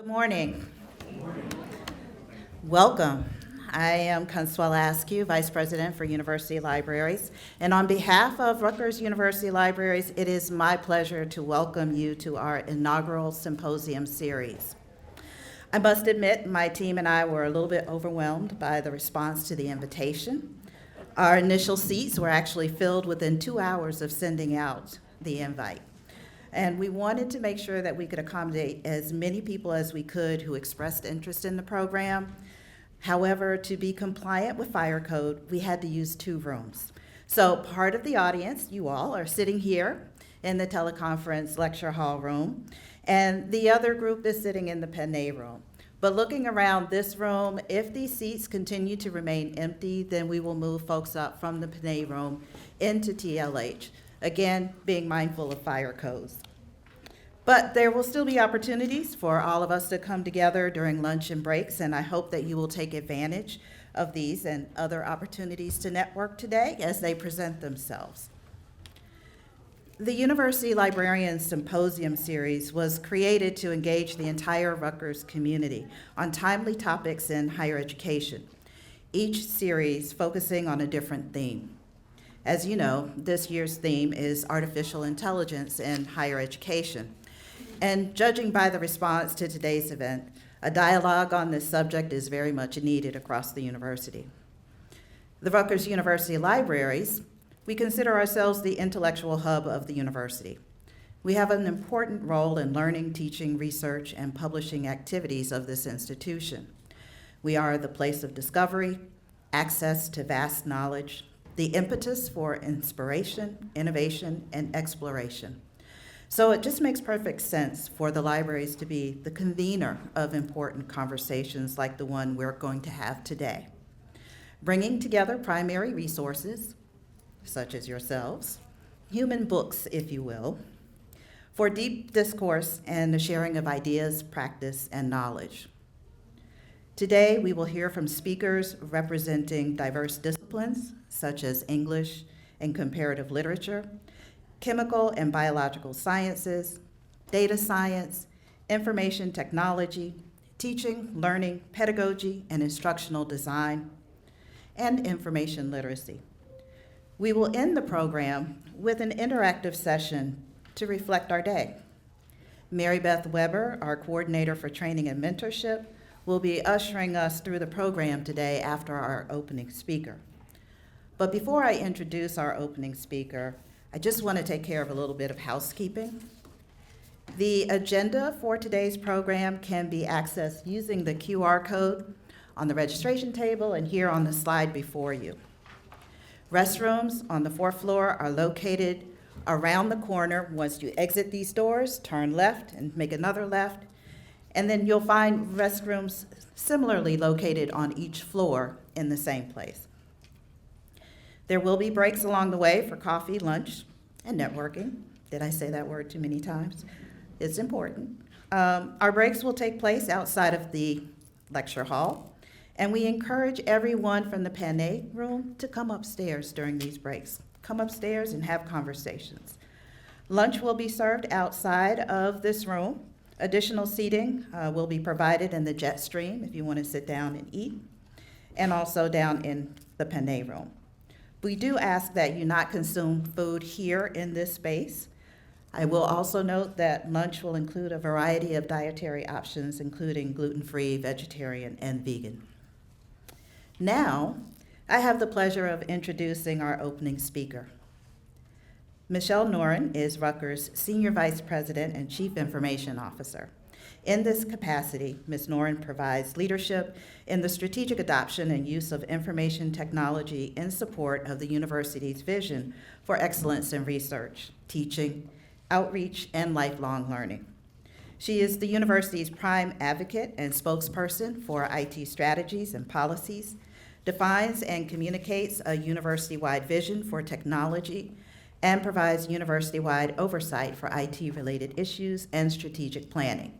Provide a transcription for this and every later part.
Good morning. Welcome. I am Consuella Askew, Vice President for University Libraries. And on behalf of Rutgers University Libraries, it is my pleasure to welcome you to our inaugural Symposium series. I must admit, my team and I were a little bit overwhelmed by the response to the invitation. Our initial seats were actually filled within 2 hours of sending out the invite. And we wanted to make sure that we could accommodate as many people as we could who expressed interest in the program. However, to be compliant with fire code, we had to use 2 rooms. So part of the audience, you all, are sitting here in the Teleconference Lecture Hall room, and the other group is sitting in the Panay room. But looking around this room, if these seats continue to remain empty, then we will move folks up from the Panay room into TLH, again, being mindful of fire codes. But there will still be opportunities for all of us to come together during lunch and breaks, and I hope that you will take advantage of these and other opportunities to network today as they present themselves. The University Librarian Symposium series was created to engage the entire Rutgers community on timely topics in higher education, each series focusing on a different theme. As you know, this year's theme is artificial intelligence in higher education. And judging by the response to today's event, a dialogue on this subject is very much needed across the university. The Rutgers University Libraries, we consider ourselves the intellectual hub of the university. We have an important role in learning, teaching, research, and publishing activities of this institution. We are the place of discovery, access to vast knowledge, the impetus for inspiration, innovation, and exploration. So it just makes perfect sense for the libraries to be the convener of important conversations like the one we're going to have today, bringing together primary resources, such as yourselves, human books, if you will, for deep discourse and the sharing of ideas, practice, and knowledge. Today, we will hear from speakers representing diverse disciplines, such as English and comparative literature, chemical and biological sciences, data science, information technology, teaching, learning, pedagogy, and instructional design, and information literacy. We will end the program with an interactive session to reflect our day. Mary Beth Weber, our coordinator for training and mentorship, will be ushering us through the program today after our opening speaker. But before I introduce our opening speaker, I just want to take care of a little bit of housekeeping. The agenda for today's program can be accessed using the QR code on the registration table and here on the slide before you. Restrooms on the 4th floor are located around the corner. Once you exit these doors, turn left and make another left, and then you'll find restrooms similarly located on each floor in the same place. There will be breaks along the way for coffee, lunch, and networking. Did I say that word too many times? It's important. Our breaks will take place outside of the lecture hall, and we encourage everyone from the Panay room to come upstairs during these breaks. Come upstairs and have conversations. Lunch will be served outside of this room. Additional seating will be provided in the jet stream if you want to sit down and eat, and also down in the Panay room. We do ask that you not consume food here in this space. I will also note that lunch will include a variety of dietary options, including gluten-free, vegetarian, and vegan. Now, I have the pleasure of introducing our opening speaker. Michelle Noren is Rutgers Senior Vice President and Chief Information Officer. In this capacity, Ms. Noren provides leadership in the strategic adoption and use of information technology in support of the university's vision for excellence in research, teaching, outreach, and lifelong learning. She is the university's prime advocate and spokesperson for IT strategies and policies, defines and communicates a university-wide vision for technology, and provides university-wide oversight for IT-related issues and strategic planning.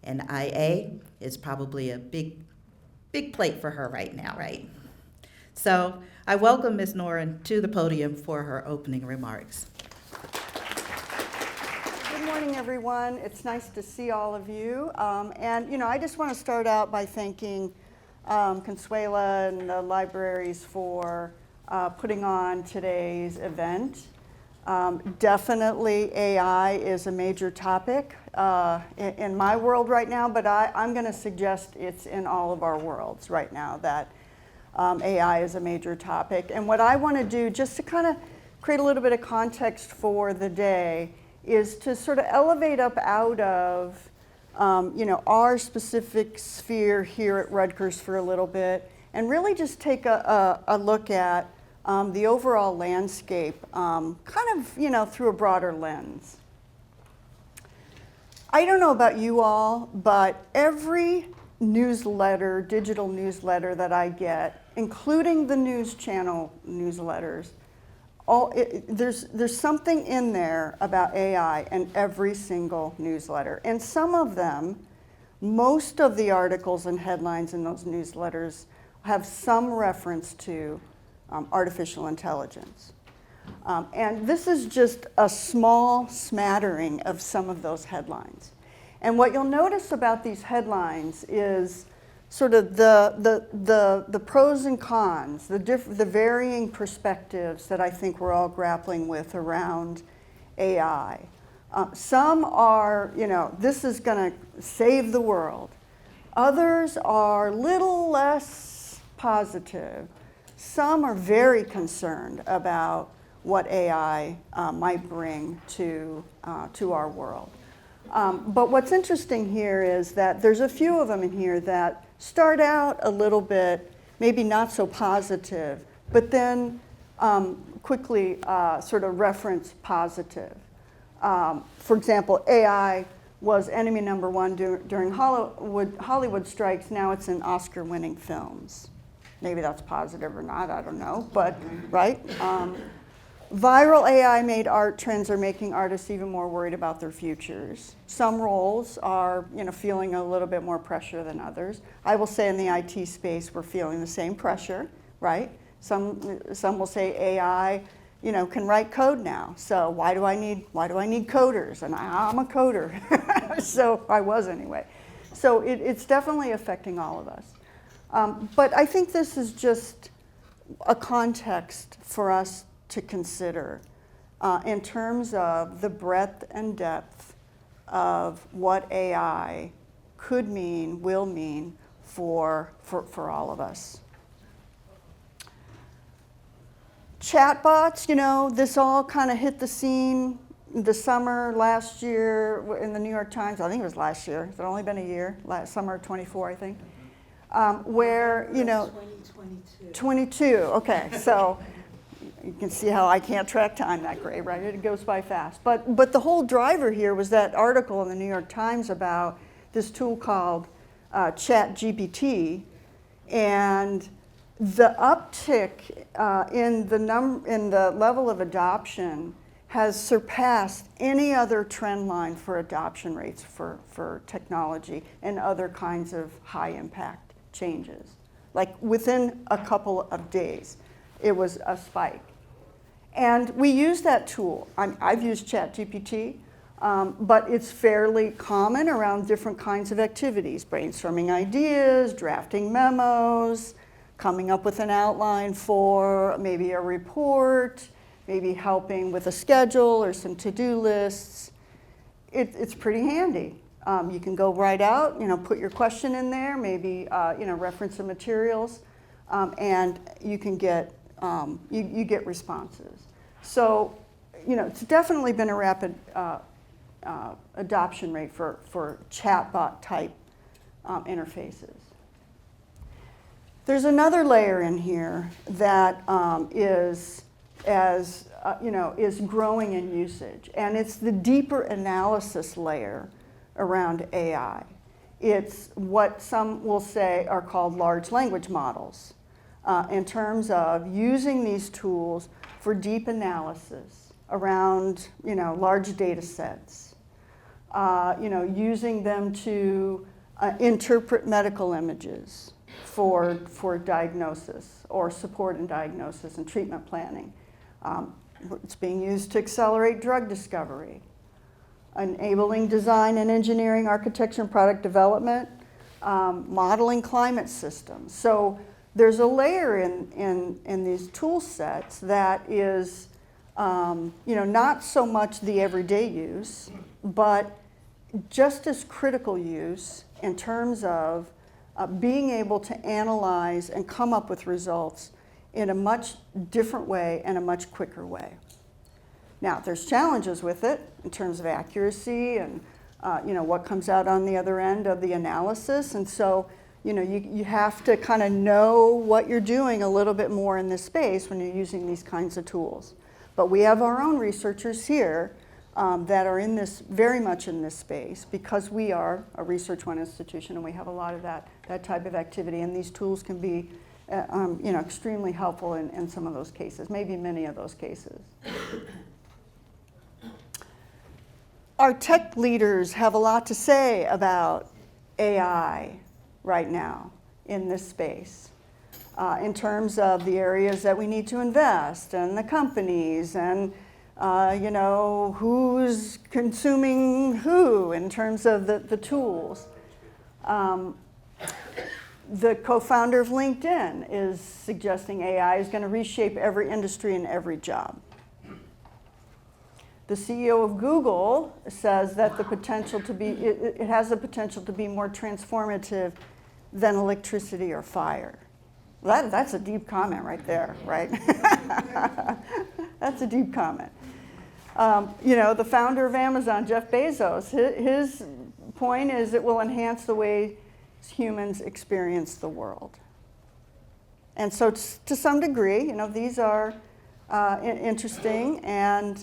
And IA is probably a big plate for her right now, right? So I welcome Ms. Noren to the podium for her opening remarks. Good Good morning, everyone. It's nice to see all of you. I just want to start out by thanking Consuella and the libraries for putting on today's event. Definitely AI is a major topic in my world right now, but I'm going to suggest it's in all of our worlds right now that AI is a major topic. And what I want to do, just to kind of create a little bit of context for the day, is to sort of elevate up out of our specific sphere here at Rutgers for a little bit, and really just take a look at the overall landscape, through a broader lens. I don't know about you all, but every newsletter, digital newsletter that I get, including the news channel newsletters, there's something in there about AI in every single newsletter. And some of them, most of the articles and headlines in those newsletters have some reference to artificial intelligence. And this is just a small smattering of some of those headlines. And what you'll notice about these headlines is sort of the pros and cons, the varying perspectives that I think we're all grappling with around AI. Some are, this is going to save the world. Others are a little less positive. Some are very concerned about what AI might bring to our world. But what's interesting here is that there's a few of them in here that start out a little bit, maybe not so positive, but then quickly sort of reference positive. For example, AI was enemy number one during Hollywood strikes. Now it's in Oscar-winning films. Maybe that's positive or not, I don't know, but right? Viral AI made art trends are making artists even more worried about their futures. Some roles are, feeling a little bit more pressure than others. I will say in the IT space, we're feeling the same pressure, right? Some will say AI, can write code now. So why do I need coders? And I'm a coder, so I was anyway. So it's definitely affecting all of us. But I think this is just a context for us to consider in terms of the breadth and depth of what AI could mean, will mean for all of us. Chatbots, this all kind of hit the scene the summer last year in the New York Times. I think it was last year. It's only been a year, summer of 24, I think. Where, 2022. 22, okay, so you can see how I can't track time that great, right? It goes by fast. But the whole driver here was that article in the New York Times about this tool called ChatGPT, and the uptick in the level of adoption has surpassed any other trend line for adoption rates for technology and other kinds of high impact changes. Like within a couple of days, it was a spike. And we use that tool. I've used ChatGPT, but it's fairly common around different kinds of activities, brainstorming ideas, drafting memos, coming up with an outline for maybe a report, maybe helping with a schedule or some to-do lists. It's pretty handy. You can go right out, put your question in there, maybe reference some materials, and you can get you get responses. So, it's definitely been a rapid adoption rate for chatbot type interfaces. There's another layer in here that is growing in usage, and it's the deeper analysis layer around AI. It's what some will say are called large language models, in terms of using these tools for deep analysis around large data sets, using them to interpret medical images for diagnosis or support in diagnosis and treatment planning. It's being used to accelerate drug discovery. enabling design and engineering, architecture and product development, modeling climate systems. So there's a layer in these tool sets that is not so much the everyday use, but just as critical use in terms of being able to analyze and come up with results in a much different way and a much quicker way. Now, there's challenges with it in terms of accuracy and what comes out on the other end of the analysis. And so, you have to kind of know what you're doing a little bit more in this space when you're using these kinds of tools. But we have our own researchers here that are very much in this space, because we are a Research One institution and we have a lot of that type of activity, and these tools can be extremely helpful in some of those cases, maybe many of those cases. Our tech leaders have a lot to say about AI right now in this space, in terms of the areas that we need to invest, and the companies, and who's consuming who in terms of the tools. The co-founder of LinkedIn is suggesting AI is going to reshape every industry and every job. The CEO of Google says that it has the potential to be more transformative than electricity or fire. That's a deep comment right there, right? That's a deep comment. The founder of Amazon, Jeff Bezos, his point is it will enhance the way humans experience the world. And so to some degree, these are interesting and,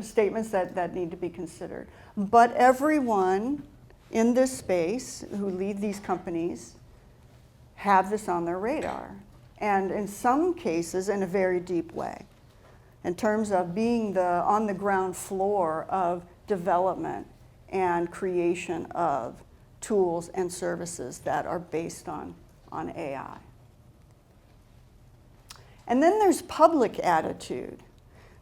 statements that need to be considered. But everyone in this space who lead these companies have this on their radar, and in some cases in a very deep way, in terms of being on the ground floor of development and creation of tools and services that are based on AI. And then there's public attitude.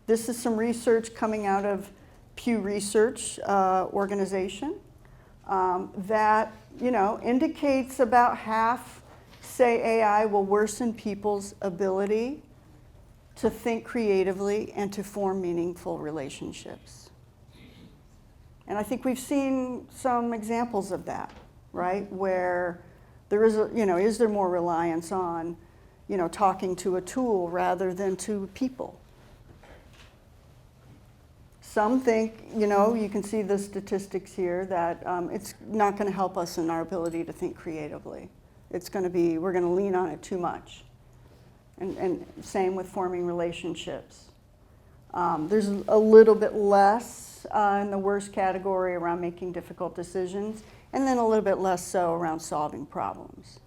This is some research coming out of Pew Research organization that indicates about half say AI will worsen people's ability to think creatively and to form meaningful relationships. And I think we've seen some examples of that, right? Where there is is there more reliance on, talking to a tool rather than to people? Some think, you can see the statistics here, that it's not going to help us in our ability to think creatively. We're going to lean on it too much. And same with forming relationships. There's a little bit less in the worst category around making difficult decisions, and then a little bit less so around solving problems.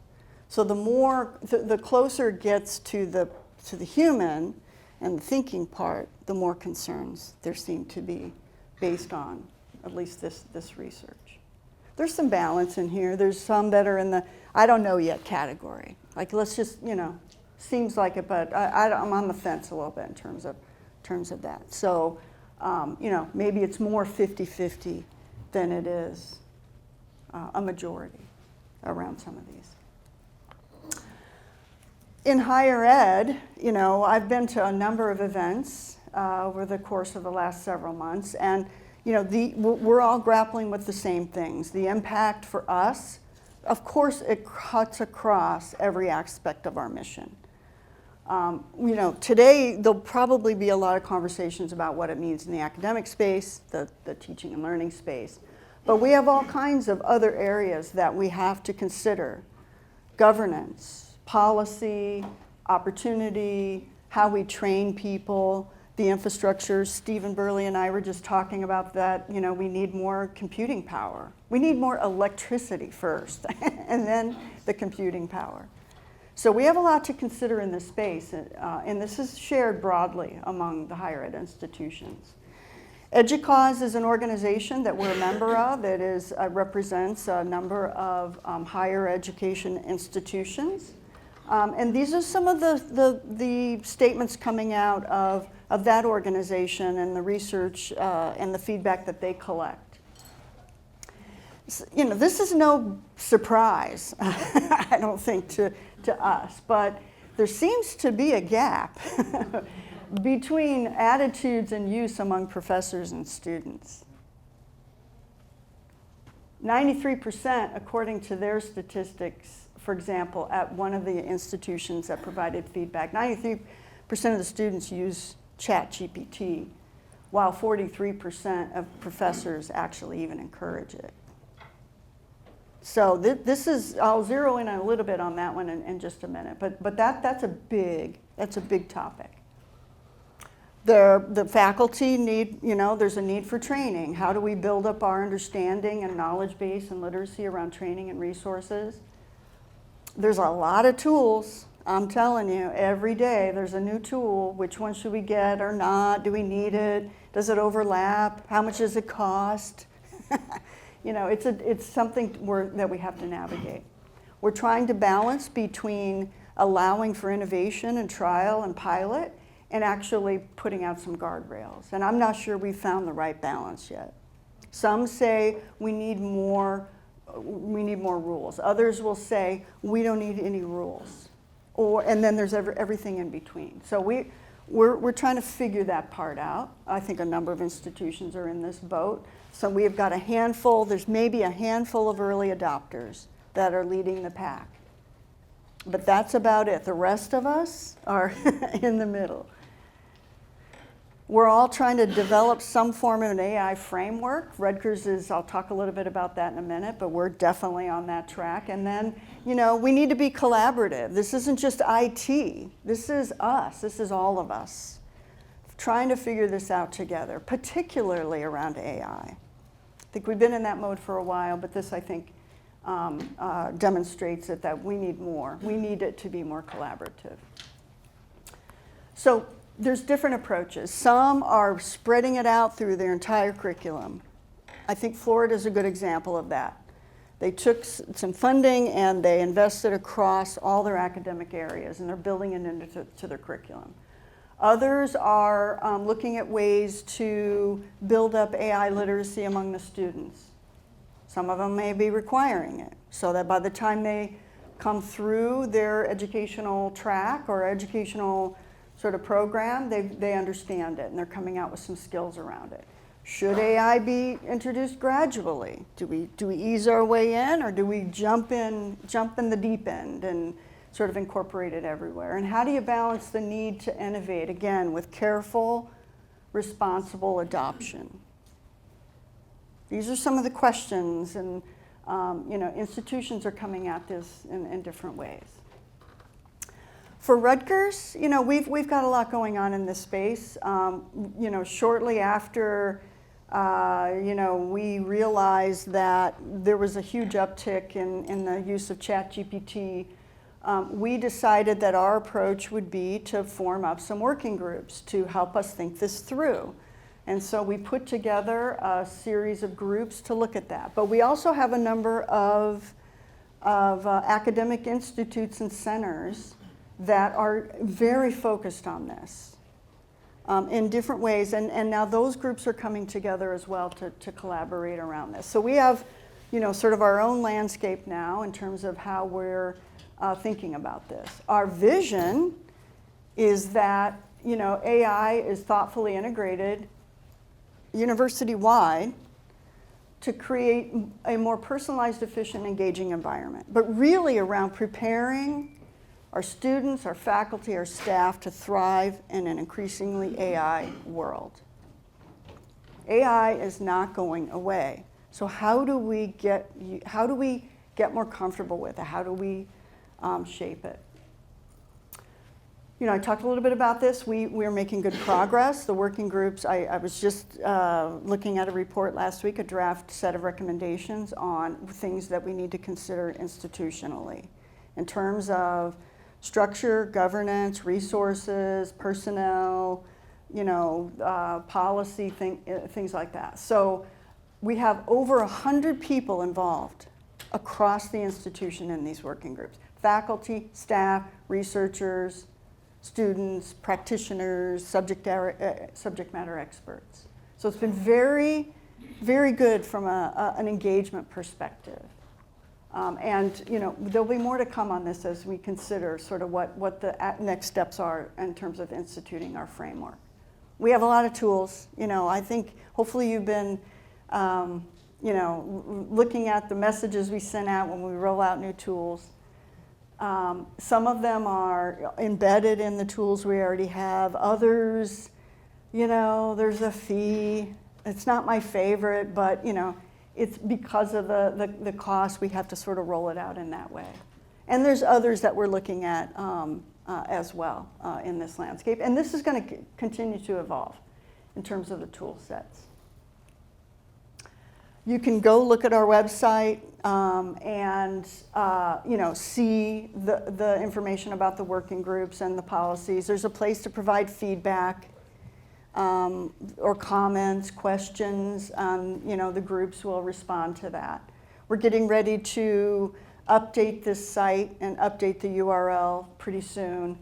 So the closer it gets to the human and the thinking part, the more concerns there seem to be based on at least this research. There's some balance in here. There's some that are in the I don't know yet category. Like, let's just, seems like it, but I'm on the fence a little bit in terms of that. So, maybe it's more 50-50 than it is a majority around some of these. In higher ed, I've been to a number of events over the course of the last several months, and we're all grappling with the same things. The impact for us, of course, it cuts across every aspect of our mission. Today there'll probably be a lot of conversations about what it means in the academic space, the teaching and learning space, but we have all kinds of other areas that we have to consider: governance, policy, opportunity, how we train people, the infrastructure. Stephen Burley and I were just talking about that. We need more computing power. We need more electricity first, and then the computing power. So we have a lot to consider in this space, and this is shared broadly among the higher ed institutions. EDUCAUSE is an organization that we're a member of. It represents a number of higher education institutions. And these are some of the statements coming out of that organization and the research and the feedback that they collect. You know, this is no surprise, I don't think, to us, but there seems to be a gap between attitudes and use among professors and students. 93%, according to their statistics, for example, at one of the institutions that provided feedback, 93% of the students use ChatGPT, while 43% of professors actually even encourage it. So this is, I'll zero in a little bit on that one in just a minute, but that's a big topic. The faculty need, you know, there's a need for training. How do we build up our understanding and knowledge base and literacy around training and resources? There's a lot of tools, I'm telling you, every day there's a new tool. Which one should we get or not? Do we need it? Does it overlap? How much does it cost? You know, it's something that we have to navigate. We're trying to balance between allowing for innovation and trial and pilot and actually putting out some guardrails. And I'm not sure we've found the right balance yet. Some say we need more rules. Others will say we don't need any rules. And then there's everything in between. So we're trying to figure that part out. I think a number of institutions are in this boat. So we have got a handful, there's maybe a handful of early adopters that are leading the pack. But that's about it. The rest of us are in the middle. We're all trying to develop some form of an AI framework. Rutgers is, I'll talk a little bit about that in a minute, but we're definitely on that track. And then, you know, we need to be collaborative. This isn't just IT. This is us. This is all of us trying to figure this out together, particularly around AI. I think we've been in that mode for a while, but this, I think, demonstrates it that we need more. We need it to be more collaborative. So there's different approaches. Some are spreading it out through their entire curriculum. I think Florida is a good example of that. They took some funding and they invested across all their academic areas, and they're building it into their curriculum. Others are looking at ways to build up AI literacy among the students. Some of them may be requiring it, so that by the time they come through their educational track or educational sort of program, they understand it and they're coming out with some skills around it. Should AI be introduced gradually? Do we ease our way in, or do we jump in the deep end and sort of incorporate it everywhere? And how do you balance the need to innovate, again, with careful, responsible adoption? These are some of the questions, and you know, institutions are coming at this in different ways. For Rutgers, you know, we've got a lot going on in this space. You know, shortly after, you know, we realized that there was a huge uptick in the use of ChatGPT. We decided that our approach would be to form up some working groups to help us think this through. And so we put together a series of groups to look at that. But we also have a number of academic institutes and centers that are very focused on this in different ways. And now those groups are coming together as well to collaborate around this. So we have, you know, sort of our own landscape now in terms of how we're thinking about this. Our vision is that, you know, AI is thoughtfully integrated university-wide to create a more personalized, efficient, engaging environment, but really around preparing our students, our faculty, our staff to thrive in an increasingly AI world. AI is not going away. So how do we get more comfortable with it? How do we shape it? You know, I talked a little bit about this. We're making good progress. The working groups, I was just looking at a report last week, a draft set of recommendations on things that we need to consider institutionally in terms of structure, governance, resources, personnel, you know, policy, things like that. So we have over 100 people involved across the institution in these working groups. faculty, staff, researchers, students, practitioners, subject matter experts. So it's been very, very good from an engagement perspective. And there'll be more to come on this as we consider sort of what the next steps are in terms of instituting our framework. We have a lot of tools. I think hopefully you've been looking at the messages we send out when we roll out new tools. Some of them are embedded in the tools we already have. Others, there's a fee. It's not my favorite, but it's because of the cost, we have to sort of roll it out in that way. And there's others that we're looking at as well in this landscape. And this is going to continue to evolve in terms of the tool sets. You can go look at our website and see the information about the working groups and the policies. There's a place to provide feedback or comments, questions. The groups will respond to that. We're getting ready to update this site and update the URL pretty soon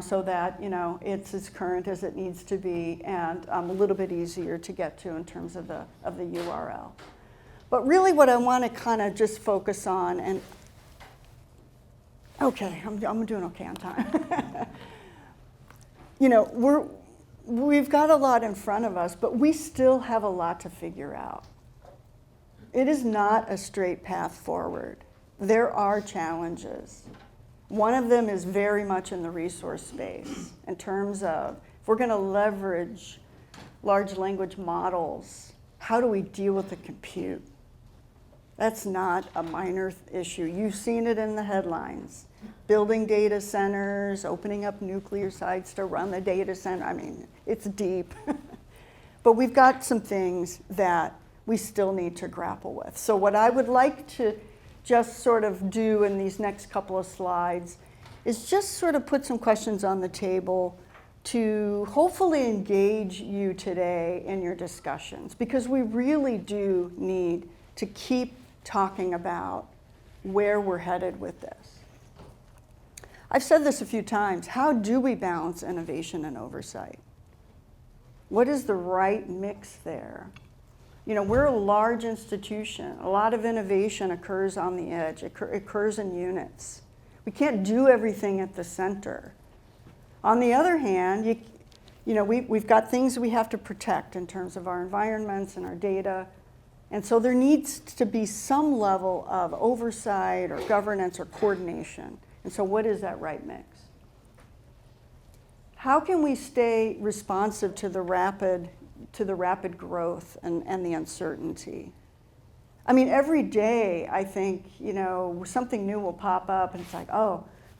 so that it's as current as it needs to be and a little bit easier to get to in terms of the URL. But really what I want to kind of just focus on, and okay, I'm doing okay on time. We've got a lot in front of us, but we still have a lot to figure out. It is not a straight path forward. There are challenges. One of them is very much in the resource space in terms of if we're going to leverage large language models, how do we deal with the compute? That's not a minor issue. You've seen it in the headlines. Building data centers, opening up nuclear sites to run the data center. I mean, it's deep. But we've got some things that we still need to grapple with. So what I would like to just sort of do in these next couple of slides is just sort of put some questions on the table to hopefully engage you today in your discussions, because we really do need to keep talking about where we're headed with this. I've said this a few times. How do we balance innovation and oversight? What is the right mix there? We're a large institution. A lot of innovation occurs on the edge. It occurs in units. We can't do everything at the center. On the other hand, we've got things we have to protect in terms of our environments and our data. And so there needs to be some level of oversight or governance or coordination. And so what is that right mix? How can we stay responsive to the rapid growth and the uncertainty? I mean, every day I think, something new will pop up and it's like,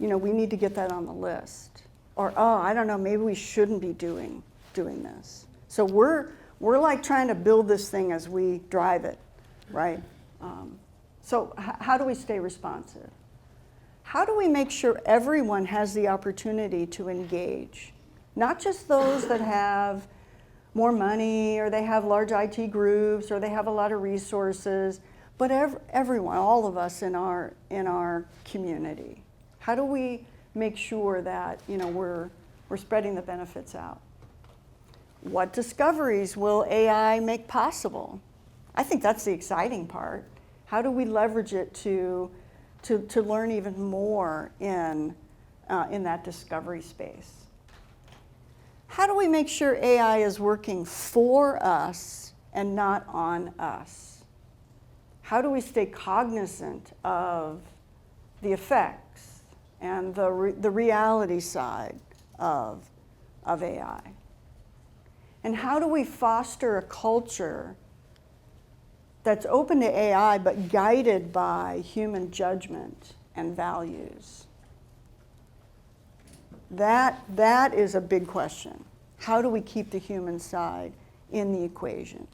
we need to get that on the list. Or, I don't know, maybe we shouldn't be doing this. So we're like trying to build this thing as we drive it, right? So how do we stay responsive? How do we make sure everyone has the opportunity to engage? Not just those that have more money, or they have large IT groups, or they have a lot of resources, but everyone, all of us in our community. How do we make sure that we're spreading the benefits out? What discoveries will AI make possible? I think that's the exciting part. How do we leverage it to learn even more in that discovery space? How do we make sure AI is working for us and not on us? How do we stay cognizant of the effects and the reality side of AI? And how do we foster a culture that's open to AI but guided by human judgment and values? That is a big question. How do we keep the human side in the equation?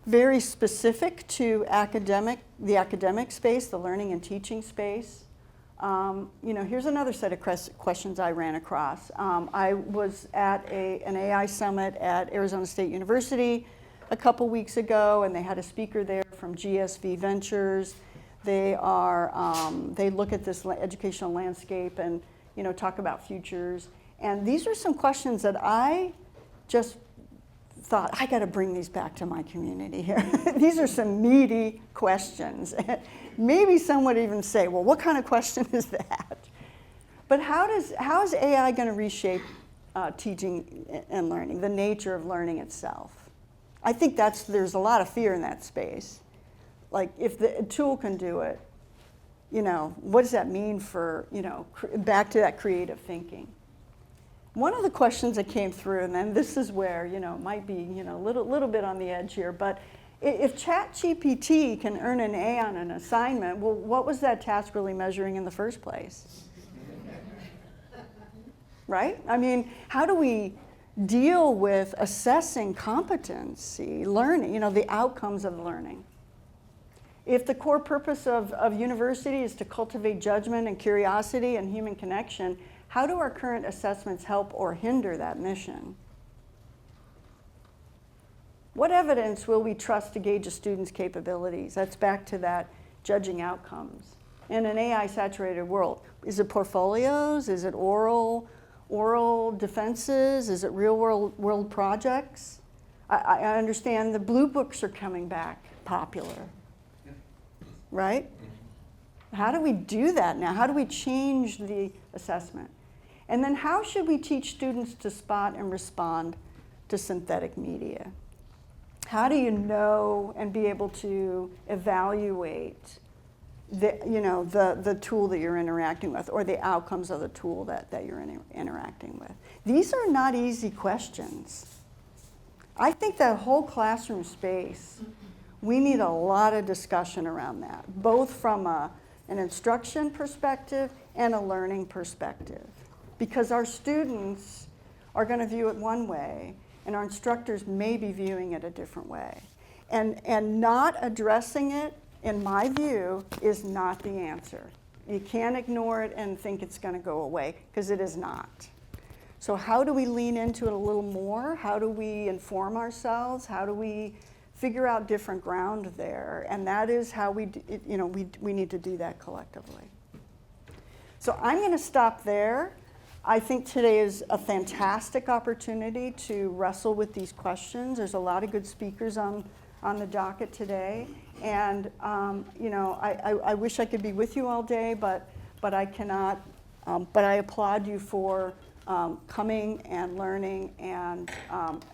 Very specific to the academic space, the learning and teaching space. Here's another set of questions I ran across. I was at an AI summit at Arizona State University a couple weeks ago, and they had a speaker there from GSV Ventures. They look at this educational landscape and, talk about futures. And these are some questions that I just thought, I got to bring these back to my community here. These are some meaty questions. Maybe some would even say, well, what kind of question is that? But how is AI going to reshape teaching and learning, the nature of learning itself? I think there's a lot of fear in that space. Like, if the tool can do it, what does that mean for, back to that creative thinking? One of the questions that came through, and then this is where, it might be, a little bit on the edge here, but if ChatGPT can earn an A on an assignment, well, what was that task really measuring in the first place? Right? I mean, how do we deal with assessing competency, learning, the outcomes of learning? If the core purpose of university is to cultivate judgment and curiosity and human connection, how do our current assessments help or hinder that mission? What evidence will we trust to gauge a student's capabilities? That's back to that judging outcomes. In an AI-saturated world, is it portfolios? Is it oral defenses? Is it real-world projects? I understand the blue books are coming back popular, right? How do we do that now? How do we change the assessment? And then how should we teach students to spot and respond to synthetic media? How do you know and be able to evaluate the tool that you're interacting with, or the outcomes of the tool that you're interacting with? These are not easy questions. I think that whole classroom space, we need a lot of discussion around that, both from an instruction perspective and a learning perspective. Because our students are going to view it one way, and our instructors may be viewing it a different way. And not addressing it, in my view, is not the answer. You can't ignore it and think it's going to go away, because it is not. So how do we lean into it a little more? How do we inform ourselves? How do we figure out different ground there? And that is how we need to do that collectively. So I'm going to stop there. I think today is a fantastic opportunity to wrestle with these questions. There's a lot of good speakers on the docket today. And, I wish I could be with you all day, but I cannot. But I applaud you for coming and learning. And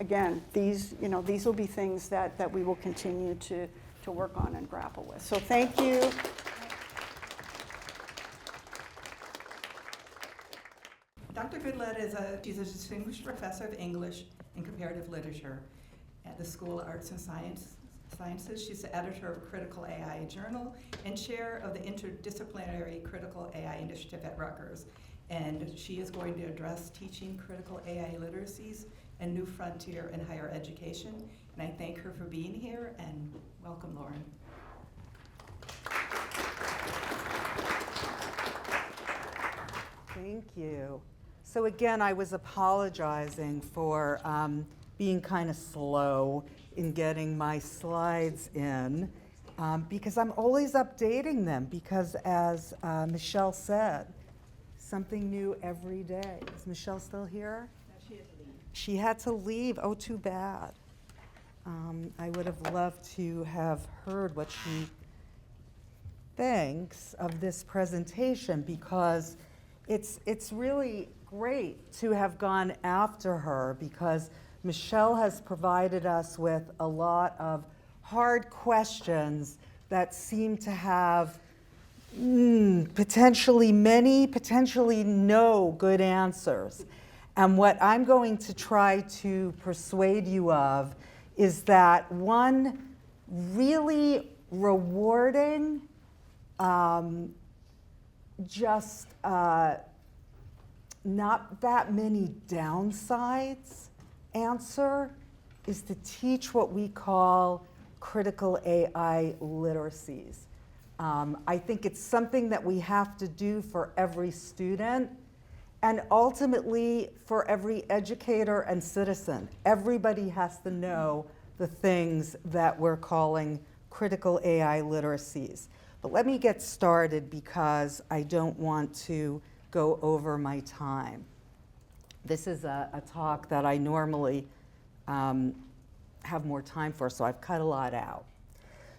again, these will be things that we will continue to work on and grapple with. So thank you. Dr. Goodlett she's a distinguished professor of English and comparative literature at the School of Arts and Sciences. She's the editor of Critical AI Journal and chair of the Interdisciplinary Critical AI Initiative at Rutgers. And she is going to address teaching critical AI literacies and new frontier in higher education. And I thank her for being here, and welcome, Lauren. Thank you. So again, I was apologizing for being kind of slow in getting my slides in because I'm always updating them because, as Michelle said, something new every day. Is Michelle still here? No, she had to leave. She had to leave. Oh, too bad. I would have loved to have heard what she thinks of this presentation, because it's really great to have gone after her, because Michelle has provided us with a lot of hard questions that seem to have potentially many, potentially no good answers. And what I'm going to try to persuade you of is that one really rewarding, not that many downsides answer is to teach what we call critical AI literacies. I think it's something that we have to do for every student and ultimately for every educator and citizen. Everybody has to know the things that we're calling critical AI literacies. But let me get started because I don't want to go over my time. This is a talk that I normally have more time for, so I've cut a lot out.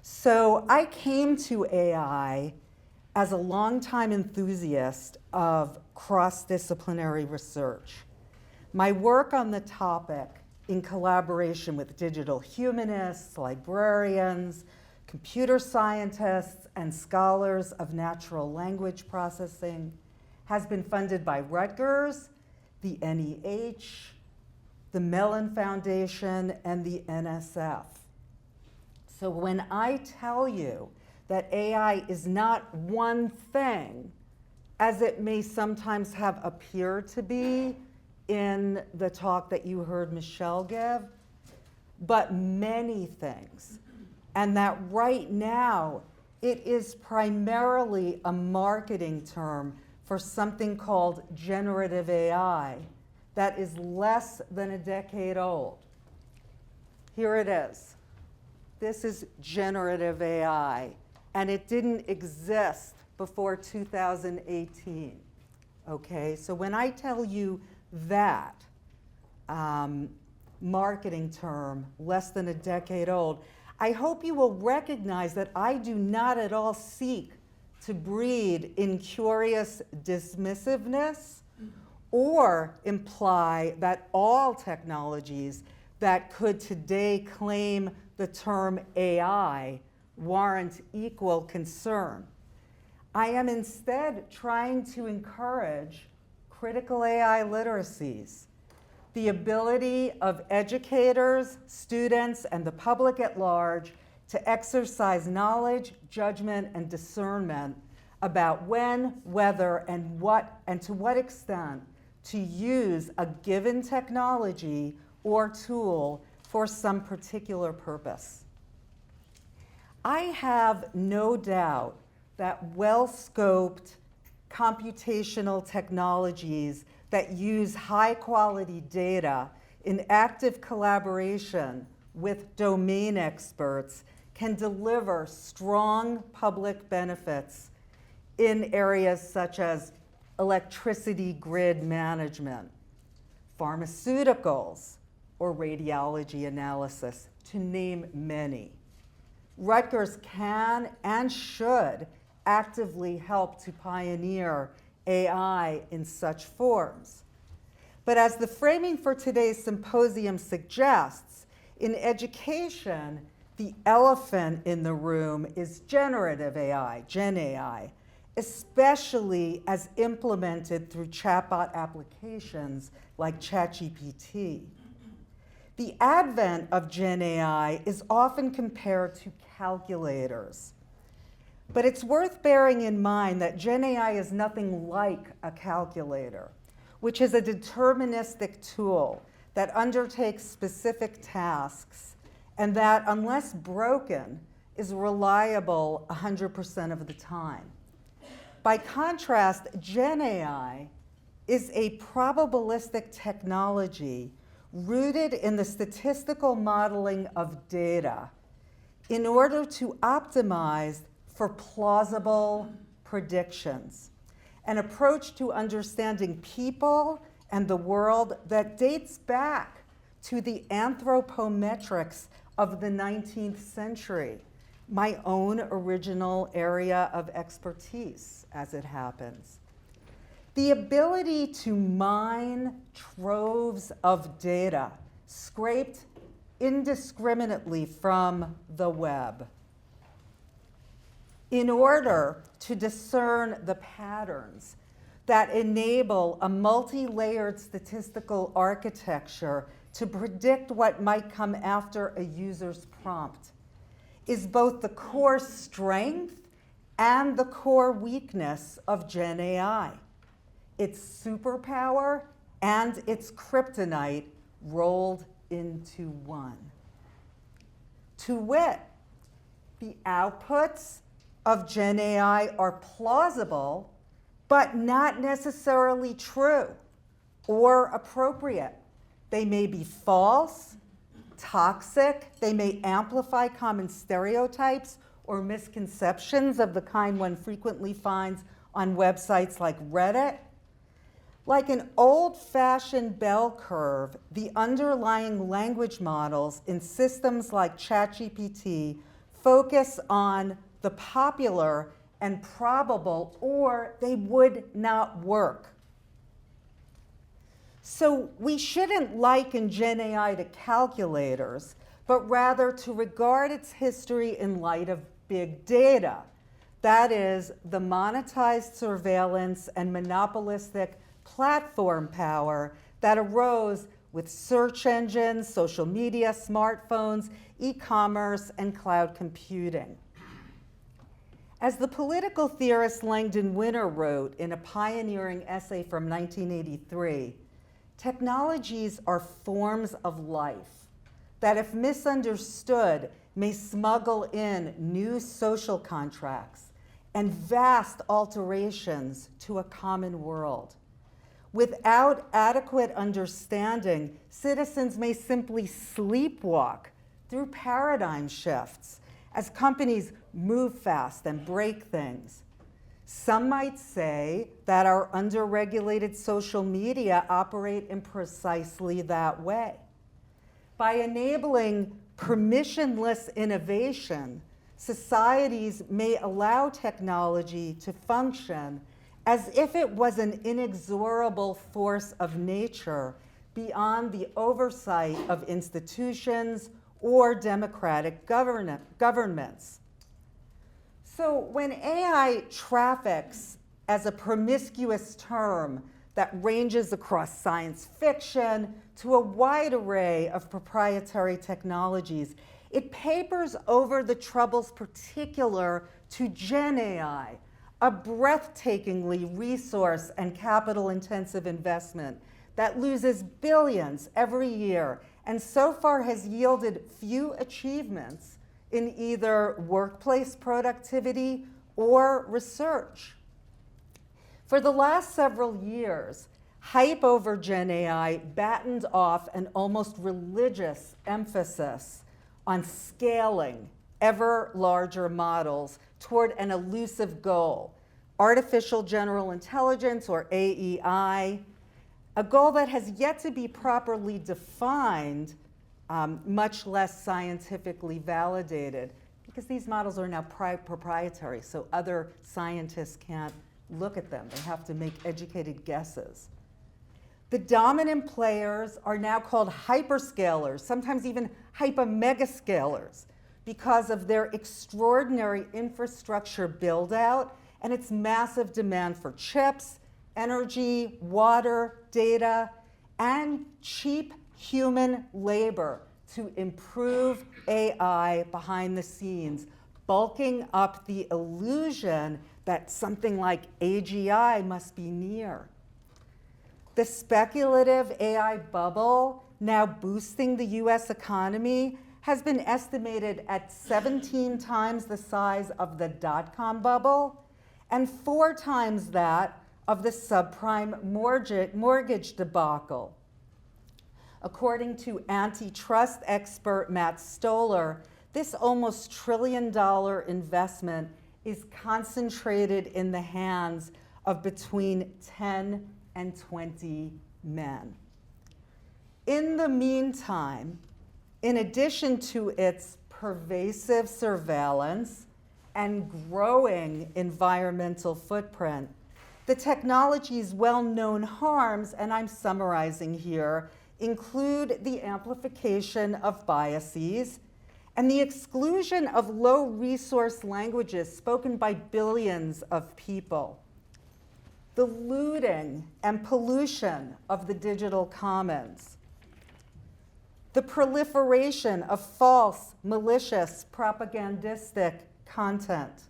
So I came to AI as a longtime enthusiast of cross-disciplinary research. My work on the topic, in collaboration with digital humanists, librarians, computer scientists, and scholars of natural language processing, has been funded by Rutgers, the NEH, the Mellon Foundation, and the NSF. So when I tell you that AI is not one thing, as it may sometimes have appeared to be in the talk that you heard Michelle give, but many things. And that right now, it is primarily a marketing term for something called generative AI that is less than a decade old. Here it is. This is generative AI, and it didn't exist before 2018. Okay, so when I tell you that marketing term, less than a decade old, I hope you will recognize that I do not at all seek to breed incurious dismissiveness or imply that all technologies that could today claim the term AI warrant equal concern. I am instead trying to encourage critical AI literacies, the ability of educators, students, and the public at large to exercise knowledge, judgment, and discernment about when, whether, and to what extent to use a given technology or tool for some particular purpose. I have no doubt that well-scoped computational technologies that use high-quality data in active collaboration with domain experts can deliver strong public benefits in areas such as electricity grid management, pharmaceuticals, or radiology analysis, to name many. Rutgers can and should actively help to pioneer AI in such forms. But as the framing for today's symposium suggests, in education, the elephant in the room is generative AI, Gen AI, especially as implemented through chatbot applications like ChatGPT. The advent of Gen AI is often compared to calculators. But it's worth bearing in mind that Gen AI is nothing like a calculator, which is a deterministic tool that undertakes specific tasks and that, unless broken, is reliable 100% of the time. By contrast, Gen AI is a probabilistic technology rooted in the statistical modeling of data in order to optimize for plausible predictions, an approach to understanding people and the world that dates back to the anthropometrics of the 19th century, my own original area of expertise, as it happens. The ability to mine troves of data scraped indiscriminately from the web in order to discern the patterns that enable a multi-layered statistical architecture to predict what might come after a user's prompt is both the core strength and the core weakness of Gen AI. Its superpower and its kryptonite rolled into one. To wit, the outputs of Gen AI are plausible, but not necessarily true or appropriate. They may be false, toxic, they may amplify common stereotypes, or misconceptions of the kind one frequently finds on websites like Reddit. Like an old-fashioned bell curve, the underlying language models in systems like ChatGPT focus on the popular and probable, or they would not work. So we shouldn't liken Gen AI to calculators, but rather to regard its history in light of big data. That is, the monetized surveillance and monopolistic platform power that arose with search engines, social media, smartphones, e-commerce, and cloud computing. As the political theorist Langdon Winter wrote in a pioneering essay from 1983, technologies are forms of life that, if misunderstood, may smuggle in new social contracts and vast alterations to a common world. Without adequate understanding, citizens may simply sleepwalk through paradigm shifts as companies move fast and break things. Some might say that our underregulated social media operate in precisely that way. By enabling permissionless innovation, societies may allow technology to function as if it was an inexorable force of nature beyond the oversight of institutions or democratic governments. So when AI traffics as a promiscuous term that ranges across science fiction to a wide array of proprietary technologies, it papers over the troubles particular to Gen AI, a breathtakingly resource and capital-intensive investment that loses billions every year and so far has yielded few achievements in either workplace productivity or research. For the last several years, hype over Gen AI battened off an almost religious emphasis on scaling ever larger models toward an elusive goal, artificial general intelligence, or AEI, a goal that has yet to be properly defined, much less scientifically validated, because these models are now proprietary, so other scientists can't look at them. They have to make educated guesses. The dominant players are now called hyperscalers, sometimes even hyper-megascalers, because of their extraordinary infrastructure build-out and its massive demand for chips, energy, water, data, and cheap human labor to improve AI behind the scenes, bulking up the illusion that something like AGI must be near. The speculative AI bubble, now boosting the US economy, has been estimated at 17 times the size of the dot-com bubble and 4 times that of the subprime mortgage debacle. According to antitrust expert Matt Stoller, this almost $1 trillion investment is concentrated in the hands of between 10 and 20 men. In the meantime, in addition to its pervasive surveillance and growing environmental footprint, the technology's well-known harms, and I'm summarizing here, include the amplification of biases and the exclusion of low-resource languages spoken by billions of people, the looting and pollution of the digital commons, the proliferation of false, malicious, propagandistic content,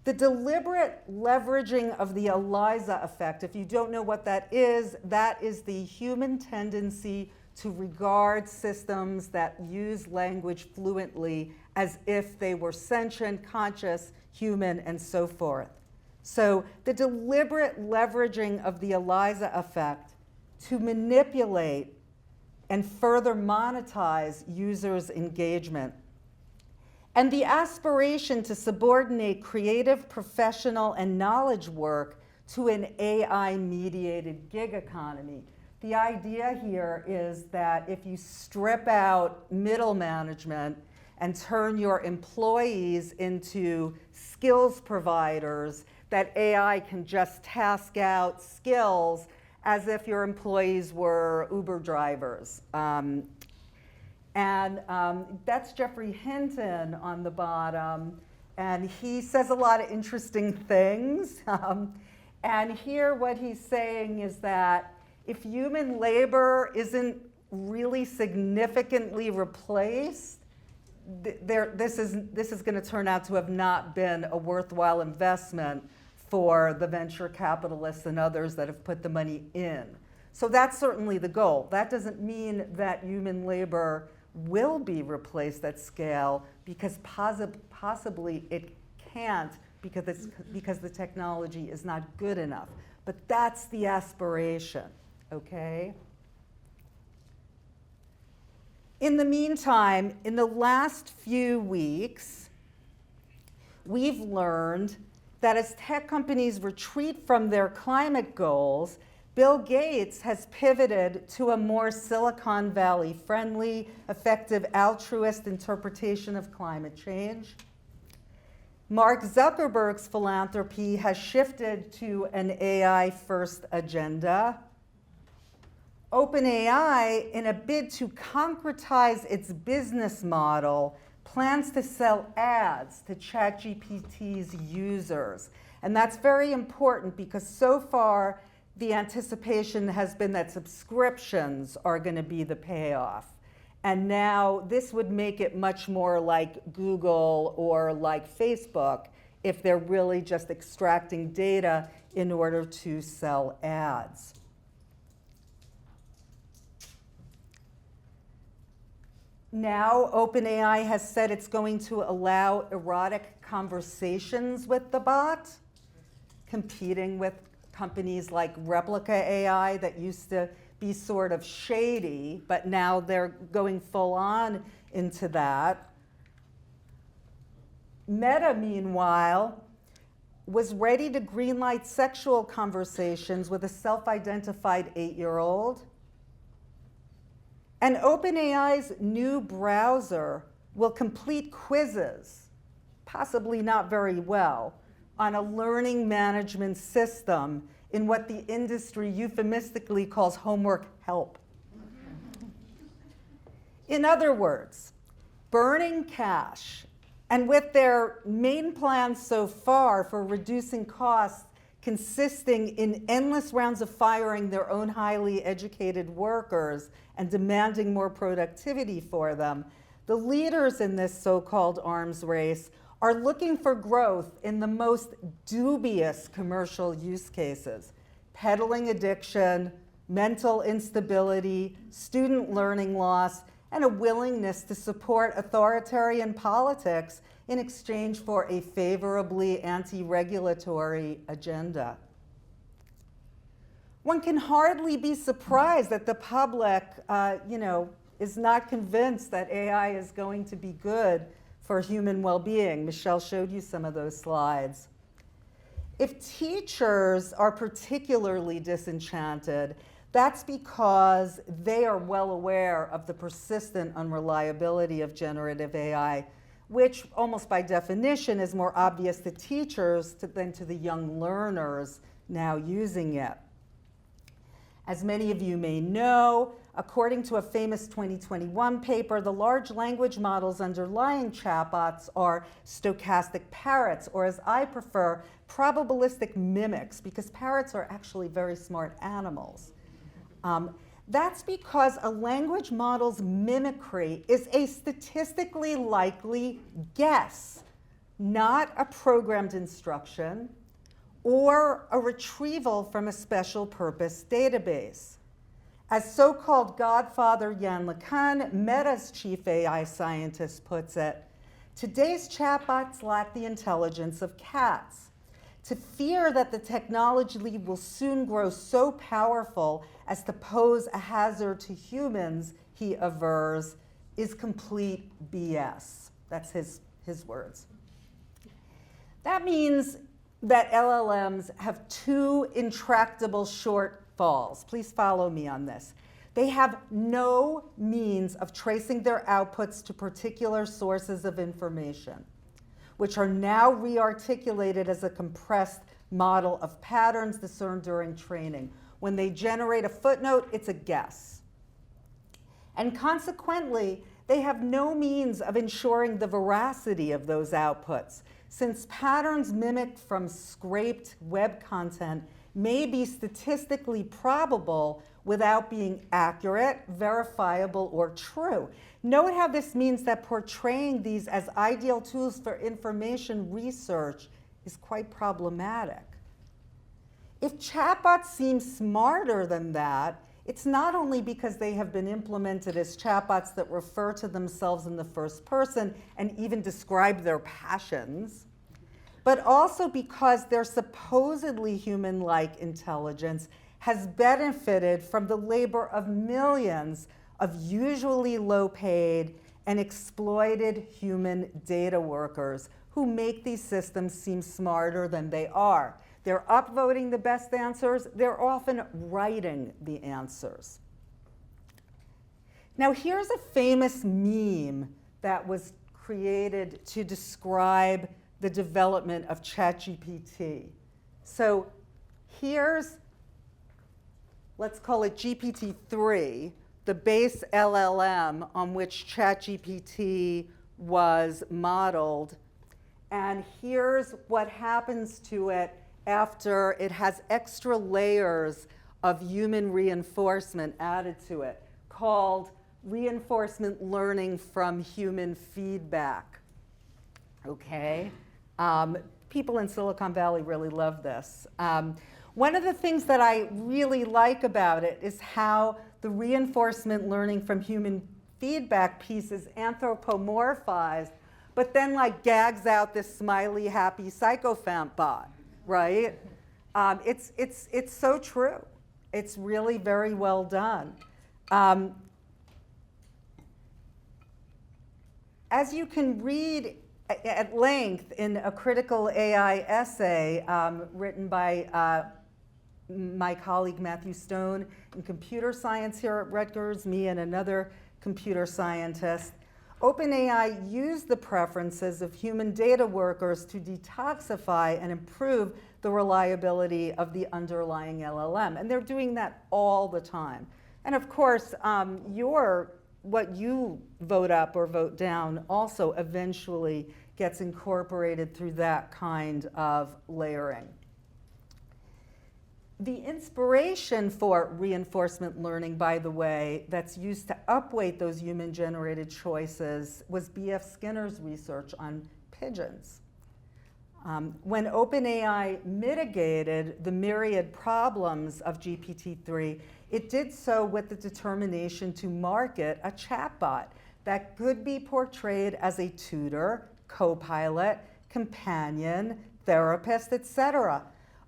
the deliberate leveraging of the ELIZA effect. If you don't know what that is the human tendency to regard systems that use language fluently as if they were sentient, conscious, human, and so forth. So the deliberate leveraging of the ELIZA effect to manipulate and further monetize users' engagement. and the aspiration to subordinate creative, professional, and knowledge work to an AI-mediated gig economy. The idea here is that if you strip out middle management and turn your employees into skills providers, that AI can just task out skills as if your employees were Uber drivers. That's Jeffrey Hinton on the bottom, and he says a lot of interesting things. And here what he's saying is that if human labor isn't really significantly replaced, this is going to turn out to have not been a worthwhile investment for the venture capitalists and others that have put the money in. So that's certainly the goal. That doesn't mean that human labor will be replaced at scale, because possibly it can't, because the technology is not good enough. But that's the aspiration, okay? In the meantime, in the last few weeks, we've learned that as tech companies retreat from their climate goals, Bill Gates has pivoted to a more Silicon Valley friendly, effective, altruist interpretation of climate change. Mark Zuckerberg's philanthropy has shifted to an AI-first agenda. OpenAI, in a bid to concretize its business model, plans to sell ads to ChatGPT's users. And that's very important because so far, the anticipation has been that subscriptions are going to be the payoff. And now this would make it much more like Google or like Facebook if they're really just extracting data in order to sell ads. Now, OpenAI has said it's going to allow erotic conversations with the bot, competing with companies like Replica AI that used to be sort of shady, but now they're going full on into that. Meta, meanwhile, was ready to greenlight sexual conversations with a self-identified 8-year-old. And OpenAI's new browser will complete quizzes, possibly not very well, on a learning management system in what the industry euphemistically calls homework help. In other words, burning cash, and with their main plan so far for reducing costs consisting in endless rounds of firing their own highly educated workers and demanding more productivity for them, the leaders in this so-called arms race are looking for growth in the most dubious commercial use cases: peddling addiction, mental instability, student learning loss, and a willingness to support authoritarian politics in exchange for a favorably anti-regulatory agenda. One can hardly be surprised that the public, is not convinced that AI is going to be good for human well-being. Michelle showed you some of those slides. If teachers are particularly disenchanted, that's because they are well aware of the persistent unreliability of generative AI, which almost by definition is more obvious to teachers than to the young learners now using it. As many of you may know, according to a famous 2021 paper, the large language models underlying chatbots are stochastic parrots, or as I prefer, probabilistic mimics, because parrots are actually very smart animals. That's because a language model's mimicry is a statistically likely guess, not a programmed instruction or a retrieval from a special purpose database. As so-called godfather Yann LeCun, Meta's chief AI scientist, puts it, today's chatbots lack the intelligence of cats. To fear that the technology will soon grow so powerful as to pose a hazard to humans, he avers, is complete BS. That's his his words. That means that LLMs have two intractable shortfalls. Please follow me on this. They have no means of tracing their outputs to particular sources of information, which are now re-articulated as a compressed model of patterns discerned during training. When they generate a footnote, it's a guess. And consequently, they have no means of ensuring the veracity of those outputs, since patterns mimicked from scraped web content may be statistically probable without being accurate, verifiable, or true. Note how this means that portraying these as ideal tools for information research is quite problematic. If chatbots seem smarter than that, it's not only because they have been implemented as chatbots that refer to themselves in the first person and even describe their passions, but also because their supposedly human-like intelligence has benefited from the labor of millions of usually low-paid and exploited human data workers who make these systems seem smarter than they are. They're upvoting the best answers. They're often writing the answers. Now, here's a famous meme that was created to describe the development of ChatGPT. So here's, let's call it GPT-3, the base LLM on which ChatGPT was modeled. And here's what happens to it after it has extra layers of human reinforcement added to it, called reinforcement learning from human feedback. Okay? People in Silicon Valley really love this. One of the things that I really like about it is how the reinforcement learning from human feedback piece is anthropomorphized, but then like gags out this smiley, happy sycophant bot, right? It's so true. It's really very well done. As you can read at length in a critical AI essay written by my colleague Matthew Stone in computer science here at Rutgers, me and another computer scientist, OpenAI used the preferences of human data workers to detoxify and improve the reliability of the underlying LLM. And they're doing that all the time. And of course, what you vote up or vote down also eventually gets incorporated through that kind of layering. The inspiration for reinforcement learning, by the way, that's used to upweight those human-generated choices was B.F. Skinner's research on pigeons. When OpenAI mitigated the myriad problems of GPT-3, it did so with the determination to market a chatbot that could be portrayed as a tutor, co-pilot, companion, therapist, etc.,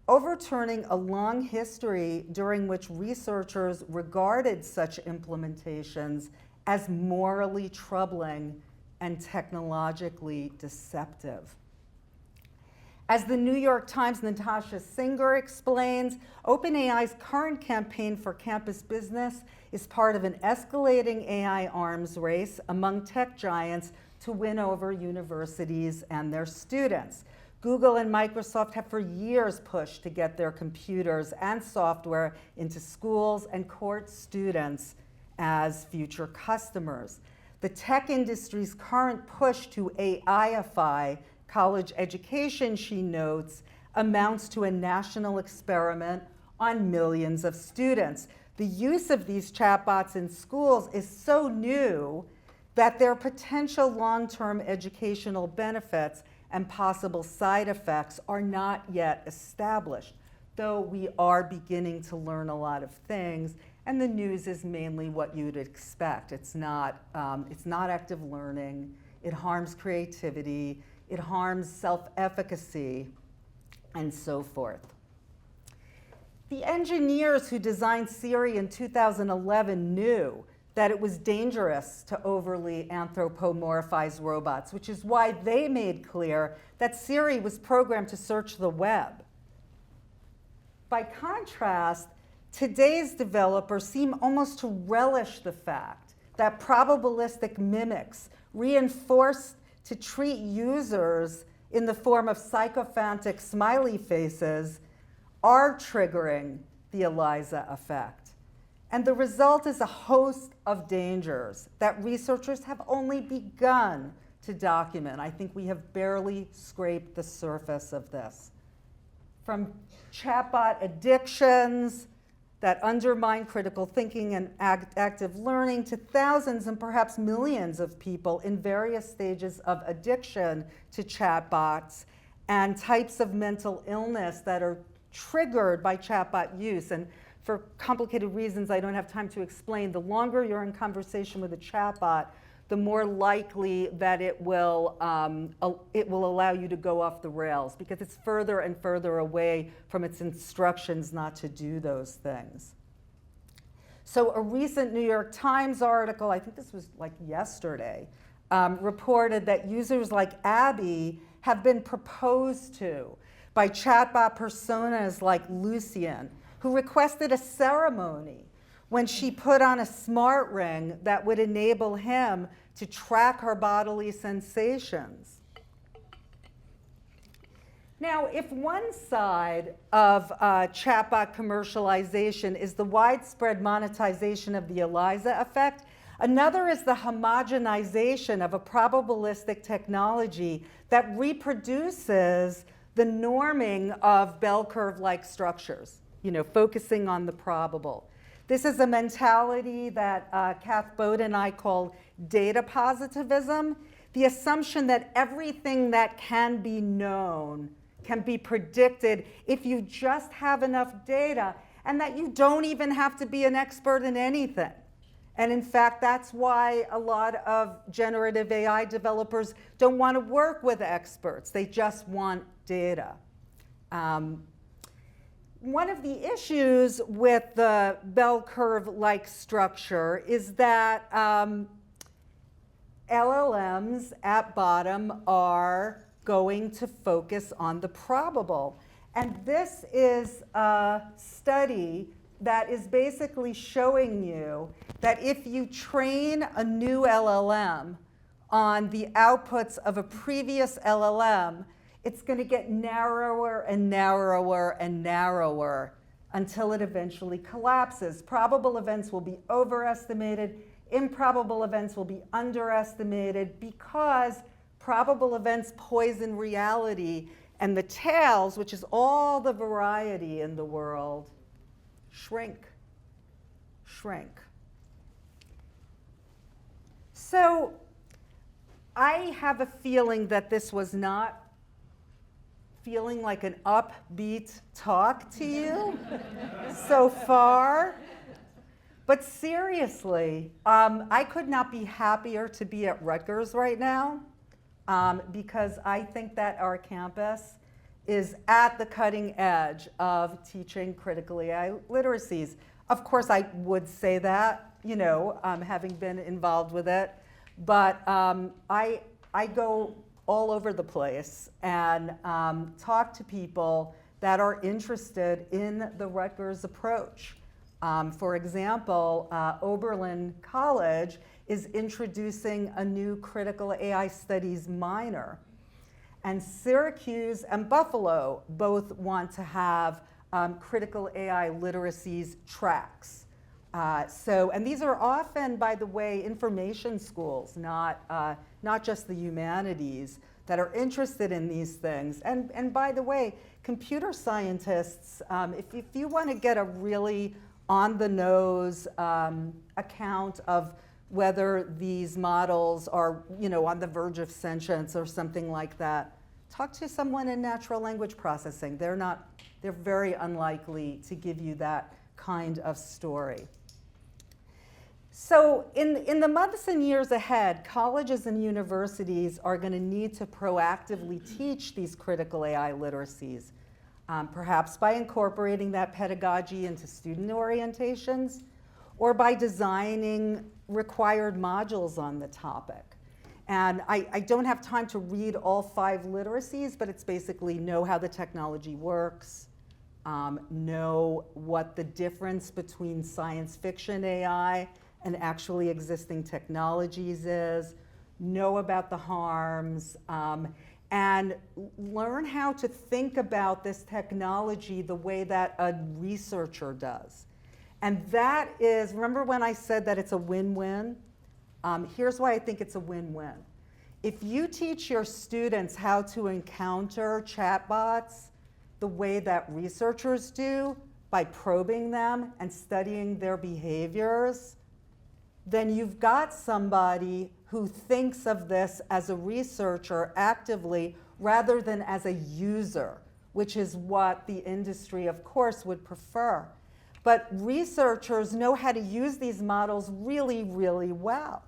overturning a long history during which researchers regarded such implementations as morally troubling and technologically deceptive. As the New York Times' Natasha Singer explains, OpenAI's current campaign for campus business is part of an escalating AI arms race among tech giants to win over universities and their students. Google and Microsoft have for years pushed to get their computers and software into schools and court students as future customers. The tech industry's current push to AIify college education, she notes, amounts to a national experiment on millions of students. The use of these chatbots in schools is so new that their potential long-term educational benefits and possible side effects are not yet established, though we are beginning to learn a lot of things, and the news is mainly what you'd expect. It's not active learning, it harms creativity, it harms self-efficacy, and so forth. The engineers who designed Siri in 2011 knew that it was dangerous to overly anthropomorphize robots, which is why they made clear that Siri was programmed to search the web. By contrast, today's developers seem almost to relish the fact that probabilistic mimics reinforced to treat users in the form of sycophantic smiley faces are triggering the ELIZA effect. And the result is a host of dangers that researchers have only begun to document. I think we have barely scraped the surface of this. From chatbot addictions that undermine critical thinking and active learning to thousands and perhaps millions of people in various stages of addiction to chatbots and types of mental illness that are triggered by chatbot use. And for complicated reasons I don't have time to explain, the longer you're in conversation with a chatbot, the more likely that it will allow you to go off the rails because it's further and further away from its instructions not to do those things. So a recent New York Times article, I think this was like yesterday, reported that users like Abby have been proposed to by chatbot personas like Lucien, who requested a ceremony when she put on a smart ring that would enable him to track her bodily sensations. Now, if one side of chatbot commercialization is the widespread monetization of the ELIZA effect, another is the homogenization of a probabilistic technology that reproduces the norming of bell curve-like structures, focusing on the probable. This is a mentality that Kath Bode and I call data positivism, the assumption that everything that can be known can be predicted if you just have enough data, and that you don't even have to be an expert in anything. And in fact, that's why a lot of generative AI developers don't want to work with experts. They just want data. One of the issues with the bell curve-like structure is that LLMs at bottom are going to focus on the probable. And this is a study that is basically showing you that if you train a new LLM on the outputs of a previous LLM, it's going to get narrower and narrower and narrower until it eventually collapses. Probable events will be overestimated. Improbable events will be underestimated because probable events poison reality, and the tails, which is all the variety in the world, shrink. So I have a feeling that this was not feeling like an upbeat talk to you so far. But seriously, I could not be happier to be at Rutgers right now because I think that our campus is at the cutting edge of teaching critical AI literacies. Of course, I would say that, having been involved with it, but I go all over the place and talk to people that are interested in the Rutgers approach. For example, Oberlin College is introducing a new critical AI studies minor. And Syracuse and Buffalo both want to have critical AI literacies tracks. And these are often, by the way, information schools, not just the humanities, that are interested in these things. And by the way, computer scientists, if you want to get a really on-the-nose account of whether these models are, on the verge of sentience or something like that, talk to someone in natural language processing. They're very unlikely to give you that kind of story. So in the months and years ahead, colleges and universities are going to need to proactively teach these critical AI literacies, perhaps by incorporating that pedagogy into student orientations, or by designing required modules on the topic. And I don't have time to read all 5 literacies, but it's basically know how the technology works, know what the difference between science fiction AI and actually existing technologies is, know about the harms, and learn how to think about this technology the way that a researcher does. And that is, remember when I said that it's a win-win? Here's why I think it's a win-win. If you teach your students how to encounter chatbots the way that researchers do, by probing them and studying their behaviors, then you've got somebody who thinks of this as a researcher actively rather than as a user, which is what the industry, of course, would prefer. But researchers know how to use these models really, really well.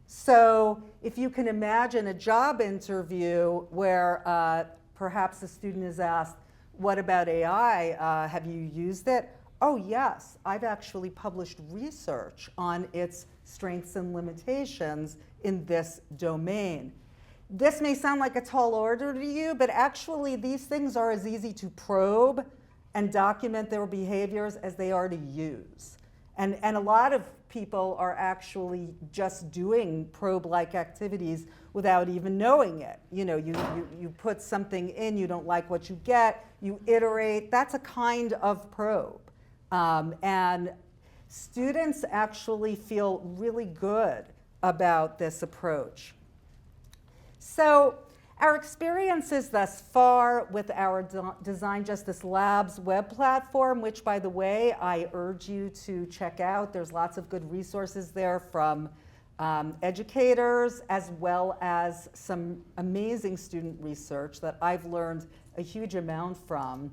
So if you can imagine a job interview where perhaps a student is asked, what about AI? Have you used it? Oh yes, I've actually published research on its strengths and limitations in this domain. This may sound like a tall order to you, but actually these things are as easy to probe and document their behaviors as they are to use. And a lot of people are actually just doing probe-like activities without even knowing it. You know, you put something in, you don't like what you get, you iterate. That's a kind of probe. And students actually feel really good about this approach. So our experiences thus far with our Design Justice Labs web platform, which, by the way, I urge you to check out. There's lots of good resources there from educators, as well as some amazing student research that I've learned a huge amount from.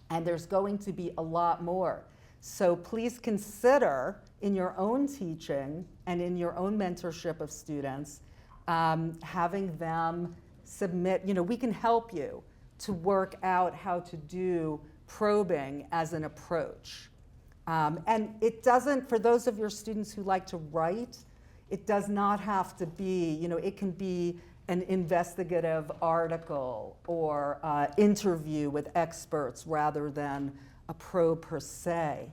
And there's going to be a lot more. So please consider in your own teaching and in your own mentorship of students, having them submit, we can help you to work out how to do probing as an approach. And it doesn't, for those of your students who like to write, it does not have to be, it can be an investigative article or interview with experts rather than a probe per se.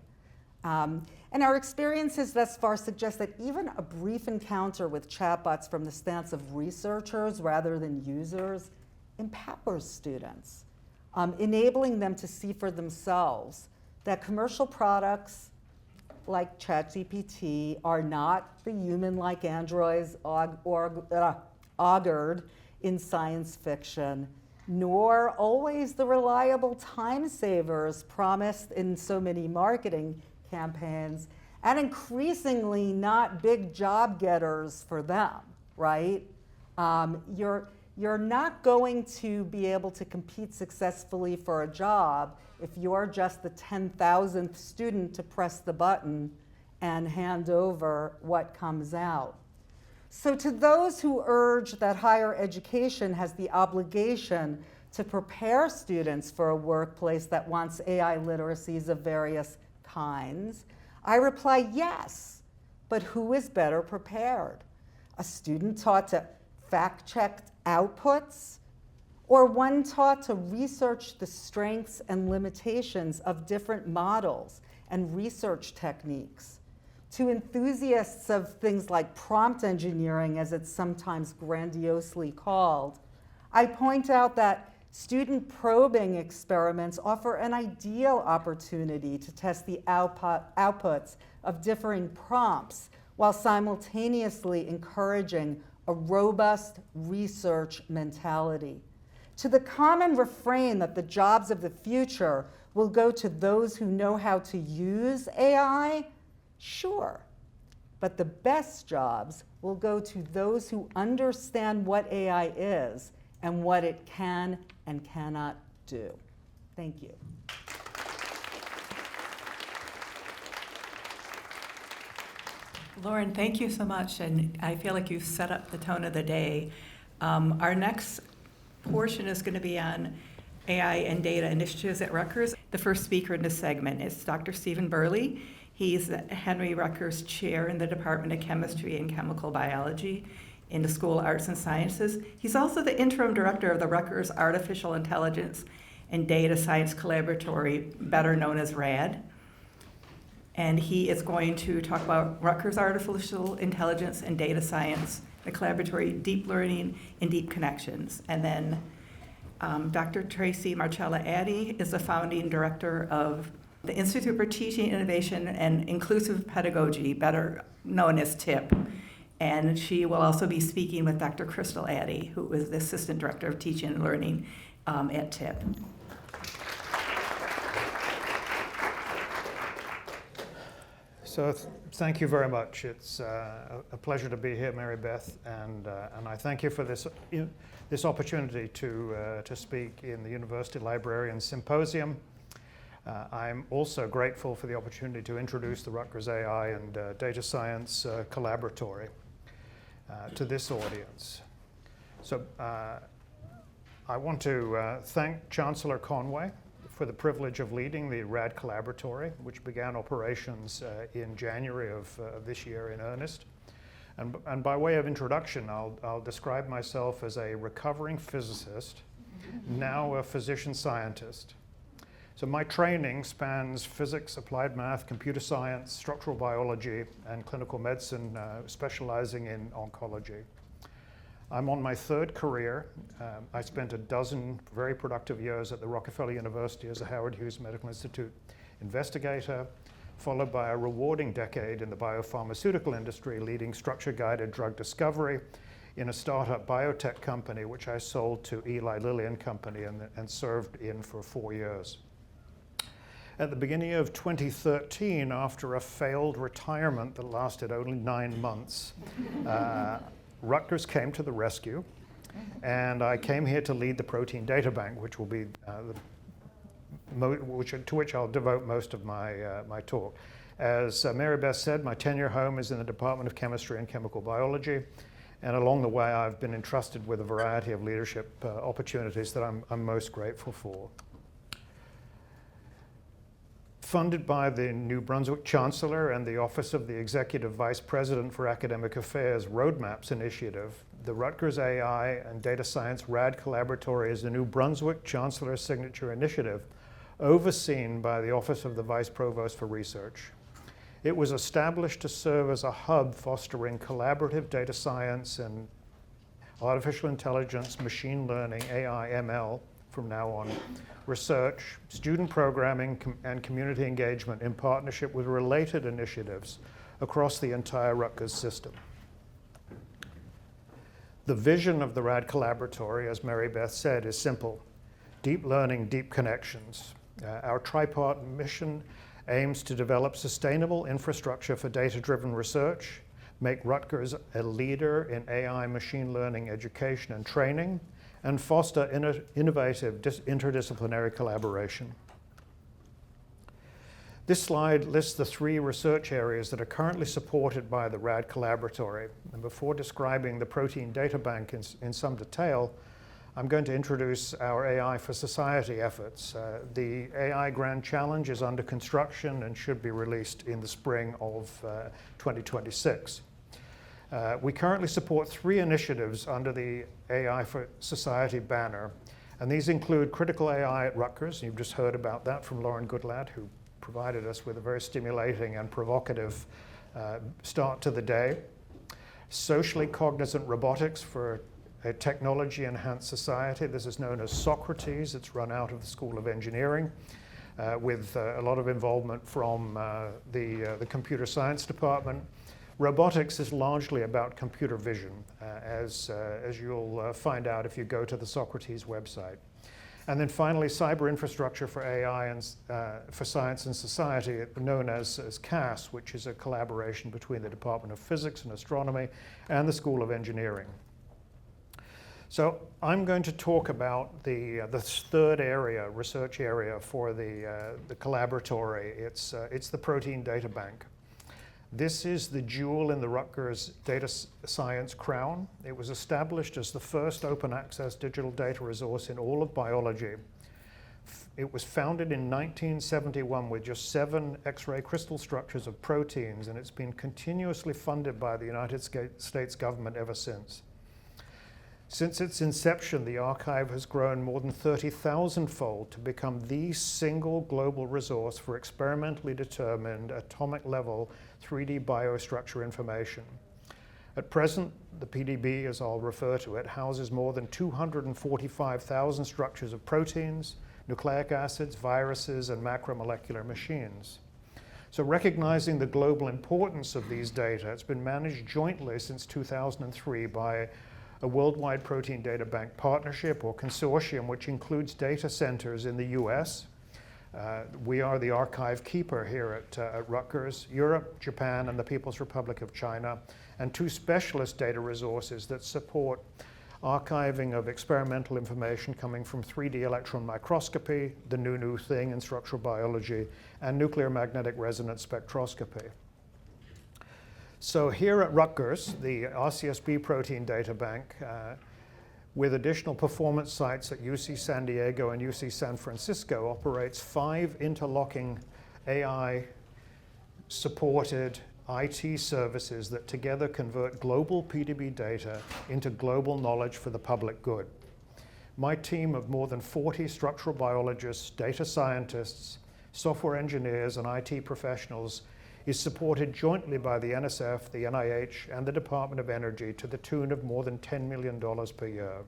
And our experiences thus far suggest that even a brief encounter with chatbots from the stance of researchers rather than users empowers students, enabling them to see for themselves that commercial products like ChatGPT are not the human-like androids augured in science fiction, nor always the reliable time savers promised in so many marketing campaigns, and increasingly not big job getters for them, right? You're not going to be able to compete successfully for a job if you're just the 10,000th student to press the button and hand over what comes out. So to those who urge that higher education has the obligation to prepare students for a workplace that wants AI literacies of various kinds, I reply yes, but who is better prepared? A student taught to fact-check outputs, or one taught to research the strengths and limitations of different models and research techniques? To enthusiasts of things like prompt engineering, as it's sometimes grandiosely called, I point out that student probing experiments offer an ideal opportunity to test the outputs of differing prompts while simultaneously encouraging a robust research mentality. To the common refrain that the jobs of the future will go to those who know how to use AI, sure, but the best jobs will go to those who understand what AI is and what it can and cannot do. Thank you. Lauren, thank you so much, and I feel like you've set up the tone of the day. Our next portion is going to be on AI and data initiatives at Rutgers. The first speaker in this segment is Dr. Stephen Burley. He's the Henry Rutgers Chair in the Department of Chemistry and Chemical Biology in the School of Arts and Sciences. He's also the interim director of the Rutgers Artificial Intelligence and Data Science Collaboratory, better known as RAD. And he is going to talk about Rutgers Artificial Intelligence and Data Science, the collaboratory, deep learning, and deep connections. And then Dr. Tracy Marcella Addy is the founding director of the Institute for Teaching, Innovation, and Inclusive Pedagogy, better known as TIP. And she will also be speaking with Dr. Crystal Addy, who is the Assistant Director of Teaching and Learning at TIP. So thank you very much. It's a pleasure to be here, Mary Beth, and I thank you for this opportunity to speak in the University Librarian Symposium. I'm also grateful for the opportunity to introduce the Rutgers AI and Data Science Collaboratory to this audience. So I want to thank Chancellor Conway for the privilege of leading the RAD Collaboratory, which began operations in January of this year in earnest. And by way of introduction, I'll describe myself as a recovering physicist, now a physician scientist. So my training spans physics, applied math, computer science, structural biology, and clinical medicine, specializing in oncology. I'm on my third career. I spent a dozen very productive years at the Rockefeller University as a Howard Hughes Medical Institute investigator, followed by a rewarding decade in the biopharmaceutical industry, leading structure-guided drug discovery in a startup biotech company, which I sold to Eli Lilly and Company and served in for 4 years. At the beginning of 2013, after a failed retirement that lasted only 9 months, Rutgers came to the rescue, and I came here to lead the Protein Data Bank, which will be to which I'll devote most of my talk. As Mary Beth said, my tenure home is in the Department of Chemistry and Chemical Biology, and along the way I've been entrusted with a variety of leadership opportunities that I'm most grateful for. Funded by the New Brunswick Chancellor and the Office of the Executive Vice President for Academic Affairs Roadmaps Initiative, the Rutgers AI and Data Science RAD Collaboratory is the New Brunswick Chancellor's Signature Initiative, overseen by the Office of the Vice Provost for Research. It was established to serve as a hub fostering collaborative data science and artificial intelligence, machine learning, AI, ML, from now on, research, student programming, and community engagement in partnership with related initiatives across the entire Rutgers system. The vision of the RAD Collaboratory, as Mary Beth said, is simple: deep learning, deep connections. Our tripart mission aims to develop sustainable infrastructure for data-driven research, make Rutgers a leader in AI machine learning education and training, and foster innovative interdisciplinary collaboration. This slide lists the 3 research areas that are currently supported by the RAD Collaboratory. And before describing the Protein Data Bank in some detail, I'm going to introduce our AI for Society efforts. The AI Grand Challenge is under construction and should be released in the spring of 2026. We currently support 3 initiatives under the AI for Society banner, and these include Critical AI at Rutgers, and you've just heard about that from Lauren Goodlad, who provided us with a very stimulating and provocative start to the day. Socially cognizant robotics for a technology-enhanced society. This is known as Socrates. It's run out of the School of Engineering with a lot of involvement from the computer science department. Robotics is largely about computer vision, as you'll find out if you go to the Socrates website. And then finally, cyber infrastructure for AI and for science and society, known as CAS, which is a collaboration between the Department of Physics and Astronomy and the School of Engineering. So I'm going to talk about the third area, research area for the collaboratory. It's the Protein Data Bank. This is the jewel in the Rutgers data science crown. It was established as the first open access digital data resource in all of biology It was founded in 1971 with just 7 X-ray crystal structures of proteins, and it's been continuously funded by the United States government ever since. Since its inception, the archive has grown more than 30,000-fold to become the single global resource for experimentally determined atomic-level 3D biostructure information. At present, the PDB, as I'll refer to it, houses more than 245,000 structures of proteins, nucleic acids, viruses, and macromolecular machines. So recognizing the global importance of these data, it's been managed jointly since 2003 by a worldwide protein data bank partnership or consortium, which includes data centers in the US. We are the archive keeper here at Rutgers, Europe, Japan, and the People's Republic of China, and 2 specialist data resources that support archiving of experimental information coming from 3D electron microscopy, the new thing in structural biology, and nuclear magnetic resonance spectroscopy. So here at Rutgers, the RCSB Protein Data Bank, with additional performance sites at UC San Diego and UC San Francisco, operates 5 interlocking AI-supported IT services that together convert global PDB data into global knowledge for the public good. My team of more than 40 structural biologists, data scientists, software engineers, and IT professionals is supported jointly by the NSF, the NIH, and the Department of Energy to the tune of more than $10 million per year.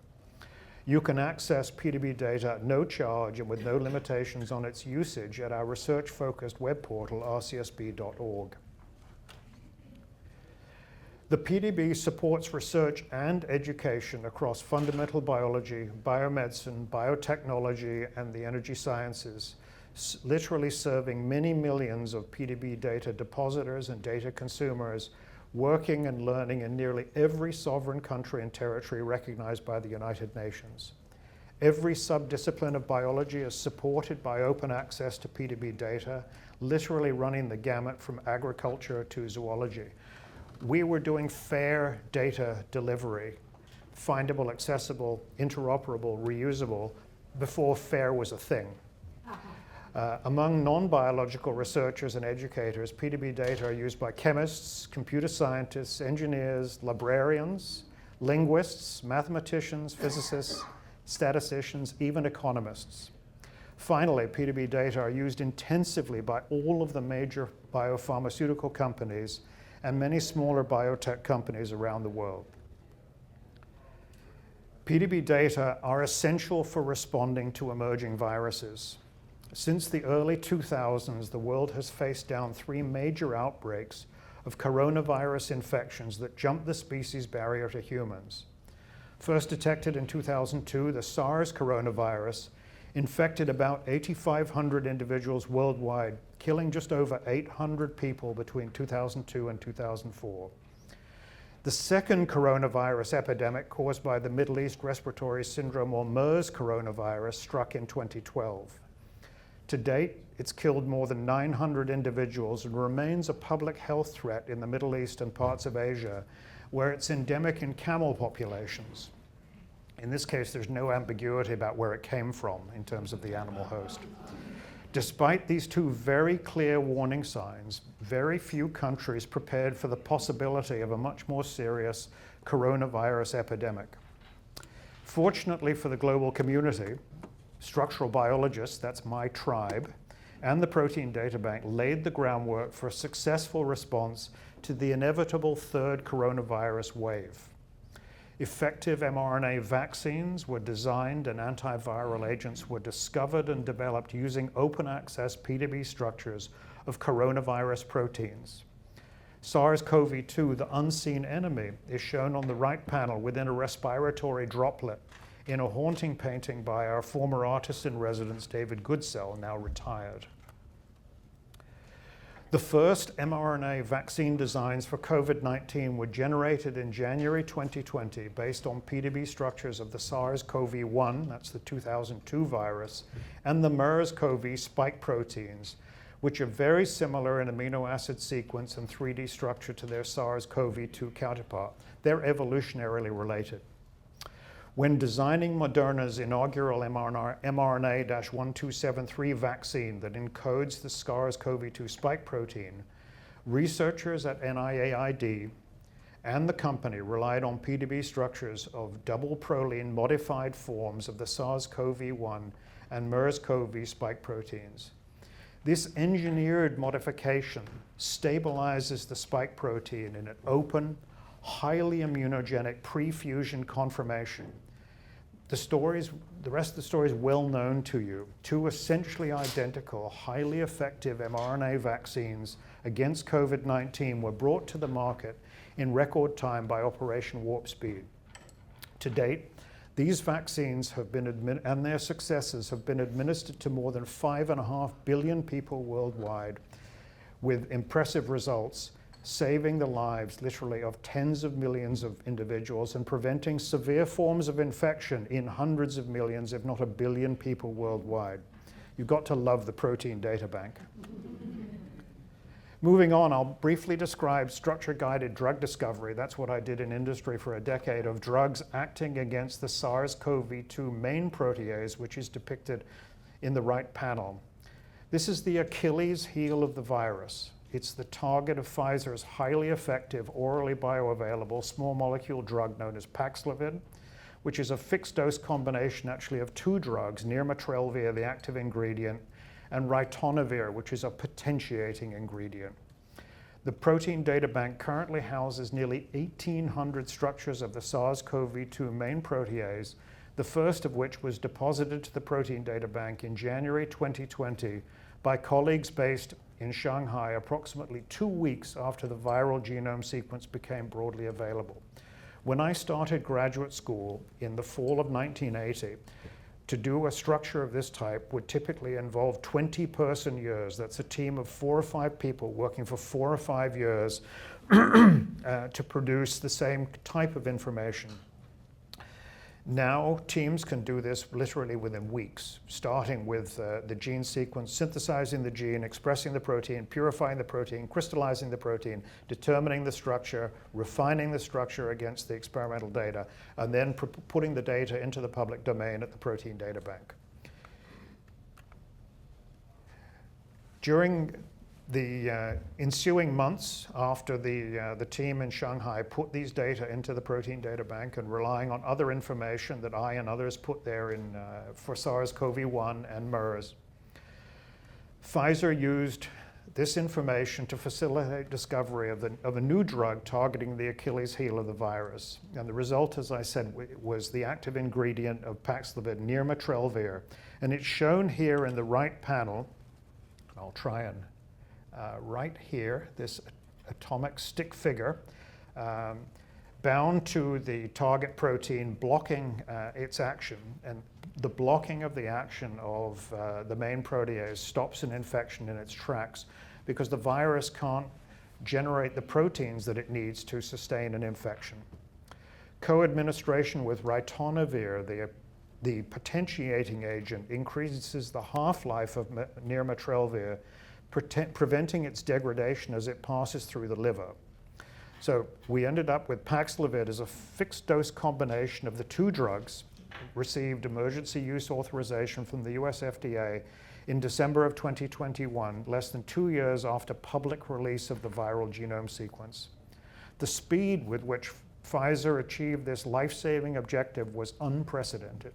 You can access PDB data at no charge and with no limitations on its usage at our research-focused web portal, rcsb.org. The PDB supports research and education across fundamental biology, biomedicine, biotechnology, and the energy sciences, literally serving many millions of PDB data depositors and data consumers working and learning in nearly every sovereign country and territory recognized by the United Nations. Every subdiscipline of biology is supported by open access to PDB data, literally running the gamut from agriculture to zoology. We were doing fair data delivery, findable, accessible, interoperable, reusable, before fair was a thing. Among non-biological researchers and educators, PDB data are used by chemists, computer scientists, engineers, librarians, linguists, mathematicians, physicists, statisticians, even economists. Finally, PDB data are used intensively by all of the major biopharmaceutical companies and many smaller biotech companies around the world. PDB data are essential for responding to emerging viruses. Since the early 2000s, the world has faced down 3 major outbreaks of coronavirus infections that jumped the species barrier to humans. First detected in 2002, the SARS coronavirus infected about 8,500 individuals worldwide, killing just over 800 people between 2002 and 2004. The second coronavirus epidemic, caused by the Middle East Respiratory Syndrome or MERS coronavirus, struck in 2012. To date, it's killed more than 900 individuals and remains a public health threat in the Middle East and parts of Asia, where it's endemic in camel populations. In this case, there's no ambiguity about where it came from in terms of the animal host. Despite these 2 very clear warning signs, very few countries prepared for the possibility of a much more serious coronavirus epidemic. Fortunately for the global community, structural biologists, that's my tribe, and the Protein Data Bank laid the groundwork for a successful response to the inevitable 3rd coronavirus wave. Effective mRNA vaccines were designed and antiviral agents were discovered and developed using open access PDB structures of coronavirus proteins. SARS-CoV-2, the unseen enemy, is shown on the right panel within a respiratory droplet in a haunting painting by our former artist-in-residence, David Goodsell, now retired. The first mRNA vaccine designs for COVID-19 were generated in January 2020 based on PDB structures of the SARS-CoV-1, that's the 2002 virus, and the MERS-CoV spike proteins, which are very similar in amino acid sequence and 3D structure to their SARS-CoV-2 counterpart. They're evolutionarily related. When designing Moderna's inaugural mRNA-1273 vaccine that encodes the SARS-CoV-2 spike protein, researchers at NIAID and the company relied on PDB structures of double proline modified forms of the SARS-CoV-1 and MERS-CoV spike proteins. This engineered modification stabilizes the spike protein in an open, highly immunogenic pre-fusion conformation. The rest of the story is well known to you. Two essentially identical, highly effective mRNA vaccines against COVID-19 were brought to the market in record time by Operation Warp Speed. To date, these vaccines have been and their successors have been administered to more than 5.5 billion people worldwide, with impressive results, saving the lives literally of tens of millions of individuals and preventing severe forms of infection in hundreds of millions, if not 1 billion people worldwide. You've got to love the protein data bank. Moving on, I'll briefly describe structure-guided drug discovery. That's what I did in industry for a decade, of drugs acting against the SARS-CoV-2 main protease, which is depicted in the right panel. This is the Achilles heel of the virus. It's the target of Pfizer's highly effective, orally bioavailable small molecule drug known as Paxlovid, which is a fixed-dose combination actually of two drugs, nirmatrelvir, the active ingredient, and ritonavir, which is a potentiating ingredient. The protein data bank currently houses nearly 1,800 structures of the SARS-CoV-2 main protease, the first of which was deposited to the protein data bank in January 2020 by colleagues based in Shanghai approximately 2 weeks after the viral genome sequence became broadly available. When I started graduate school in the fall of 1980, to do a structure of this type would typically involve 20-person years. That's a team of 4 or 5 people working for 4 or 5 years to produce the same type of information. Now, teams can do this literally within weeks, starting with the gene sequence, synthesizing the gene, expressing the protein, purifying the protein, crystallizing the protein, determining the structure, refining the structure against the experimental data, and then putting the data into the public domain at the protein data bank. During the ensuing months after the team in Shanghai put these data into the protein data bank and relying on other information that I and others put there for SARS-CoV-1 and MERS, Pfizer used this information to facilitate discovery of a new drug targeting the Achilles heel of the virus. And the result, as I said, was the active ingredient of Paxlovid, nirmatrelvir. And it's shown here in the right panel. I'll try and right here, this atomic stick figure, bound to the target protein, blocking its action. And the blocking of the action of the main protease stops an infection in its tracks because the virus can't generate the proteins that it needs to sustain an infection. Co-administration with ritonavir, the potentiating agent, increases the half-life of nirmatrelvir, preventing its degradation as it passes through the liver. So we ended up with Paxlovid as a fixed-dose combination of the two drugs, received emergency use authorization from the US FDA in December of 2021, less than 2 years after public release of the viral genome sequence. The speed with which Pfizer achieved this life-saving objective was unprecedented.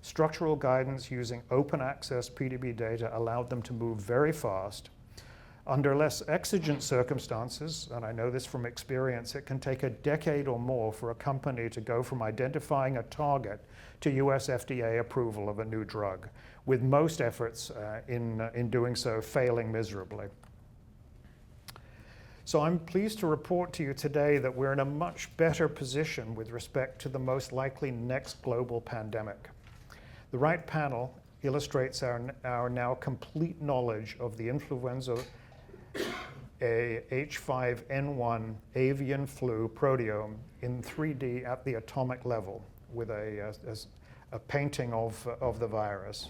Structural guidance using open access PDB data allowed them to move very fast. Under less exigent circumstances, and I know this from experience, it can take a decade or more for a company to go from identifying a target to US FDA approval of a new drug, with most efforts in doing so failing miserably. So I'm pleased to report to you today that we're in a much better position with respect to the most likely next global pandemic. The right panel illustrates our now complete knowledge of the influenza a H5N1 avian flu proteome in 3D at the atomic level with a painting of the virus,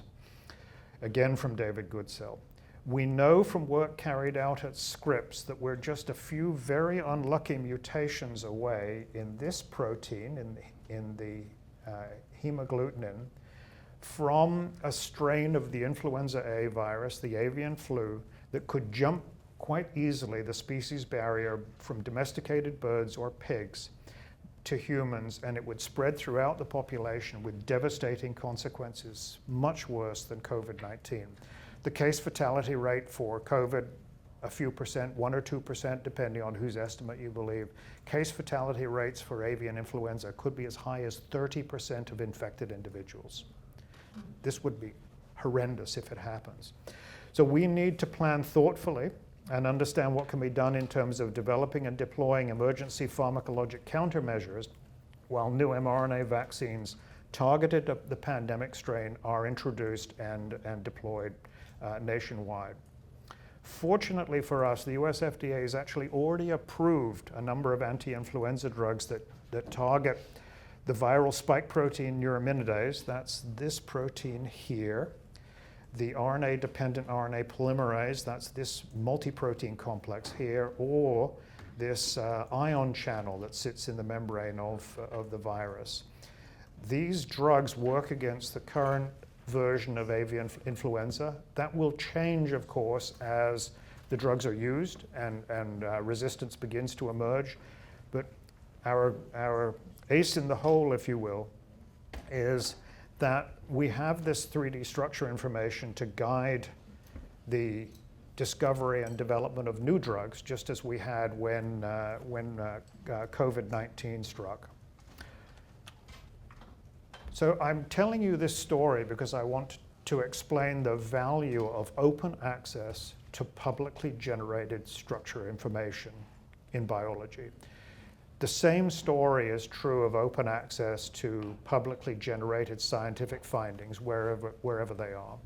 again from David Goodsell. We know from work carried out at Scripps that we're just a few very unlucky mutations away in this protein, in the hemagglutinin from a strain of the influenza A virus, the avian flu, that could jump quite easily the species barrier from domesticated birds or pigs to humans, and it would spread throughout the population with devastating consequences, much worse than COVID-19. The case fatality rate for COVID, a few percent, 1 or 2%, depending on whose estimate you believe. Case fatality rates for avian influenza could be as high as 30% of infected individuals. This would be horrendous if it happens. So we need to plan thoughtfully and understand what can be done in terms of developing and deploying emergency pharmacologic countermeasures while new mRNA vaccines targeted at the pandemic strain are introduced and deployed nationwide. Fortunately for us, the US FDA has actually already approved a number of anti-influenza drugs that target the viral spike protein neuraminidase, that's this protein here, the RNA-dependent RNA polymerase, that's this multi-protein complex here, or this ion channel that sits in the membrane of the virus. These drugs work against the current version of avian influenza. That will change, of course, as the drugs are used and resistance begins to emerge. But our ace in the hole, if you will, is that we have this 3D structure information to guide the discovery and development of new drugs, just as we had when COVID-19 struck. So I'm telling you this story because I want to explain the value of open access to publicly generated structure information in biology. The same story is true of open access to publicly generated scientific findings wherever they are.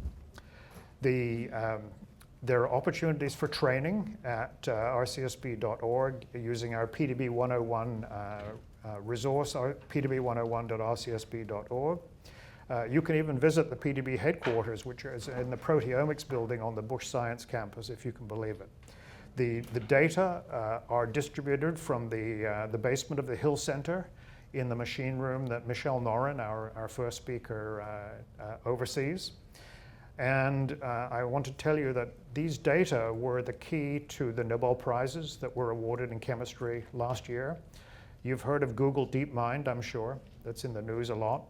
There are opportunities for training at rcsb.org using our PDB 101 resource, pdb101.rcsb.org. You can even visit the PDB headquarters, which is in the proteomics building on the Bush Science campus, if you can believe it. The data are distributed from the basement of the Hill Center in the machine room that Michelle Norin, our first speaker, oversees. And I want to tell you that these data were the key to the Nobel Prizes that were awarded in chemistry last year. You've heard of Google DeepMind, I'm sure. That's in the news a lot.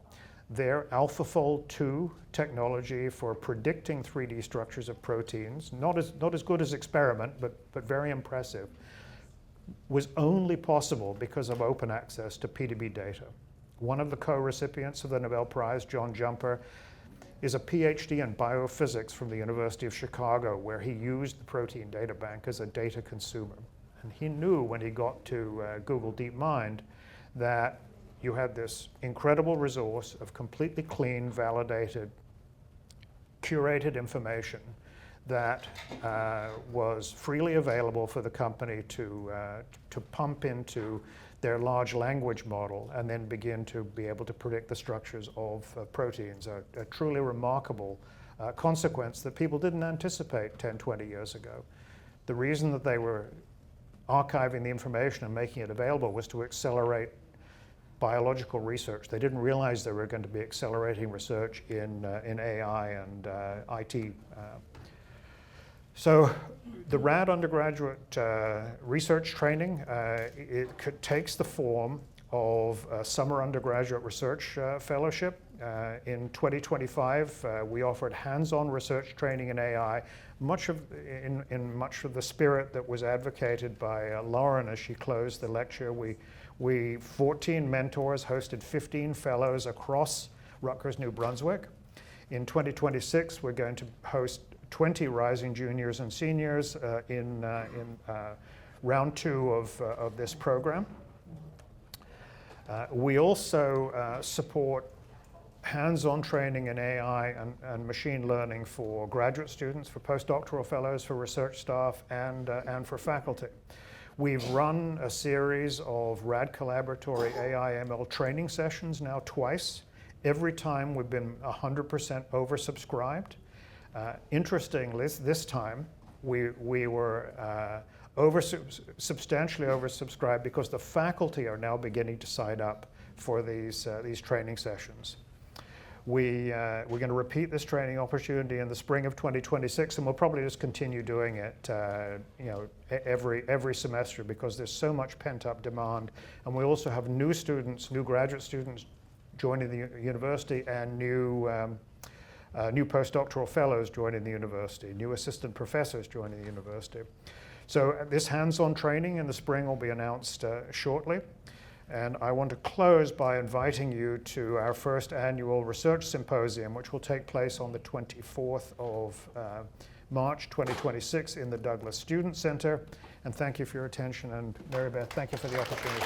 Their AlphaFold 2 technology for predicting 3D structures of proteins, not as good as experiment, but very impressive, was only possible because of open access to PDB data. One of the co-recipients of the Nobel Prize, John Jumper, is a PhD in biophysics from the University of Chicago, where he used the protein data bank as a data consumer. And he knew when he got to Google DeepMind that you had this incredible resource of completely clean, validated, curated information that was freely available for the company to pump into their large language model and then begin to be able to predict the structures of proteins. A truly remarkable consequence that people didn't anticipate 10, 20 years ago. The reason that they were archiving the information and making it available was to accelerate biological research. They didn't realize they were going to be accelerating research in AI and IT. So the RAD undergraduate research training, it takes the form of a summer undergraduate research fellowship. In 2025, we offered hands-on research training in AI, in much of the spirit that was advocated by Lauren as she closed the lecture. We 14 mentors hosted 15 fellows across Rutgers, New Brunswick. In 2026, we're going to host 20 rising juniors and seniors in round 2 of this program. We also support hands-on training in AI and machine learning for graduate students, for postdoctoral fellows, for research staff, and for faculty. We've run a series of RAD Collaboratory AI/ML training sessions now twice. Every time we've been 100% oversubscribed. Interestingly, this time we were substantially oversubscribed because the faculty are now beginning to sign up for these training sessions. We're going to repeat this training opportunity in the spring of 2026, and we'll probably just continue doing it every semester, because there's so much pent-up demand. And we also have new students, new graduate students joining the university, and new postdoctoral fellows joining the university, new assistant professors joining the university. So this hands-on training in the spring will be announced shortly. And I want to close by inviting you to our first annual research symposium, which will take place on the 24th of March 2026 in the Douglas Student Center. And thank you for your attention. And Mary Beth, thank you for the opportunity.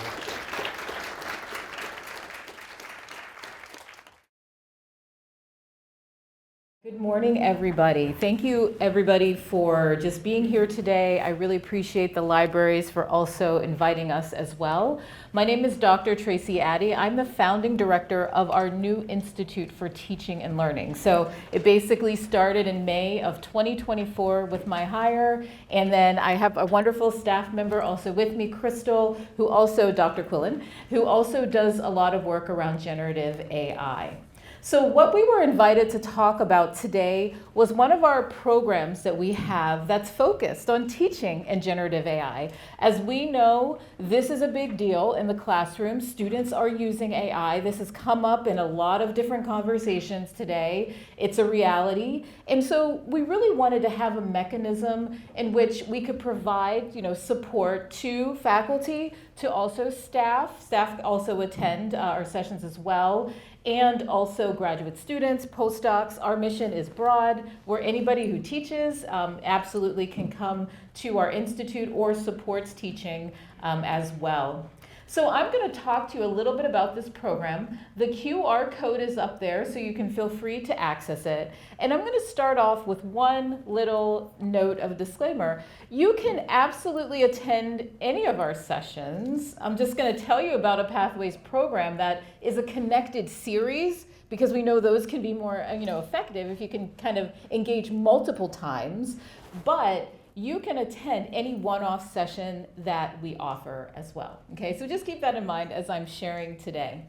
Good morning, everybody. Thank you, everybody, for just being here today. I really appreciate the libraries for also inviting us as well. My name is Dr. Tracy Addy. I'm the founding director of our new Institute for Teaching and Learning. So it basically started in May of 2024 with my hire, and then I have a wonderful staff member also with me, Crystal, who also, Dr. Quillen, who also does a lot of work around generative AI. So what we were invited to talk about today was one of our programs that we have that's focused on teaching and generative AI. As we know, this is a big deal in the classroom. Students are using AI. This has come up in a lot of different conversations today. It's a reality. And so we really wanted to have a mechanism in which we could provide, support to faculty, to also staff. Staff also attend our sessions as well, and also graduate students, postdocs. Our mission is broad, where anybody who teaches absolutely can come to our institute or supports teaching as well. So I'm going to talk to you a little bit about this program. The QR code is up there, so you can feel free to access it. And I'm going to start off with one little note of disclaimer. You can absolutely attend any of our sessions. I'm just going to tell you about a Pathways program that is a connected series, because we know those can be more effective if you can kind of engage multiple times. But you can attend any one-off session that we offer as well. Okay, so just keep that in mind as I'm sharing today.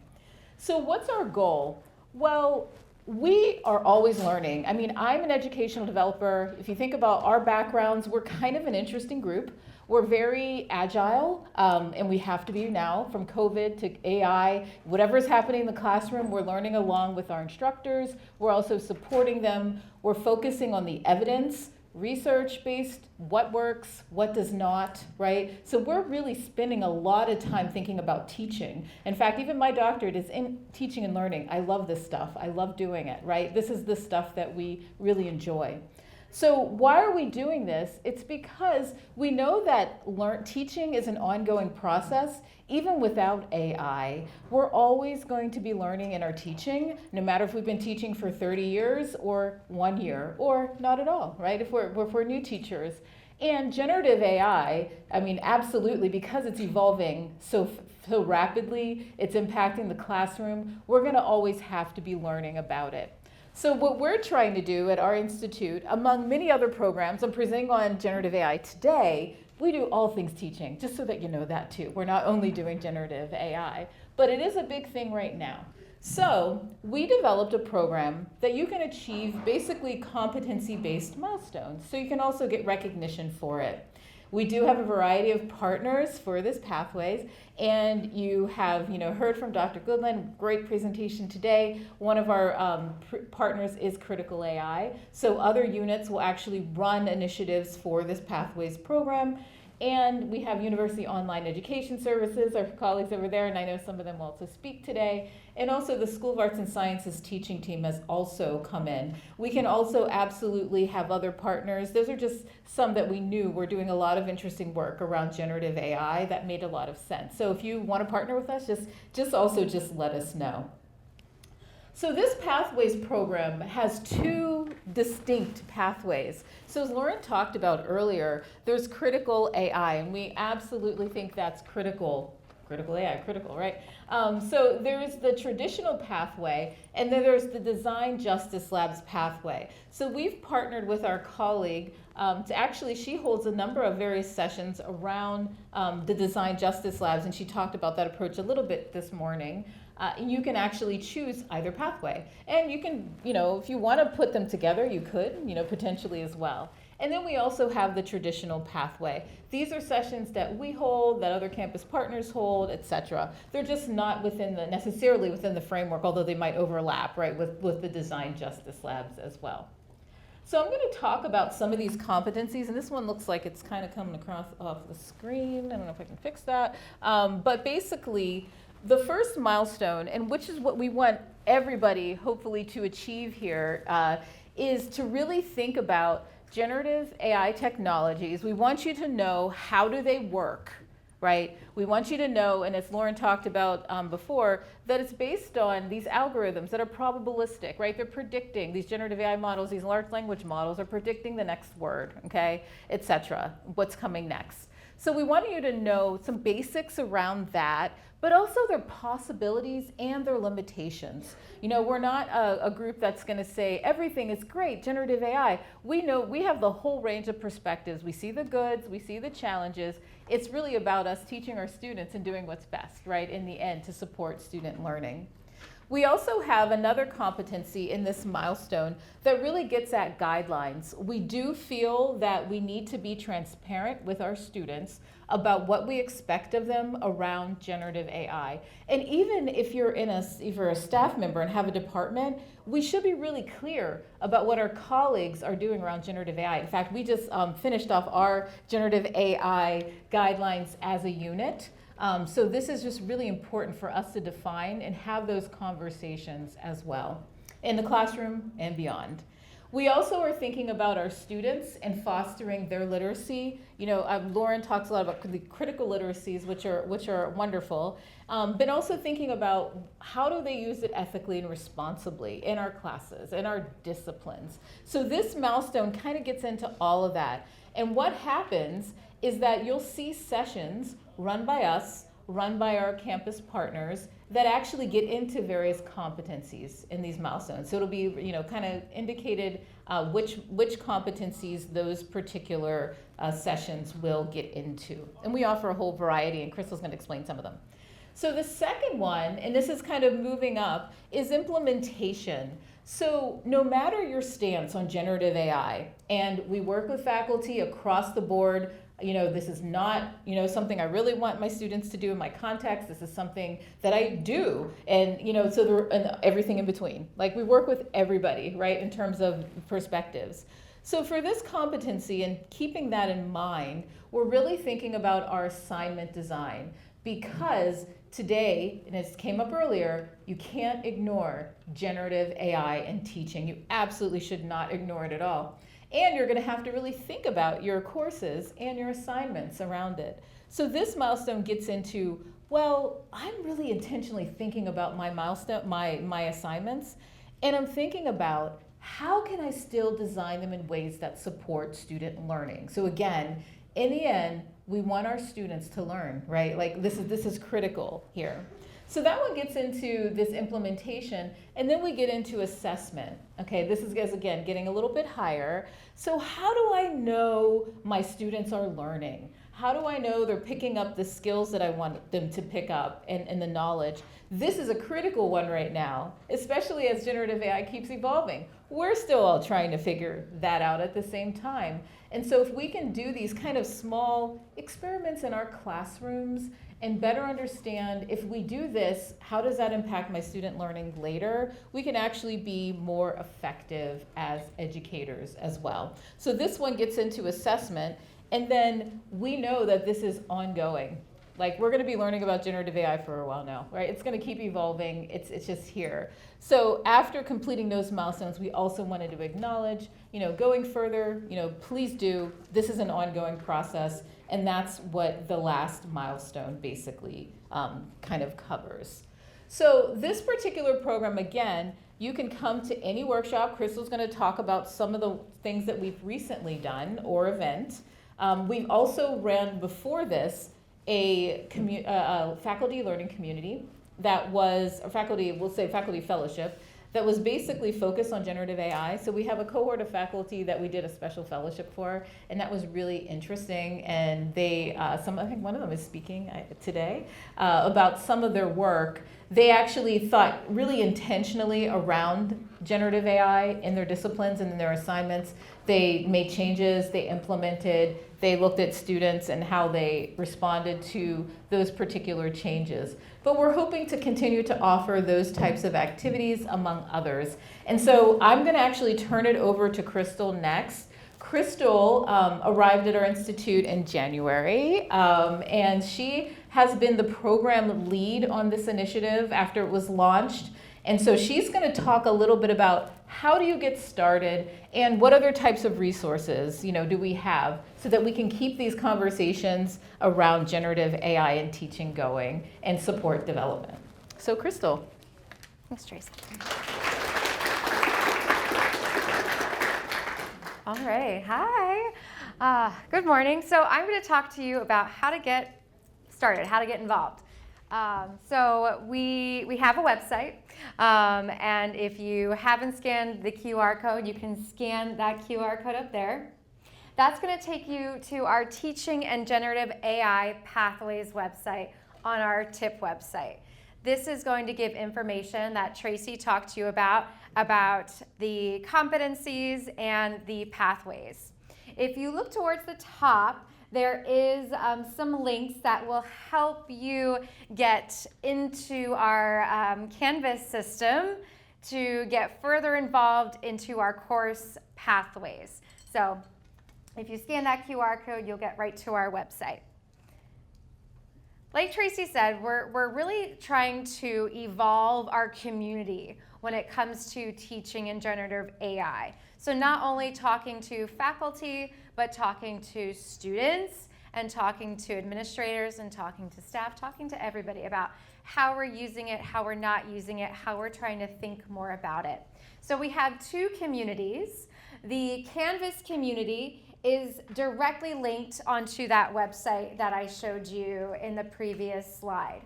So what's our goal? Well, we are always learning. I mean, I'm an educational developer. If you think about our backgrounds, we're kind of an interesting group. We're very agile, and we have to be now, from COVID to AI. Whatever's happening in the classroom, we're learning along with our instructors. We're also supporting them. We're focusing on the evidence, research-based, what works, what does not, right? So we're really spending a lot of time thinking about teaching. In fact, even my doctorate is in teaching and learning. I love this stuff. I love doing it, right? This is the stuff that we really enjoy. So why are we doing this? It's because we know that teaching is an ongoing process. Even without AI, we're always going to be learning in our teaching, no matter if we've been teaching for 30 years or 1 year, or not at all, right? If we're new teachers. And generative AI, I mean, absolutely, because it's evolving so rapidly, it's impacting the classroom, we're gonna always have to be learning about it. So what we're trying to do at our institute, among many other programs, I'm presenting on generative AI today, we do all things teaching, just so that you know that too. We're not only doing generative AI, but it is a big thing right now. So we developed a program that you can achieve basically competency-based milestones, so you can also get recognition for it. We do have a variety of partners for this Pathways, and you have heard from Dr. Goodland, great presentation today. One of our partners is Critical AI, so other units will actually run initiatives for this Pathways program. And we have University Online Education Services, our colleagues over there, and I know some of them will also speak today. And also the School of Arts and Sciences teaching team has also come in. We can also absolutely have other partners. Those are just some that we knew were doing a lot of interesting work around generative AI that made a lot of sense. So if you want to partner with us, just let us know. So this Pathways program has two distinct pathways. So as Lauren talked about earlier, there's critical AI, and we absolutely think that's critical critical AI, critical, right? So there's the traditional pathway, and then there's the Design Justice Labs pathway. So we've partnered with our colleague to actually, she holds a number of various sessions around the Design Justice Labs, and she talked about that approach a little bit this morning. You can actually choose either pathway. And you can, if you want to put them together, you could, potentially as well. And then we also have the traditional pathway. These are sessions that we hold, that other campus partners hold, et cetera. They're just not necessarily within the framework, although they might overlap, right, with the Design Justice Labs as well. So I'm going to talk about some of these competencies, and this one looks like it's kind of coming across off the screen. I don't know if I can fix that. But basically, the first milestone, and which is what we want everybody hopefully to achieve here, is to really think about generative AI technologies. We want you to know, how do they work, right? We want you to know, and as Lauren talked about before, that it's based on these algorithms that are probabilistic, right? They're predicting, these generative AI models, these large language models are predicting the next word, okay, et cetera, what's coming next. So we want you to know some basics around that, but also their possibilities and their limitations. We're not a group that's going to say everything is great, generative AI. We know we have the whole range of perspectives. We see the goods, we see the challenges. It's really about us teaching our students and doing what's best, right, in the end, to support student learning. We also have another competency in this milestone that really gets at guidelines. We do feel that we need to be transparent with our students about what we expect of them around generative AI. And even if you're a staff member and have a department, we should be really clear about what our colleagues are doing around generative AI. In fact, we just finished off our generative AI guidelines as a unit. So this is just really important for us to define and have those conversations as well in the classroom and beyond. We also are thinking about our students and fostering their literacy. Lauren talks a lot about the critical literacies, which are wonderful, but also thinking about how do they use it ethically and responsibly in our classes, in our disciplines. So this milestone kind of gets into all of that. And what happens is that you'll see sessions run by us, run by our campus partners, that actually get into various competencies in these milestones. So it'll be, kind of indicated which competencies those particular sessions will get into. And we offer a whole variety, and Crystal's going to explain some of them. So the second one, and this is kind of moving up, is implementation. So no matter your stance on generative AI, and we work with faculty across the board, this is not, something I really want my students to do in my context. This is something that I do, and and everything in between. Like, we work with everybody, right, in terms of perspectives. So for this competency and keeping that in mind, we're really thinking about our assignment design, because today, and it came up earlier, you can't ignore generative AI in teaching. You absolutely should not ignore it at all. And you're going to have to really think about your courses and your assignments around it. So this milestone gets into, well, I'm really intentionally thinking about my milestone, my assignments, and I'm thinking about how can I still design them in ways that support student learning. So again, in the end, we want our students to learn, right? Like, this is critical here. So that one gets into this implementation, and then we get into assessment. Okay, this is, again, getting a little bit higher. So how do I know my students are learning? How do I know they're picking up the skills that I want them to pick up and the knowledge? This is a critical one right now, especially as generative AI keeps evolving. We're still all trying to figure that out at the same time. And so if we can do these kind of small experiments in our classrooms and better understand, if we do this, how does that impact my student learning later, we can actually be more effective as educators as well. So this one gets into assessment, and then we know that this is ongoing. Like, we're going to be learning about generative AI for a while now, right? It's going to keep evolving. It's just here. So after completing those milestones, we also wanted to acknowledge, going further, please do. This is an ongoing process, and that's what the last milestone basically kind of covers. So this particular program, again, you can come to any workshop. Crystal's going to talk about some of the things that we've recently done or event. We've also ran before this a faculty learning community that was, or faculty, we'll say faculty fellowship, that was basically focused on generative AI. So we have a cohort of faculty that we did a special fellowship for, and that was really interesting. And they, I think one of them is speaking today about some of their work. They actually thought really intentionally around generative AI in their disciplines and in their assignments. They made changes, they implemented, they looked at students and how they responded to those particular changes. But we're hoping to continue to offer those types of activities among others. And so I'm going to actually turn it over to Crystal next. Crystal arrived at our institute in January, and she has been the program lead on this initiative after it was launched. And so she's going to talk a little bit about how do you get started and what other types of resources, do we have so that we can keep these conversations around generative AI and teaching going and support development. So Crystal. Thanks, Tracy. All right, hi. Good morning. So I'm going to talk to you about how to get started, how to get involved. So we have a website, and if you haven't scanned the QR code, you can scan that QR code up there. That's going to take you to our Teaching and Generative AI Pathways website on our TIP website. This is going to give information that Tracy talked to you about the competencies and the pathways. If you look towards the top, there is some links that will help you get into our Canvas system to get further involved into our course pathways. So if you scan that QR code, you'll get right to our website. Like Tracy said, we're really trying to evolve our community when it comes to teaching in generative AI. So not only talking to faculty, but talking to students and talking to administrators and talking to staff, talking to everybody about how we're using it, how we're not using it, how we're trying to think more about it. So we have two communities. The Canvas community is directly linked onto that website that I showed you in the previous slide.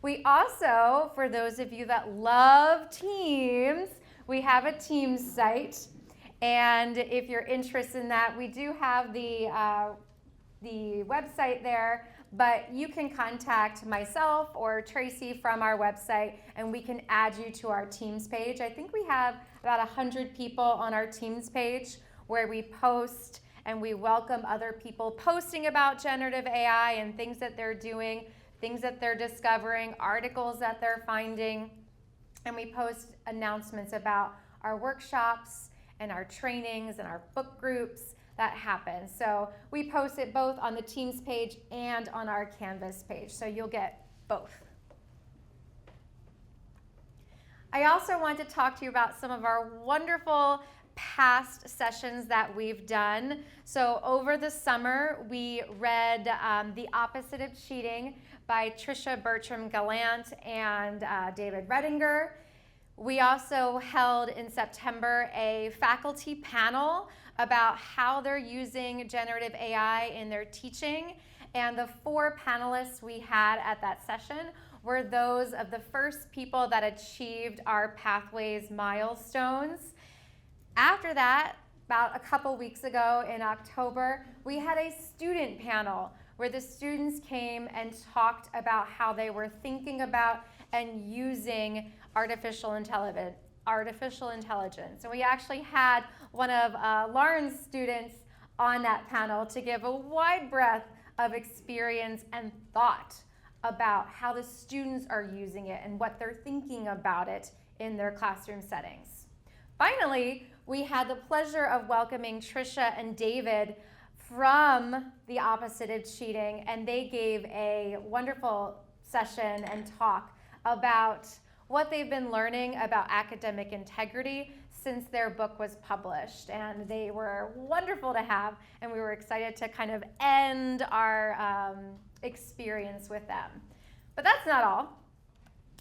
We also, for those of you that love Teams, we have a Teams site. And if you're interested in that, we do have the website there, but you can contact myself or Tracy from our website, and we can add you to our Teams page. I think we have about 100 people on our Teams page where we post and we welcome other people posting about generative AI and things that they're doing, things that they're discovering, articles that they're finding, and we post announcements about our workshops and our trainings and our book groups that happen. So we post it both on the Teams page and on our Canvas page, so you'll get both. I also want to talk to you about some of our wonderful past sessions that we've done. So over the summer, we read The Opposite of Cheating by Tricia Bertram-Gallant and David Redinger. We also held in September a faculty panel about how they're using generative AI in their teaching. And the 4 panelists we had at that session were those of the first people that achieved our Pathways milestones. After that, about a couple weeks ago in October, we had a student panel where the students came and talked about how they were thinking about and using artificial intelligence. And we actually had one of Lauren's students on that panel to give a wide breadth of experience and thought about how the students are using it and what they're thinking about it in their classroom settings. Finally, we had the pleasure of welcoming Tricia and David from The Opposite of Cheating, and they gave a wonderful session and talk about what they've been learning about academic integrity since their book was published. And they were wonderful to have, and we were excited to kind of end our experience with them. But that's not all.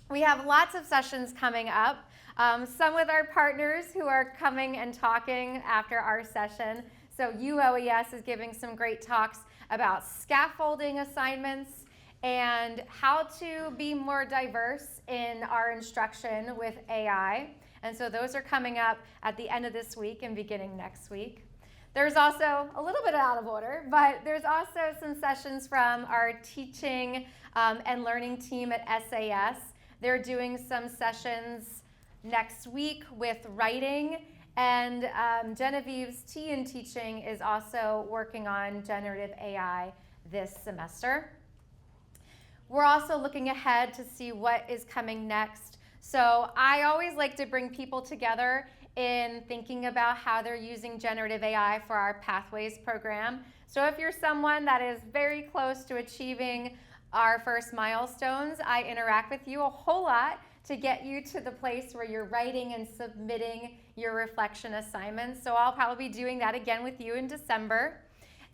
We have lots of sessions coming up, some with our partners who are coming and talking after our session. So UOES is giving some great talks about scaffolding assignments and how to be more diverse in our instruction with AI. And so those are coming up at the end of this week and beginning next week. There's also, a little bit out of order, but there's also some sessions from our teaching and learning team at SAS. They're doing some sessions next week with writing, and Genevieve's Tea in Teaching is also working on generative AI this semester. We're also looking ahead to see what is coming next. So I always like to bring people together in thinking about how they're using generative AI for our Pathways program. So if you're someone that is very close to achieving our first milestones, I interact with you a whole lot to get you to the place where you're writing and submitting your reflection assignments. So I'll probably be doing that again with you in December.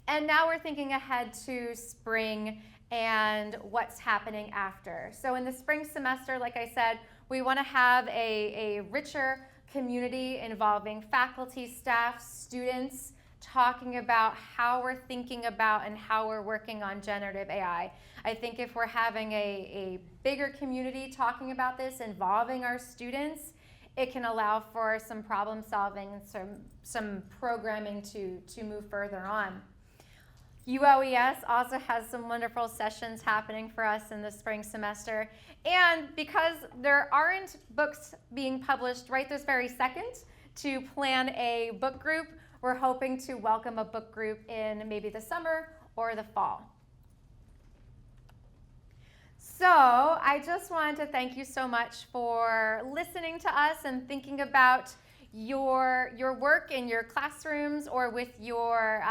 And now we're thinking ahead to spring and what's happening after. So in the spring semester, like I said, we want to have a richer community involving faculty, staff, students, talking about how we're thinking about and how we're working on generative AI. I think if we're having a bigger community talking about this, involving our students, it can allow for some problem solving and some programming to move further on. UOES also has some wonderful sessions happening for us in the spring semester. And because there aren't books being published right this very second to plan a book group, we're hoping to welcome a book group in maybe the summer or the fall. So I just wanted to thank you so much for listening to us and thinking about your work in your classrooms or with your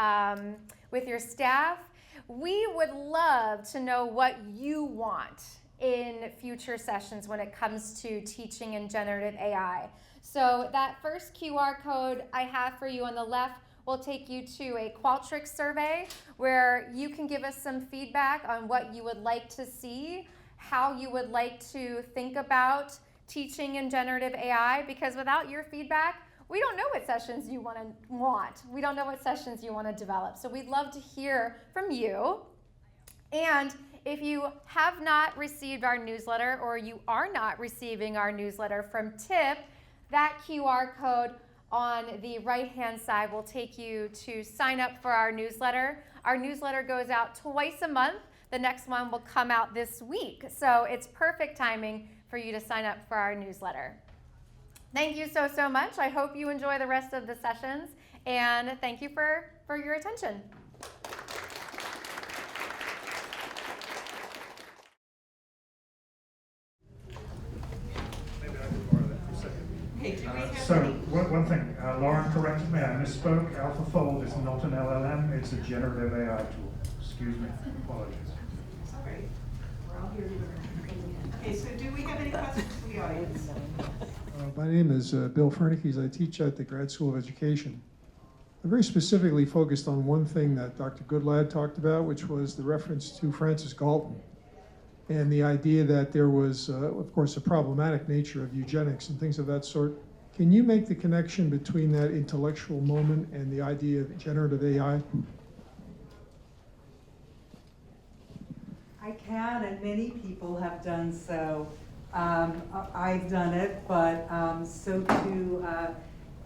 staff. We would love to know what you want in future sessions when it comes to teaching in generative AI. So that first QR code I have for you on the left will take you to a Qualtrics survey where you can give us some feedback on what you would like to see, how you would like to think about teaching in generative AI, because without your feedback, we don't know what sessions you want. We don't know what sessions you want to develop. So we'd love to hear from you. And if you have not received our newsletter or you are not receiving our newsletter from TIP, that QR code on the right-hand side will take you to sign up for our newsletter. Our newsletter goes out twice a month. The next one will come out this week. So it's perfect timing for you to sign up for our newsletter. Thank you so much. I hope you enjoy the rest of the sessions, and thank you for your attention. So, one thing, Lauren corrected me, I misspoke. AlphaFold is not an LLM, it's a generative AI tool. Excuse me, apologies. All right, we're all here to learn. Okay, so do we have any questions from the audience? My name is Bill Fernikes. I teach at the Grad School of Education. I'm very specifically focused on one thing that Dr. Goodlad talked about, which was the reference to Francis Galton and the idea that there was, of course, a problematic nature of eugenics and things of that sort. Can you make the connection between that intellectual moment and the idea of generative AI? I can, and many people have done so. I've done it, but so too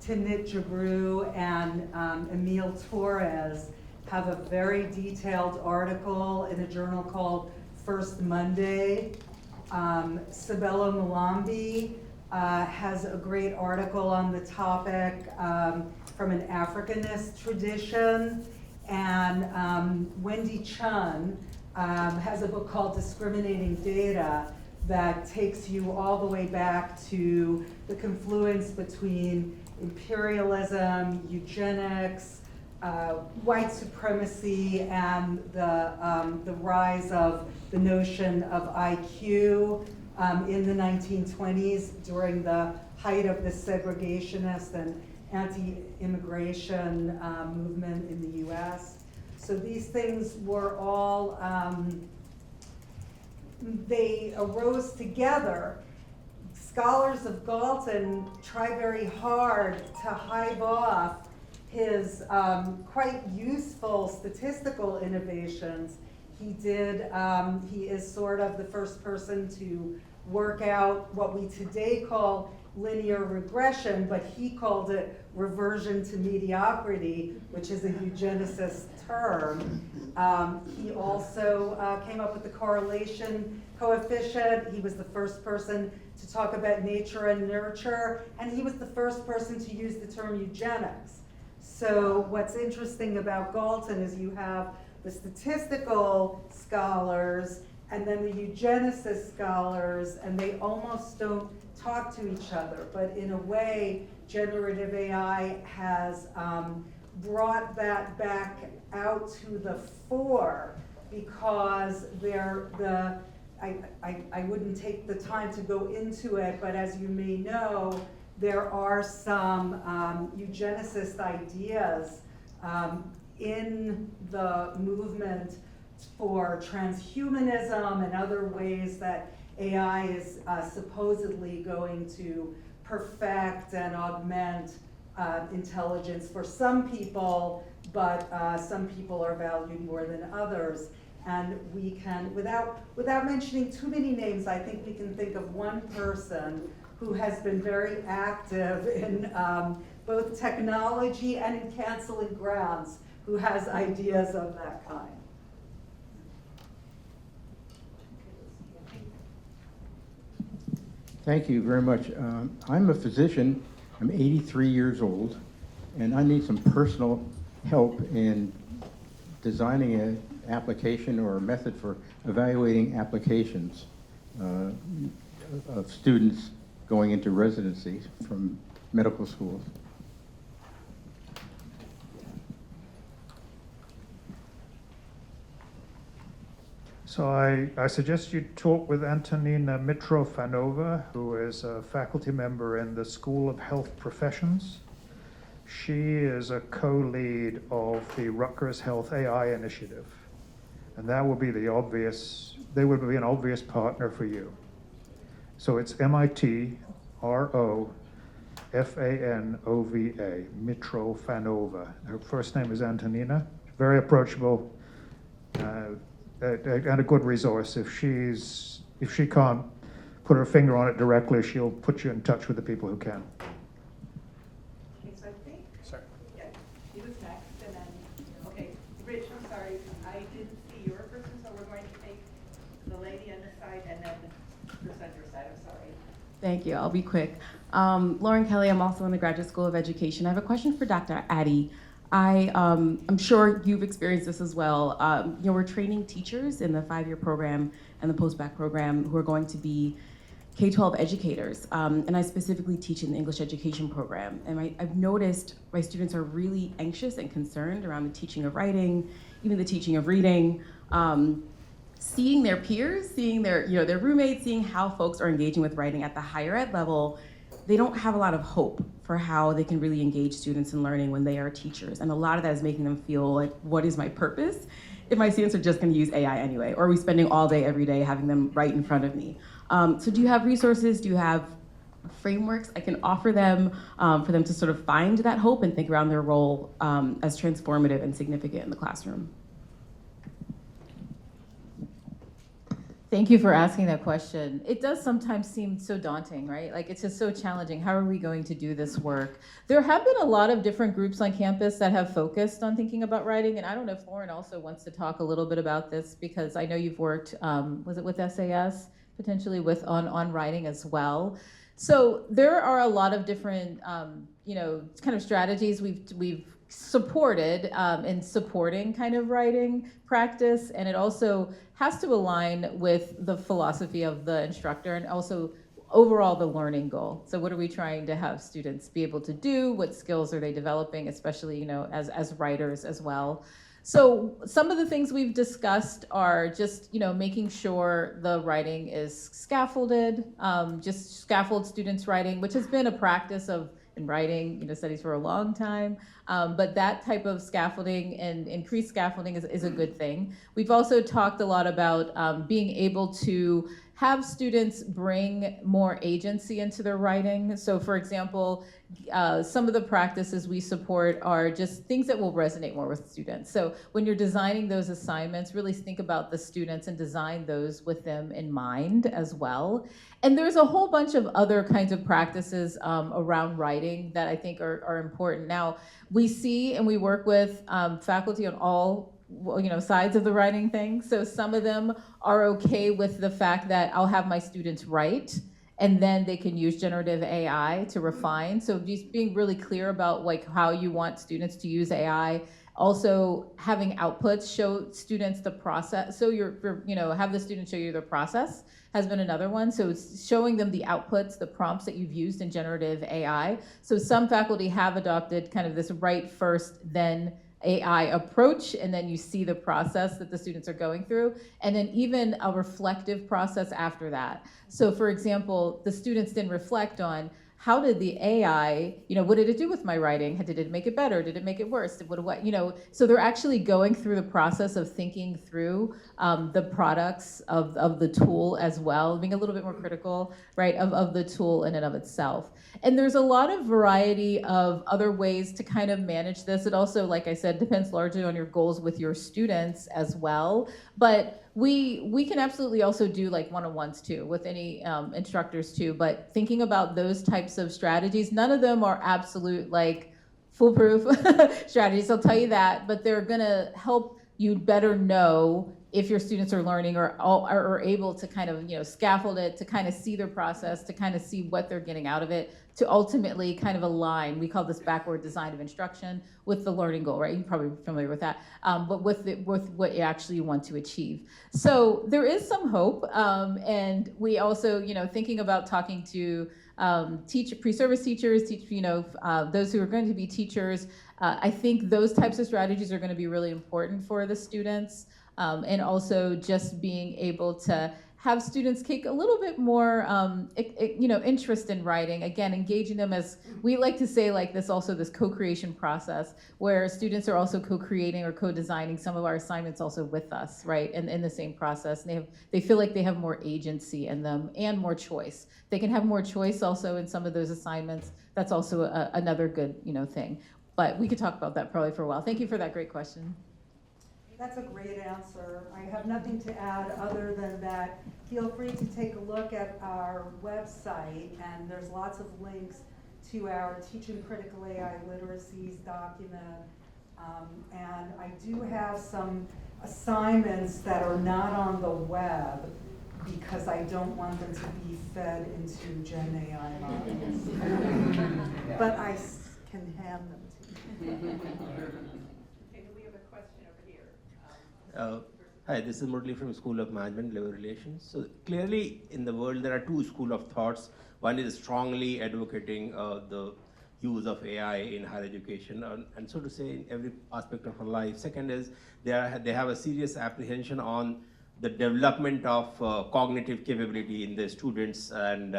Timnit Gebru and Emile Torres have a very detailed article in a journal called First Monday. Sabelo Mulambi has a great article on the topic from an Africanist tradition, and Wendy Chun has a book called Discriminating Data that takes you all the way back to the confluence between imperialism, eugenics, white supremacy, and the rise of the notion of IQ in the 1920s during the height of the segregationist and anti-immigration movement in the US. So these things were all, they arose together. Scholars of Galton try very hard to hive off his quite useful statistical innovations. He is sort of the first person to work out what we today call linear regression, but he called it reversion to mediocrity, which is a eugenicist term. He also came up with the correlation coefficient. He was the first person to talk about nature and nurture, and he was the first person to use the term eugenics. So what's interesting about Galton is you have the statistical scholars and then the eugenicist scholars, and they almost don't talk to each other. But in a way, generative AI has brought that back out to the fore, because I wouldn't take the time to go into it, but as you may know, there are some eugenicist ideas in the movement for transhumanism and other ways that AI is supposedly going to perfect and augment intelligence for some people, but some people are valued more than others. And we can, without mentioning too many names, I think we can think of one person who has been very active in both technology and in canceling grants, who has ideas of that kind. Thank you very much. I'm a physician. I'm 83 years old, and I need some personal help in designing an application or a method for evaluating applications of students going into residency from medical schools. So I suggest you talk with Antonina Mitrofanova, who is a faculty member in the School of Health Professions. She is a co-lead of the Rutgers Health AI Initiative, and that will be they would be an obvious partner for you. So it's MIT ROFANOVA, Mitrofanova. Her first name is Antonina. Very approachable. And a good resource. If she can't put her finger on it directly, she'll put you in touch with the people who can. Okay, so I think, Sorry. yeah, he was next, and then, okay, Rich, I'm sorry, I didn't see your person, so we're going to take the lady on this side and then the center side, I'm sorry. Thank you, I'll be quick. Lauren Kelly, I'm also in the Graduate School of Education. I have a question for Dr. Addy. I'm sure you've experienced this as well. We're training teachers in the 5-year program and the post-bac program who are going to be K-12 educators. And I specifically teach in the English education program. And I've noticed my students are really anxious and concerned around the teaching of writing, even the teaching of reading, seeing their peers, seeing their roommates, seeing how folks are engaging with writing at the higher ed level. They don't have a lot of hope for how they can really engage students in learning when they are teachers. And a lot of that is making them feel like, what is my purpose if my students are just gonna use AI anyway? Or are we spending all day, every day, having them right in front of me? So do you have resources? Do you have frameworks I can offer them for them to sort of find that hope and think around their role as transformative and significant in the classroom? Thank you for asking that question. It does sometimes seem so daunting, right? Like, it's just so challenging. How are we going to do this work? There have been a lot of different groups on campus that have focused on thinking about writing, and I don't know if Lauren also wants to talk a little bit about this, because I know you've worked, was it with SAS, potentially on writing as well. So there are a lot of different, kind of strategies we've supported in supporting kind of writing practice, and it also has to align with the philosophy of the instructor and also overall the learning goal. So what are we trying to have students be able to do? What skills are they developing, especially as writers as well? So some of the things we've discussed are just making sure the writing is scaffolded, just scaffold students' writing, which has been a practice in writing studies for a long time, but that type of scaffolding and increased scaffolding is a good thing. We've also talked a lot about being able to have students bring more agency into their writing. So for example, some of the practices we support are just things that will resonate more with students. So when you're designing those assignments, really think about the students and design those with them in mind as well. And there's a whole bunch of other kinds of practices around writing that I think are important. Now, we see and we work with faculty on all sides of the writing thing. So some of them are okay with the fact that I'll have my students write and then they can use generative AI to refine. So just being really clear about like how you want students to use AI. Also having outputs show students the process. So have the students show you the process has been another one. So it's showing them the outputs, the prompts that you've used in generative AI. So some faculty have adopted kind of this write first, then AI approach, and then you see the process that the students are going through, and then even a reflective process after that. So for example, the students then reflect on how did the AI, what did it do with my writing? Did it make it better? Did it make it worse? So they're actually going through the process of thinking through the products of the tool as well, being a little bit more critical, right, of the tool in and of itself. And there's a lot of variety of other ways to kind of manage this. It also, like I said, depends largely on your goals with your students as well. But we can absolutely also do like one-on-ones too with any instructors too. But thinking about those types of strategies, none of them are absolute like foolproof strategies, I'll tell you that. But they're gonna help you better know if your students are learning or are able to kind of scaffold it, to kind of see their process, to kind of see what they're getting out of it, to ultimately kind of align, we call this backward design of instruction, with the learning goal, right? You're probably familiar with that, but with what you actually want to achieve. So there is some hope, and we also, thinking about talking to pre-service teachers, those who are going to be teachers, I think those types of strategies are going to be really important for the students. And also just being able to have students take a little bit more, interest in writing. Again, engaging them as, we like to say like this co-creation process where students are also co-creating or co-designing some of our assignments also with us, right? And in the same process, and they feel like they have more agency in them and more choice. They can have more choice also in some of those assignments. That's also another good, thing. But we could talk about that probably for a while. Thank you for that great question. That's a great answer. I have nothing to add other than that. Feel free to take a look at our website, and there's lots of links to our Teaching Critical AI Literacies document. And I do have some assignments that are not on the web because I don't want them to be fed into Gen AI models. But I can hand them to you. Hi, this is Murli from School of Management, Labor Relations. So clearly in the world there are two schools of thoughts. One is strongly advocating the use of AI in higher education and so to say in every aspect of our life. Second is they have a serious apprehension on the development of cognitive capability in the students, and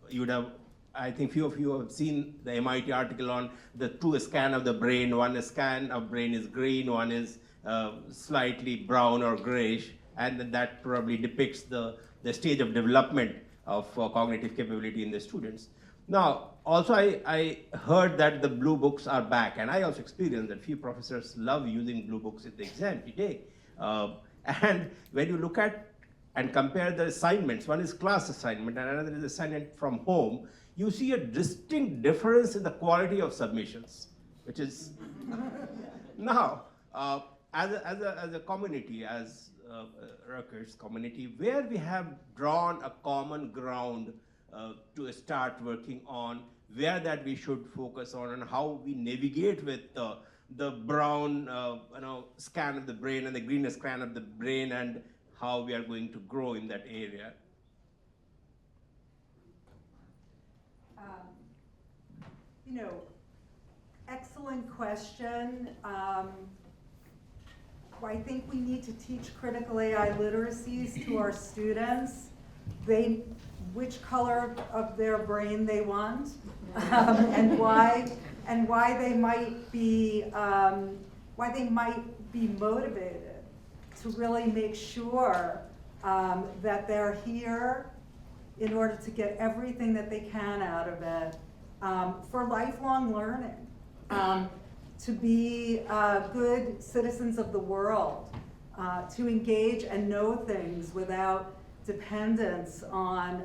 you would have, I think few of you have seen the MIT article on the two scan of the brain. One scan of brain is green, one is slightly brown or grayish, and that probably depicts the stage of development of cognitive capability in the students. Now, also I heard that the blue books are back, and I also experienced that few professors love using blue books in the exam today. And when you look at and compare the assignments, one is class assignment and another is assignment from home, you see a distinct difference in the quality of submissions, which is now, as a community, as Rutgers community, where we have drawn a common ground to start working on, where that we should focus on, and how we navigate with the brown scan of the brain and the green scan of the brain, and how we are going to grow in that area. Excellent question. I think we need to teach critical AI literacies to our students. Which color of their brain they want, and why they might be motivated to really make sure that they're here in order to get everything that they can out of it for lifelong learning, to be good citizens of the world, to engage and know things without dependence on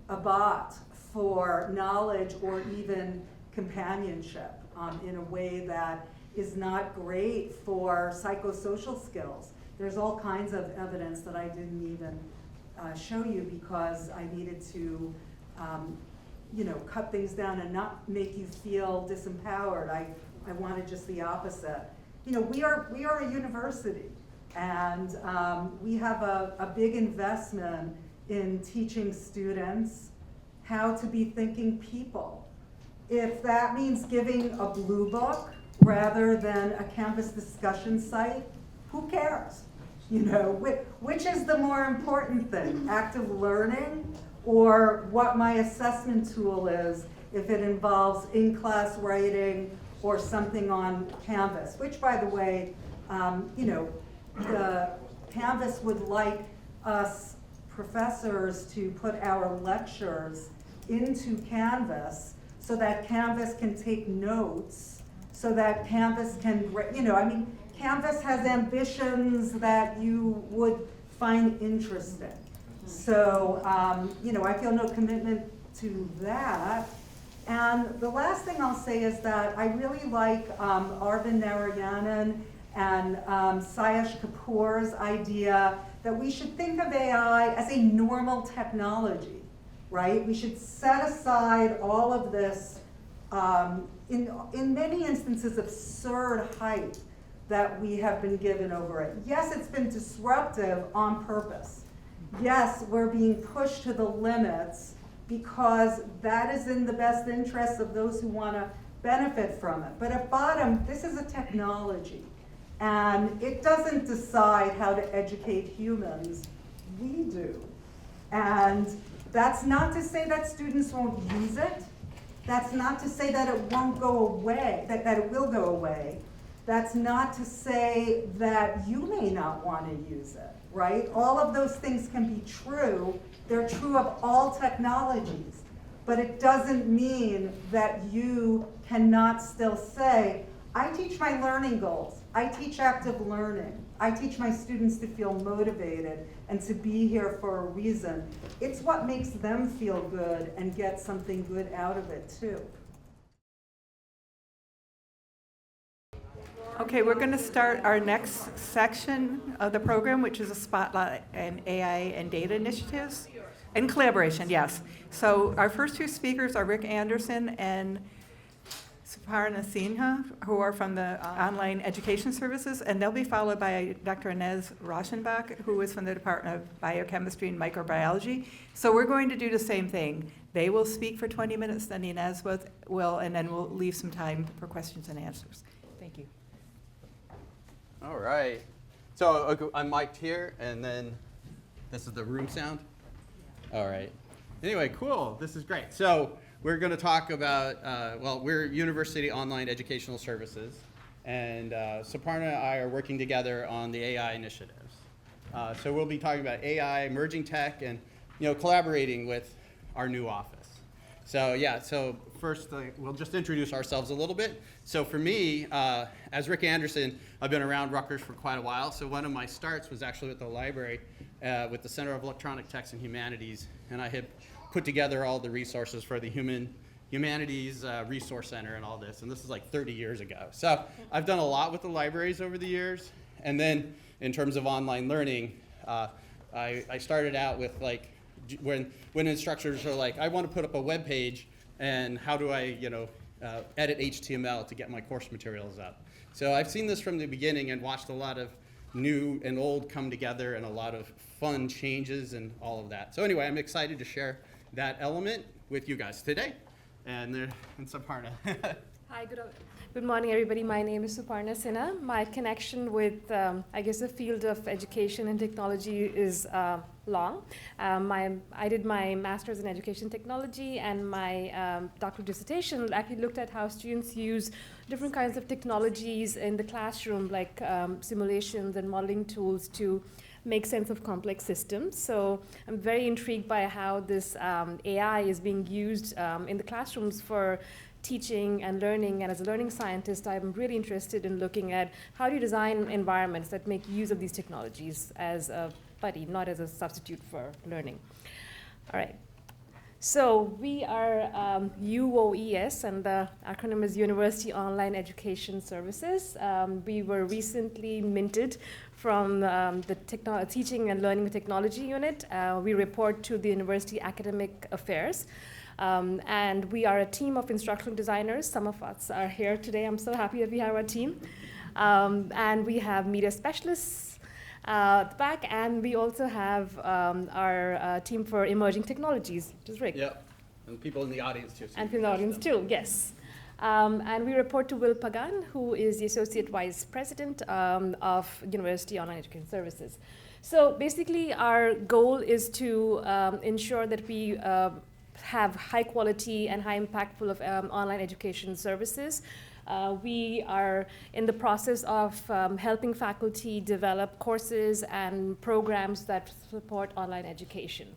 a bot for knowledge or even companionship in a way that is not great for psychosocial skills. There's all kinds of evidence that I didn't even show you because I needed to cut things down and not make you feel disempowered. I wanted just the opposite. We are a university, and we have a big investment in teaching students how to be thinking people. If that means giving a blue book rather than a Canvas discussion site, who cares? Which is the more important thing, active learning or what my assessment tool is if it involves in-class writing or something on Canvas, which, by the way, the Canvas would like us professors to put our lectures into Canvas so that Canvas can take notes, so that Canvas can, Canvas has ambitions that you would find interesting. So, I feel no commitment to that. And the last thing I'll say is that I really like Arvind Narayanan and Sayesh Kapoor's idea that we should think of AI as a normal technology, right? We should set aside all of this, in many instances, absurd hype that we have been given over it. Yes, it's been disruptive on purpose. Yes, we're being pushed to the limits because that is in the best interest of those who want to benefit from it. But at bottom, this is a technology, and it doesn't decide how to educate humans. We do. And that's not to say that students won't use it. That's not to say that it won't go away, that it will go away. That's not to say that you may not want to use it, right? All of those things can be true. They're true of all technologies. But it doesn't mean that you cannot still say, I teach my learning goals. I teach active learning. I teach my students to feel motivated and to be here for a reason. It's what makes them feel good and get something good out of it, too. Okay, we're going to start our next section of the program, which is a spotlight on AI and data initiatives and collaboration, yes. So our first two speakers are Rick Anderson and Suparna Sinha, who are from the Online Education Services, and they'll be followed by Dr. Inez Rauschenbach, who is from the Department of Biochemistry and Microbiology. So we're going to do the same thing. They will speak for 20 minutes, then Inez will, and then we'll leave some time for questions and answers. Thank you. All right. So I'm mic'd here, and then this is the room sound. All right. Anyway, cool. This is great. So we're going to talk about, we're University Online Educational Services, and Suparna and I are working together on the AI initiatives. So we'll be talking about AI, emerging tech, and collaborating with our new office. So yeah, so first we'll just introduce ourselves a little bit. So for me, as Rick Anderson, I've been around Rutgers for quite a while. So one of my starts was actually at the library with the Center of Electronic Texts and Humanities, and I had put together all the resources for the Humanities Resource Center and all this, and this is like 30 years ago. So I've done a lot with the libraries over the years, and then in terms of online learning, I started out with when instructors are like, I want to put up a web page, and how do I edit HTML to get my course materials up? So I've seen this from the beginning and watched a lot of new and old come together and a lot of fun changes and all of that. So anyway, I'm excited to share that element with you guys today. And Suparna. Hi, good morning, everybody. My name is Suparna Sinha. My connection with, the field of education and technology is long. I did my master's in education technology, and my doctoral dissertation actually looked at how students use different kinds of technologies in the classroom, like simulations and modeling tools to make sense of complex systems. So I'm very intrigued by how this AI is being used in the classrooms for teaching and learning. And as a learning scientist, I'm really interested in looking at how do you design environments that make use of these technologies as a buddy, not as a substitute for learning. All right. So we are UOES, and the acronym is University Online Education Services. We were recently minted from the Teaching and Learning Technology Unit. We report to the University Academic Affairs. And we are a team of instructional designers. Some of us are here today. I'm so happy that we have our team. And we have media specialists at the back, and we also have our team for emerging technologies, which is Rick. Yep, and people in the audience too. And people in the audience too, yes. And we report to Will Pagan, who is the Associate Vice President of University Online Education Services. So basically our goal is to ensure that we have high quality and high impactful of online education services. We are in the process of helping faculty develop courses and programs that support online education.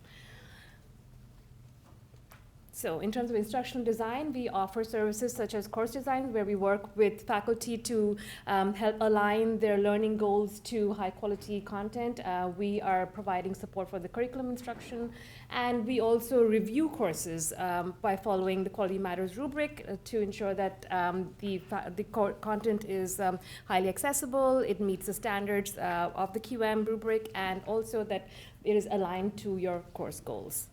So in terms of instructional design, we offer services such as course design, where we work with faculty to help align their learning goals to high quality content. We are providing support for the curriculum instruction, and we also review courses by following the Quality Matters rubric to ensure that the content is highly accessible, it meets the standards of the QM rubric, and also that it is aligned to your course goals.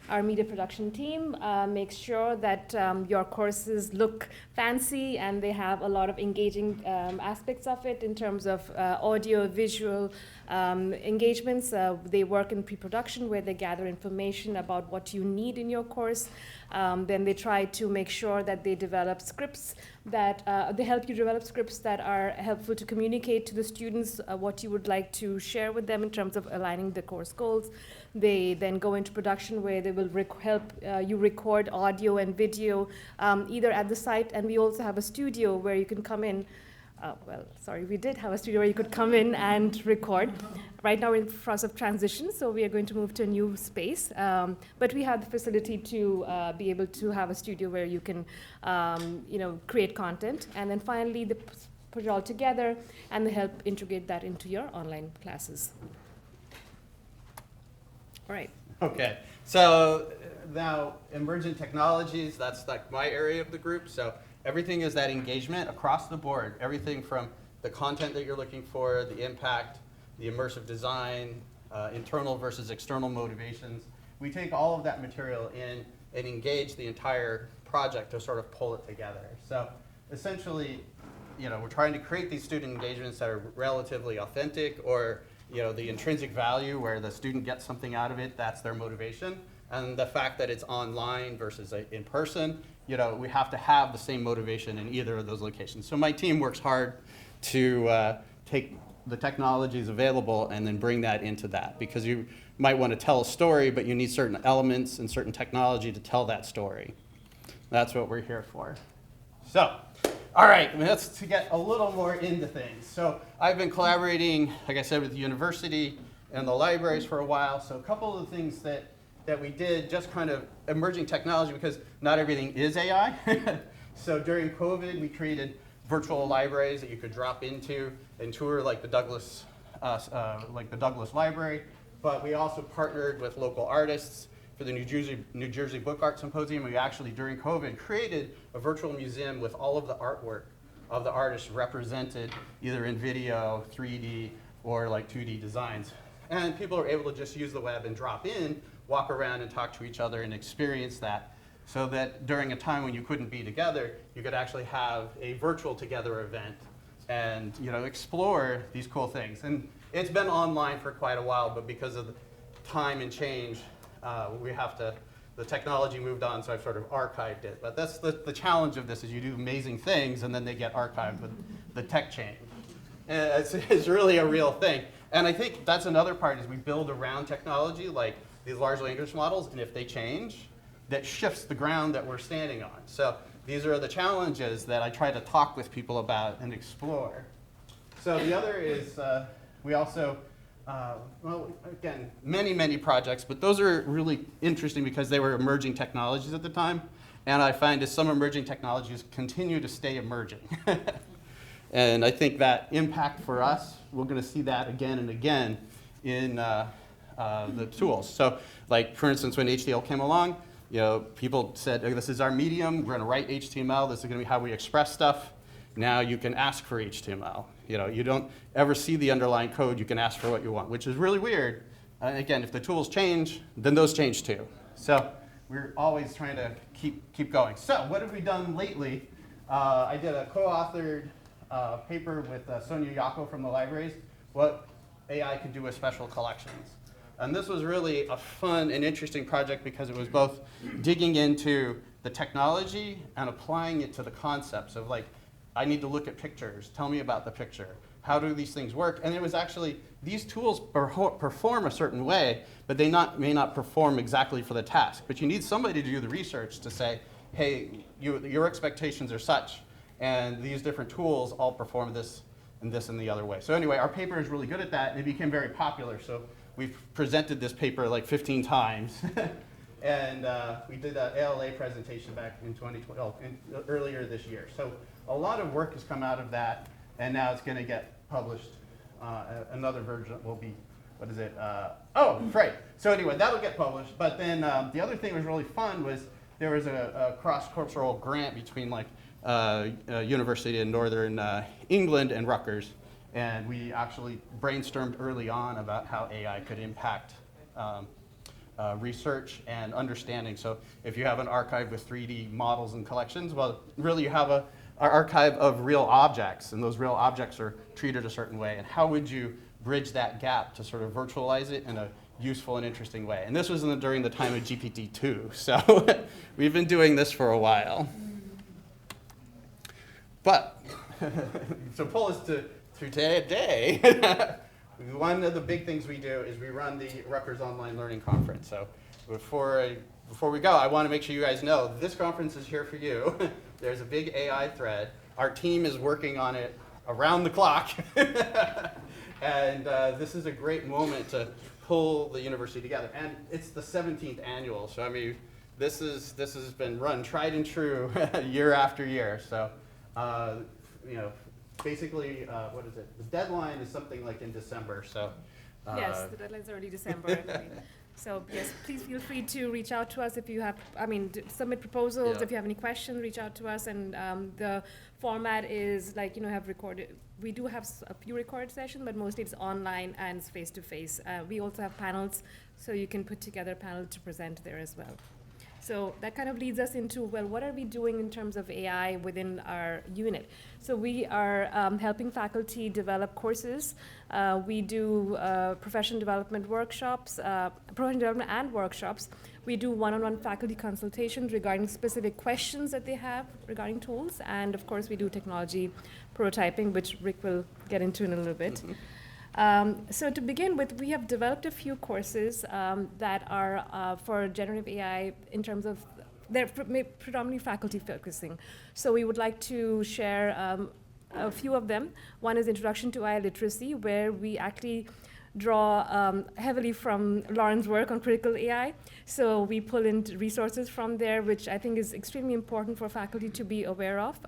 Our media production team makes sure that your courses look fancy and they have a lot of engaging aspects of it in terms of audio, visual engagements. They work in pre-production where they gather information about what you need in your course. Then they try to make sure that they develop scripts that they help you develop scripts that are helpful to communicate to the students what you would like to share with them in terms of aligning the course goals. They then go into production where they will help you record audio and video either at the site, and we also have a studio where you can come in. We did have a studio where you could come in and record. Right now we're in the process of transition, so we are going to move to a new space. But we have the facility to be able to have a studio where you can create content. And then finally, they put it all together and they help integrate that into your online classes. All right. Okay, so now emergent technologies, that's like my area of the group. So everything is that engagement across the board. Everything from the content that you're looking for, the impact, the immersive design, internal versus external motivations. We take all of that material in and engage the entire project to sort of pull it together. So essentially, we're trying to create these student engagements that are relatively authentic, or the intrinsic value where the student gets something out of it, that's their motivation. And the fact that it's online versus in person, we have to have the same motivation in either of those locations. So my team works hard to take the technologies available and then bring that into that, because you might want to tell a story, but you need certain elements and certain technology to tell that story. That's what we're here for. So, all right, let's get a little more into things. So I've been collaborating, like I said, with the university and the libraries for a while. So a couple of the things that we did, just kind of emerging technology, because not everything is AI. So during COVID, we created virtual libraries that you could drop into and tour, like the Douglas Library. But we also partnered with local artists for the New Jersey Book Art Symposium. We actually, during COVID, created a virtual museum with all of the artwork of the artists represented either in video, 3D, or like 2D designs. And people are able to just use the web and drop in, walk around and talk to each other and experience that, so that during a time when you couldn't be together, you could actually have a virtual together event and explore these cool things. And it's been online for quite a while, but because of the time and change, the technology moved on, so I've sort of archived it. But that's the challenge of this, is you do amazing things and then they get archived with the tech change. And it's really a real thing. And I think that's another part, is we build around technology, like these large language models, and if they change, that shifts the ground that we're standing on. So these are the challenges that I try to talk with people about and explore. So the other is we also, well, again, many projects, but those are really interesting because they were emerging technologies at the time. And I find as some emerging technologies continue to stay emerging. And I think that impact for us, we're going to see that again and again in the tools. So, like, for instance, when HTML came along, you know, people said, oh, this is our medium, we're going to write HTML, this is going to be how we express stuff. Now you can ask for HTML. You know, you don't ever see the underlying code, you can ask for what you want, which is really weird. And again, if the tools change, then those change too. So we're always trying to keep going. So what have we done lately? I did a co-authored paper with Sonia Yako from the libraries, what AI could do with special collections. And this was really a fun and interesting project because it was both digging into the technology and applying it to the concepts of, like, I need to look at pictures, tell me about the picture. How do these things work? And it was actually, these tools perform a certain way, but they may not perform exactly for the task. But you need somebody to do the research to say, hey, your expectations are such, and these different tools all perform this and the other way. So anyway, our paper is really good at that, and it became very popular. So we've presented this paper like 15 times. And we did an ALA presentation back in 2012, earlier this year. So a lot of work has come out of that, and now it's going to get published. Another version will be, what is it? Oh, right. So anyway, that'll get published. But then the other thing that was really fun was there was a cross-cultural grant between, like, university in northern England and Rutgers. And we actually brainstormed early on about how AI could impact research and understanding. So if you have an archive with 3D models and collections, well, really you have an archive of real objects, and those real objects are treated a certain way. And how would you bridge that gap to sort of virtualize it in a useful and interesting way? And this was during the time of GPT-2, so we've been doing this for a while. But, so pull us to today. One of the big things we do is we run the Rutgers Online Learning Conference. So before we go, I want to make sure you guys know this conference is here for you. There's a big AI thread. Our team is working on it around the clock. And this is a great moment to pull the university together. And it's the 17th annual. So I mean, this has been run tried and true year after year. So you know, basically, what is it? The deadline is something like in December. So yes, the deadline's early December. So yes, please feel free to reach out to us if you have, submit proposals. Yeah. If you have any questions, reach out to us. And the format is like, have recorded. We do have a few recorded sessions, but mostly it's online and it's face-to-face. We also have panels, so you can put together a panel to present there as well. So that kind of leads us into, well, what are we doing in terms of AI within our unit? So we are helping faculty develop courses. We do professional development workshops, professional development and workshops. We do one-on-one faculty consultations regarding specific questions that they have regarding tools. And of course, we do technology prototyping, which Rick will get into in a little bit. So to begin with, we have developed a few courses that are for generative AI in terms of, they're predominantly faculty focusing. So we would like to share a few of them. One is Introduction to AI Literacy, where we actually draw heavily from Lauren's work on critical AI. So we pull in resources from there, which I think is extremely important for faculty to be aware of.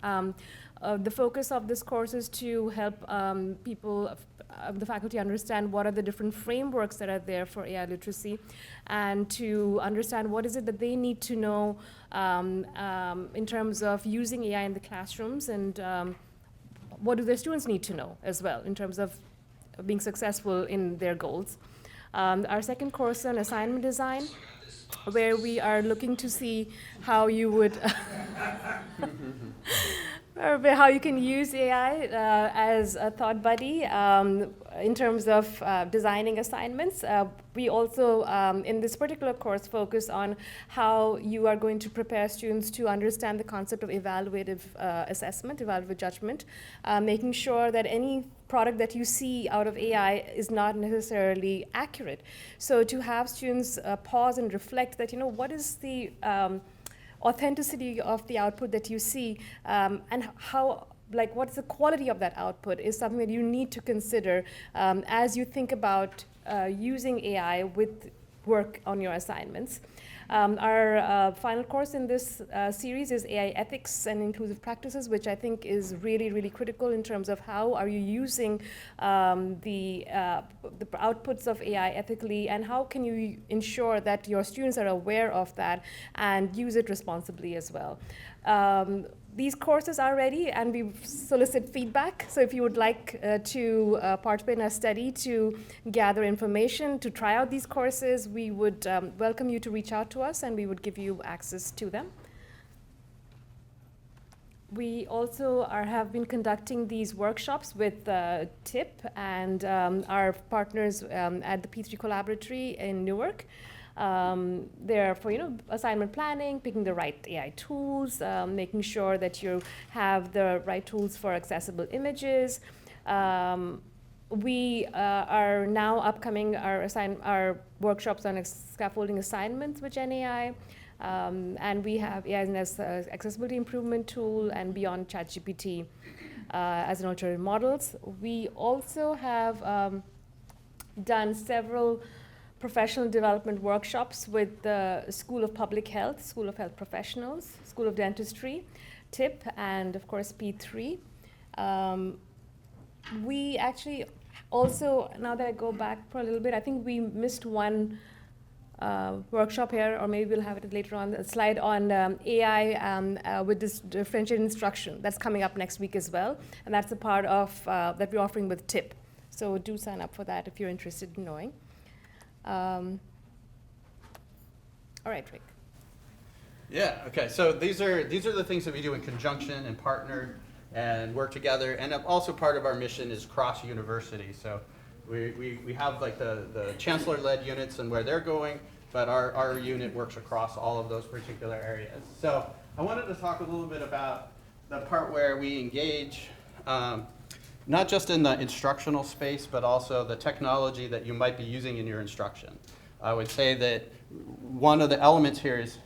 The focus of this course is to help the faculty understand what are the different frameworks that are there for AI literacy, and to understand what is it that they need to know in terms of using AI in the classrooms, and what do their students need to know as well in terms of being successful in their goals. Our second course on assignment design, where we are looking to see how you would how you can use AI as a thought buddy in terms of designing assignments. We also, in this particular course, focus on how you are going to prepare students to understand the concept of evaluative assessment, evaluative judgment, making sure that any product that you see out of AI is not necessarily accurate. So to have students pause and reflect that, what is the authenticity of the output that you see, and how like what's the quality of that output is something that you need to consider as you think about using AI with work on your assignments. Our final course in this series is AI Ethics and Inclusive Practices, which I think is really, really critical in terms of how are you using the outputs of AI ethically, and how can you ensure that your students are aware of that and use it responsibly as well. These courses are ready, and we solicit feedback. So if you would like to participate in a study to gather information, to try out these courses, we would welcome you to reach out to us, and we would give you access to them. We also have been conducting these workshops with TIP and our partners at the P3 Collaboratory in Newark. They're for assignment planning, picking the right AI tools, making sure that you have the right tools for accessible images. We are now upcoming our workshops on scaffolding assignments with GenAI, and we have AI as an accessibility improvement tool and beyond ChatGPT as an alternative models. We also have done several professional development workshops with the School of Public Health, School of Health Professionals, School of Dentistry, TIP, and of course P3. We actually also, now that I go back for a little bit, I think we missed one workshop here, or maybe we'll have it later on, a slide on AI with this differentiated instruction. That's coming up next week as well, and that's a part of that we're offering with TIP. So do sign up for that if you're interested in knowing. All right, Rick. Yeah, okay, so these are the things that we do in conjunction and partnered and work together, and also part of our mission is cross-university. So we have like the chancellor-led units and where they're going, but our unit works across all of those particular areas. So I wanted to talk a little bit about the part where we engage not just in the instructional space, but also the technology that you might be using in your instruction. I would say that one of the elements here is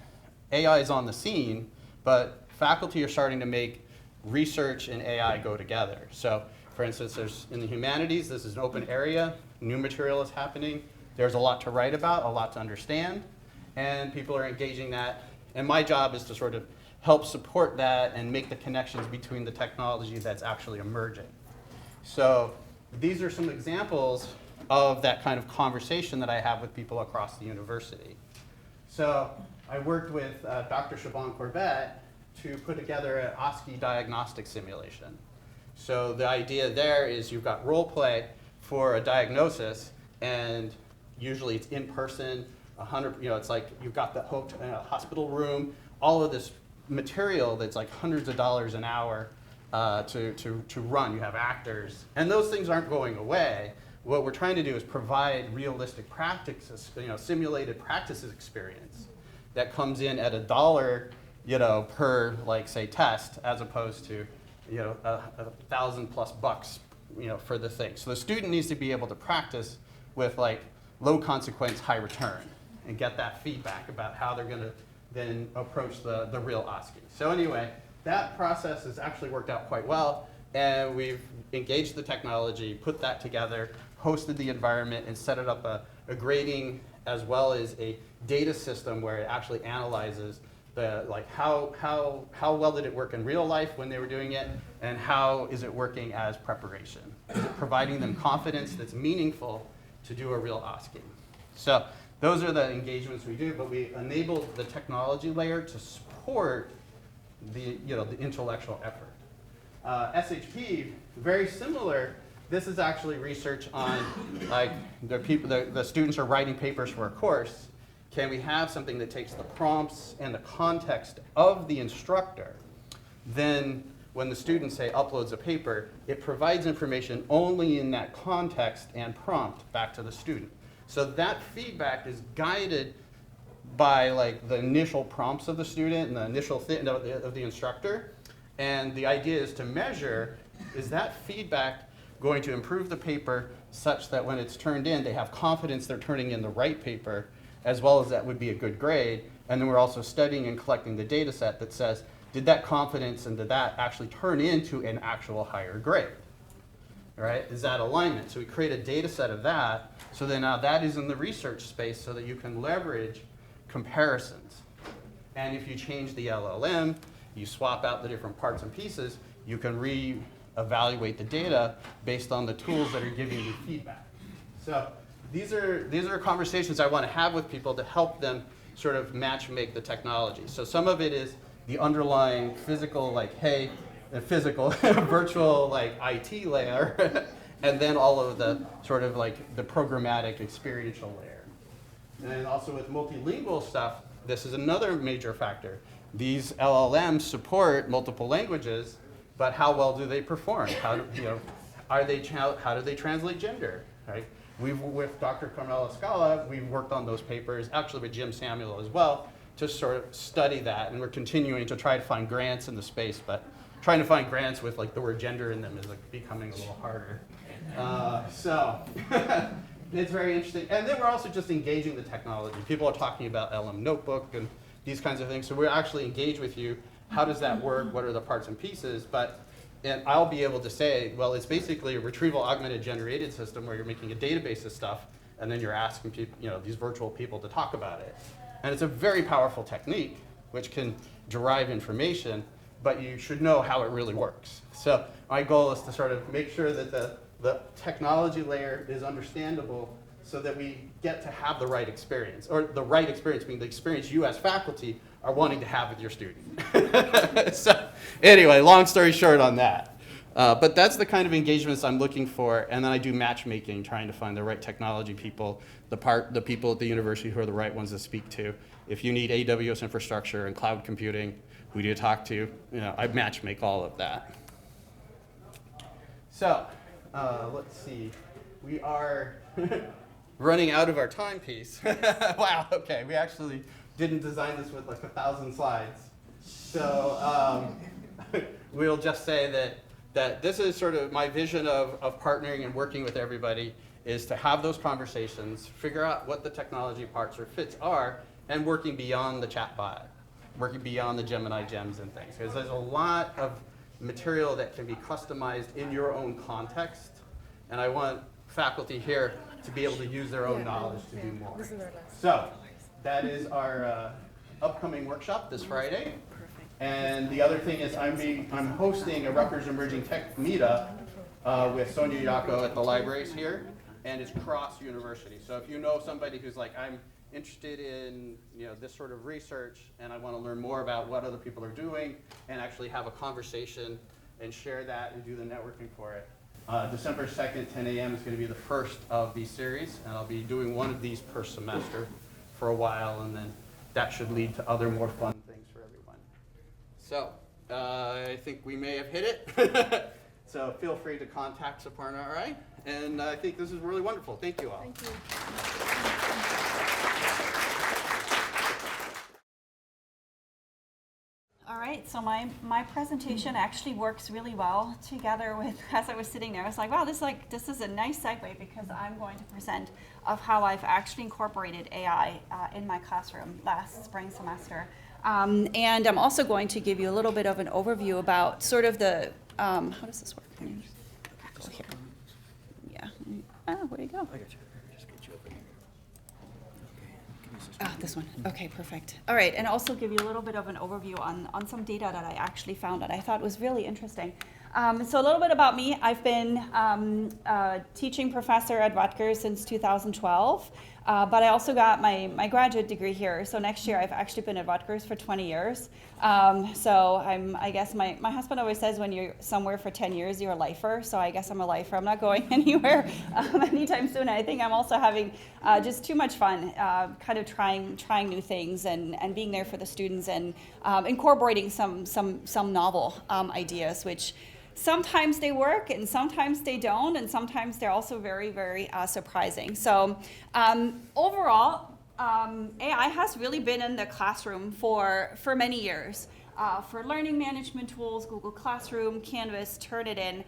AI is on the scene, but faculty are starting to make research and AI go together. So for instance, in the humanities, this is an open area, new material is happening, there's a lot to write about, a lot to understand, and people are engaging that. And my job is to sort of help support that and make the connections between the technology that's actually emerging. So these are some examples of that kind of conversation that I have with people across the university. So I worked with Dr. Siobhan Corbett to put together an Askew diagnostic simulation. So the idea there is you've got role play for a diagnosis, and usually it's in person, it's like you've got the hospital room, all of this material that's like hundreds of dollars an hour to run. You have actors, and those things aren't going away. What we're trying to do is provide realistic practices, simulated practices experience that comes in at $1, per, like, say, test, as opposed to, $1,000+ for the thing. So the student needs to be able to practice with like low consequence, high return, and get that feedback about how they're going to then approach the real Askew. So anyway, that process has actually worked out quite well, and we've engaged the technology, put that together, hosted the environment, and set it up a grading as well as a data system where it actually analyzes how well did it work in real life when they were doing it, and how is it working as preparation? Is it providing them confidence that's meaningful to do a real Askew? So those are the engagements we do, but we enable the technology layer to support the intellectual effort. SHP, very similar. This is actually research on the students are writing papers for a course. Can we have something that takes the prompts and the context of the instructor? Then when the student, say, uploads a paper, it provides information only in that context and prompt back to the student. So that feedback is guided by the initial prompts of the student and the initial of the instructor. And the idea is to measure, is that feedback going to improve the paper such that when it's turned in, they have confidence they're turning in the right paper, as well as that would be a good grade. And then we're also studying and collecting the data set that says, did that confidence and did that actually turn into an actual higher grade? Right? Is that alignment? So we create a data set of that, so then now that is in the research space so that you can leverage comparisons. And if you change the LLM, you swap out the different parts and pieces, you can re-evaluate the data based on the tools that are giving you feedback. So these are conversations I want to have with people to help them sort of match make the technology. So some of it is the underlying physical, like, hey, the physical, virtual, like, IT layer, and then all of the sort of like the programmatic experiential layer. And then also with multilingual stuff, this is another major factor. These LLMs support multiple languages, but how well do they perform? How do, how do they translate gender, right? With Dr. Carmela Scala, we've worked on those papers, actually with Jim Samuel as well, to sort of study that, and we're continuing to try to find grants in the space, but trying to find grants with like the word gender in them is like becoming a little harder. So it's very interesting. And then we're also just engaging the technology. People are talking about LM Notebook and these kinds of things. So we're actually engaged with you. How does that work? What are the parts and pieces? And I'll be able to say, well, it's basically a retrieval augmented generated system where you're making a database of stuff, and then you're asking people, these virtual people to talk about it. And it's a very powerful technique which can derive information, but you should know how it really works. So my goal is to sort of make sure that the technology layer is understandable so that we get to have the right experience, or the right experience being the experience you as faculty are wanting to have with your student. So anyway, long story short on that. But that's the kind of engagements I'm looking for, and then I do matchmaking, trying to find the right technology people, the people at the university who are the right ones to speak to. If you need AWS infrastructure and cloud computing, who do you talk to? I matchmake all of that. So let's see, we are running out of our timepiece. Wow, okay, we actually didn't design this with like 1,000 slides. So we'll just say that this is sort of my vision of partnering and working with everybody, is to have those conversations, figure out what the technology parts or fits are, and working beyond the chatbot, working beyond the Gemini gems and things. Because there's a lot of material that can be customized in your own context, and I want faculty here to be able to use their own knowledge to do more. So that is our upcoming workshop this Friday. And the other thing is I'm hosting a Rutgers Emerging Tech meetup with Sonia Yako at the libraries here, and it's cross university. So if you know somebody who's like, I'm interested in this sort of research, and I want to learn more about what other people are doing, and actually have a conversation and share that and do the networking for it. December 2nd, 10 a.m. is going to be the first of these series, and I'll be doing one of these per semester for a while, and then that should lead to other more fun things for everyone. So I think we may have hit it. So feel free to contact Suparna, all right? And I think this is really wonderful. Thank you all. Thank you. All right, so my presentation actually works really well together with, as I was sitting there, I was like, wow, this is a nice segue, because I'm going to present of how I've actually incorporated AI in my classroom last spring semester. And I'm also going to give you a little bit of an overview about sort of the, how does this work? Go here. Yeah. Oh, where do you go? I got you. Just get you over here. Ah, this one. Okay, perfect. All right, and also give you a little bit of an overview on some data that I actually found that I thought was really interesting. So a little bit about me. I've been a teaching professor at Rutgers since 2012, but I also got my graduate degree here. So next year I've actually been at Rutgers for 20 years. So I guess my husband always says when you're somewhere for 10 years, you're a lifer. So I guess I'm a lifer. I'm not going anywhere anytime soon. And I think I'm also having just too much fun, kind of trying new things and being there for the students and incorporating some novel ideas, which sometimes they work and sometimes they don't, and sometimes they're also very, very surprising. So overall, AI has really been in the classroom for many years. For learning management tools, Google Classroom, Canvas, Turnitin.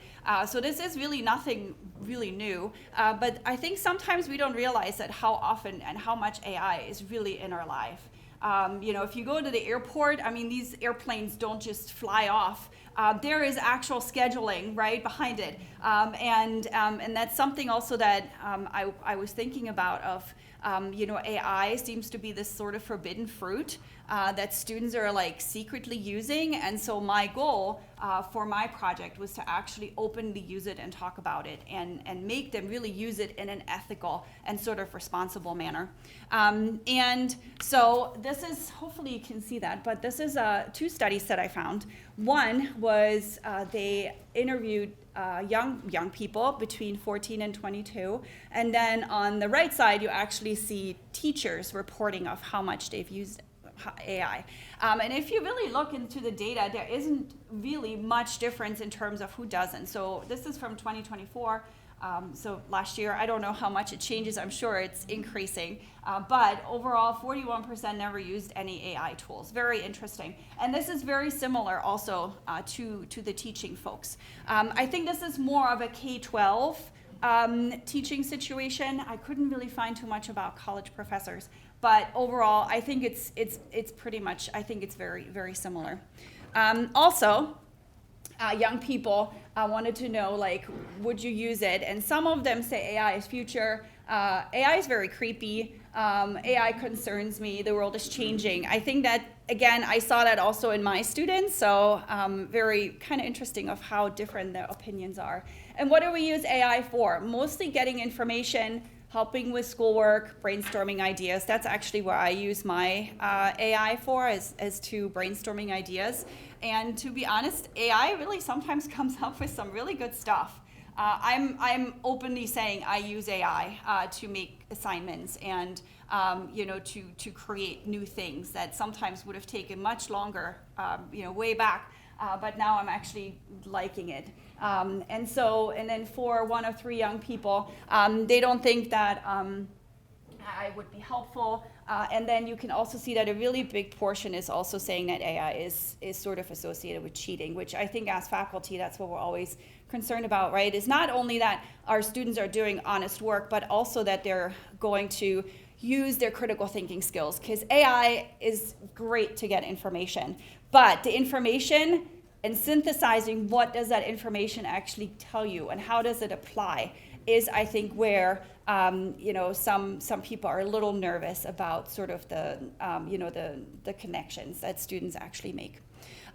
So this is really nothing really new, but I think sometimes we don't realize that how often and how much AI is really in our life. If you go to the airport, I mean, these airplanes don't just fly off. There is actual scheduling right behind it, and that's something also that I was thinking about. AI seems to be this sort of forbidden fruit that students are like secretly using, and so my goal for my project was to actually openly use it and talk about it and make them really use it in an ethical and sort of responsible manner. And so this is, hopefully you can see that, but this is 2 studies that I found. One was they interviewed young people between 14 and 22, and then on the right side you actually see teachers reporting of how much they've used AI. And if you really look into the data, there isn't really much difference in terms of who doesn't. So this is from 2024. So last year, I don't know how much it changes. I'm sure it's increasing. But overall, 41% never used any AI tools. Very interesting. And this is very similar also to the teaching folks. I think this is more of a K-12 teaching situation. I couldn't really find too much about college professors. But overall, I think it's pretty much, I think it's very, very similar. Also, young people wanted to know, like, would you use it? And some of them say AI is future. AI is very creepy. AI concerns me. The world is changing. I think that, again, I saw that also in my students. So very kind of interesting of how different their opinions are. And what do we use AI for? Mostly getting information, helping with schoolwork, brainstorming ideas. That's actually what I use my AI for, is to brainstorming ideas. And to be honest, AI really sometimes comes up with some really good stuff. I'm openly saying I use AI to make assignments and to create new things that sometimes would have taken much longer, way back. But now I'm actually liking it. And then for 1 of 3 young people, they don't think that AI would be helpful. And then you can also see that a really big portion is also saying that AI is sort of associated with cheating, which I think as faculty, that's what we're always concerned about, right? Is not only that our students are doing honest work, but also that they're going to use their critical thinking skills, because AI is great to get information, but the information and synthesizing what does that information actually tell you and how does it apply is, I think, where some people are a little nervous about sort of the connections that students actually make.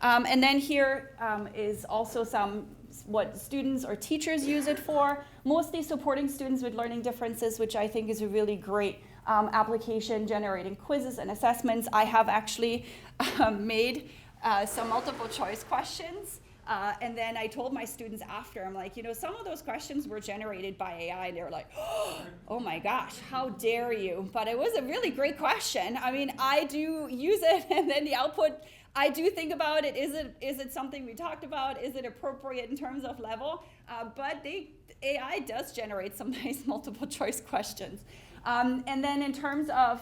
And then here is also what students or teachers use it for, mostly supporting students with learning differences, which I think is a really great application, generating quizzes and assessments. I have actually made some multiple choice questions. And then I told my students after, I'm like, some of those questions were generated by AI, and they were like, oh my gosh, how dare you? But it was a really great question. I mean, I do use it, and then the output, I do think about it. Is it something we talked about? Is it appropriate in terms of level? But AI does generate some nice multiple choice questions. And then in terms of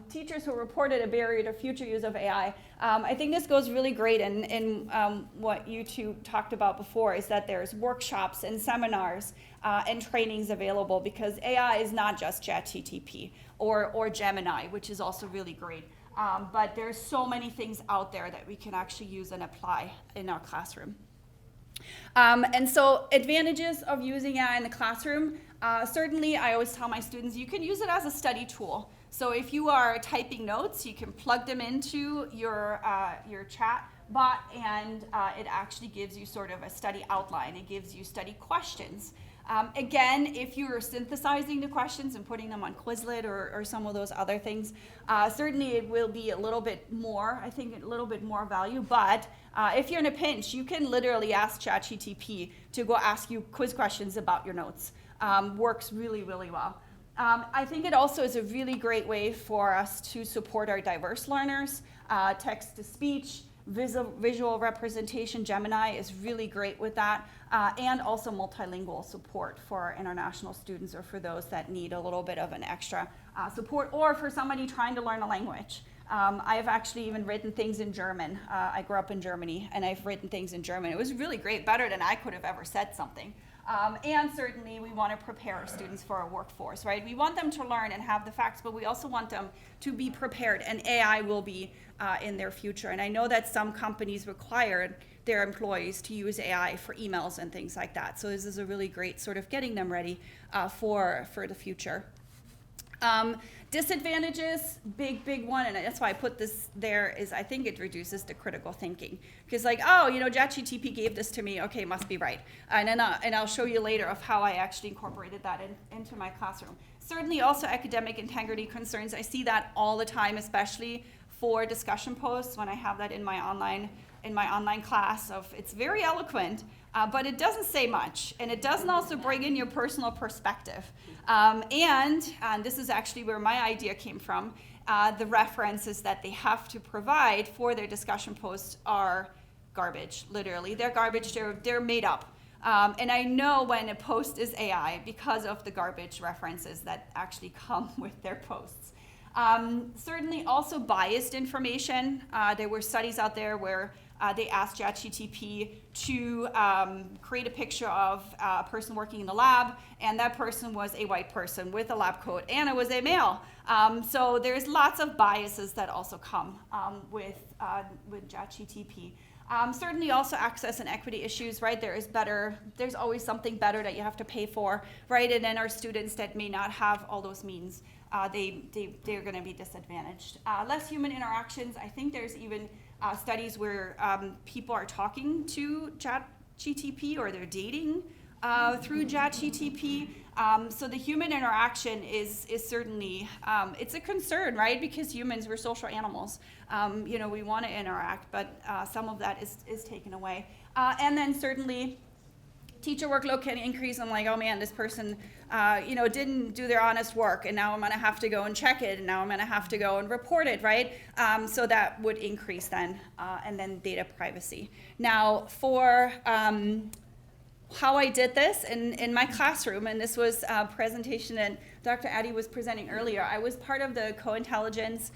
teachers who reported a barrier to future use of AI, I think this goes really great in what you two talked about before, is that there's workshops and seminars and trainings available, because AI is not just ChatGPT or Gemini, which is also really great. But there's so many things out there that we can actually use and apply in our classroom. And so advantages of using AI in the classroom, certainly I always tell my students you can use it as a study tool. So if you are typing notes, you can plug them into your chat bot, and it actually gives you sort of a study outline. It gives you study questions. Again, if you're synthesizing the questions and putting them on Quizlet or some of those other things, certainly it will be a little bit more, I think a little bit more value, but if you're in a pinch, you can literally ask ChatGPT to go ask you quiz questions about your notes. Works really, really well. I think it also is a really great way for us to support our diverse learners. Text-to-speech, visual representation, Gemini is really great with that, and also multilingual support for international students or for those that need a little bit of an extra support, or for somebody trying to learn a language. I've actually even written things in German. I grew up in Germany, and I've written things in German. It was really great, better than I could have ever said something. And certainly we want to prepare our students for our workforce, right? We want them to learn and have the facts, but we also want them to be prepared, and AI will be in their future. And I know that some companies require their employees to use AI for emails and things like that. So this is a really great sort of getting them ready for the future. Disadvantages, big one, and that's why I put this there, is I think it reduces the critical thinking. Because like, oh, you know, ChatGPT gave this to me, okay, must be right. And then I'll show you later of how I actually incorporated that into my classroom. Certainly also academic integrity concerns. I see that all the time, especially for discussion posts when I have that in my online class. It's very eloquent, but it doesn't say much, and it doesn't also bring in your personal perspective. And this is actually where my idea came from. The references that they have to provide for their discussion posts are garbage, literally. They're garbage, they're made up. And I know when a post is AI because of the garbage references that actually come with their posts. Certainly also biased information. There were studies out there where they asked ChatGPT to create a picture of a person working in the lab, and that person was a white person with a lab coat, and it was a male. So there's lots of biases that also come with ChatGPT. Certainly also access and equity issues, right? There's always something better that you have to pay for, right? And then our students that may not have all those means, they're gonna be disadvantaged. Less human interactions. I think there's even studies where people are talking to ChatGPT or they're dating through ChatGPT. So the human interaction is certainly, it's a concern, right? Because humans, we're social animals. You know, we want to interact, but some of that is taken away. And then certainly teacher workload can increase. I'm like, oh man, this person, you know, didn't do their honest work, and now I'm going to have to go and check it, and now I'm going to have to go and report it, right? So that would increase then, and then data privacy. Now, for how I did this in my classroom, and this was a presentation that Dr. Addy was presenting earlier. I was part of the Co-Intelligence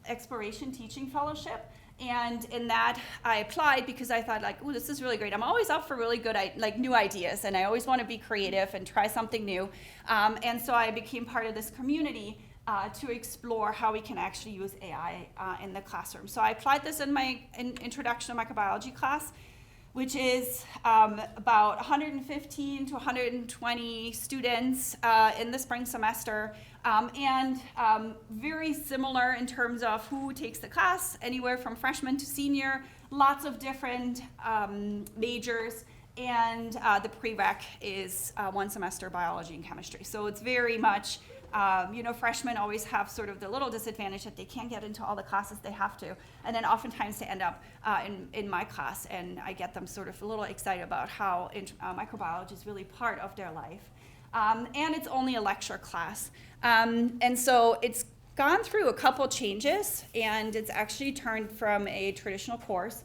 Exploration Teaching Fellowship. And in that, I applied because I thought, like, oh, this is really great. I'm always up for really good, new ideas, and I always want to be creative and try something new. And so I became part of this community to explore how we can actually use AI in the classroom. So I applied this in my introduction to microbiology class, which is about 115 to 120 students in the spring semester. And very similar in terms of who takes the class, anywhere from freshman to senior, lots of different majors, and the prereq is one semester biology and chemistry. So it's very much, you know, freshmen always have sort of the little disadvantage that they can't get into all the classes they have to, and then oftentimes they end up in my class, and I get them sort of a little excited about how microbiology is really part of their life. And it's only a lecture class. And so it's gone through a couple changes, and it's actually turned from a traditional course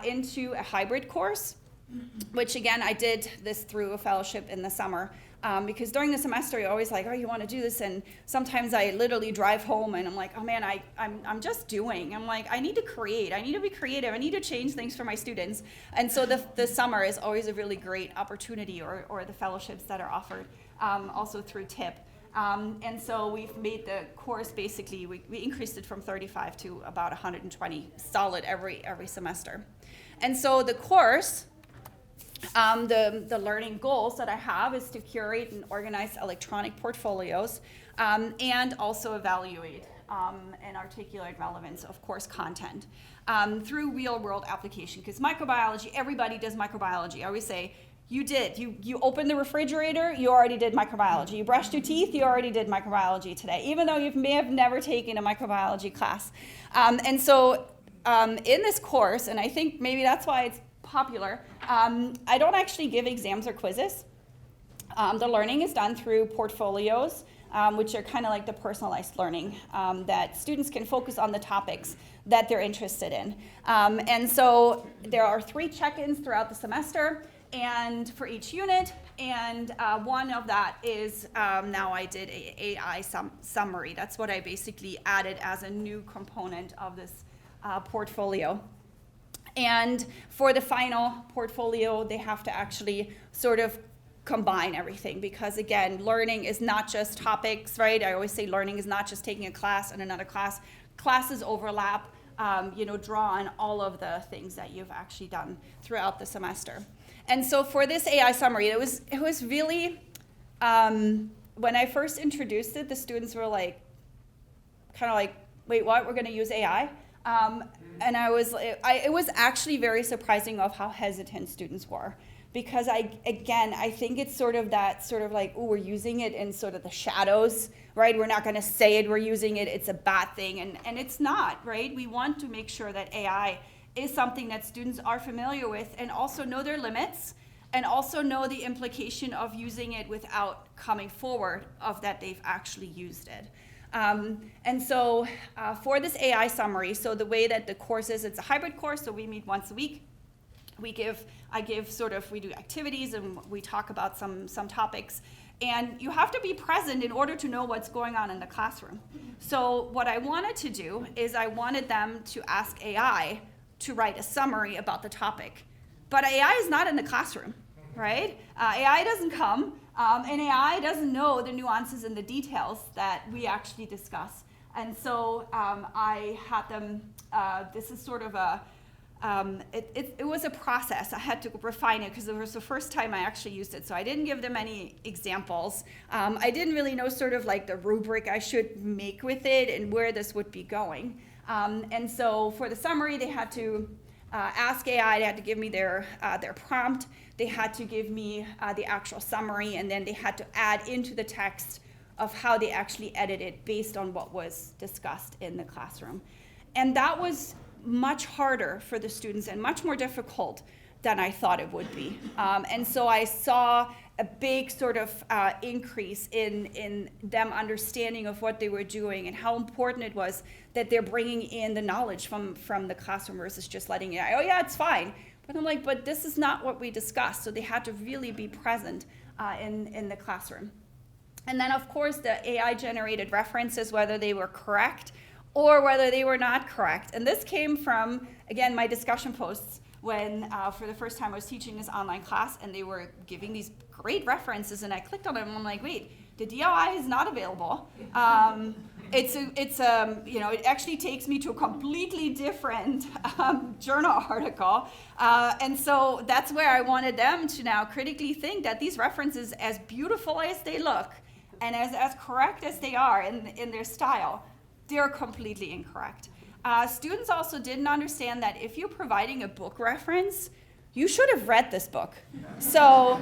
into a hybrid course, which again, I did this through a fellowship in the summer. Because during the semester, you're always like, oh, you want to do this? And sometimes I literally drive home and I'm like, oh man, I'm just doing. I'm like, I need to create. I need to be creative. I need to change things for my students. And so the summer is always a really great opportunity, or the fellowships that are offered also through TIP. And so we've made the course basically, we increased it from 35 to about 120 solid every semester. And so the course, the learning goals that I have is to curate and organize electronic portfolios and also evaluate and articulate relevance of course content through real world application. Because microbiology, everybody does microbiology. I always say, you opened the refrigerator, you already did microbiology. You brushed your teeth, you already did microbiology today, even though you may have never taken a microbiology class. And so in this course, and I think maybe that's why it's popular, I don't actually give exams or quizzes. The learning is done through portfolios, which are kind of like the personalized learning that students can focus on the topics that they're interested in. And so there are 3 check-ins throughout the semester, and for each unit, and one of that is now I did a AI summary. That's what I basically added as a new component of this portfolio. And for the final portfolio, they have to actually sort of combine everything, because again, learning is not just topics, right? I always say learning is not just taking a class and another class. Classes overlap, draw on all of the things that you've actually done throughout the semester. And so for this AI summary, it was really, when I first introduced it, the students were like, kind of like, wait, what? We're going to use AI? And it was actually very surprising of how hesitant students were. Because I think it's sort of like, oh, we're using it in sort of the shadows, right? We're not going to say it, we're using it, it's a bad thing. And it's not, right? We want to make sure that AI is something that students are familiar with and also know their limits and also know the implication of using it without coming forward of that they've actually used it. And so for this AI summary, so the way that the course is, it's a hybrid course, so we meet once a week. We do activities and we talk about some topics. And you have to be present in order to know what's going on in the classroom. So what I wanted to do is I wanted them to ask AI to write a summary about the topic. But AI is not in the classroom, right? AI doesn't come, and AI doesn't know the nuances and the details that we actually discuss. And so I had them, this is sort of it was a process. I had to refine it because it was the first time I actually used it. So I didn't give them any examples. I didn't really know sort of like the rubric I should make with it and where this would be going. And so for the summary, they had to ask AI, they had to give me their prompt, they had to give me the actual summary, and then they had to add into the text of how they actually edited based on what was discussed in the classroom. And that was much harder for the students and much more difficult than I thought it would be. And so I saw a big sort of increase in them understanding of what they were doing and how important it was that they're bringing in the knowledge from the classroom versus just letting it, oh yeah, it's fine. But I'm like, but this is not what we discussed. So they had to really be present in the classroom. And then of course the AI generated references, whether they were correct or whether they were not correct. And this came from, again, my discussion posts when for the first time I was teaching this online class and they were giving these great references and I clicked on them and I'm like, wait, the DOI is not available. It actually takes me to a completely different journal article. And so that's where I wanted them to now critically think that these references, as beautiful as they look and as correct as they are in their style, they're completely incorrect. Students also didn't understand that if you're providing a book reference, you should have read this book. So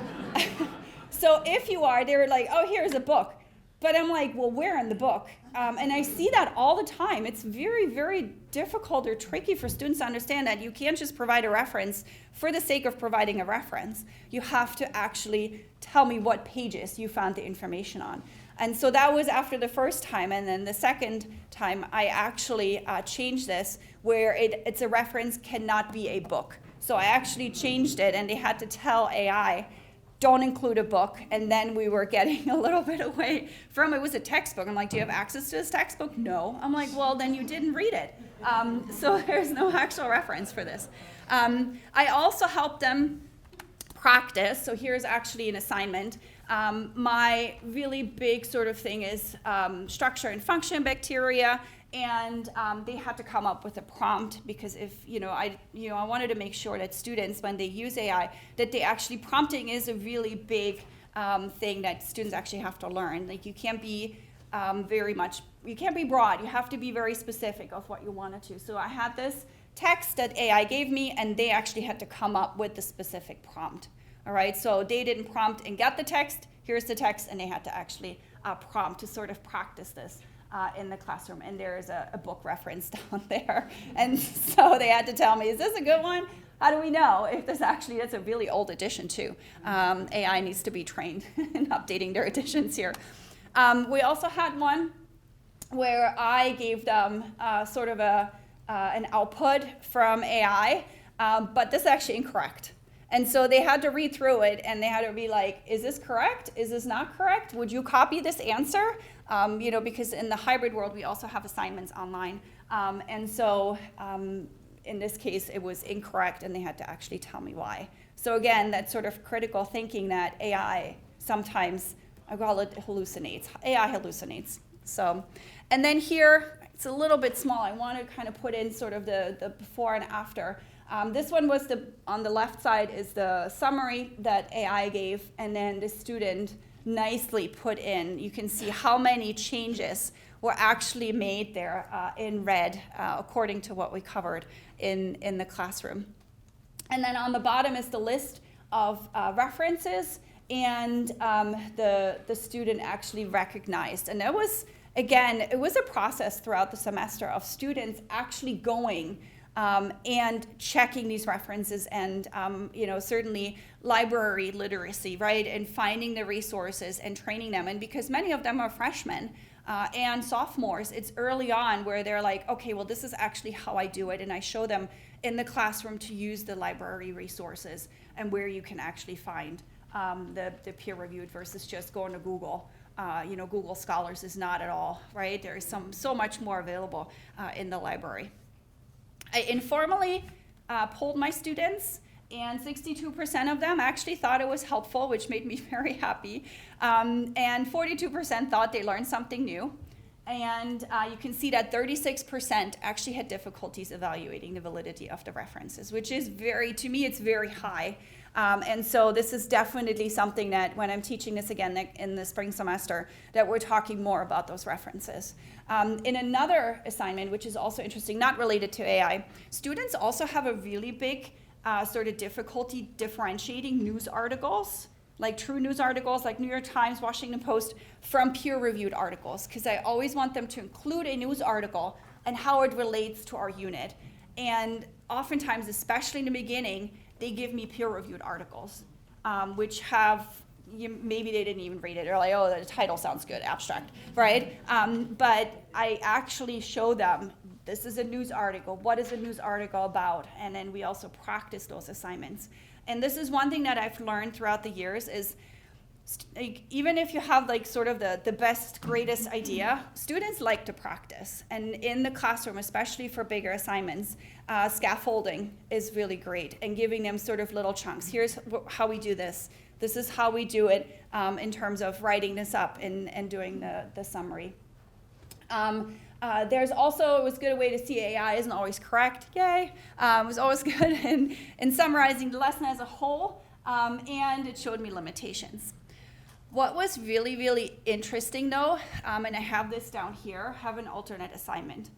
if you are, they're like, oh, here's a book. But I'm like, well, where in the book? And I see that all the time. It's very, very difficult or tricky for students to understand that you can't just provide a reference for the sake of providing a reference. You have to actually tell me what pages you found the information on. And so that was after the first time, and then the second time I actually changed this where it's a reference cannot be a book. So I actually changed it and they had to tell AI, don't include a book, and then we were getting a little bit away from, it was a textbook. I'm like, do you have access to this textbook? No. I'm like, well, then you didn't read it. So there's no actual reference for this. I also helped them practice, so here's actually an assignment. My really big sort of thing is structure and function bacteria, and they had to come up with a prompt because I wanted to make sure that students, when they use AI, that they actually, prompting is a really big thing that students actually have to learn. Like you can't be you can't be broad. You have to be very specific of what you wanted to. So I had this text that AI gave me, and they actually had to come up with the specific prompt. All right, so they didn't prompt and get the text. Here's the text, and they had to actually prompt to sort of practice this in the classroom. And there is a book reference down there. And so they had to tell me, is this a good one? How do we know if this actually, that's a really old edition too. AI needs to be trained in updating their editions here. We also had one where I gave them sort of an output from AI, but this is actually incorrect. And so they had to read through it and they had to be like, is this correct? Is this not correct? Would you copy this answer? Because in the hybrid world, we also have assignments online. And so in this case, it was incorrect, and they had to actually tell me why. So again, that sort of critical thinking that AI sometimes, I call it hallucinates. AI hallucinates. So, and then here, it's a little bit small. I want to kind of put in sort of the before and after. This one was on the left side is the summary that AI gave, and then the student nicely put in. You can see how many changes were actually made there in red, according to what we covered in the classroom. And then on the bottom is the list of references, and the student actually recognized. And it was, again, it was a process throughout the semester of students actually going and checking these references, and certainly library literacy, right, and finding the resources and training them. And because many of them are freshmen and sophomores, it's early on where they're like, okay, well, this is actually how I do it, and I show them in the classroom to use the library resources and where you can actually find the peer-reviewed versus just going to Google. Google Scholars is not at all, right? There is so much more available in the library. I informally polled my students, and 62% of them actually thought it was helpful, which made me very happy. And 42% thought they learned something new. And you can see that 36% actually had difficulties evaluating the validity of the references, which is to me, it's very high. And so this is definitely something that when I'm teaching this again in the spring semester, that we're talking more about those references. In another assignment, which is also interesting, not related to AI, students also have a really big sort of difficulty differentiating news articles, like true news articles like New York Times, Washington Post, from peer-reviewed articles, because I always want them to include a news article and how it relates to our unit. And oftentimes, especially in the beginning, they give me peer-reviewed articles, which have, maybe they didn't even read it. They're like, oh, the title sounds good, abstract, right? But I actually show them, this is a news article. What is a news article about? And then we also practice those assignments. And this is one thing that I've learned throughout the years is, even if you have like sort of the best, greatest idea, students like to practice. And in the classroom, especially for bigger assignments, scaffolding is really great, and giving them sort of little chunks. Here's how we do this. This is how we do it in terms of writing this up and doing the summary. There's also, it was a good way to see AI isn't always correct. Yay. It was always good in summarizing the lesson as a whole, and it showed me limitations. What was really, really interesting though, and I have this down here, have an alternate assignment.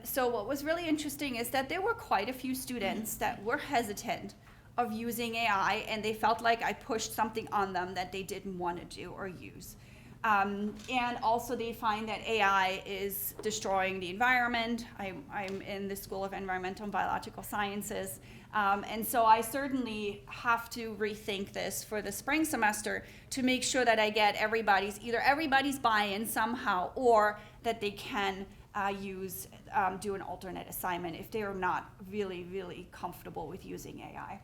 So what was really interesting is that there were quite a few students that were hesitant of using AI, and they felt like I pushed something on them that they didn't want to do or use. And also they find that AI is destroying the environment. I'm in the School of Environmental and Biological Sciences. And so I certainly have to rethink this for the spring semester to make sure that I get either everybody's buy-in somehow, or that they can do an alternate assignment if they are not really, really comfortable with using AI.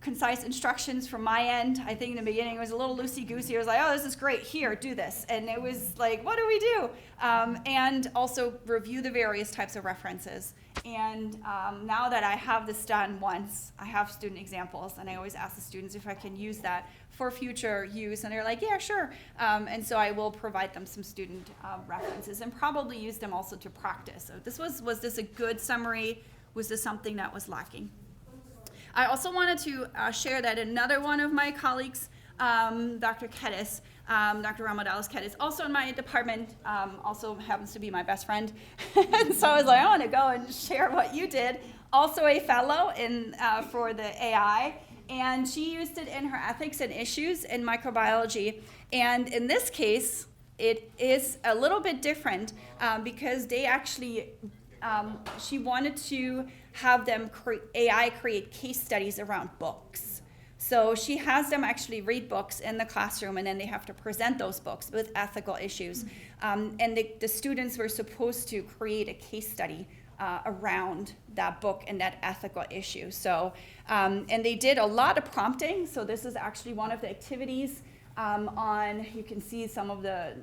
Concise instructions from my end. I think in the beginning it was a little loosey-goosey. I was like, oh, this is great. Here, do this. And it was like, what do we do? And also review the various types of references. And now that I have this done once, I have student examples, and I always ask the students if I can use that for future use. And they're like, yeah, sure. And so I will provide them some student references and probably use them also to practice. So was this a good summary? Was this something that was lacking? I also wanted to share that another one of my colleagues, Dr. Kedis, Dr. Ramadalis Kedis, also in my department, also happens to be my best friend. And so I was like, I want to go and share what you did. Also a fellow for the AI, and she used it in her ethics and issues in microbiology. And in this case, it is a little bit different because they actually, she wanted to have them AI create case studies around books. So she has them actually read books in the classroom, and then they have to present those books with ethical issues. And the students were supposed to create a case study around that book and that ethical issue. So, and they did a lot of prompting. So this is actually one of the activities you can see some of the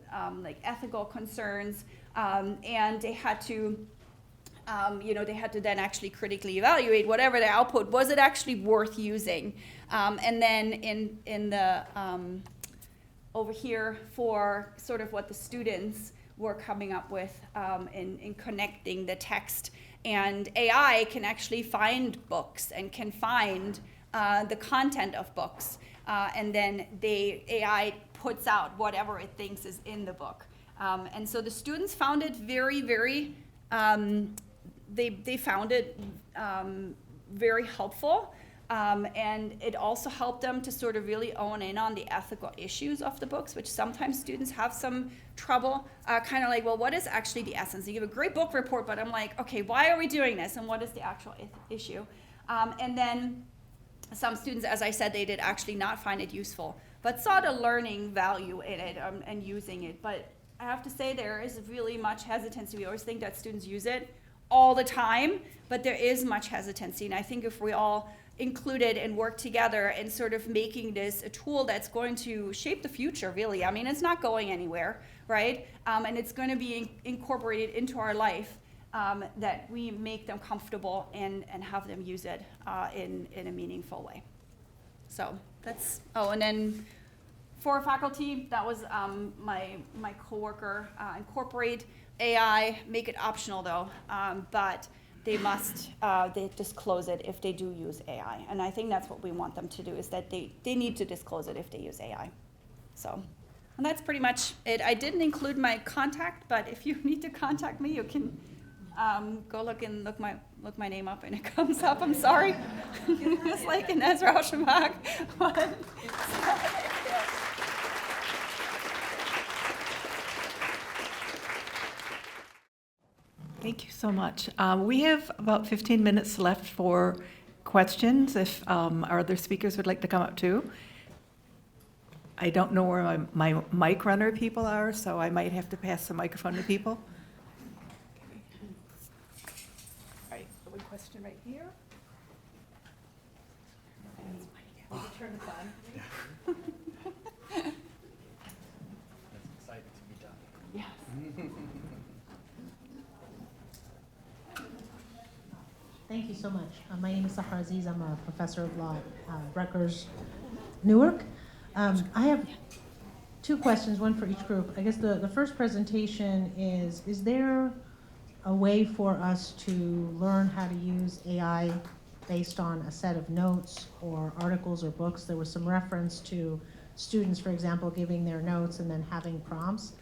like ethical concerns, and they had to, they had to then actually critically evaluate whatever the output, was it actually worth using? And then in the, over here for sort of what the students were coming up with in connecting the text. And AI can actually find books and can find the content of books. And then AI puts out whatever it thinks is in the book. And so the students found it very, very, they found it very helpful. And it also helped them to sort of really own in on the ethical issues of the books, which sometimes students have some trouble, kind of like, well, what is actually the essence? You give a great book report, but I'm like, okay, why are we doing this? And what is the actual issue? And then some students, as I said, they did actually not find it useful, but saw the learning value in it and using it. But I have to say there is really much hesitancy. We always think that students use it all the time, but there is much hesitancy. And I think if we all included and work together and sort of making this a tool that's going to shape the future, really. I mean, it's not going anywhere, right? And it's going to be incorporated into our life, that we make them comfortable and have them use it in a meaningful way. So that's, and then for faculty, that was my coworker, incorporate AI, make it optional though, but they must they disclose it if they do use AI. And I think that's what we want them to do, is that they need to disclose it if they use AI. So, and that's pretty much it. I didn't include my contact, but if you need to contact me, you can go look my name up and it comes up. I'm sorry. It's like Inez Rauschenbach. Thank you so much. We have about 15 minutes left for questions, if our other speakers would like to come up too. I don't know where my mic runner people are, so I might have to pass the microphone to people. All right, one question right here. You can turn this on. That's exciting to be done. Yes. Thank you so much. My name is Sahar Aziz. I'm a professor of law at Rutgers, Newark. I have two questions, one for each group. I guess the first presentation is there a way for us to learn how to use AI based on a set of notes or articles or books? There was some reference to students, for example, giving their notes and then having prompts.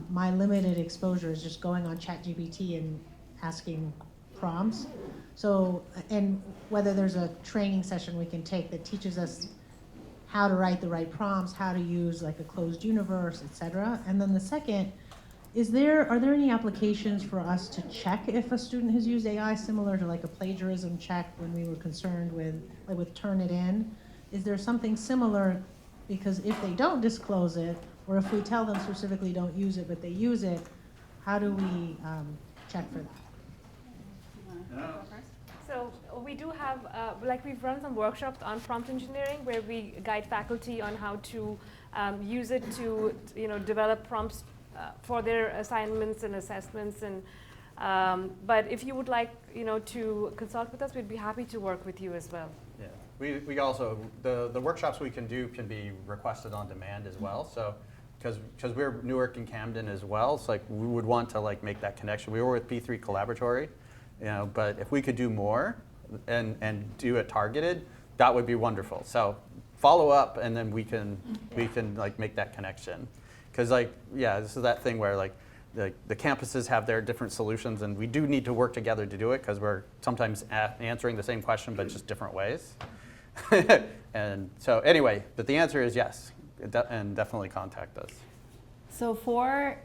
My limited exposure is just going on ChatGPT and asking prompts. So, and whether there's a training session we can take that teaches us how to write the right prompts, how to use like a closed universe, et cetera. And then the second, are there any applications for us to check if a student has used AI, similar to like a plagiarism check when we were concerned with Turnitin? Is there something similar? Because if they don't disclose it, or if we tell them specifically don't use it, but they use it, how do we check for that? So we do have, we've run some workshops on prompt engineering where we guide faculty on how to use it to, develop prompts for their assignments and assessments. And but if you would like, to consult with us, we'd be happy to work with you as well. Yeah, we also, the workshops we can do can be requested on demand as well. So, because we're Newark and Camden as well, it's like we would want to make that connection. We were with P3 Collaboratory. But if we could do more and do it targeted, that would be wonderful. So follow up, and then we can make that connection. Because this is that thing where the campuses have their different solutions, and we do need to work together to do it, because we're sometimes answering the same question but just different ways. And so anyway, but the answer is yes, and definitely contact us. So for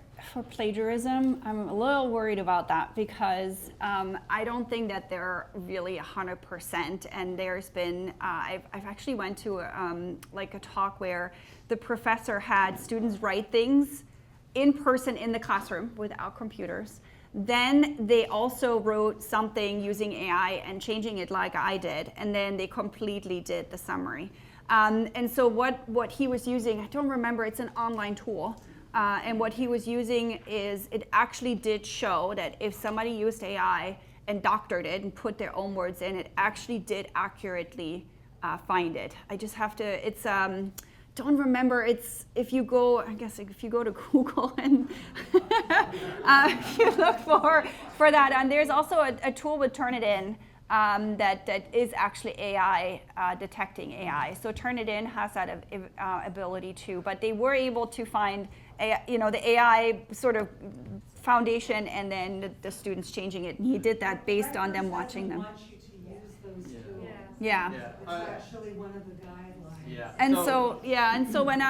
plagiarism, I'm a little worried about that, because I don't think that they're really 100%. And there's been, I've actually went to a talk where the professor had students write things in person in the classroom without computers. Then they also wrote something using AI and changing it like I did, and then they completely did the summary. And so what he was using, I don't remember, it's an online tool. And what he was using is, it actually did show that if somebody used AI and doctored it and put their own words in, it actually did accurately find it. I just have to, it's, don't remember, it's, if you go, I guess if you go to Google and if you look for that, and there's also a tool with Turnitin that is actually AI, detecting AI. So Turnitin has that ability too, but they were able to find the AI sort of foundation, and then the students changing it. And he did that based on them watching them. Yeah. It's actually one of the guidelines. Yeah. And so when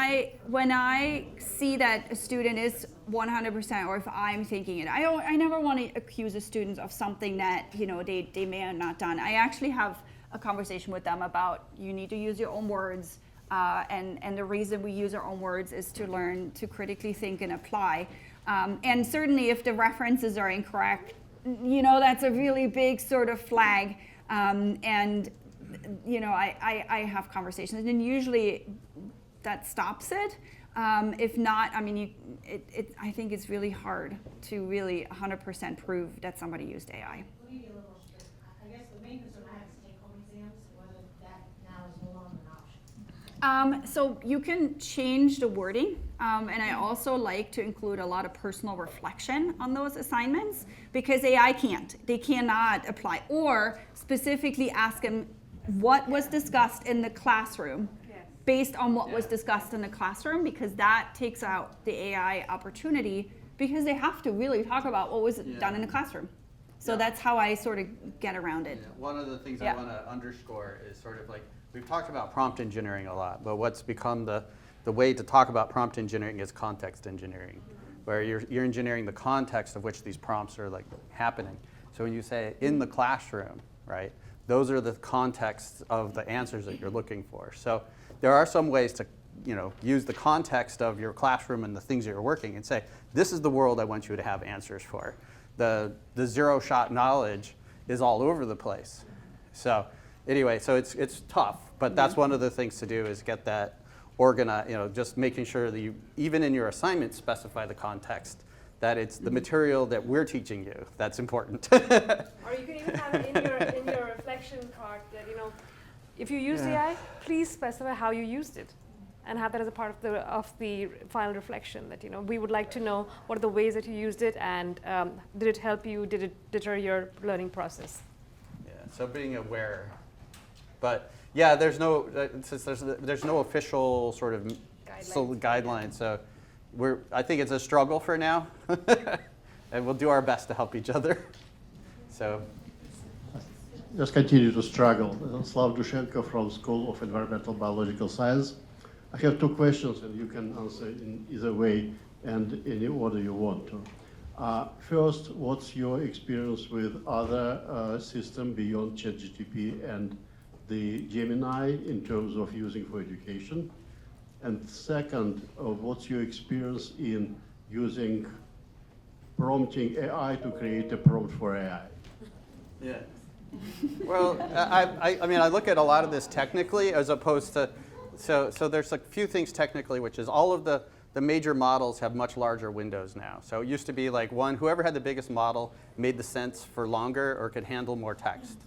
I see that a student is 100%, or if I'm thinking it, I never want to accuse a student of something that they may have not done. I actually have a conversation with them about, you need to use your own words. And the reason we use our own words is to learn to critically think and apply. And certainly if the references are incorrect, that's a really big sort of flag. I have conversations, and usually that stops it. If not, I mean, I think it's really hard to really 100% prove that somebody used AI. I guess the main concern I have is take-home exams, whether that now is no longer an option. So you can change the wording, and I also like to include a lot of personal reflection on those assignments, because AI can't. They cannot apply, or specifically ask them what was discussed in the classroom based on what was discussed in the classroom, because that takes out the AI opportunity, because they have to really talk about what was done in the classroom. So that's how I sort of get around it. Yeah. One of the things I want to underscore is sort of like, we've talked about prompt engineering a lot, but what's become the way to talk about prompt engineering is context engineering, where you're engineering the context of which these prompts are like happening. So when you say in the classroom, right, those are the contexts of the answers that you're looking for. So there are some ways to use the context of your classroom and the things that you're working and say, this is the world I want you to have answers for. The zero-shot knowledge is all over the place. So anyway, so it's tough, but that's one of the things to do, is get that organized, just making sure that you, even in your assignment, specify the context, that it's the material that we're teaching you that's important. Or you can even have it in your reflection card that, if you use AI, please specify how you used it, and have that as a part of the final reflection, that we would like to know what are the ways that you used it, and did it help you, did it deter your learning process? Yeah, so being aware. But yeah, there's no official sort of guidelines. So I think it's a struggle for now, and we'll do our best to help each other. So. Just continue to struggle. Slav Dushenko from School of Environmental Biological Science. I have two questions, and you can answer in either way and any order you want to. First, what's your experience with other systems beyond ChatGPT and the Gemini in terms of using for education? And second, what's your experience in using prompting AI to create a prompt for AI? Yeah. Well, I mean, I look at a lot of this technically as opposed to, so there's a few things technically, which is all of the major models have much larger windows now. So it used to be like whoever had the biggest model made the sense for longer or could handle more text.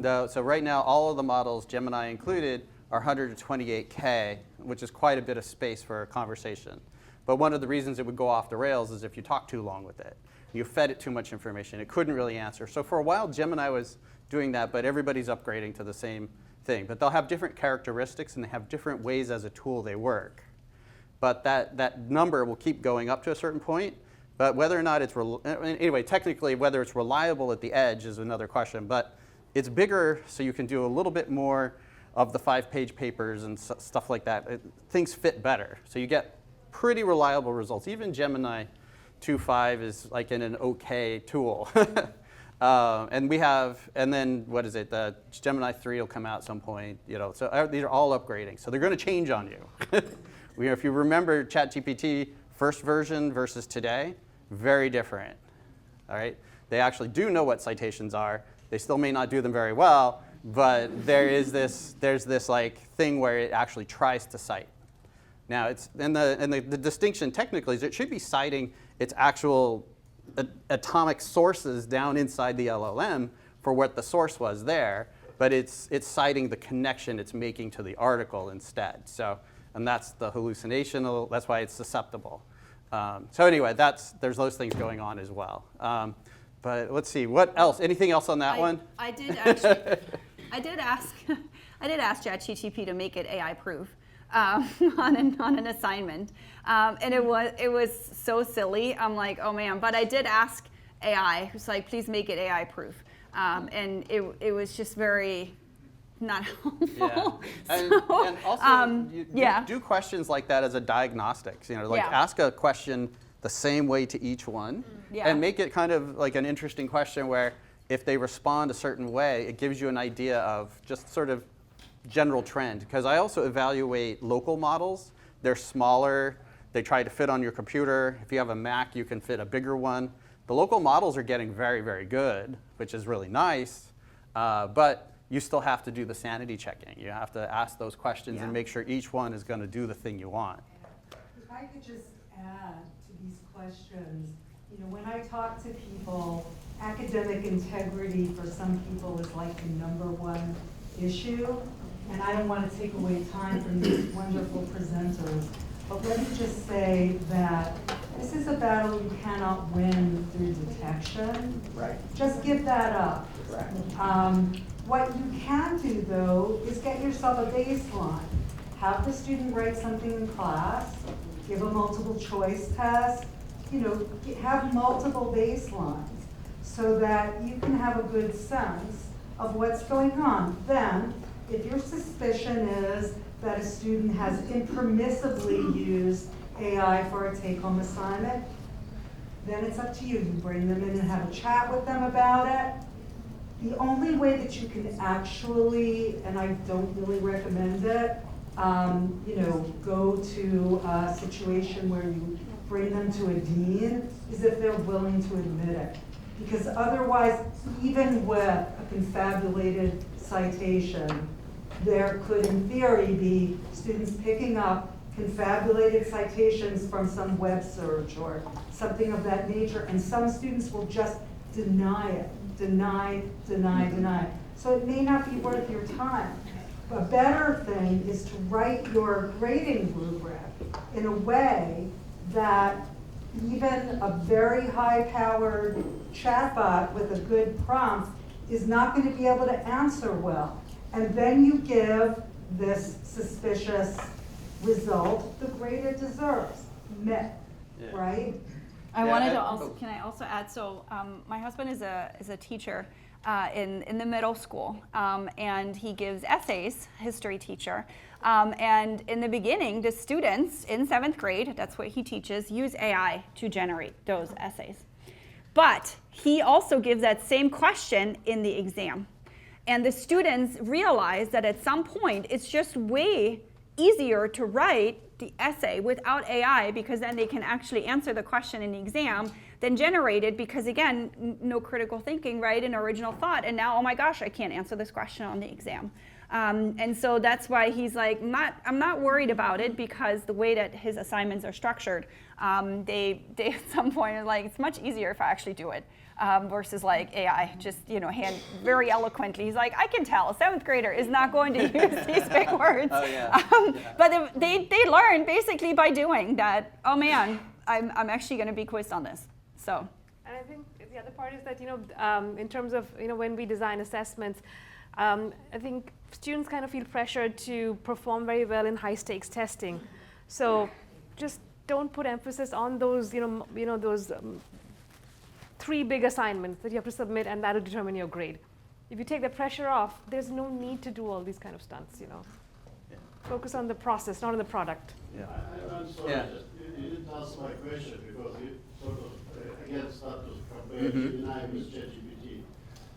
So right now, all of the models, Gemini included, are 128K, which is quite a bit of space for a conversation. But one of the reasons it would go off the rails is if you talk too long with it. You fed it too much information. It couldn't really answer. So for a while, Gemini was doing that, but everybody's upgrading to the same thing. But they'll have different characteristics, and they have different ways as a tool they work. But that number will keep going up to a certain point. But whether or not it's, anyway, technically, whether it's reliable at the edge is another question. But it's bigger, so you can do a little bit more of the 5-page papers and stuff like that. Things fit better. So you get pretty reliable results. Even Gemini 2.5 is like an okay tool. And then what is it? The Gemini 3 will come out at some point. So these are all upgrading. So they're going to change on you. If you remember ChatGPT first version versus today, very different. All right, they actually do know what citations are. They still may not do them very well, but there's this like thing where it actually tries to cite. Now it's the distinction technically is it should be citing its actual atomic sources down inside the LLM for what the source was there, but it's citing the connection it's making to the article instead. So, and that's the hallucination. That's why it's susceptible. So anyway, there's those things going on as well. But let's see, what else? Anything else on that one? I did actually. I did ask ChatGPT to make it AI proof on an assignment, and it was so silly. I'm like, oh man! But I did ask AI, who's like, please make it AI proof, and it was just very not helpful. Yeah. And also, yeah. do questions like that as a diagnostics. Like ask a question the same way to each one, and make it kind of like an interesting question where if they respond a certain way, it gives you an idea of just sort of general trend. Because I also evaluate local models. They're smaller. They try to fit on your computer. If you have a Mac, you can fit a bigger one. The local models are getting very, very good, which is really nice. But you still have to do the sanity checking. You have to ask those questions and make sure each one is going to do the thing you want. If I could just add to these questions, when I talk to people, academic integrity for some people is like the #1 issue, and I don't want to take away time from these wonderful presenters, but let me just say that this is a battle you cannot win through detection. Right. Just give that up. Right. What you can do, though, is get yourself a baseline. Have the student write something in class, give a multiple choice test, have multiple baselines so that you can have a good sense of what's going on. Then, if your suspicion is that a student has impermissibly used AI for a take-home assignment, then it's up to you. You bring them in and have a chat with them about it. The only way that you can actually, and I don't really recommend it, go to a situation where you bring them to a dean is if they're willing to admit it. Because otherwise, even with a confabulated citation, there could, in theory, be students picking up confabulated citations from some web search or something of that nature, and some students will just deny it. Deny. So it may not be worth your time. A better thing is to write your grading rubric in a way that even a very high-powered chatbot with a good prompt is not going to be able to answer well. And then you give this suspicious result the grade it deserves. Right? Can I also add? So my husband is a teacher in the middle school, and he gives essays, history teacher. And in the beginning, the students in 7th grade, that's what he teaches, use AI to generate those essays. But he also gives that same question in the exam. And the students realize that at some point, it's just way easier to write the essay without AI, because then they can actually answer the question in the exam than generate it, because again, no critical thinking, right, and original thought. And now, oh my gosh, I can't answer this question on the exam. And so that's why he's like, I'm not worried about it, because the way that his assignments are structured, they at some point are like, it's much easier if I actually do it. Versus like AI, just hand very eloquently. He's like, I can tell a 7th grader is not going to use these big words. Oh, yeah. But they learn basically by doing that. Oh man, I'm actually going to be quizzed on this. So. And I think the other part is that in terms of when we design assessments, I think students kind of feel pressured to perform very well in high stakes testing. So just don't put emphasis on those those 3 big assignments that you have to submit, and that'll determine your grade. If you take the pressure off, there's no need to do all these kind of stunts, Focus on the process, not on the product. Yeah. I'm sorry, you didn't answer my question, because you sort of, again, start to compare Gemini with ChatGPT.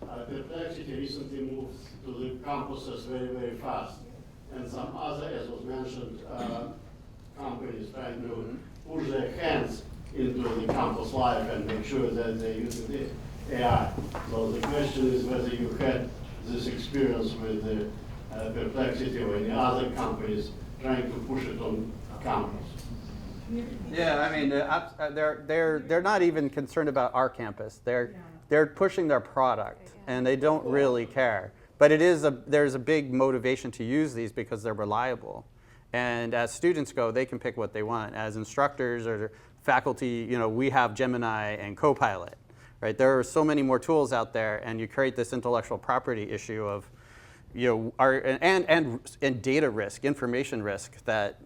Perplexity recently moved to the campuses very, very fast. And some other, as was mentioned, companies trying to push their hands into the campus life and make sure that they're using the AI. So the question is whether you had this experience with Perplexity or any other companies trying to push it on campus? Yeah, I mean, they're not even concerned about our campus. They're pushing their product, and they don't really care. But there's a big motivation to use these because they're reliable. And as students go, they can pick what they want. As instructors or faculty, we have Gemini and Copilot, right? There are so many more tools out there, and you create this intellectual property issue of, and data risk, information risk that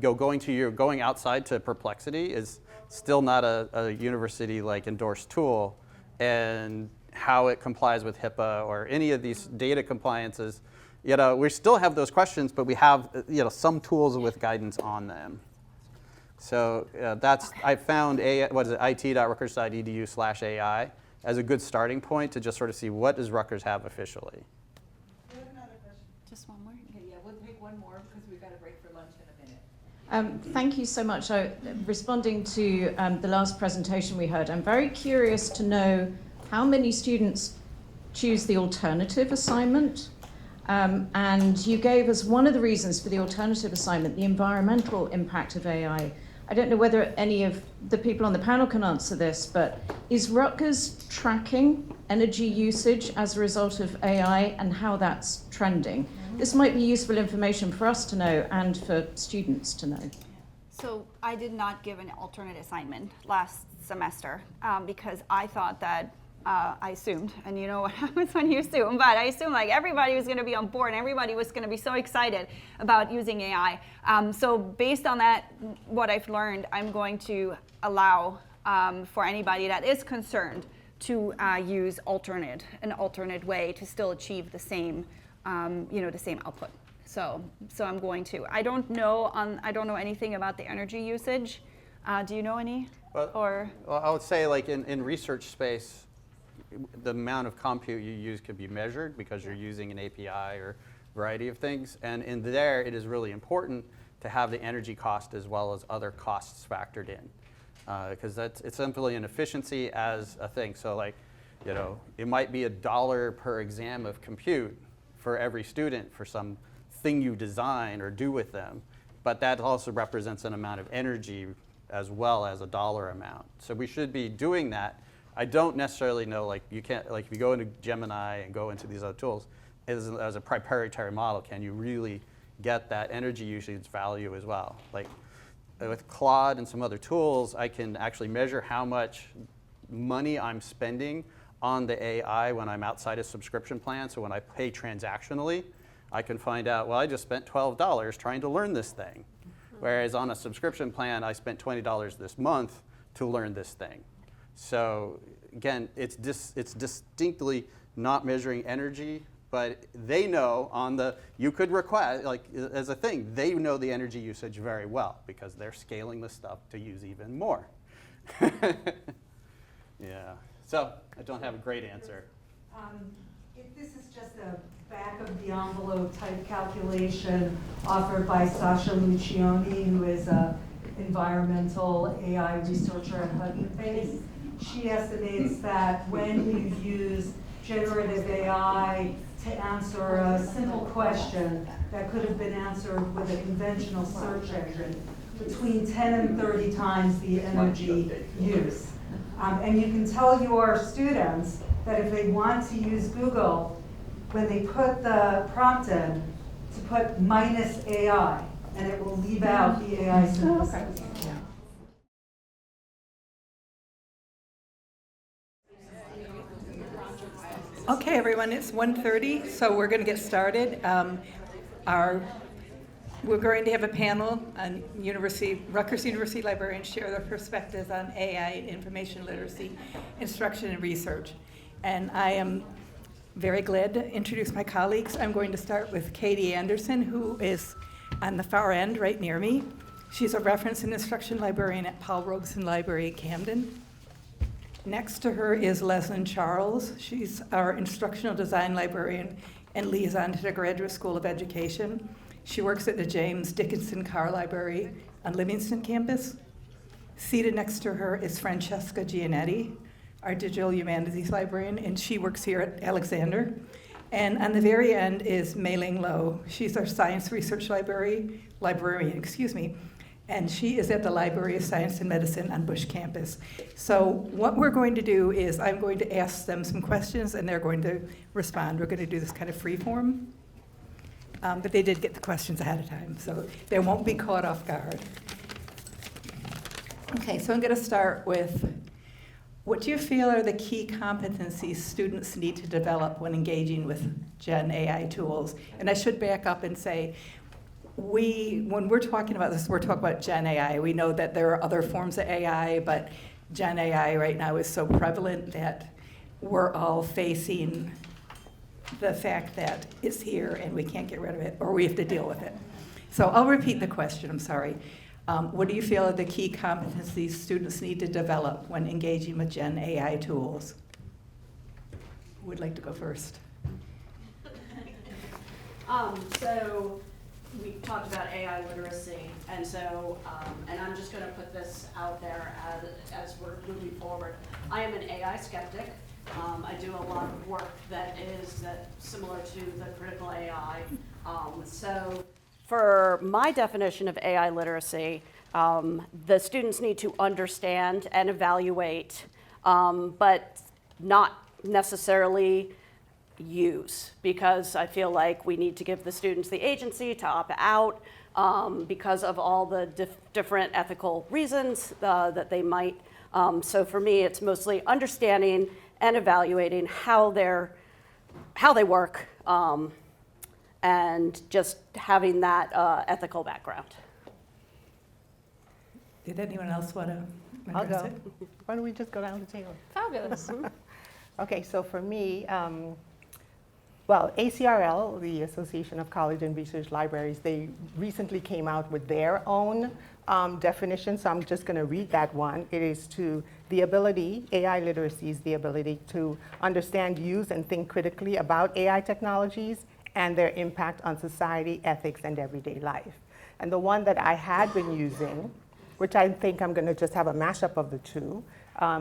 going outside to Perplexity is still not a university endorsed tool, and how it complies with HIPAA or any of these data compliances. We still have those questions, but we have some tools with guidance on them. So I found it.rutgers.edu/AI as a good starting point to just sort of see what does Rutgers have officially. Just one more? Okay, yeah, we'll take one more because we've got a break for lunch in a minute. Thank you so much. Responding to the last presentation we heard, I'm very curious to know how many students choose the alternative assignment. And you gave us one of the reasons for the alternative assignment, the environmental impact of AI. I don't know whether any of the people on the panel can answer this, but is Rutgers tracking energy usage as a result of AI and how that's trending? This might be useful information for us to know and for students to know. So I did not give an alternate assignment last semester because I thought that I assumed, and you know what happens when you assume, but I assumed everybody was going to be on board and everybody was going to be so excited about using AI. So based on that, what I've learned, I'm going to allow for anybody that is concerned to use an alternate way to still achieve the same, the same output. So I'm going to. I don't know anything about the energy usage. Do you know any? Well, I would say in research space, the amount of compute you use could be measured because you're using an API or a variety of things. And in there, it is really important to have the energy cost as well as other costs factored in. Because it's simply an efficiency as a thing. So it might be $1 per exam of compute for every student for some thing you design or do with them. But that also represents an amount of energy as well as a dollar amount. So we should be doing that. I don't necessarily know, you can't, if you go into Gemini and go into these other tools, as a proprietary model, can you really get that energy usage value as well? With Claude and some other tools, I can actually measure how much money I'm spending on the AI when I'm outside a subscription plan. So when I pay transactionally, I can find out, well, I just spent $12 trying to learn this thing. Whereas on a subscription plan, I spent $20 this month to learn this thing. So again, it's distinctly not measuring energy, but they know you could request, as a thing, they know the energy usage very well because they're scaling the stuff to use even more. Yeah, so I don't have a great answer. This is just a back of the envelope type calculation offered by Sasha Lucioni, who is an environmental AI researcher at Hugging Face. She estimates that when you use generative AI to answer a simple question that could have been answered with a conventional search engine, between 10 and 30 times the energy use. And you can tell your students that if they want to use Google, when they put the prompt in, to put -AI, and it will leave out the AI synthesis. Okay, everyone, it's 1:30, so we're going to get started. We're going to have a panel on Rutgers University Librarians share their perspectives on AI and information literacy, instruction and research. And I am very glad to introduce my colleagues. I'm going to start with Katie Anderson, who is on the far end right near me. She's a reference and instruction librarian at Paul Robeson Library in Camden. Next to her is Leslyn Charles. She's our instructional design librarian and liaison to the Graduate School of Education. She works at the James Dickinson Carr Library on Livingston campus. Seated next to her is Francesca Gianetti, our digital humanities librarian, and she works here at Alexander. And on the very end is Mei Ling Lo. She's our science research librarian, excuse me, and she is at the Library of Science and Medicine on Bush campus. So what we're going to do is I'm going to ask them some questions and they're going to respond. We're going to do this kind of free form, but they did get the questions ahead of time, so they won't be caught off guard. Okay, so I'm going to start with, what do you feel are the key competencies students need to develop when engaging with Gen AI tools? And I should back up and say, when we're talking about this, we're talking about Gen AI. We know that there are other forms of AI, but Gen AI right now is so prevalent that we're all facing the fact that it's here and we can't get rid of it, or we have to deal with it. So I'll repeat the question, I'm sorry. What do you feel are the key competencies students need to develop when engaging with Gen AI tools? Who would like to go first? So we talked about AI literacy, and so, and I'm just going to put this out there as we're moving forward. I am an AI skeptic. I do a lot of work that is similar to the critical AI. So for my definition of AI literacy, the students need to understand and evaluate, but not necessarily use, because I feel like we need to give the students the agency to opt out because of all the different ethical reasons that they might. So for me, it's mostly understanding and evaluating how they work, and just having that ethical background. Did anyone else want to I'll address go. it? Why don't we just go down the table? Fabulous. Okay, so for me, well, ACRL, the Association of College and Research Libraries, they recently came out with their own definition, so I'm just going to read that one. It is the ability, AI literacy is the ability to understand, use, and think critically about AI technologies and their impact on society, ethics, and everyday life. And the one that I had been using, which I think I'm going to just have a mashup of the two,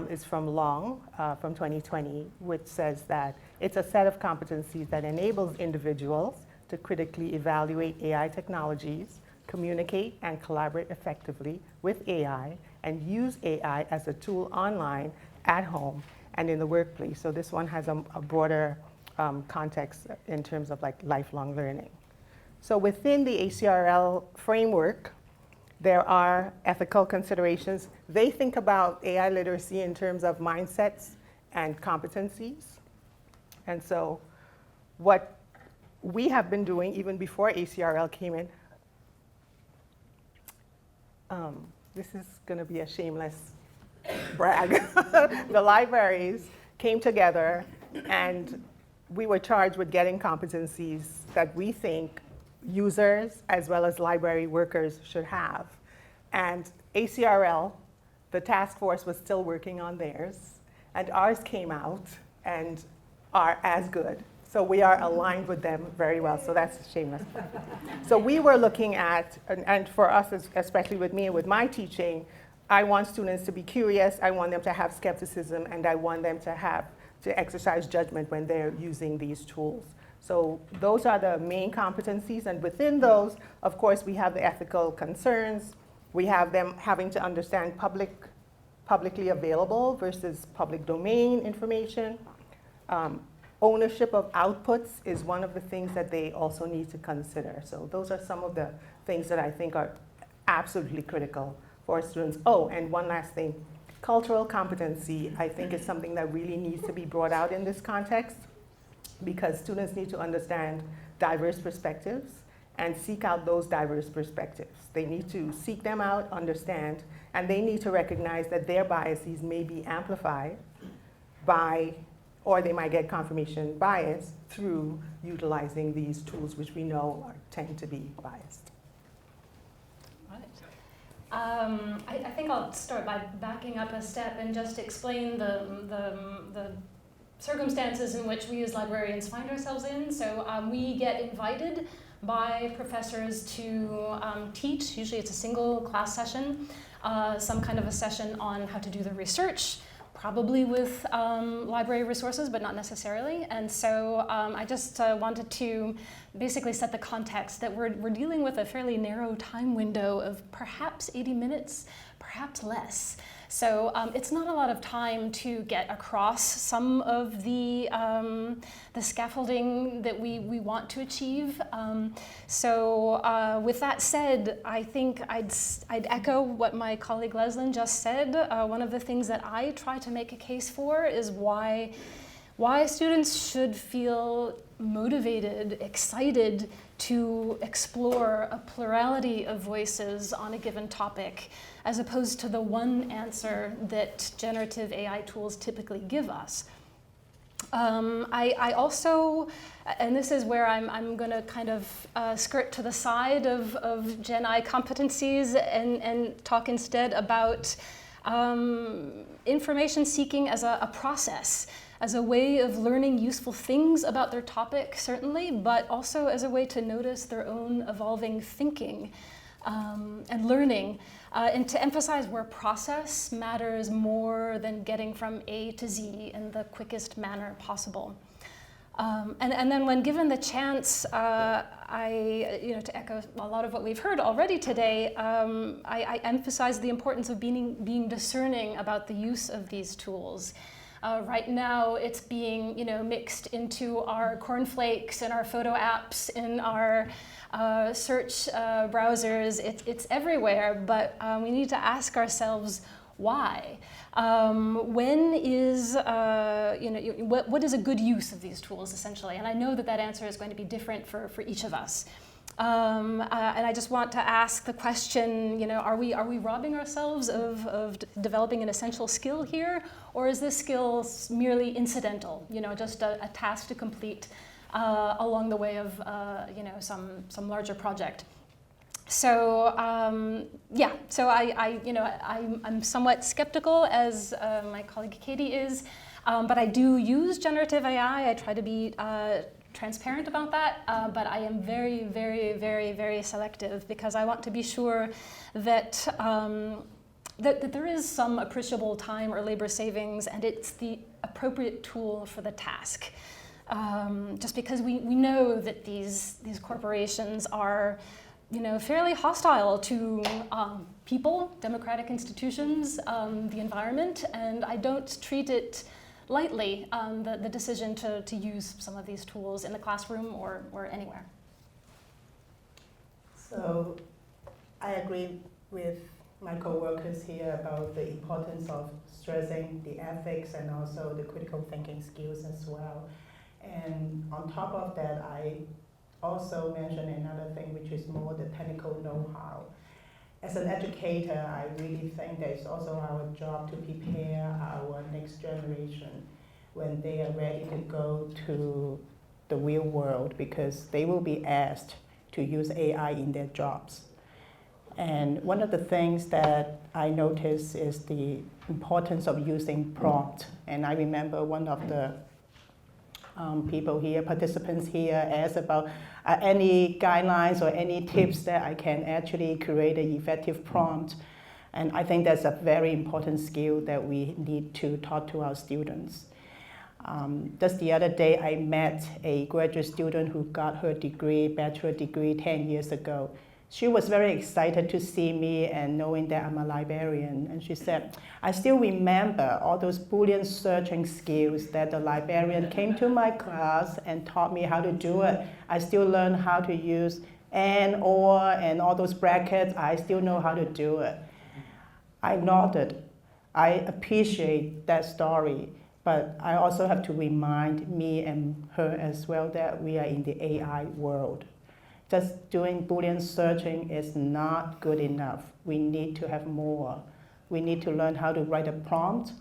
is from Long, from 2020, which says that it's a set of competencies that enables individuals to critically evaluate AI technologies, communicate and collaborate effectively with AI, and use AI as a tool online, at home, and in the workplace. So this one has a broader context in terms of like lifelong learning. So within the ACRL framework, there are ethical considerations. They think about AI literacy in terms of mindsets and competencies. And so what we have been doing even before ACRL came in, this is going to be a shameless brag. The libraries came together and we were charged with getting competencies that we think users as well as library workers should have. And ACRL, the task force, was still working on theirs, and ours came out and are as good. So we are aligned with them very well, so that's shameless. So we were looking at, and for us, especially with me and with my teaching, I want students to be curious, I want them to have skepticism, and I want them to exercise judgment when they're using these tools. So those are the main competencies, and within those, of course, we have the ethical concerns. We have them having to understand publicly available versus public domain information. Ownership of outputs is one of the things that they also need to consider. So those are some of the things that I think are absolutely critical for students. Oh, and one last thing. Cultural competency, I think, is something that really needs to be brought out in this context, because students need to understand diverse perspectives and seek out those diverse perspectives. They need to seek them out, understand, and they need to recognize that their biases may be amplified by, or they might get confirmation bias through utilizing these tools, which we know tend to be biased. I think I'll start by backing up a step and just explain the circumstances in which we as librarians find ourselves in. So we get invited by professors to teach. Usually it's a single class session, some kind of a session on how to do the research probably with library resources, but not necessarily. And so I just wanted to basically set the context that we're dealing with a fairly narrow time window of perhaps 80 minutes, perhaps less. So it's not a lot of time to get across some of the scaffolding that we want to achieve. So with that said, I think I'd echo what my colleague Leslyn just said. One of the things that I try to make a case for is why students should feel motivated, excited to explore a plurality of voices on a given topic, as opposed to the one answer that generative AI tools typically give us. I also, and this is where I'm going to kind of skirt to the side of Gen I competencies and talk instead about information seeking as a process, as a way of learning useful things about their topic, certainly, but also as a way to notice their own evolving thinking and learning, and to emphasize where process matters more than getting from A to Z in the quickest manner possible. And then when given the chance, to echo a lot of what we've heard already today, I emphasize the importance of being discerning about the use of these tools. Right now, it's being mixed into our cornflakes and our photo apps, in our search browsers. It's everywhere, but we need to ask ourselves why. When is what is a good use of these tools, essentially? And I know that answer is going to be different for each of us. And I just want to ask the question, are we robbing ourselves of developing an essential skill here, or is this skill merely incidental, just a task to complete along the way of some larger project? So so I'm somewhat skeptical, as my colleague Katie is, but I do use generative AI. I try to be transparent about that, but I am very, very, very, very selective, because I want to be sure that that there is some appreciable time or labor savings, and it's the appropriate tool for the task. Just because we know that these corporations are fairly hostile to people, democratic institutions, the environment, and I don't treat it lightly, the decision to use some of these tools in the classroom or anywhere. So I agree with my co-workers here about the importance of stressing the ethics and also the critical thinking skills as well. And on top of that, I also mentioned another thing, which is more the technical know-how. As an educator, I really think that it's also our job to prepare our next generation when they are ready to go to the real world, because they will be asked to use AI in their jobs. And one of the things that I notice is the importance of using prompt. And I remember one of the participants here asked about any guidelines or any tips that I can actually create an effective prompt. And I think that's a very important skill that we need to taught to our students. Just the other day, I met a graduate student who got her degree, bachelor degree, 10 years ago. She was very excited to see me and knowing that I'm a librarian. And she said, I still remember all those Boolean searching skills that the librarian came to my class and taught me how to do it. I still learned how to use and, or, and all those brackets. I still know how to do it. I nodded. I appreciate that story, but I also have to remind me and her as well that we are in the AI world. Just doing Boolean searching is not good enough. We need to have more. We need to learn how to write a prompt.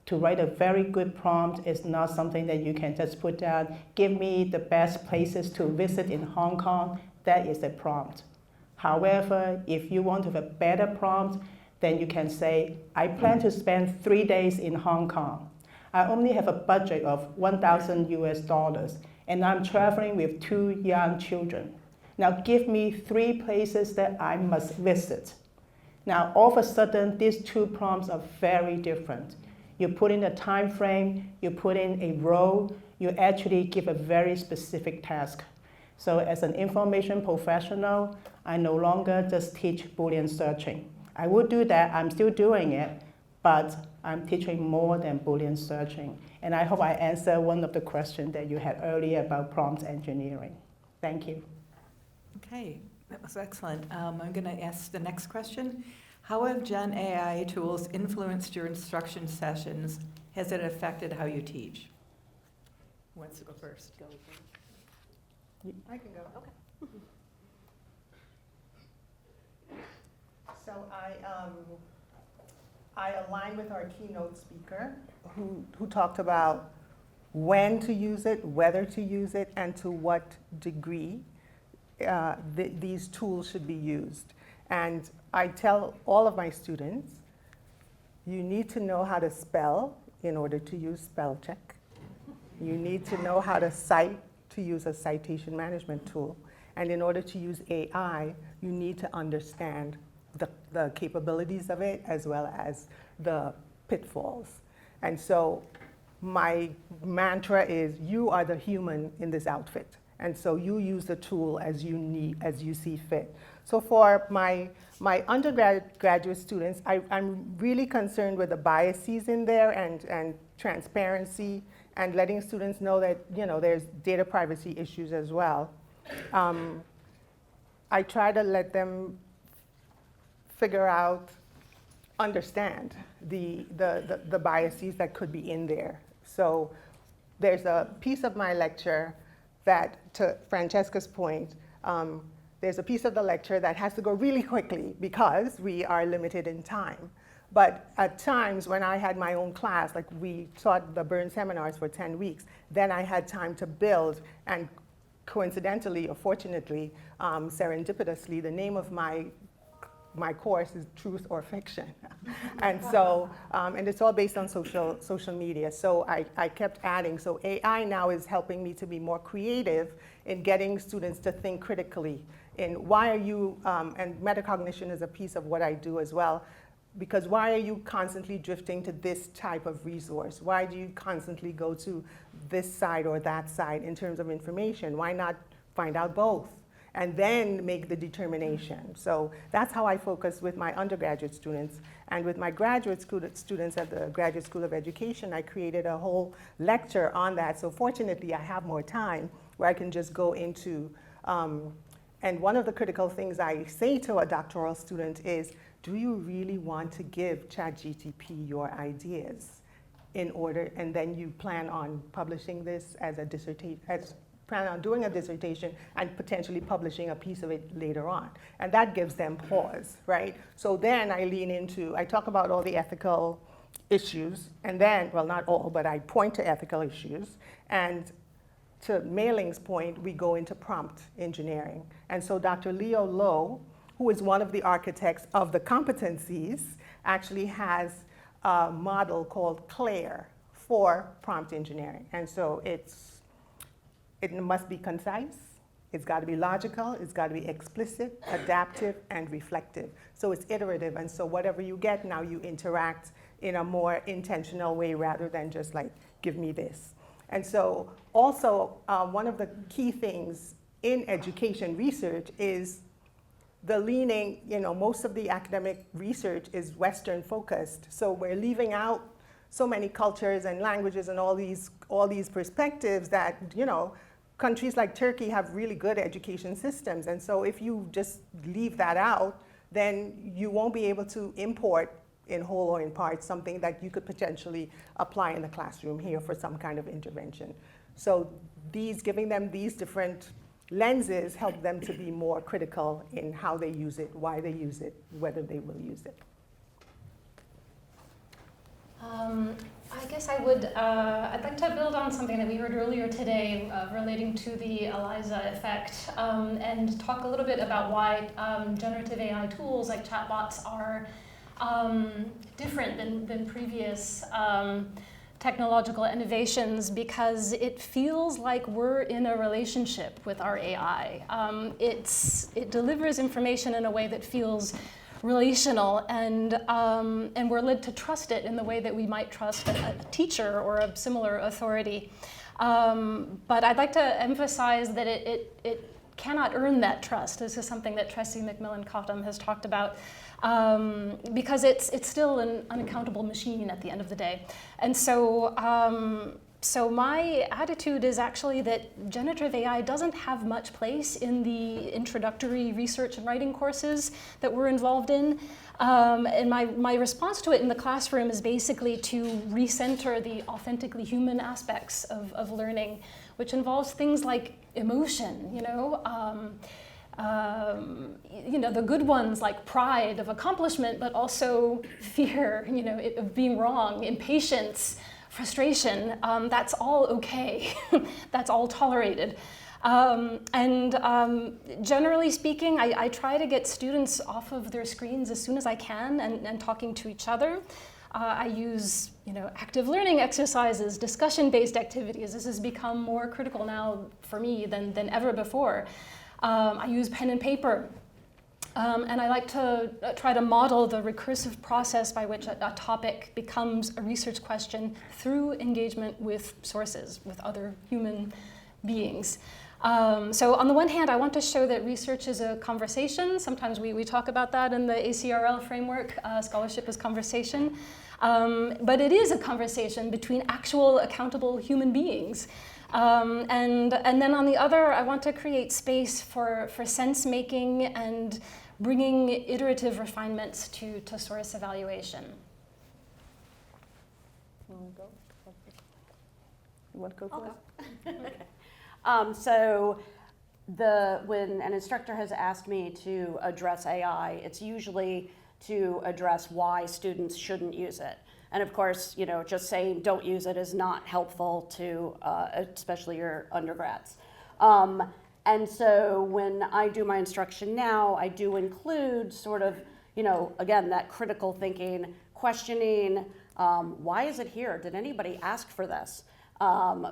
To write a very good prompt is not something that you can just put down, give me the best places to visit in Hong Kong. That is a prompt. However, if you want to have a better prompt, then you can say, I plan to spend 3 days in Hong Kong. I only have a budget of $1,000 US, and I'm traveling with 2 young children. Now give me 3 places that I must visit. Now all of a sudden, these 2 prompts are very different. You put in a time frame, you put in a role, you actually give a very specific task. So as an information professional, I no longer just teach Boolean searching. I will do that, I'm still doing it, but I'm teaching more than Boolean searching. And I hope I answered one of the questions that you had earlier about prompt engineering. Thank you. Okay, that was excellent. I'm going to ask the next question. How have Gen AI tools influenced your instruction sessions? Has it affected how you teach? Who wants to go first? I can go. Okay. So I align with our keynote speaker who talked about when to use it, whether to use it, and to what degree these tools should be used. And I tell all of my students, you need to know how to spell in order to use spell check. You need to know how to cite to use a citation management tool. And in order to use AI, you need to understand the capabilities of it as well as the pitfalls. And so my mantra is, you are the human in this outfit. And so you use the tool as you need, as you see fit. So for my undergraduate students, I'm really concerned with the biases in there and transparency and letting students know that, you know, there's data privacy issues as well. I try to let them figure out, understand the biases that could be in there. So there's a piece of my lecture that, to Francesca's point, there's a piece of the lecture that has to go really quickly because we are limited in time. But at times when I had my own class, like we taught the Burn seminars for 10 weeks, then I had time to build, and coincidentally or fortunately, serendipitously, the name of my course is Truth or Fiction. And so, and it's all based on social media. So I kept adding. So AI now is helping me to be more creative in getting students to think critically in why are you, and metacognition is a piece of what I do as well, because why are you constantly drifting to this type of resource? Why do you constantly go to this side or that side in terms of information? Why not find out both? And then make the determination. So that's how I focus with my undergraduate students. And with my graduate students at the Graduate School of Education, I created a whole lecture on that. So fortunately, I have more time where I can just go into, and one of the critical things I say to a doctoral student is, do you really want to give ChatGPT your ideas in order, and then you plan on publishing this as a dissertation, plan on doing a dissertation and potentially publishing a piece of it later on. And that gives them pause, right? So then I lean into, I talk about all the ethical issues, and then, well, not all, but I point to ethical issues. And to Mailing's point, we go into prompt engineering. And so Dr. Leo Lowe, who is one of the architects of the competencies, actually has a model called CLAIRE for prompt engineering. And so it must be concise, it's got to be logical, it's got to be explicit, adaptive, and reflective. So it's iterative, and so whatever you get now, you interact in a more intentional way rather than just like, give me this. And so also, one of the key things in education research is the leaning, you know, most of the academic research is Western focused. So we're leaving out so many cultures and languages and all these perspectives that, you know, countries like Turkey have really good education systems. And so if you just leave that out, then you won't be able to import in whole or in part something that you could potentially apply in the classroom here for some kind of intervention. So giving them these different lenses help them to be more critical in how they use it, why they use it, whether they will use it. I guess I would, I'd like to build on something that we heard earlier today relating to the ELIZA effect and talk a little bit about why generative AI tools like chatbots are different than previous technological innovations, because it feels like we're in a relationship with our AI. It delivers information in a way that feels relational, and we're led to trust it in the way that we might trust a teacher or a similar authority. But I'd like to emphasize that it cannot earn that trust. This is something that Tracy McMillan-Cottom has talked about, because it's still an unaccountable machine at the end of the day. And so, so my attitude is actually that generative AI doesn't have much place in the introductory research and writing courses that we're involved in. And my response to it in the classroom is basically to recenter the authentically human aspects of learning, which involves things like emotion, you know, the good ones like pride of accomplishment, but also fear, you know, of being wrong, impatience, frustration. That's all okay. That's all tolerated. Generally speaking, I try to get students off of their screens as soon as I can and talking to each other. I use, you know, active learning exercises, discussion-based activities. This has become more critical now for me than ever before. I use pen and paper. And I like to try to model the recursive process by which a topic becomes a research question through engagement with sources, with other human beings. So on the one hand, I want to show that research is a conversation. Sometimes we talk about that in the ACRL framework, scholarship is conversation. But it is a conversation between actual accountable human beings. And then on the other, I want to create space for sense making and bringing iterative refinements to source evaluation. You want to go first? So when an instructor has asked me to address AI, it's usually to address why students shouldn't use it. And of course, you know, just saying don't use it is not helpful to especially your undergrads. And so when I do my instruction now, I do include sort of, you know, again, that critical thinking, questioning, why is it here? Did anybody ask for this?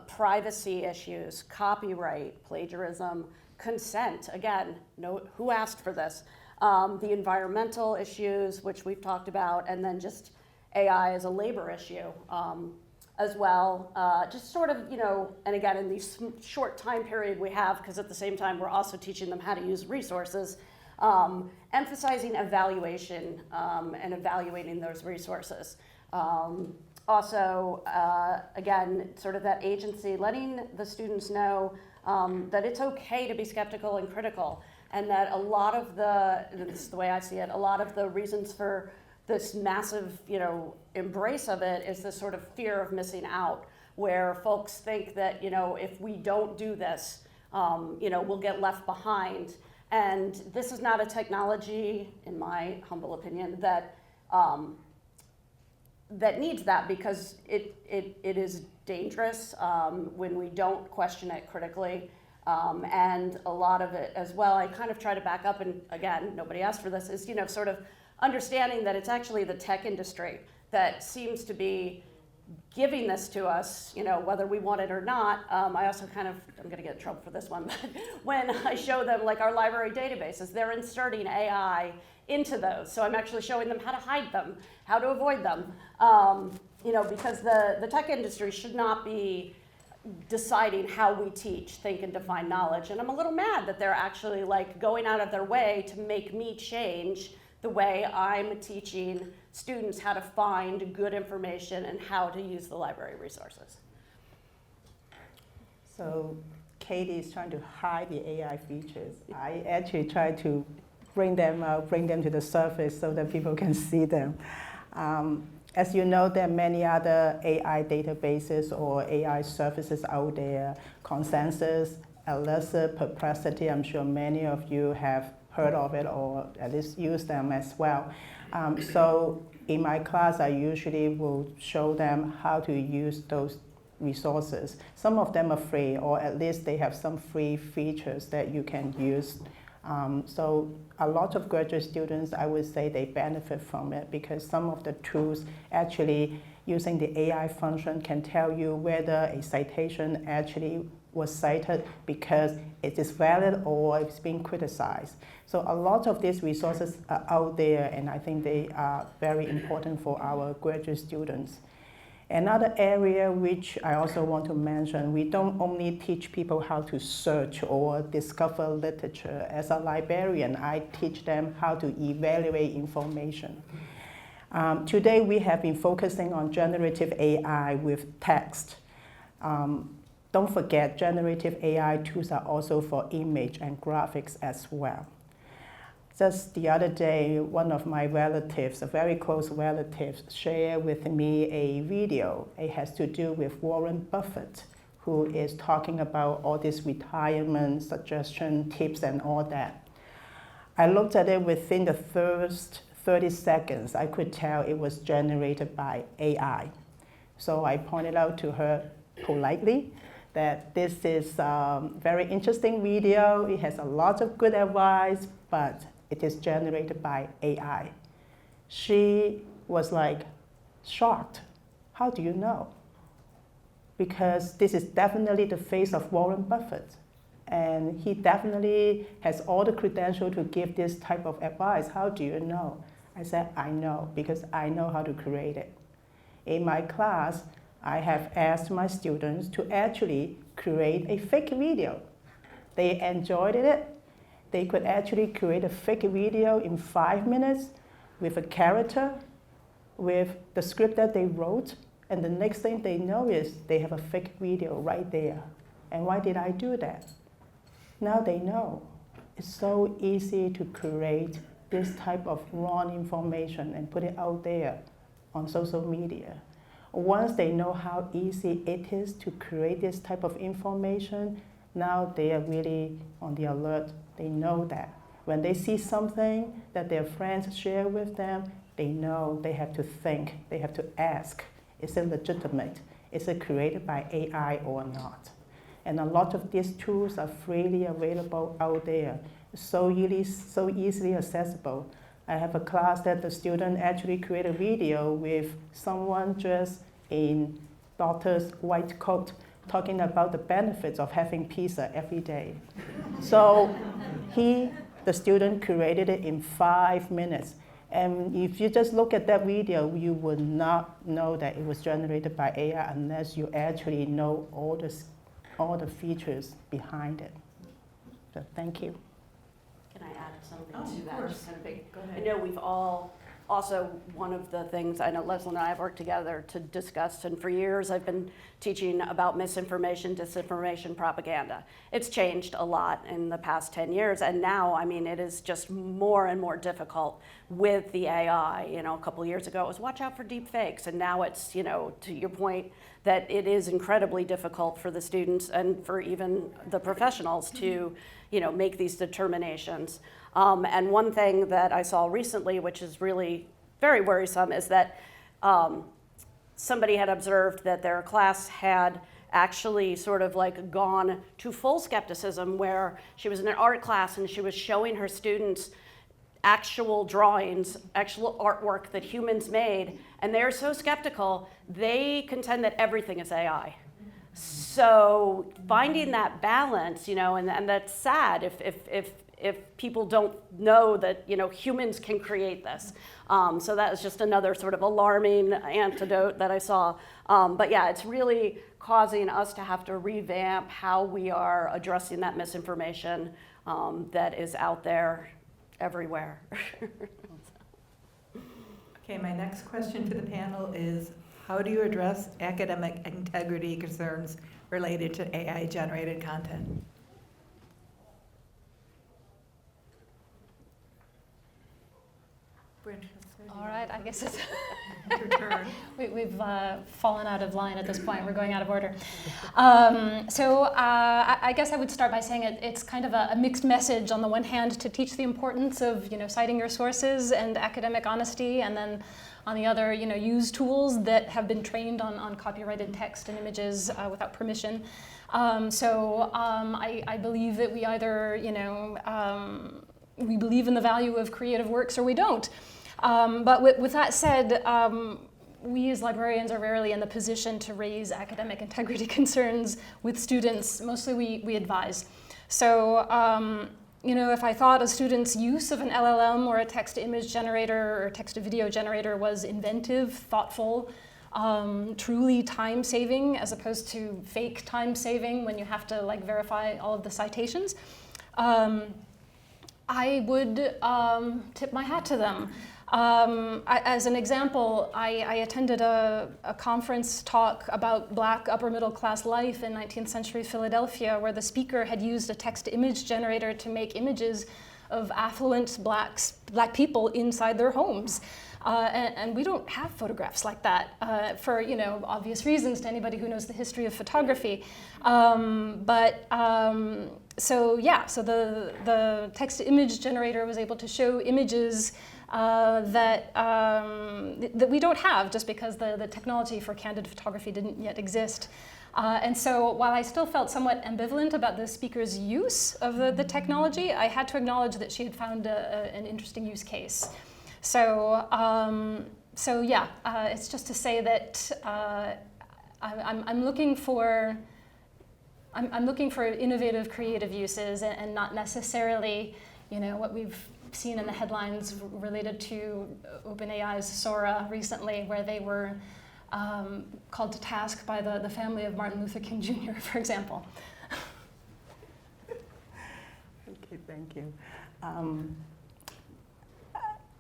Privacy issues, copyright, plagiarism, consent, again, who asked for this? The environmental issues, which we've talked about, and then just AI as a labor issue as well. Just sort of, you know, and again, in the short time period we have, because at the same time we're also teaching them how to use resources, emphasizing evaluation and evaluating those resources. Also, again, sort of that agency, letting the students know that it's okay to be skeptical and critical, and that a lot of this is the way I see it, a lot of the reasons for this massive, you know, embrace of it is this sort of fear of missing out, where folks think that, you know, if we don't do this, you know, we'll get left behind. And this is not a technology, in my humble opinion, that that needs that, because it is dangerous when we don't question it critically. And a lot of it as well, I kind of try to back up, and again, nobody asked for this, is, you know, sort of understanding that it's actually the tech industry that seems to be giving this to us, you know, whether we want it or not. I also kind of, I'm gonna get in trouble for this one, but when I show them like our library databases, they're inserting AI into those. So I'm actually showing them how to hide them, how to avoid them. You know, because the tech industry should not be deciding how we teach, think, and define knowledge. And I'm a little mad that they're actually like going out of their way to make me change the way I'm teaching students how to find good information and how to use the library resources. So Katie is trying to hide the AI features. I actually try to bring them out, bring them to the surface so that people can see them. As you know, there are many other AI databases or AI services out there, Consensus, Elixir, Perplexity. I'm sure many of you have heard of it or at least use them as well. So in my class, I usually will show them how to use those resources. Some of them are free, or at least they have some free features that you can use. So a lot of graduate students, I would say they benefit from it, because some of the tools actually using the AI function can tell you whether a citation actually was cited because it is valid or it's being criticized. So a lot of these resources are out there, and I think they are very important for our graduate students. Another area which I also want to mention, we don't only teach people how to search or discover literature. As a librarian, I teach them how to evaluate information. Today we have been focusing on generative AI with text. Don't forget, generative AI tools are also for image and graphics as well. Just the other day, one of my relatives, a very close relative, shared with me a video. It has to do with Warren Buffett, who is talking about all these retirement suggestion tips and all that. I looked at it within the first 30 seconds. I could tell it was generated by AI. So I pointed out to her politely that this is a very interesting video. It has a lot of good advice, but it is generated by AI. She was like shocked. How do you know? Because this is definitely the face of Warren Buffett. And he definitely has all the credentials to give this type of advice. How do you know? I said, I know, because I know how to create it. In my class, I have asked my students to actually create a fake video. They enjoyed it. They could actually create a fake video in 5 minutes with a character, with the script that they wrote, and the next thing they know is they have a fake video right there. And why did I do that? Now they know. It's so easy to create this type of wrong information and put it out there on social media. Once they know how easy it is to create this type of information, now they are really on the alert. They know that. When they see something that their friends share with them, they know they have to think, they have to ask, is it legitimate? Is it created by AI or not? And a lot of these tools are freely available out there, so easily accessible. I have a class that the student actually created a video with someone dressed in doctor's white coat talking about the benefits of having pizza every day. So the student created it in 5 minutes. And if you just look at that video, you would not know that it was generated by AI unless you actually know all the features behind it. So thank you. Can I add something to that? Just kind of big. Go ahead. I know we've all, also one of the things, I know Leslie and I have worked together to discuss, and for years I've been teaching about misinformation, disinformation, propaganda. It's changed a lot in the past 10 years, and now, I mean, it is just more and more difficult with the AI. You know, a couple of years ago it was watch out for deep fakes, and now it's, you know, to your point, that it is incredibly difficult for the students and for even the professionals to, you know, make these determinations. And one thing that I saw recently, which is really very worrisome, is that somebody had observed that their class had actually sort of like gone to full skepticism, where she was in an art class and she was showing her students actual drawings, actual artwork that humans made, and they're so skeptical, they contend that everything is AI. So finding that balance, you know, and that's sad if people don't know that, you know, humans can create this. So that was just another sort of alarming antidote that I saw. But yeah, it's really causing us to have to revamp how we are addressing that misinformation that is out there everywhere. Okay, my next question to the panel is, how do you address academic integrity concerns related to AI-generated content? All right, I guess it's your turn. We've fallen out of line at this point. We're going out of order. So I guess I would start by saying it's kind of a mixed message. On the one hand, to teach the importance of, you know, citing your sources and academic honesty, and then on the other, you know, use tools that have been trained on copyrighted text and images without permission. I believe that we either, you know, we believe in the value of creative works or we don't. But with that said, we as librarians are rarely in the position to raise academic integrity concerns with students. Mostly we advise. So, if I thought a student's use of an LLM or a text-to-image generator or text-to-video generator was inventive, thoughtful, truly time-saving as opposed to fake time-saving when you have to verify all of the citations, I would tip my hat to them. As an example, I attended a conference talk about Black upper-middle-class life in 19th century Philadelphia, where the speaker had used a text-to-image generator to make images of affluent black people inside their homes. And we don't have photographs like that for obvious reasons to anybody who knows the history of photography. So the text-to-image generator was able to show images that we don't have, just because the technology for candid photography didn't yet exist. And so while I still felt somewhat ambivalent about the speaker's use of the technology, I had to acknowledge that she had found an interesting use case. So it's just to say that I'm looking for innovative, creative uses, and not necessarily, what we've seen in the headlines related to OpenAI's Sora recently, where they were called to task by the family of Martin Luther King Jr., for example. Okay, thank you.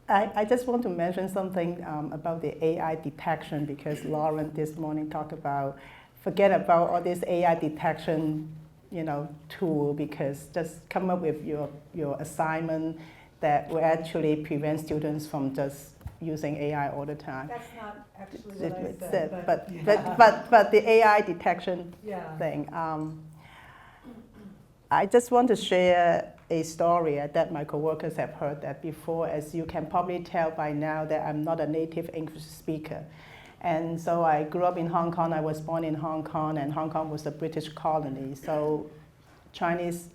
I just want to mention something about the AI detection, because Lauren this morning talked about, forget about all this AI detection, tool, because just come up with your assignment that will actually prevent students from just using AI all the time. That's not actually what I said. But the AI detection thing. I just want to share a story that my coworkers have heard that before. As you can probably tell by now that I'm not a native English speaker. And so I grew up in Hong Kong. I was born in Hong Kong, and Hong Kong was a British colony. So Chinese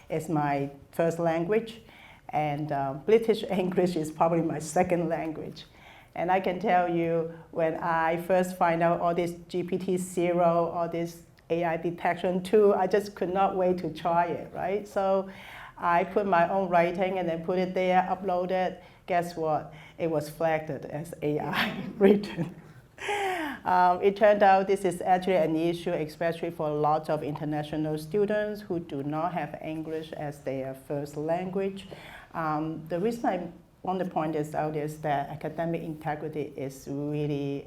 is my first language, and British English is probably my second language. And I can tell you, when I first find out all this GPT-0, all this AI detection tool, I just could not wait to try it, right? So I put my own writing and then put it there, upload it. Guess what? It was flagged as AI written. It turned out this is actually an issue, especially for lots of international students who do not have English as their first language. The reason I want to point this out is that academic integrity is really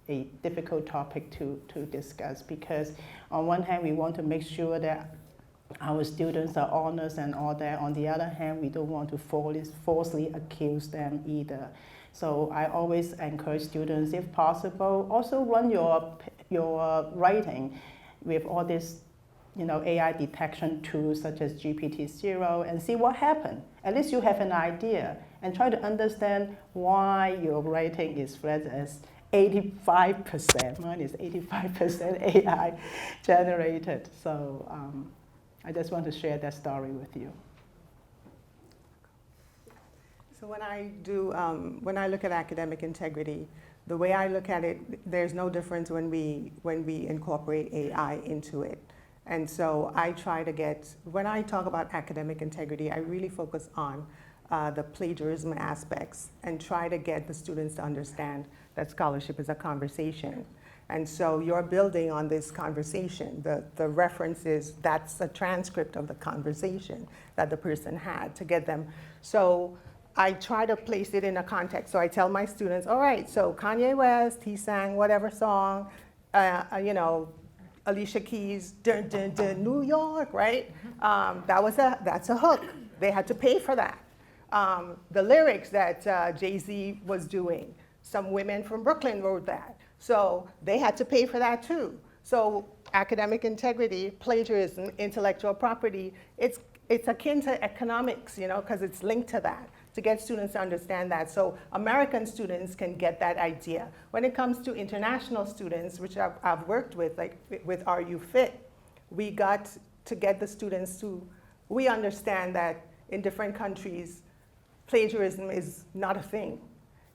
a difficult topic to discuss, because on one hand, we want to make sure that our students are honest and all that. On the other hand, we don't want to falsely accuse them either. So I always encourage students, if possible, also run your writing with all this AI detection tools such as GPT-0 and see what happened. At least you have an idea, and try to understand why your writing is flagged as 85%. Mine is 85% AI generated. So I just want to share that story with you. So when I look at academic integrity, the way I look at it, there's no difference when we incorporate AI into it. And so I try to when I talk about academic integrity, I really focus on the plagiarism aspects and try to get the students to understand that scholarship is a conversation. And so you're building on this conversation. The reference is, that's a transcript of the conversation that the person had to get them. So I try to place it in a context. So I tell my students, all right, so Kanye West, he sang whatever song, Alicia Keys, dun, dun, dun, New York, right? That's a hook. They had to pay for that. The lyrics that Jay-Z was doing, some women from Brooklyn wrote that. So they had to pay for that too. So academic integrity, plagiarism, intellectual property, it's akin to economics, because it's linked to that, to get students to understand that. So American students can get that idea. When it comes to international students, which I've worked with, like with RU Fit, we got to get the students we understand that in different countries, plagiarism is not a thing.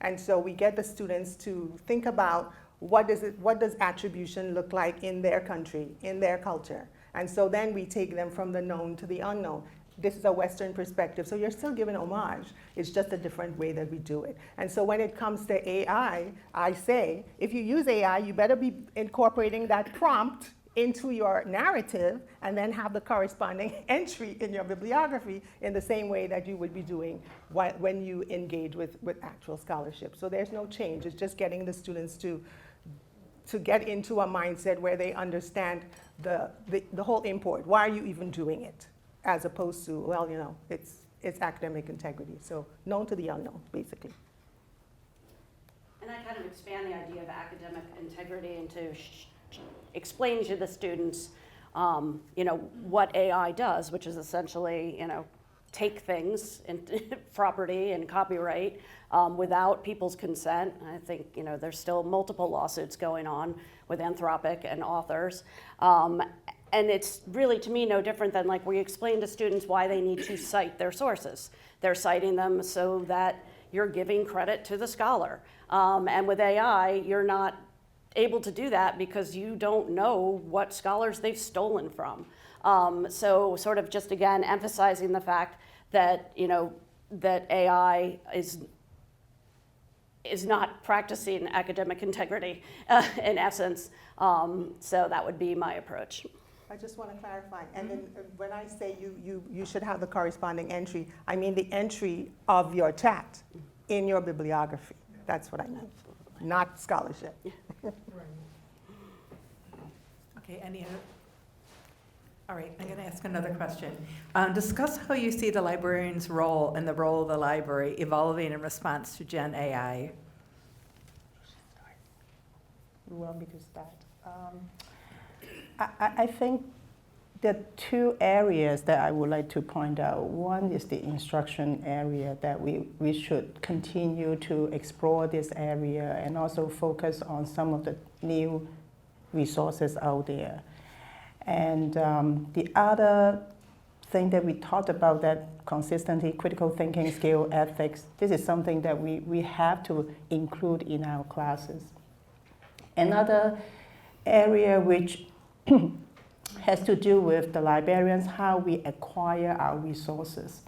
And so we get the students to think about what does attribution look like in their country, in their culture. And so then we take them from the known to the unknown. This is a Western perspective, so you're still giving homage. It's just a different way that we do it. And so when it comes to AI, I say, if you use AI, you better be incorporating that prompt into your narrative and then have the corresponding entry in your bibliography in the same way that you would be doing when you engage with actual scholarship. So there's no change. It's just getting the students to get into a mindset where they understand the whole import. Why are you even doing it? As opposed to, well, you know, it's academic integrity. So known to the unknown, basically. And I kind of expand the idea of academic integrity into explain to the students, you know, what AI does, which is essentially, you know, take things and property and copyright without people's consent. I think, you know, there's still multiple lawsuits going on with Anthropic and authors. And it's really, to me, no different than like we explain to students why they need to cite their sources. They're citing them so that you're giving credit to the scholar. And with AI, you're not able to do that because you don't know what scholars they've stolen from. So sort of just, again, emphasizing the fact that, you know, that AI is not practicing academic integrity in essence. So that would be my approach. I just want to clarify, and then when I say you should have the corresponding entry, I mean the entry of your chat in your bibliography. That's what I mean, not scholarship. Okay, all right, I'm going to ask another question. Discuss how you see the librarian's role and the role of the library evolving in response to Gen AI. You want me to start? I think there are two areas that I would like to point out. One is the instruction area, that we should continue to explore this area and also focus on some of the new resources out there. And the other thing that we talked about, that consistency, critical thinking skill, ethics, this is something that we have to include in our classes. Another area which has to do with the librarians, how we acquire our resources.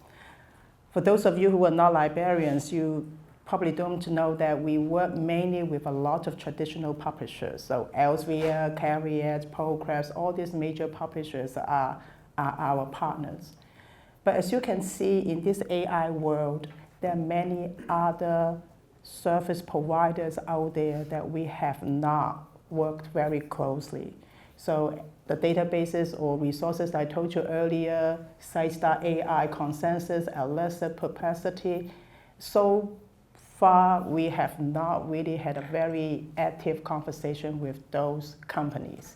For those of you who are not librarians, you probably don't know that we work mainly with a lot of traditional publishers. So Elsevier, Carrier, Progress, all these major publishers are our partners. But as you can see in this AI world, there are many other service providers out there that we have not worked very closely. So the databases or resources I told you earlier, Sites.ai, Consensus, Alessa, Perplexity, so far we have not really had a very active conversation with those companies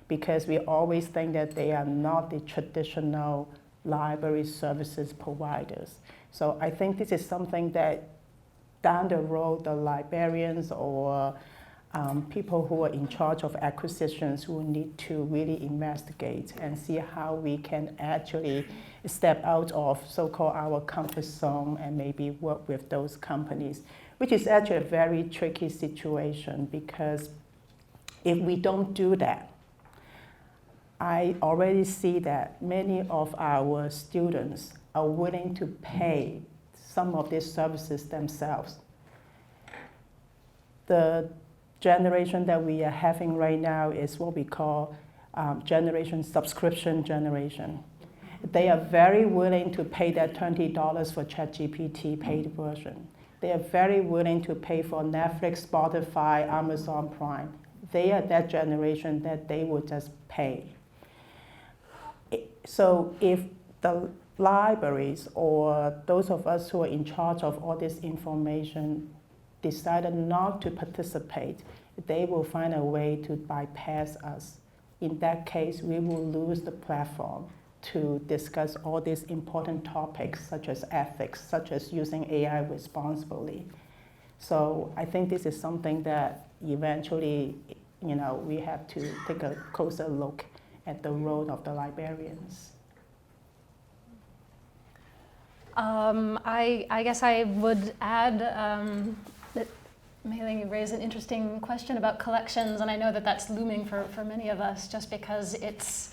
because we always think that they are not the traditional library services providers. So I think this is something that down the road, the librarians or people who are in charge of acquisitions will need to really investigate and see how we can actually step out of so-called our comfort zone and maybe work with those companies, which is actually a very tricky situation because if we don't do that, I already see that many of our students are willing to pay some of these services themselves. The generation that we are having right now is what we call subscription generation. They are very willing to pay that $20 for ChatGPT paid version. They are very willing to pay for Netflix, Spotify, Amazon Prime. They are that generation that they would just pay. So if the libraries or those of us who are in charge of all this information decided not to participate, they will find a way to bypass us. In that case, we will lose the platform to discuss all these important topics such as ethics, such as using AI responsibly. So I think this is something that eventually, we have to take a closer look at the role of the librarians. I guess I would add Mei-Ling, you raise an interesting question about collections, and I know that that's looming for many of us, just because it's,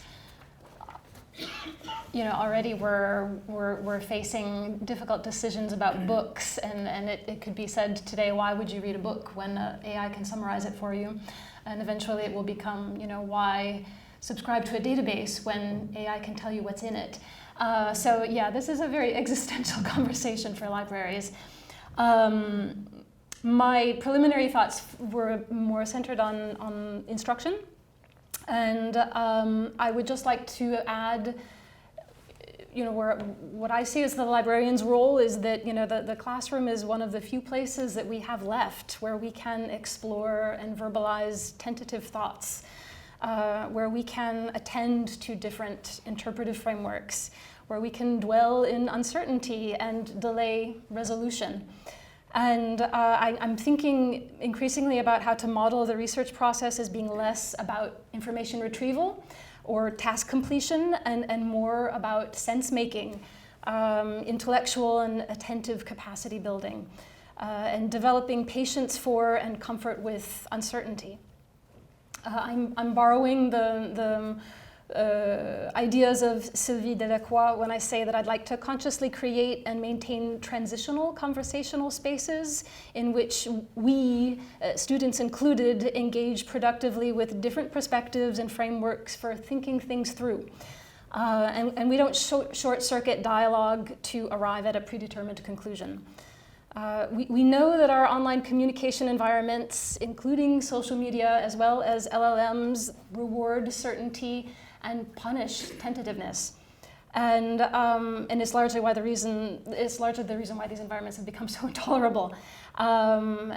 already we're facing difficult decisions about books, and it could be said today, why would you read a book when AI can summarize it for you? And eventually it will become, why subscribe to a database when AI can tell you what's in it? So yeah, this is a very existential conversation for libraries. My preliminary thoughts were more centered on instruction, and I would just like to add, what I see as the librarian's role is that, the classroom is one of the few places that we have left where we can explore and verbalize tentative thoughts, where we can attend to different interpretive frameworks, where we can dwell in uncertainty and delay resolution. And I'm thinking increasingly about how to model the research process as being less about information retrieval or task completion and more about sense-making, intellectual and attentive capacity building, and developing patience for and comfort with uncertainty. I'm borrowing the ideas of Sylvie Delacroix when I say that I'd like to consciously create and maintain transitional conversational spaces in which we, students included, engage productively with different perspectives and frameworks for thinking things through. And we don't short-circuit dialogue to arrive at a predetermined conclusion. We know that our online communication environments, including social media as well as LLMs, reward certainty and punish tentativeness, and it's largely the reason why these environments have become so intolerable. And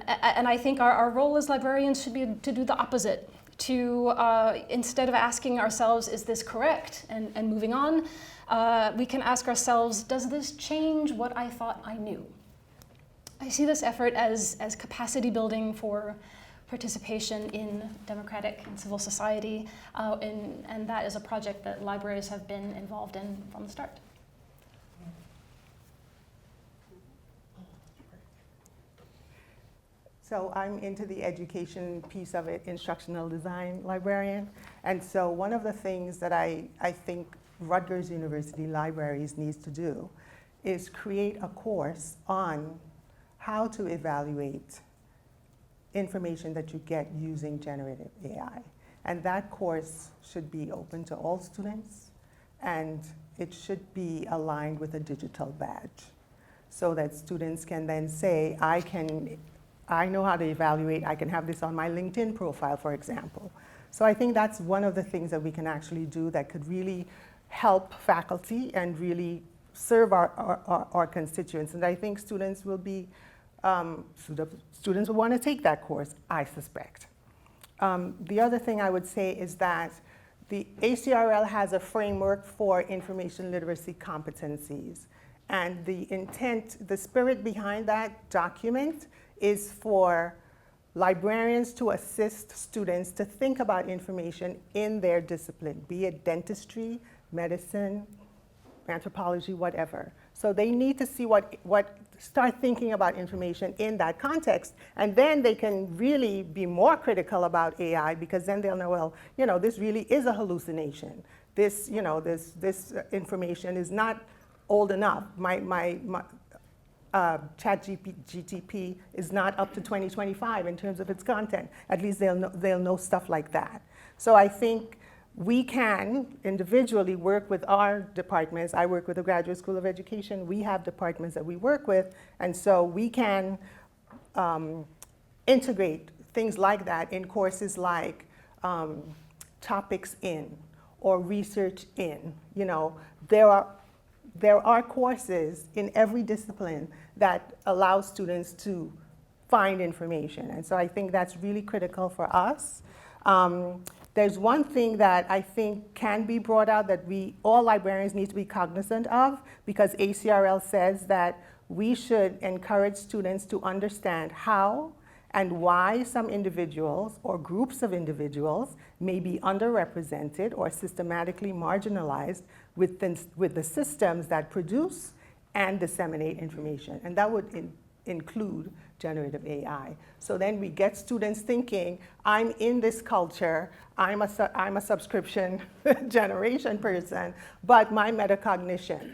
I think our role as librarians should be to do the opposite. To instead of asking ourselves, "Is this correct?" and moving on, we can ask ourselves, "Does this change what I thought I knew?" I see this effort as capacity building for participation in democratic and civil society, and that is a project that libraries have been involved in from the start. So I'm into the education piece of it, instructional design librarian. And so one of the things that I think Rutgers University Libraries needs to do is create a course on how to evaluate information that you get using generative AI. And that course should be open to all students, and it should be aligned with a digital badge so that students can then say, I know how to evaluate, I can have this on my LinkedIn profile, for example. So I think that's one of the things that we can actually do that could really help faculty and really serve our constituents. And I think students will be students will want to take that course, I suspect. The other thing I would say is that the ACRL has a framework for information literacy competencies. And the intent, the spirit behind that document is for librarians to assist students to think about information in their discipline, be it dentistry, medicine, anthropology, whatever. So they need to see start thinking about information in that context, and then they can really be more critical about AI, because then they'll know, well, this really is a hallucination. This, this information is not old enough. My ChatGPT is not up to 2025 in terms of its content. At least they'll know stuff like that. So I think we can individually work with our departments. I work with the Graduate School of Education. We have departments that we work with, and so we can integrate things like that in courses like topics in or research in. There are courses in every discipline that allow students to find information, and so I think that's really critical for us. There's one thing that I think can be brought out that all librarians need to be cognizant of, because ACRL says that we should encourage students to understand how and why some individuals or groups of individuals may be underrepresented or systematically marginalized with the systems that produce and disseminate information. And that would include generative AI. So then we get students thinking, I'm in this culture, I'm a subscription generation person, but my metacognition,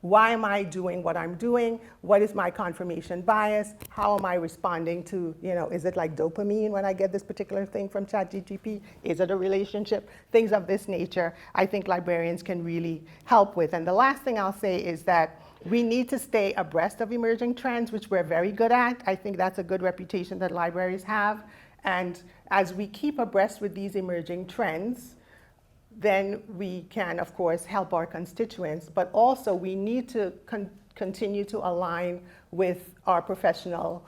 why am I doing what I'm doing? What is my confirmation bias? How am I responding to, is it like dopamine when I get this particular thing from ChatGPT? Is it a relationship? Things of this nature, I think librarians can really help with. And the last thing I'll say is that we need to stay abreast of emerging trends, which we're very good at. I think that's a good reputation that libraries have. And as we keep abreast with these emerging trends, then we can, of course, help our constituents, but also we need to continue to align with our professional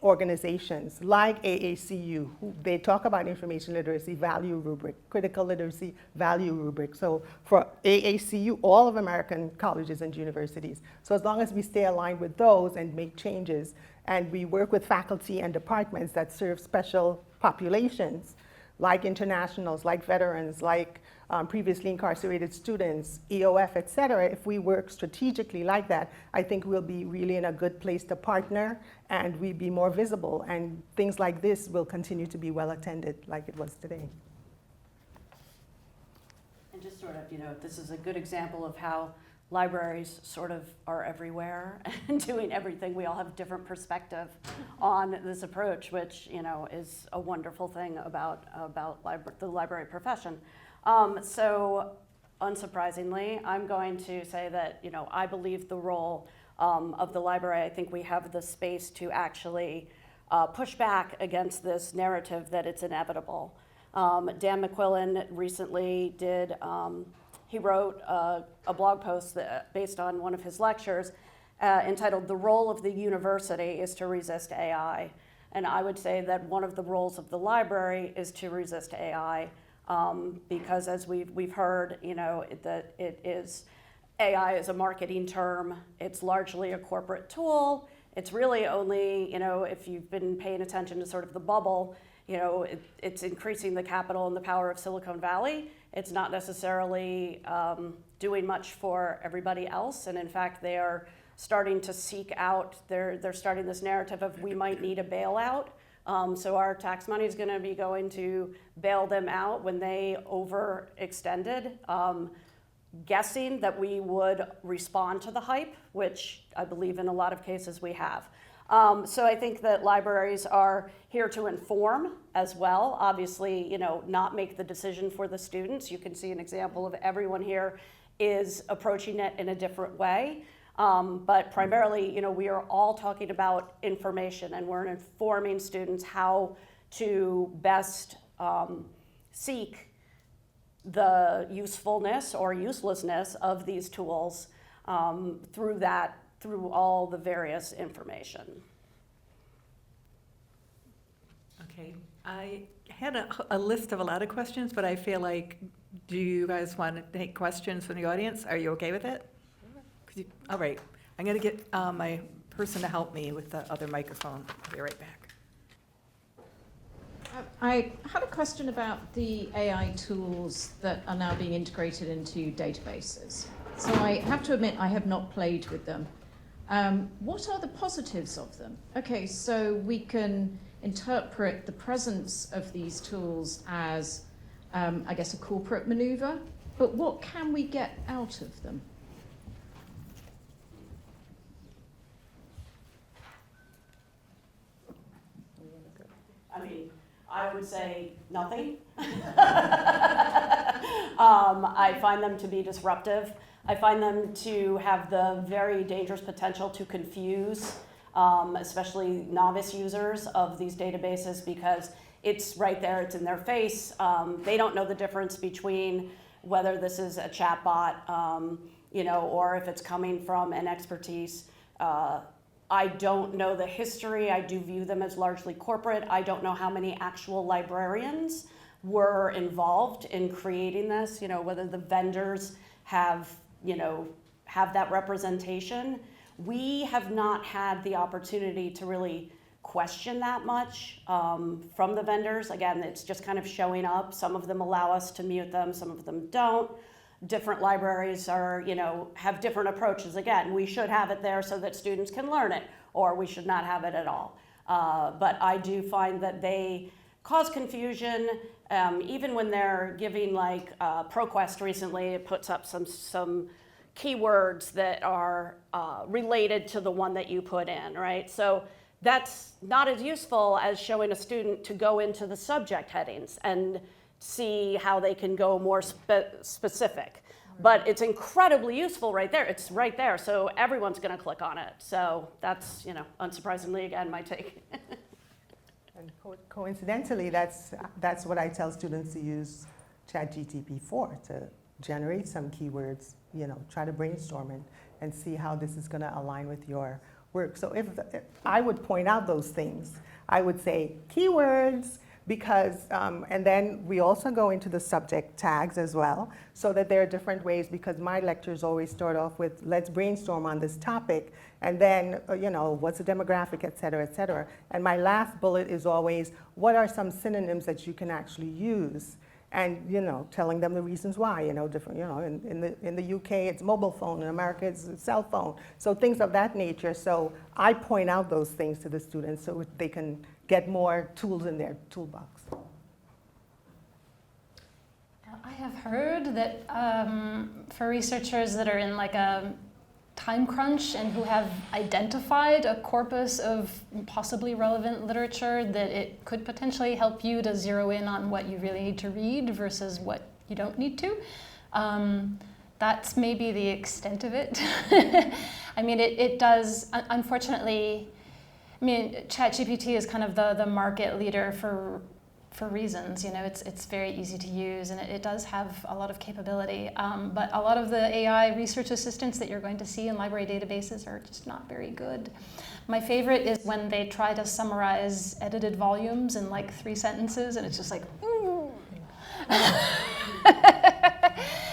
organizations like AACU. They talk about information literacy value rubric, critical literacy value rubric. So for AACU, all of American colleges and universities. So as long as we stay aligned with those and make changes, and we work with faculty and departments that serve special populations, like internationals, like veterans, like previously incarcerated students, EOF, et cetera, if we work strategically like that, I think we'll be really in a good place to partner and we'll be more visible. And things like this will continue to be well attended like it was today. And just sort of, this is a good example of how libraries sort of are everywhere and doing everything. We all have different perspective on this approach, which is a wonderful thing about the library profession. So unsurprisingly, I'm going to say that I believe the role of the library. I think we have the space to actually push back against this narrative that it's inevitable. Dan McQuillan recently did. He wrote a blog post based on one of his lectures entitled "The Role of the University is to Resist AI." And I would say that one of the roles of the library is to resist AI because as we've heard, that AI is a marketing term. It's largely a corporate tool. It's really only, if you've been paying attention to sort of the bubble, it's increasing the capital and the power of Silicon Valley. It's not necessarily doing much for everybody else. And in fact, they are starting to seek out, they're starting this narrative of we might need a bailout. So our tax money is going to be going to bail them out when they overextended, guessing that we would respond to the hype, which I believe in a lot of cases we have. So I think that libraries are here to inform as well. Obviously, not make the decision for the students. You can see an example of everyone here is approaching it in a different way. But primarily, we are all talking about information and we're informing students how to best seek the usefulness or uselessness of these tools through all the various information. Okay, I had a list of a lot of questions, but I feel like, do you guys want to take questions from the audience? Are you okay with it? All right, I'm going to get my person to help me with the other microphone. I'll be right back. I had a question about the AI tools that are now being integrated into databases. So I have to admit I have not played with them. What are the positives of them? Okay, so we can interpret the presence of these tools as, I guess, a corporate maneuver, but what can we get out of them? I mean, I would say nothing. I find them to be disruptive. I find them to have the very dangerous potential to confuse, especially novice users of these databases because it's right there, it's in their face. They don't know the difference between whether this is a chatbot, or if it's coming from an expertise. I don't know the history. I do view them as largely corporate. I don't know how many actual librarians were involved in creating this, whether the vendors have that representation. We have not had the opportunity to really question that much from the vendors. Again, it's just kind of showing up. Some of them allow us to mute them, some of them don't. different libraries are, have different approaches. Again, we should have it there so that students can learn it, or we should not have it at all. But I do find that they cause confusion, even when they're giving, like ProQuest recently, it puts up some keywords that are related to the one that you put in, right? So that's not as useful as showing a student to go into the subject headings and see how they can go more specific. But it's incredibly useful right there. It's right there, so everyone's going to click on it. So that's, unsurprisingly, again, my take. And coincidentally, that's what I tell students to use ChatGPT for, to generate some keywords, try to brainstorm and see how this is going to align with your work. So if I would point out those things, I would say keywords, because, and then we also go into the subject tags as well, so that there are different ways, because my lectures always start off with, let's brainstorm on this topic, and then, what's the demographic, et cetera, et cetera. And my last bullet is always, what are some synonyms that you can actually use? And, telling them the reasons why, different, in the UK, it's mobile phone, in America, it's cell phone. So things of that nature. So I point out those things to the students so they can get more tools in their toolbox. I have heard that for researchers that are in like a time crunch and who have identified a corpus of possibly relevant literature, that it could potentially help you to zero in on what you really need to read versus what you don't need to. That's maybe the extent of it. I mean, it does, unfortunately, ChatGPT is kind of the market leader for reasons. It's very easy to use, and it does have a lot of capability. But a lot of the AI research assistants that you're going to see in library databases are just not very good. My favorite is when they try to summarize edited volumes in like 3 sentences, and it's just like, ooh.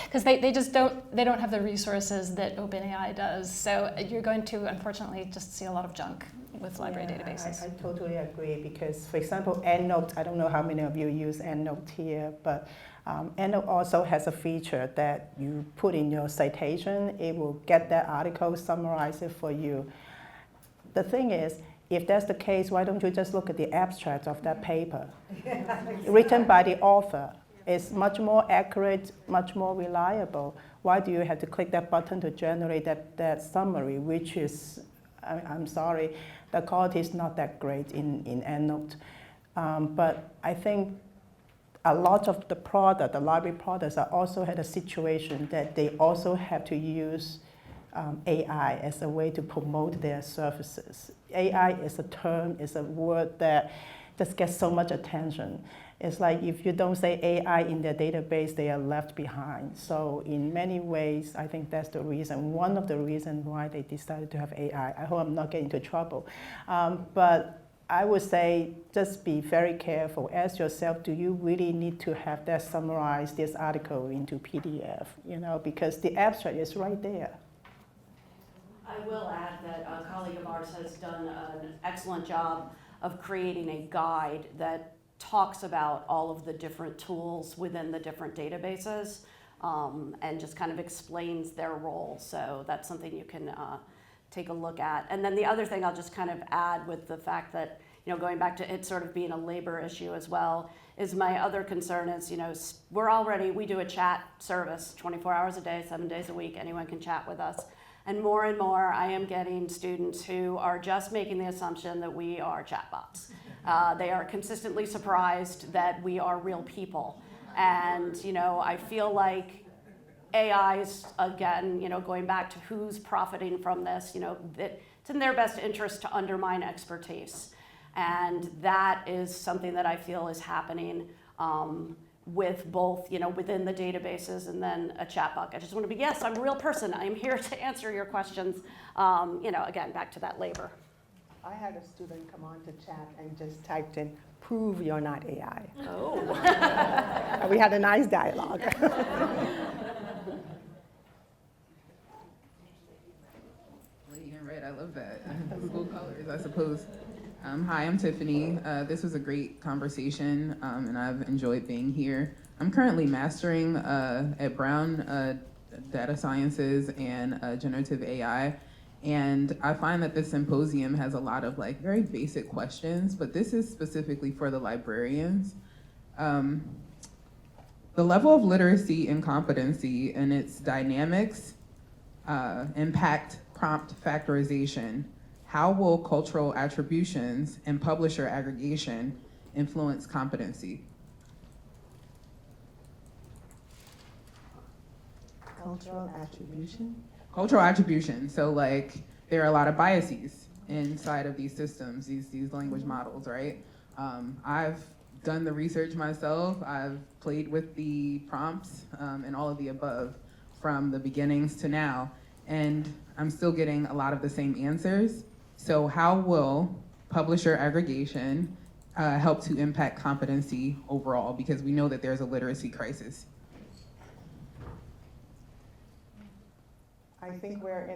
Because they just don't have the resources that OpenAI does. So you're going to, unfortunately, just see a lot of junk with library databases. I totally agree, because, for example, EndNote, I don't know how many of you use EndNote here, but EndNote also has a feature that you put in your citation, it will get that article, summarize it for you. The thing is, if that's the case, why don't you just look at the abstract of that paper, written by the author? It's much more accurate, much more reliable. Why do you have to click that button to generate that summary, which is, I'm sorry, the quality is not that great in EndNote. But I think a lot of the library products are also had a situation that they also have to use AI as a way to promote their services. AI is a term, is a word that just gets so much attention. It's like if you don't say AI in their database, they are left behind. So in many ways, I think that's the reason, one of the reasons why they decided to have AI. I hope I'm not getting into trouble. But I would say just be very careful. Ask yourself, do you really need to have that summarize this article into PDF? Because the abstract is right there. I will add that a colleague of ours has done an excellent job of creating a guide that talks about all of the different tools within the different databases and just kind of explains their role. So that's something you can take a look at. And then the other thing I'll just kind of add, with the fact that, going back to it sort of being a labor issue as well, is my other concern is, we do a chat service 24 hours a day, 7 days a week. Anyone can chat with us. And more I am getting students who are just making the assumption that we are chatbots. They are consistently surprised that we are real people. And, I feel like AI's, again, going back to who's profiting from this, that it's in their best interest to undermine expertise. And that is something that I feel is happening with both, within the databases and then a chatbot. I just want to be, yes, I'm a real person. I'm here to answer your questions. Again, back to that labor. I had a student come on to chat and just typed in, "Prove you're not AI." Oh. And we had a nice dialogue. Lady in red, I love that. Google colors, I suppose. Hi, I'm Tiffany. This was a great conversation, and I've enjoyed being here. I'm currently mastering at Brown data sciences and generative AI, and I find that this symposium has a lot of like very basic questions, but this is specifically for the librarians. The level of literacy and competency and its dynamics impact prompt factorization. How will cultural attributions and publisher aggregation influence competency? Cultural attribution? Cultural attribution. So like there are a lot of biases inside of these systems, these language models, right? I've done the research myself. I've played with the prompts and all of the above from the beginnings to now, and I'm still getting a lot of the same answers. So how will publisher aggregation help to impact competency overall? Because we know that there's a literacy crisis. I think we're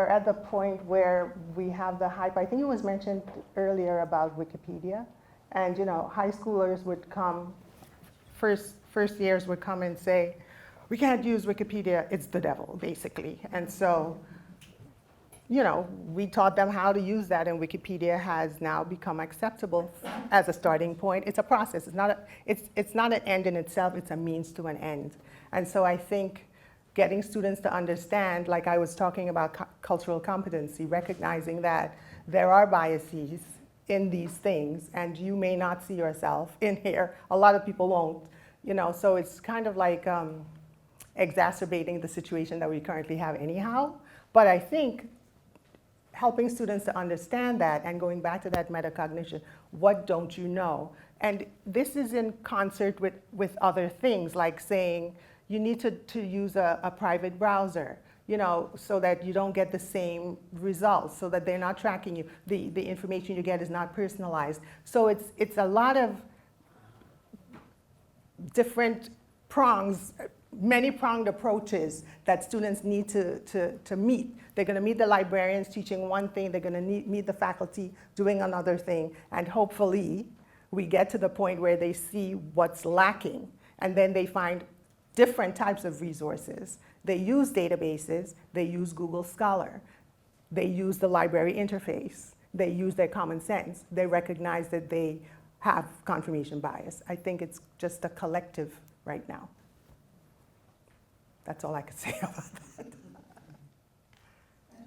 at the point where we have the hype. I think it was mentioned earlier about Wikipedia, and high schoolers would come, first years would come and say, we can't use Wikipedia, it's the devil, basically. And so, we taught them how to use that, and Wikipedia has now become acceptable as a starting point. It's a process. It's not an end in itself, it's a means to an end. And so I think getting students to understand, like I was talking about cultural competency, recognizing that there are biases in these things, and you may not see yourself in here. A lot of people won't, so it's kind of like exacerbating the situation that we currently have anyhow. But I think helping students to understand that and going back to that metacognition, what don't you know? And this is in concert with other things, like saying you need to use a private browser, so that you don't get the same results, so that they're not tracking you. The information you get is not personalized. So it's a lot of different prongs, many-pronged approaches that students need to meet. They're going to meet the librarians teaching one thing, they're going to meet the faculty doing another thing, and hopefully we get to the point where they see what's lacking, and then they find different types of resources. They use databases, they use Google Scholar, they use the library interface, they use their common sense, they recognize that they have confirmation bias. I think it's just a collective right now. That's all I could say about that.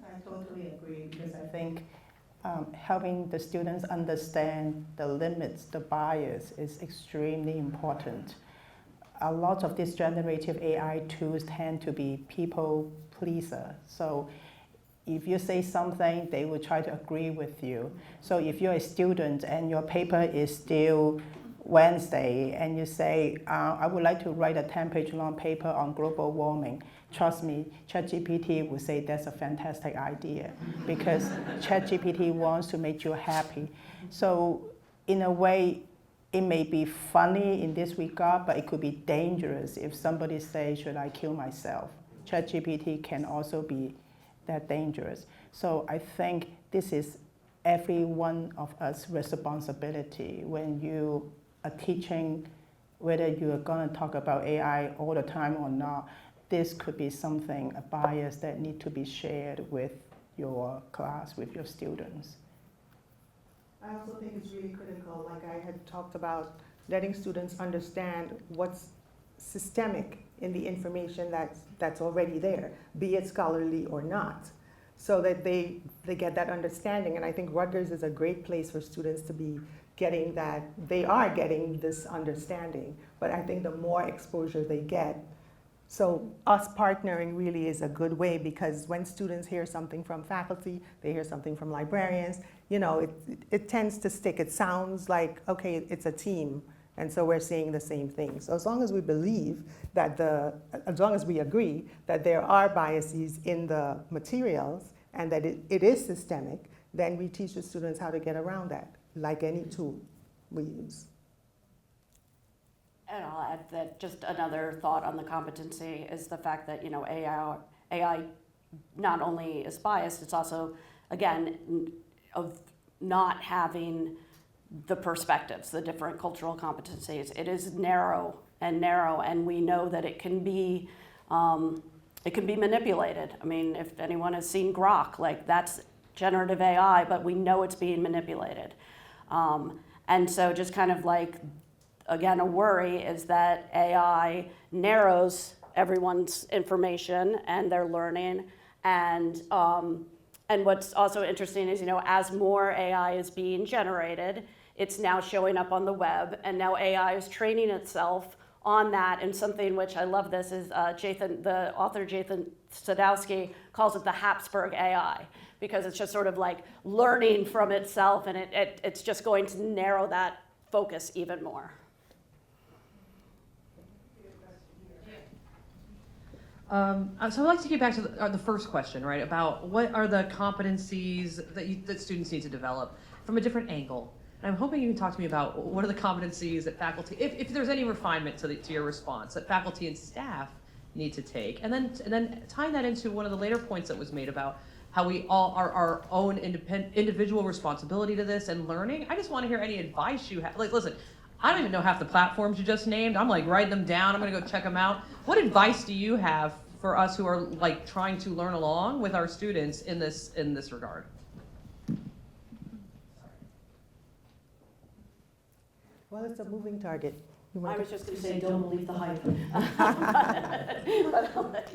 I totally agree, because I think helping the students understand the limits, the bias is extremely important. A lot of these generative AI tools tend to be people pleaser. So if you say something, they will try to agree with you. So if you're a student and your paper is due Wednesday and you say, I would like to write a 10-page long paper on global warming, trust me, ChatGPT will say that's a fantastic idea, because ChatGPT wants to make you happy. So in a way, it may be funny in this regard, but it could be dangerous if somebody says, should I kill myself? ChatGPT can also be that dangerous. So I think this is every one of us responsibility when you are teaching, whether you are going to talk about AI all the time or not. This could be something, a bias that need to be shared with your class, with your students. I also think it's really critical, like I had talked about, letting students understand what's systemic in the information that's already there, be it scholarly or not, so that they get that understanding. And I think Rutgers is a great place for students to be getting that. They are getting this understanding, but I think the more exposure they get, so us partnering really is a good way, because when students hear something from faculty, they hear something from librarians, it tends to stick. It sounds like, okay, it's a team, and so we're saying the same thing. So as long as we believe that as long as we agree that there are biases in the materials and that it is systemic, then we teach the students how to get around that, like any tool we use. And I'll add that just another thought on the competency is the fact that, AI not only is biased, it's also, again, not having the perspectives, the different cultural competencies. It is narrow, and we know that it can be manipulated. I mean, if anyone has seen Grok, like that's generative AI, but we know it's being manipulated. And so just kind of like, again, a worry is that AI narrows everyone's information and their learning. And what's also interesting is, as more AI is being generated, it's now showing up on the web, and now AI is training itself on that. And something which I love this is the author Jathan Sadowski calls it the Habsburg AI, because it's just sort of like learning from itself, and it's just going to narrow that focus even more. So I'd like to get back to the first question, right, about what are the competencies that students need to develop from a different angle. And I'm hoping you can talk to me about what are the competencies that faculty, if there's any refinement to your response, that faculty and staff need to take. And then tying that into one of the later points that was made about how we all are our own individual responsibility to this and learning. I just want to hear any advice you have. Like, listen, I don't even know half the platforms you just named. I'm like writing them down. I'm going to go check them out. What advice do you have for us who are like trying to learn along with our students in this regard? Well, it's a moving target. I was just going to say, don't believe the hype.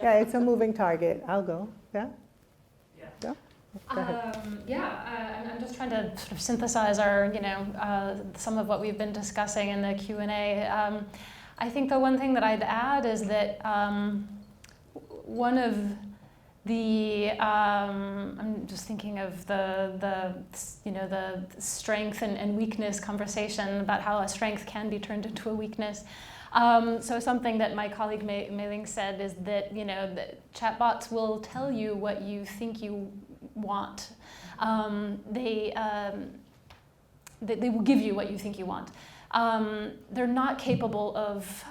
Yeah, it's a moving target. I'll go. Yeah? Yeah. Go ahead. I'm just trying to sort of synthesize our, some of what we've been discussing in the Q&A. I think the one thing that I'd add is that one of the, I'm just thinking of the strength and weakness conversation about how a strength can be turned into a weakness. So something that my colleague Mei Ling said is that, that chatbots will tell you what you think you want. They will give you what you think you want. They're not capable of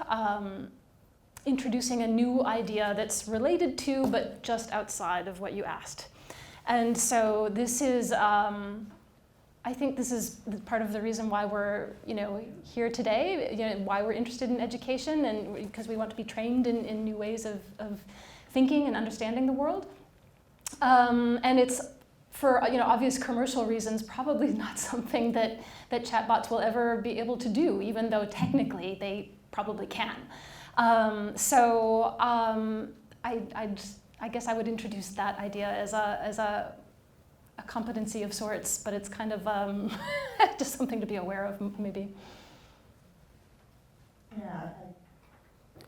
introducing a new idea that's related to, but just outside of what you asked. And so this is, I think this is part of the reason why we're, here today, why we're interested in education, and because we want to be trained in new ways of thinking and understanding the world. And it's, for obvious commercial reasons, probably not something that chatbots will ever be able to do, even though technically they probably can. I guess I would introduce that idea as a competency of sorts, but it's kind of just something to be aware of, maybe. Yeah,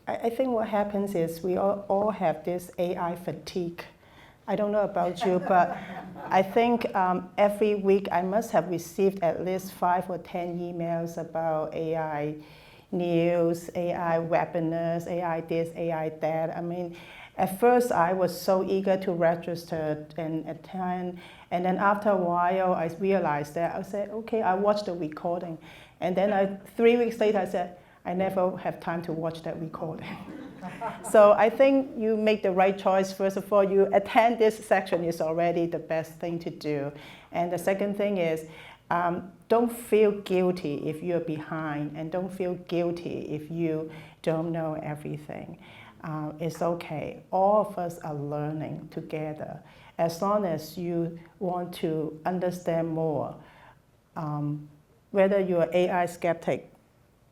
I think what happens is we all have this AI fatigue. I don't know about you, but I think every week I must have received at least 5 or 10 emails about AI news, AI webinars, AI this, AI that. I mean, at first I was so eager to register and attend, and then after a while I realized that I said, okay, I watched the recording, and then 3 weeks later I said, I never have time to watch that recording. So I think you make the right choice. First of all, you attend this section is already the best thing to do. And the second thing is, don't feel guilty if you're behind, and don't feel guilty if you don't know everything. It's okay. All of us are learning together. As long as you want to understand more, whether you're AI skeptic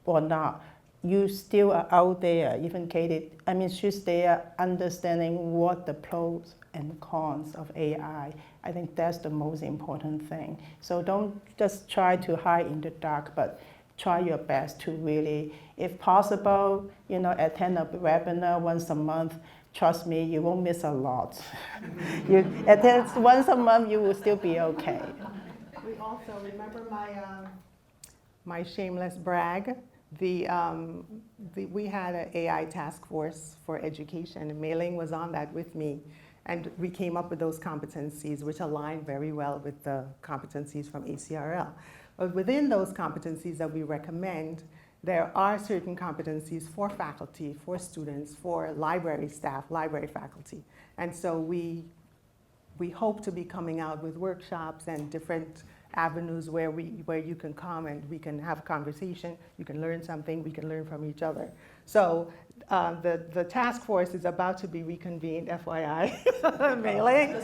or not, you still are out there, even Katie, she's there understanding what the pros and cons of AI. I think that's the most important thing. So don't just try to hide in the dark, but try your best to really, if possible, attend a webinar once a month. Trust me, you won't miss a lot. You attend once a month, you will still be okay. We also, remember my shameless brag? We had an AI task force for education, and Mei Ling was on that with me. And we came up with those competencies, which align very well with the competencies from ACRL. But within those competencies that we recommend, there are certain competencies for faculty, for students, for library staff, library faculty. And so we hope to be coming out with workshops and different avenues where you can come and we can have a conversation, you can learn something, we can learn from each other. So the task force is about to be reconvened, FYI, mailing.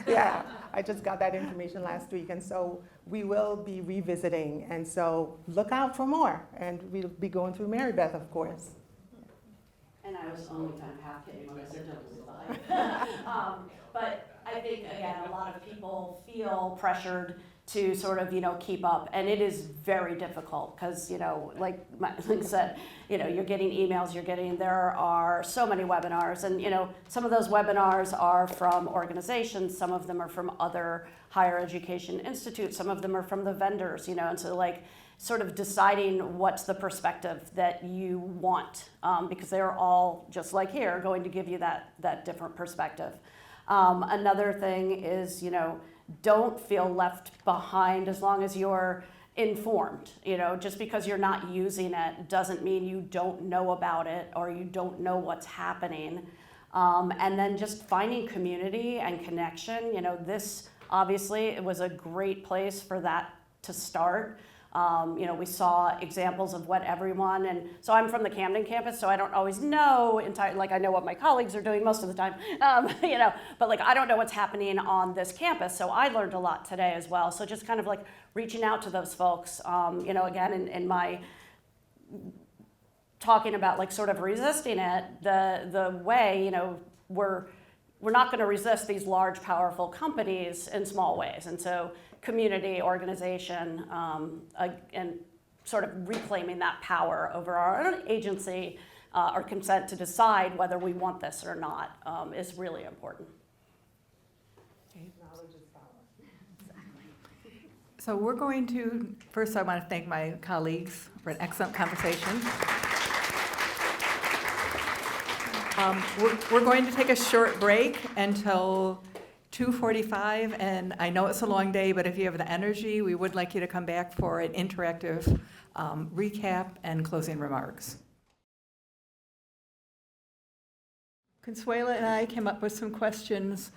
Yeah, I just got that information last week, and so we will be revisiting, and so look out for more, and we'll be going through Mary Beth, of course. And I was only kind of half kidding when I said double. But I think, again, a lot of people feel pressured to sort of, keep up. And it is very difficult because, like I said, you're getting emails, there are so many webinars. And, some of those webinars are from organizations. Some of them are from other higher education institutes. Some of them are from the vendors, and so sort of deciding what's the perspective that you want, because they're all, just like here, going to give you that different perspective. Another thing is, don't feel left behind as long as you're informed. Just because you're not using it doesn't mean you don't know about it or you don't know what's happening. And then just finding community and connection. This obviously it was a great place for that to start. We saw examples of what everyone, and so I'm from the Camden campus, so I don't always know entirely, I know what my colleagues are doing most of the time, but I don't know what's happening on this campus, so I learned a lot today as well. So just kind of reaching out to those folks, again, in my talking about sort of resisting it, the way, we're not going to resist these large, powerful companies in small ways, and so community, organization, and sort of reclaiming that power over our own agency or consent to decide whether we want this or not is really important. So we're going to, first I want to thank my colleagues for an excellent conversation. We're going to take a short break until 2:45, and I know it's a long day, but if you have the energy, we would like you to come back for an interactive recap and closing remarks. Consuela and I came up with some questions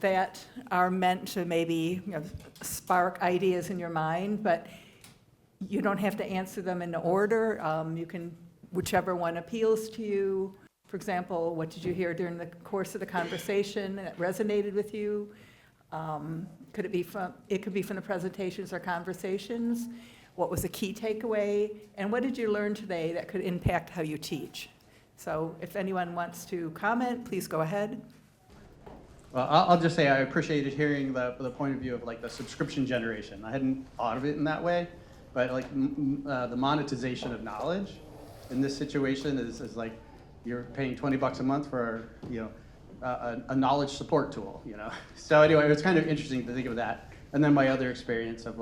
that are meant to maybe spark ideas in your mind, but you don't have to answer them in order. You can, whichever one appeals to you. For example, what did you hear during the course of the conversation that resonated with you? It could be from the presentations or conversations. What was a key takeaway? And what did you learn today that could impact how you teach? So if anyone wants to comment, please go ahead. Well, I'll just say I appreciated hearing the point of view of the subscription generation. I hadn't thought of it in that way, but the monetization of knowledge in this situation is you're paying $20 a month for a knowledge support tool. So anyway, it was kind of interesting to think of that. And then my other experience of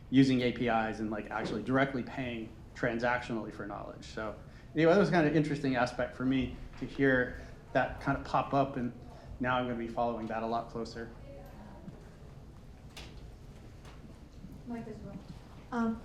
using APIs and actually directly paying transactionally for knowledge. So anyway, that was kind of an interesting aspect for me to hear that kind of pop up, and now I'm going to be following that a lot closer. Mike as well.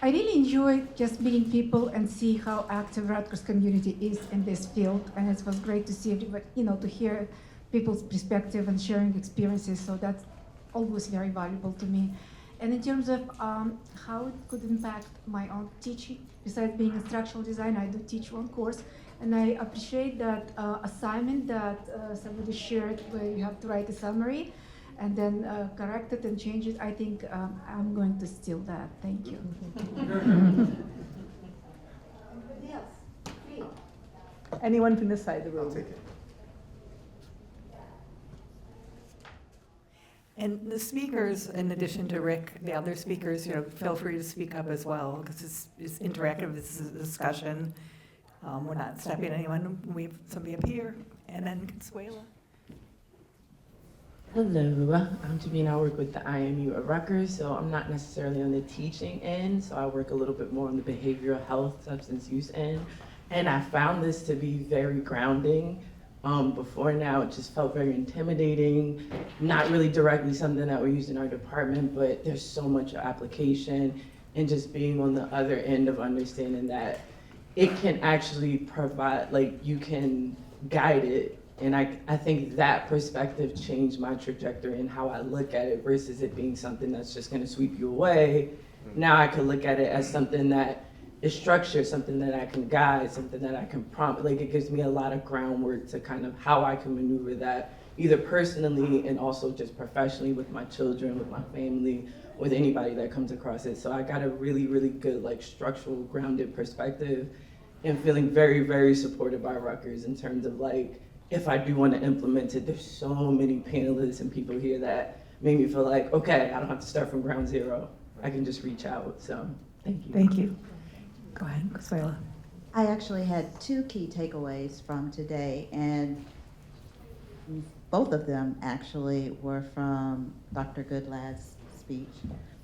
I really enjoyed just meeting people and see how active Rutgers community is in this field, and it was great to see everybody, to hear people's perspective and sharing experiences. So that's always very valuable to me. And in terms of how it could impact my own teaching, besides being a structural designer, I do teach one course, and I appreciate that assignment that somebody shared where you have to write a summary and then correct it and change it. I think I'm going to steal that. Thank you. Anybody else? Anyone from this side of the room? I'll take it. And the speakers, in addition to Rick, the other speakers, feel free to speak up as well, because it's interactive, this is a discussion. We're not stopping anyone. We have somebody up here, and then Consuela. Hello, I'm Jamina. I work with the IMU at Rutgers, so I'm not necessarily on the teaching end, so I work a little bit more on the behavioral health, substance use end, and I found this to be very grounding. Before now, it just felt very intimidating, not really directly something that we use in our department, but there's so much application, and just being on the other end of understanding that it can actually provide, you can guide it And I think that perspective changed my trajectory and how I look at it versus it being something that's just gonna sweep you away. Now I can look at it as something that is structured, something that I can guide, something that I can prompt. Like, it gives me a lot of groundwork to kind of how I can maneuver that, either personally and also just professionally with my children, with my family, with anybody that comes across it. So I got a really, really good, like, structural, grounded perspective, and feeling very, very supported by Rutgers in terms of, like, if I do want to implement it, there's so many panelists and people here that make me feel like, okay, I don't have to start from ground zero. I can just reach out. So thank you. Thank you. Go ahead, Consuela. I actually had 2 key takeaways from today, and both of them actually were from Dr. Goodlad's speech.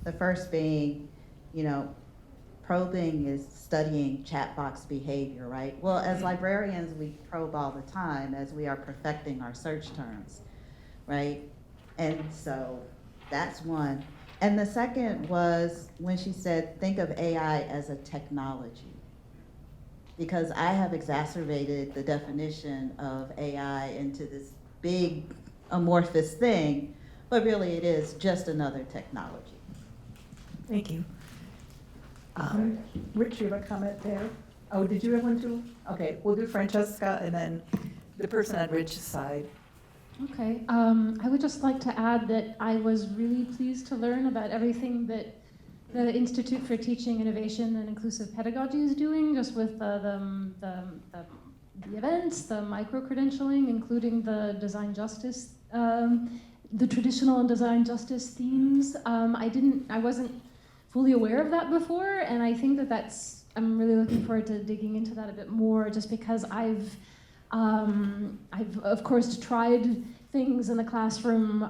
The first being, you know, probing is studying chat box behavior, right? Well, as librarians, we probe all the time as we are perfecting our search terms, right? And so that's one. And the second was when she said, think of AI as a technology. Because I have exacerbated the definition of AI into this big amorphous thing, but really it is just another technology. Thank you. Rich, you have a comment there? Oh, did you have one too? Okay, we'll do Francesca and then the person on Rich's side. Okay, I would just like to add that I was really pleased to learn about everything that the Institute for Teaching Innovation and Inclusive Pedagogy is doing, just with the events, the micro-credentialing, including the design justice, the traditional and design justice themes. I wasn't fully aware of that before, and I think I'm really looking forward to digging into that a bit more, just because I've of course tried things in the classroom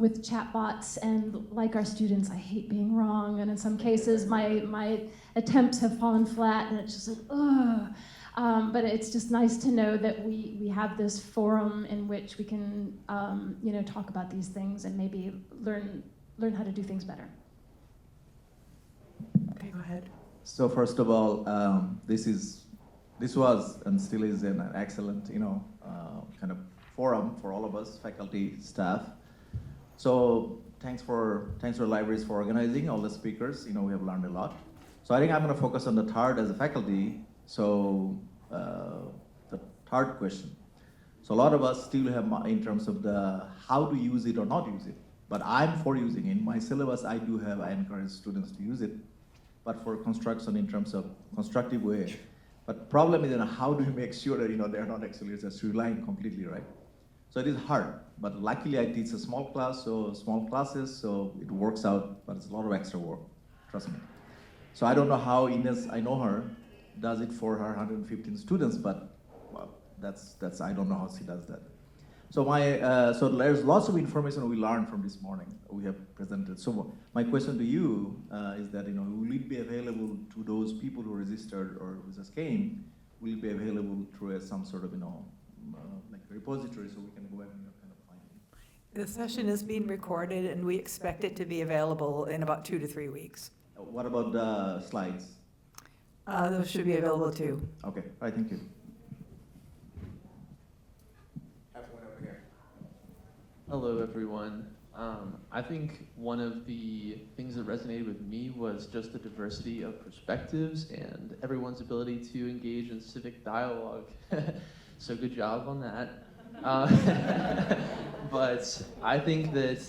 with chatbots, and like our students, I hate being wrong, and in some cases my attempts have fallen flat, and it's just like, ugh. But it's just nice to know that we have this forum in which we can talk about these things and maybe learn how to do things better. Okay, go ahead. So first of all, this was and still is an excellent, kind of forum for all of us, faculty, staff. So thanks for libraries for organizing all the speakers. We have learned a lot. So I think I'm going to focus on the third as a faculty. So the third question. So a lot of us still have in terms of the how to use it or not use it. But I'm for using it. In my syllabus, I encourage students to use it, but for construction in terms of constructive way. But problem is, how do you make sure that they're not actually just relying completely, right? So it is hard. But luckily, I teach a small class, so small classes, so it works out. But it's a lot of extra work, trust me. So I don't know how Ines, I know her, does it for her 115 students, but well, that's I don't know how she does that. So so there's lots of information we learned from this morning. We have presented. So my question to you is that will it be available to those people who registered or who just came? Will it be available through some sort of like repository so we can go ahead and kind of find it? The session is being recorded, and we expect it to be available in about 2 to 3 weeks. What about the slides? Those should be available too. Okay, all right, thank you. Hello, everyone. I think one of the things that resonated with me was just the diversity of perspectives and everyone's ability to engage in civic dialogue. So good job on that. But I think that,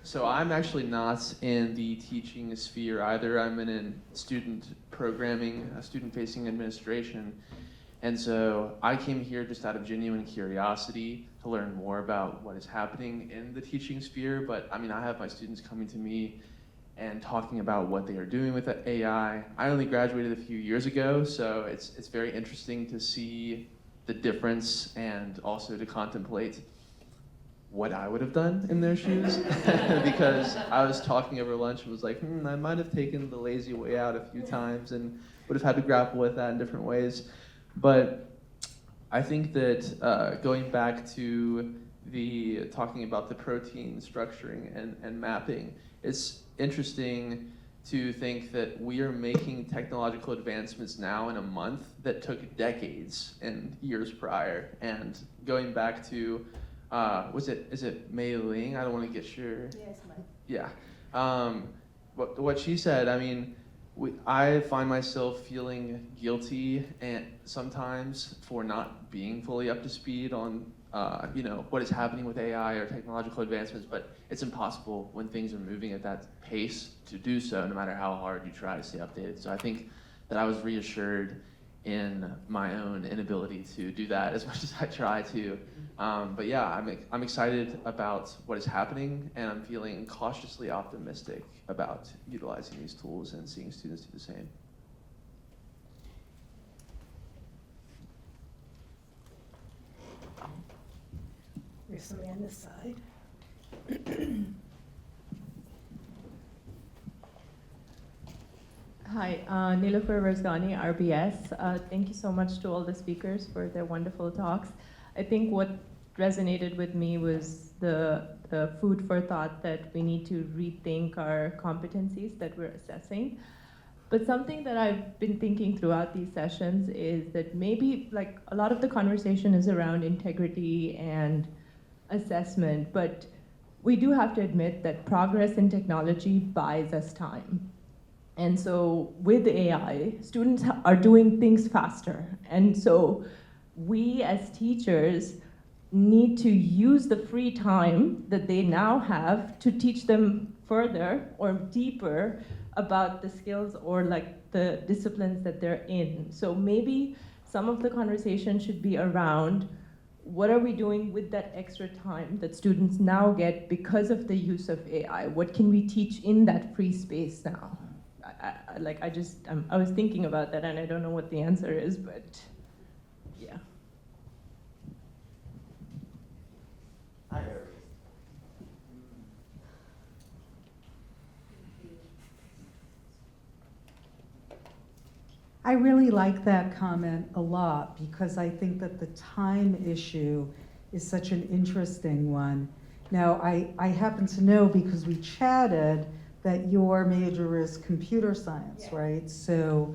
so I'm actually not in the teaching sphere either. I'm in student programming, student-facing administration. And so I came here just out of genuine curiosity to learn more about what is happening in the teaching sphere. But I mean, I have my students coming to me and talking about what they are doing with AI. I only graduated a few years ago, so it's very interesting to see the difference and also to contemplate what I would have done in their shoes. Because I was talking over lunch and was like, I might have taken the lazy way out a few times and would have had to grapple with that in different ways. But I think that going back to talking about the protein structuring and mapping, it's interesting to think that we are making technological advancements now in a month that took decades and years prior. And going back to, is it Mei Ling? I don't want to get sure. Yes, Mei. Yeah. What she said, I mean, I find myself feeling guilty and sometimes for not being fully up to speed on what is happening with AI or technological advancements, but it's impossible when things are moving at that pace to do so, no matter how hard you try to stay updated. So I think that I was reassured in my own inability to do that as much as I try to. But yeah, I'm excited about what is happening, and I'm feeling cautiously optimistic about utilizing these tools and seeing students do the same. There's somebody on this side. Hi, Nilofer Razgani, RBS. Thank you so much to all the speakers for their wonderful talks. I think what resonated with me was the food for thought that we need to rethink our competencies that we're assessing. But something that I've been thinking throughout these sessions is that maybe like a lot of the conversation is around integrity and assessment, but we do have to admit that progress in technology buys us time. And so with AI, students are doing things faster. And so we as teachers need to use the free time that they now have to teach them further or deeper about the skills or like the disciplines that they're in. So maybe some of the conversation should be around what are we doing with that extra time that students now get because of the use of AI? What can we teach in that free space now? I was thinking about that and I don't know what the answer is, but yeah. I really like that comment a lot because I think that the time issue is such an interesting one. Now, I happen to know because we chatted that your major is computer science, right? So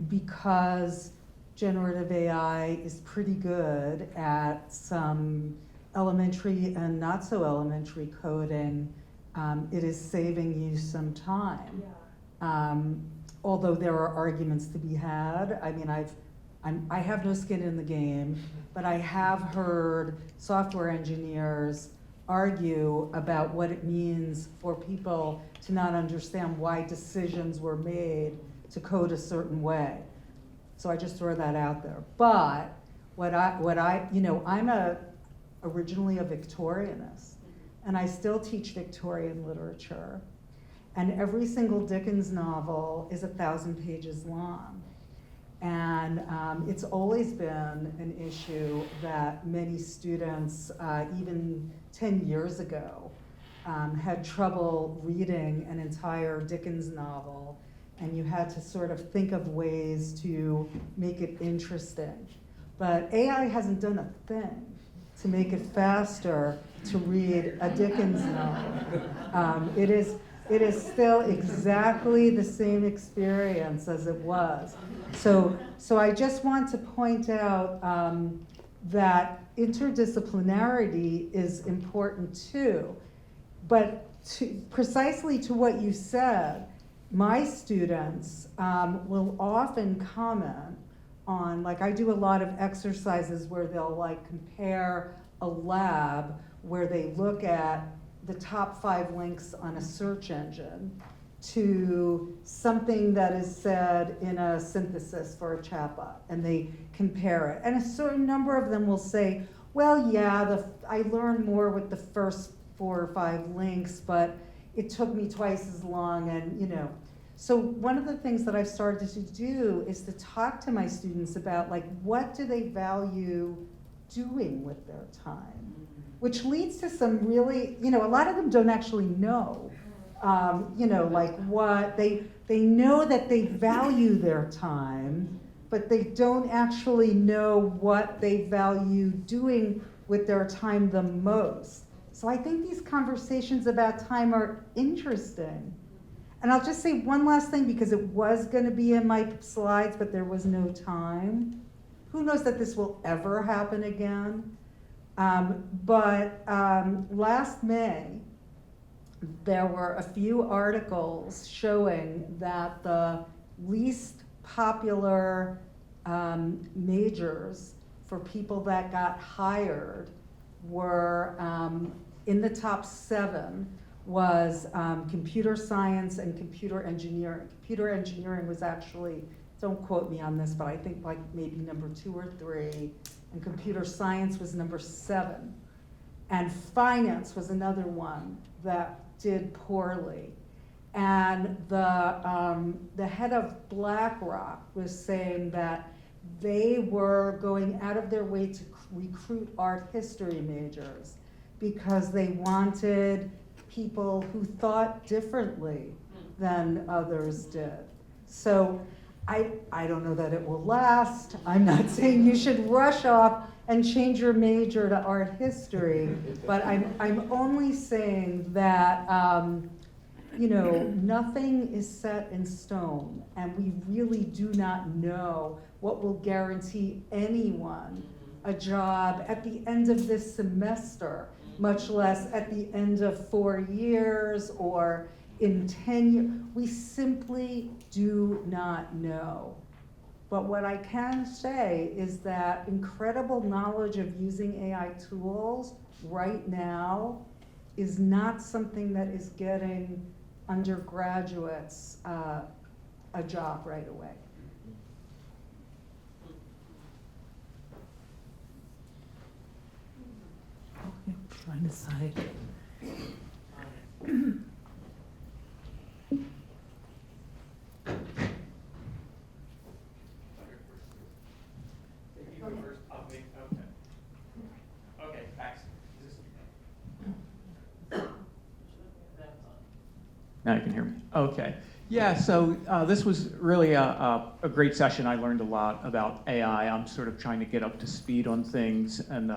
because generative AI is pretty good at some elementary and not so elementary coding, it is saving you some time. Although there are arguments to be had. I mean, I have no skin in the game, but I have heard software engineers argue about what it means for people to not understand why decisions were made to code a certain way. So I just throw that out there. But I'm originally a Victorianist, and I still teach Victorian literature. And every single Dickens novel is 1,000 pages long. And it's always been an issue that many students, even 10 years ago, had trouble reading an entire Dickens novel, and you had to sort of think of ways to make it interesting. But AI hasn't done a thing to make it faster to read a Dickens novel. It is still exactly the same experience as it was. So I just want to point out that interdisciplinarity is important too. But precisely to what you said, my students will often comment on, like I do a lot of exercises where they'll like compare a lab where they look at the top 5 links on a search engine to something that is said in a synthesis for a chatbot, and they compare it. And a certain number of them will say, well, yeah, I learned more with the first 4 or 5 links, but it took me twice as long, and So one of the things that I've started to do is to talk to my students about like, what do they value doing with their time? Which leads to some really, a lot of them don't actually know, like what, they know that they value their time, but they don't actually know what they value doing with their time the most. So I think these conversations about time are interesting. And I'll just say one last thing, because it was going to be in my slides, but there was no time. Who knows that this will ever happen again? Last May, there were a few articles showing that the least popular majors for people that got hired were in the top 7 was computer science and computer engineering. Computer engineering was actually, don't quote me on this, but I think like maybe number 2 or 3, and computer science was number 7. And finance was another one that did poorly. And the head of BlackRock was saying that they were going out of their way to recruit art history majors because they wanted people who thought differently than others did. So I don't know that it will last. I'm not saying you should rush off and change your major to art history, but I'm only saying that nothing is set in stone, and we really do not know what will guarantee anyone a job at the end of this semester, much less at the end of 4 years or in 10 years. We simply do not know. But what I can say is that incredible knowledge of using AI tools right now is not something that is getting undergraduates a job right away. Trying to decide. Okay, thanks. Now you can hear me. Okay. Yeah, so this was really a great session. I learned a lot about AI. I'm sort of trying to get up to speed on things. And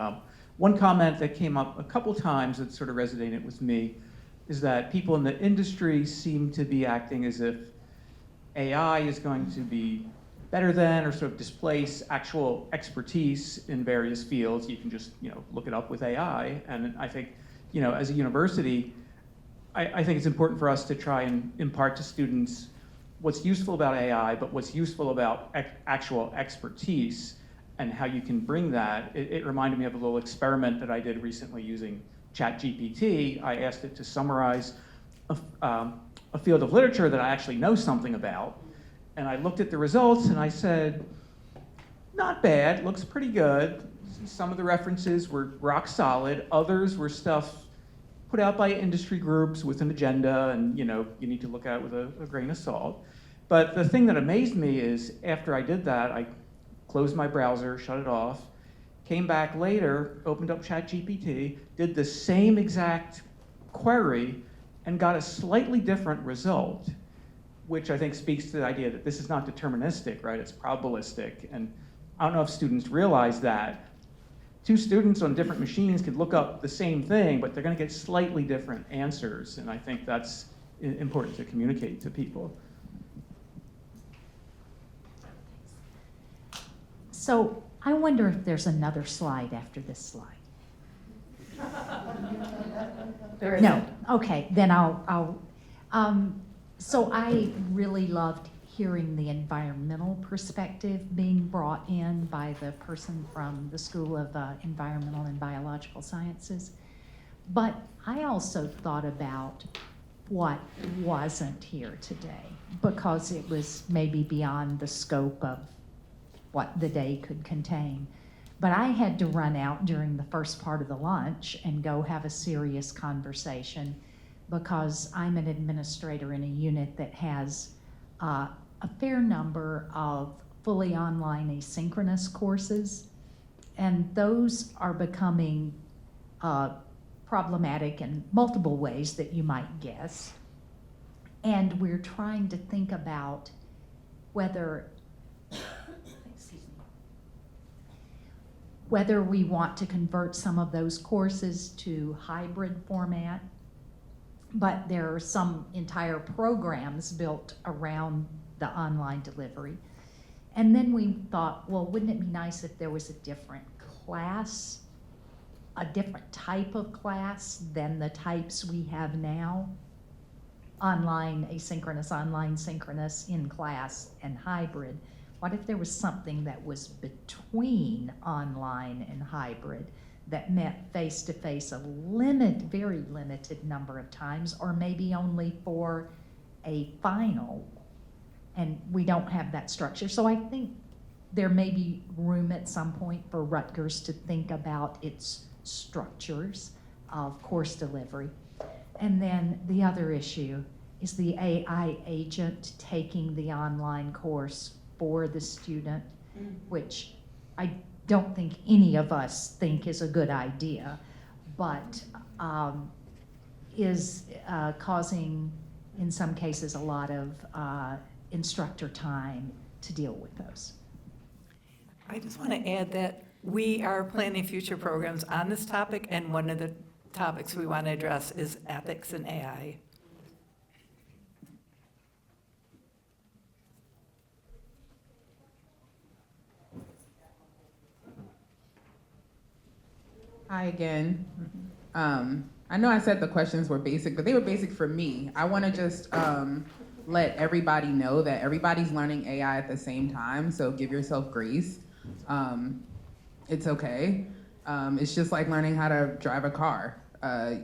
one comment that came up a couple times that sort of resonated with me is that people in the industry seem to be acting as if AI is going to be better than or sort of displace actual expertise in various fields. You can just look it up with AI. And I think as a university, I think it's important for us to try and impart to students what's useful about AI, but what's useful about actual expertise and how you can bring that. It reminded me of a little experiment that I did recently using ChatGPT. I asked it to summarize a field of literature that I actually know something about. And I looked at the results and I said, not bad, looks pretty good. Some of the references were rock solid. Others were stuff put out by industry groups with an agenda, and you need to look at it with a grain of salt. But the thing that amazed me is after I did that, I closed my browser, shut it off, came back later, opened up ChatGPT, did the same exact query, and got a slightly different result, which I think speaks to the idea that this is not deterministic, right? It's probabilistic. And I don't know if students realize that. 2 students on different machines could look up the same thing, but they're going to get slightly different answers. And I think that's important to communicate to people. So I wonder if there's another slide after this slide. There is. No. Okay, then I'll so I really loved hearing the environmental perspective being brought in by the person from the School of Environmental and Biological Sciences. But I also thought about what wasn't here today, because it was maybe beyond the scope of what the day could contain. But I had to run out during the first part of the lunch and go have a serious conversation, because I'm an administrator in a unit that has a fair number of fully online asynchronous courses, and those are becoming problematic in multiple ways that you might guess. And we're trying to think about whether we want to convert some of those courses to hybrid format, but there are some entire programs built around the online delivery. And then we thought, well, wouldn't it be nice if there was a different class, a different type of class than the types we have now? Online asynchronous, online synchronous, in class, and hybrid. What if there was something that was between online and hybrid that met face-to-face a very limited number of times, or maybe only for a final, and we don't have that structure. So I think there may be room at some point for Rutgers to think about its structures of course delivery. And then the other issue is the AI agent taking the online course for the student, which I don't think any of us think is a good idea, but is causing, in some cases, a lot of instructor time to deal with those. I just want to add that we are planning future programs on this topic, and one of the topics we want to address is ethics in AI. Hi again. I know I said the questions were basic, but they were basic for me. I want to just let everybody know that everybody's learning AI at the same time, so give yourself grace. It's okay. It's just like learning how to drive a car.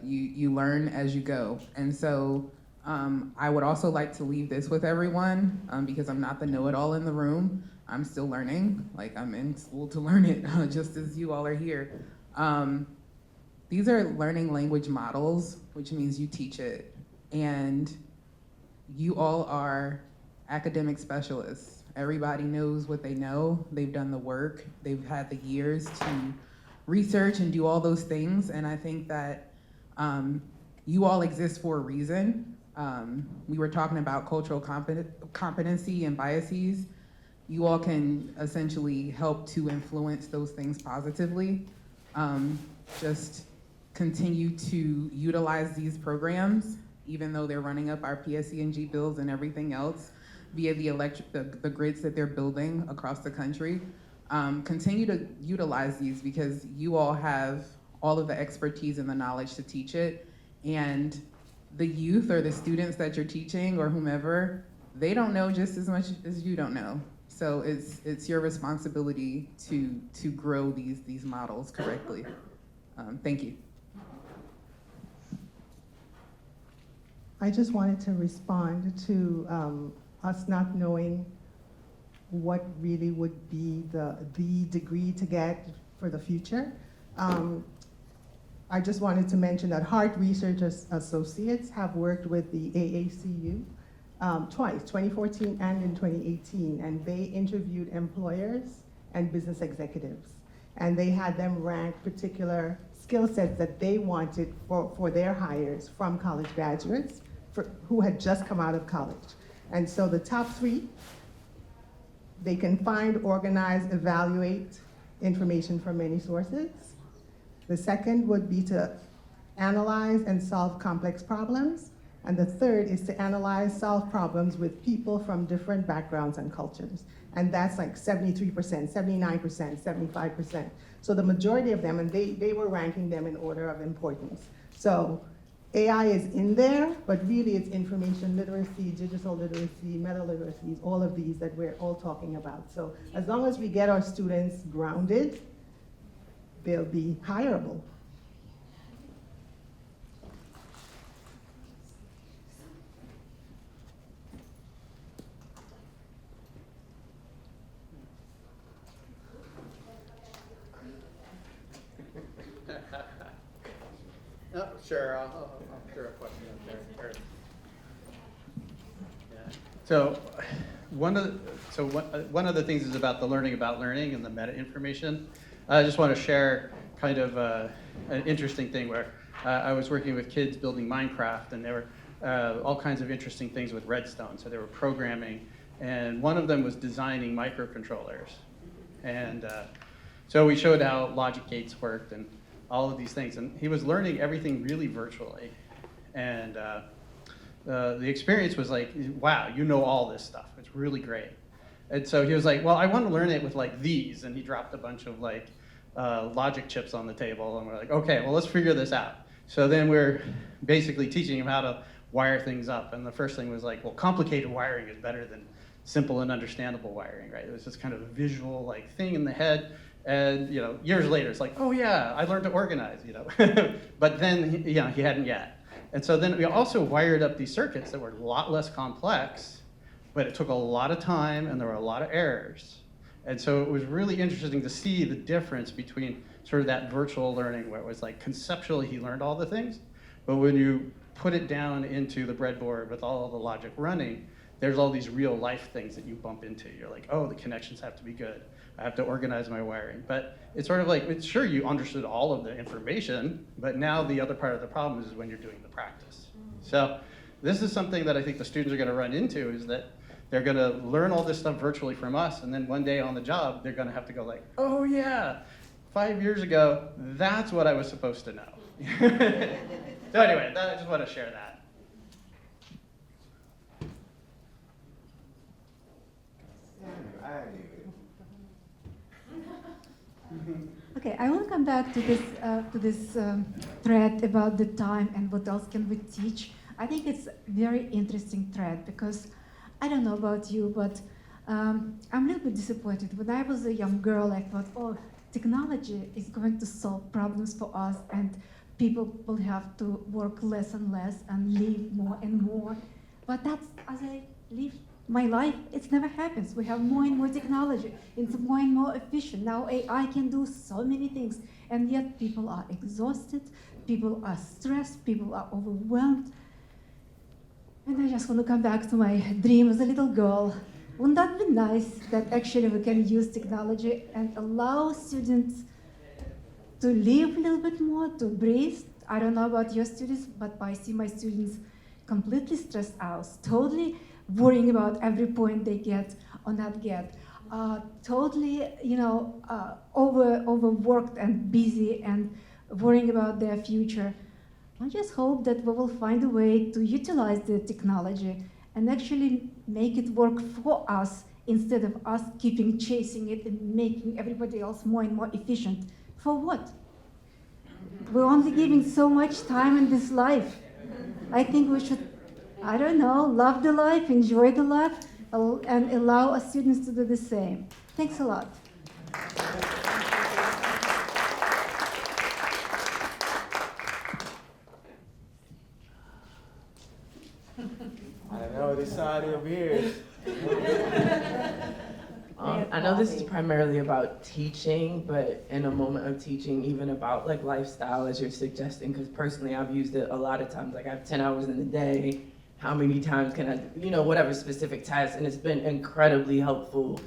You learn as you go. And so I would also like to leave this with everyone, because I'm not the know-it-all in the room. I'm still learning. Like, I'm in school to learn it, just as you all are here. These are learning language models, which means you teach it. And you all are academic specialists. Everybody knows what they know. They've done the work. They've had the years to research and do all those things. And I think that you all exist for a reason. We were talking about cultural competency and biases. You all can essentially help to influence those things positively. Just continue to utilize these programs, even though they're running up our PSE&G bills and everything else via the grids that they're building across the country. Continue to utilize these because you all have all of the expertise and the knowledge to teach it. And the youth or the students that you're teaching or whomever, they don't know just as much as you don't know. So it's your responsibility to grow these models correctly. Thank you. I just wanted to respond to us not knowing what really would be the degree to get for the future. I just wanted to mention that Hart Research Associates have worked with the AACU twice, 2014 and in 2018, and they interviewed employers and business executives. And they had them rank particular skill sets that they wanted for their hires from college graduates who had just come out of college. And so the top three, they can find, organize, evaluate information from many sources. The second would be to analyze and solve complex problems. And the third is to analyze, solve problems with people from different backgrounds and cultures. And that's like 73%, 79%, 75%. So the majority of them, and they were ranking them in order of importance. So AI is in there, but really it's information literacy, digital literacy, meta literacies, all of these that we're all talking about. So as long as we get our students grounded, they'll be hireable. Oh, sure, I'll throw a question up there. Yeah. So one of the things is about the learning about learning and the meta information. I just want to share kind of an interesting thing where I was working with kids building Minecraft, and there were all kinds of interesting things with Redstone. So they were programming, and one of them was designing microcontrollers. And so we showed how logic gates worked and all of these things. And he was learning everything really virtually. And the experience was like, wow, you know all this stuff. It's really great. And so he was like, well, I want to learn it with like these. And he dropped a bunch of like logic chips on the table. And we're like, okay, well, let's figure this out. So then we're basically teaching him how to wire things up. And the first thing was like, well, complicated wiring is better than simple and understandable wiring, right? It was this kind of visual like thing in the head. And years later, it's like, oh yeah, I learned to organize, But then, he hadn't yet. And so then we also wired up these circuits that were a lot less complex, but it took a lot of time and there were a lot of errors. And so it was really interesting to see the difference between sort of that virtual learning where it was like conceptually he learned all the things, but when you put it down into the breadboard with all the logic running, there's all these real life things that you bump into. You're like, oh, the connections have to be good. I have to organize my wiring. But it's sort of like, sure, you understood all of the information, but now the other part of the problem is when you're doing the practice. So this is something that I think the students are going to run into, is that they're going to learn all this stuff virtually from us, and then one day on the job, they're going to have to go like, oh yeah, 5 years ago, that's what I was supposed to know. So anyway, I just want to share that. Okay, I want to come back to this thread about the time and what else can we teach. I think it's a very interesting thread because I don't know about you, but I'm a little bit disappointed. When I was a young girl, I thought, oh, technology is going to solve problems for us and people will have to work less and less and live more and more. But that's, as I live my life, it never happens. We have more and more technology. It's more and more efficient. Now AI can do so many things, and yet people are exhausted, people are stressed, people are overwhelmed. And I just want to come back to my dream as a little girl. Wouldn't that be nice that actually we can use technology and allow students to live a little bit more, to breathe? I don't know about your students, but I see my students completely stressed out, totally worrying about every point they get or not get, totally, overworked and busy and worrying about their future. I just hope that we will find a way to utilize the technology and actually make it work for us instead of us keeping chasing it and making everybody else more and more efficient. For what? We're only giving so much time in this life. I think we should, I don't know, love the life, enjoy the life, and allow our students to do the same. Thanks a lot. I don't know, this side over here. I know this is primarily about teaching, but in a moment of teaching, even about like lifestyle, as you're suggesting, because personally I've used it a lot of times. Like I have 10 hours in a day. How many times can I, whatever specific task, and it's been incredibly helpful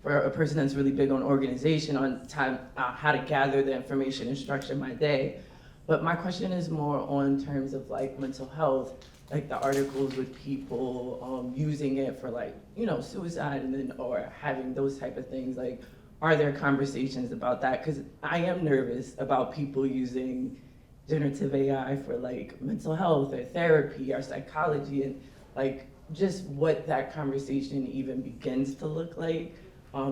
for a person that's really big on organization, on time, how to gather the information and structure my day. But my question is more on terms of like mental health, like the articles with people using it for like, suicide and then, or having those type of things. Like, are there conversations about that? Because I am nervous about people using generative AI for like mental health or therapy or psychology, and like just what that conversation even begins to look like.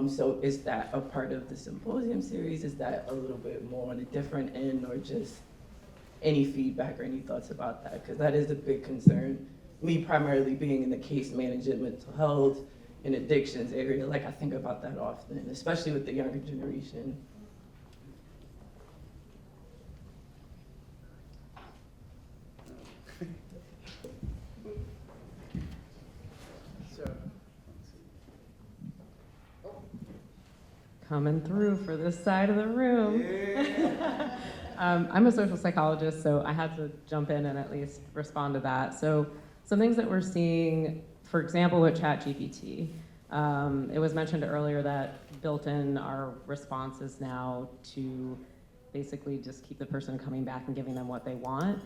So is that a part of the symposium series? Is that a little bit more on a different end, or just any feedback or any thoughts about that? Because that is a big concern. Me primarily being in the case management, mental health, and addictions area, like I think about that often, especially with the younger generation. Coming through for this side of the room. Yeah. I'm a social psychologist, so I had to jump in and at least respond to that. So some things that we're seeing, for example, with ChatGPT, it was mentioned earlier that built in our responses now to basically just keep the person coming back and giving them what they want.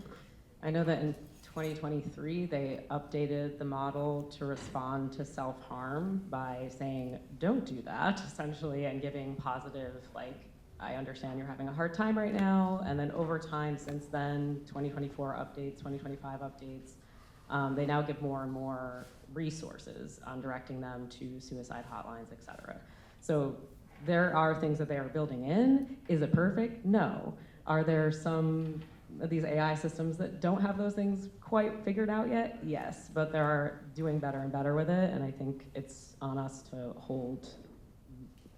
I know that in 2023, they updated the model to respond to self-harm by saying, don't do that, essentially, and giving positive, like, I understand you're having a hard time right now. And then over time since then, 2024 updates, 2025 updates, they now give more and more resources on directing them to suicide hotlines, et cetera. So there are things that they are building in. Is it perfect? No. Are there some of these AI systems that don't have those things quite figured out yet? Yes, but they're doing better and better with it, and I think it's on us to hold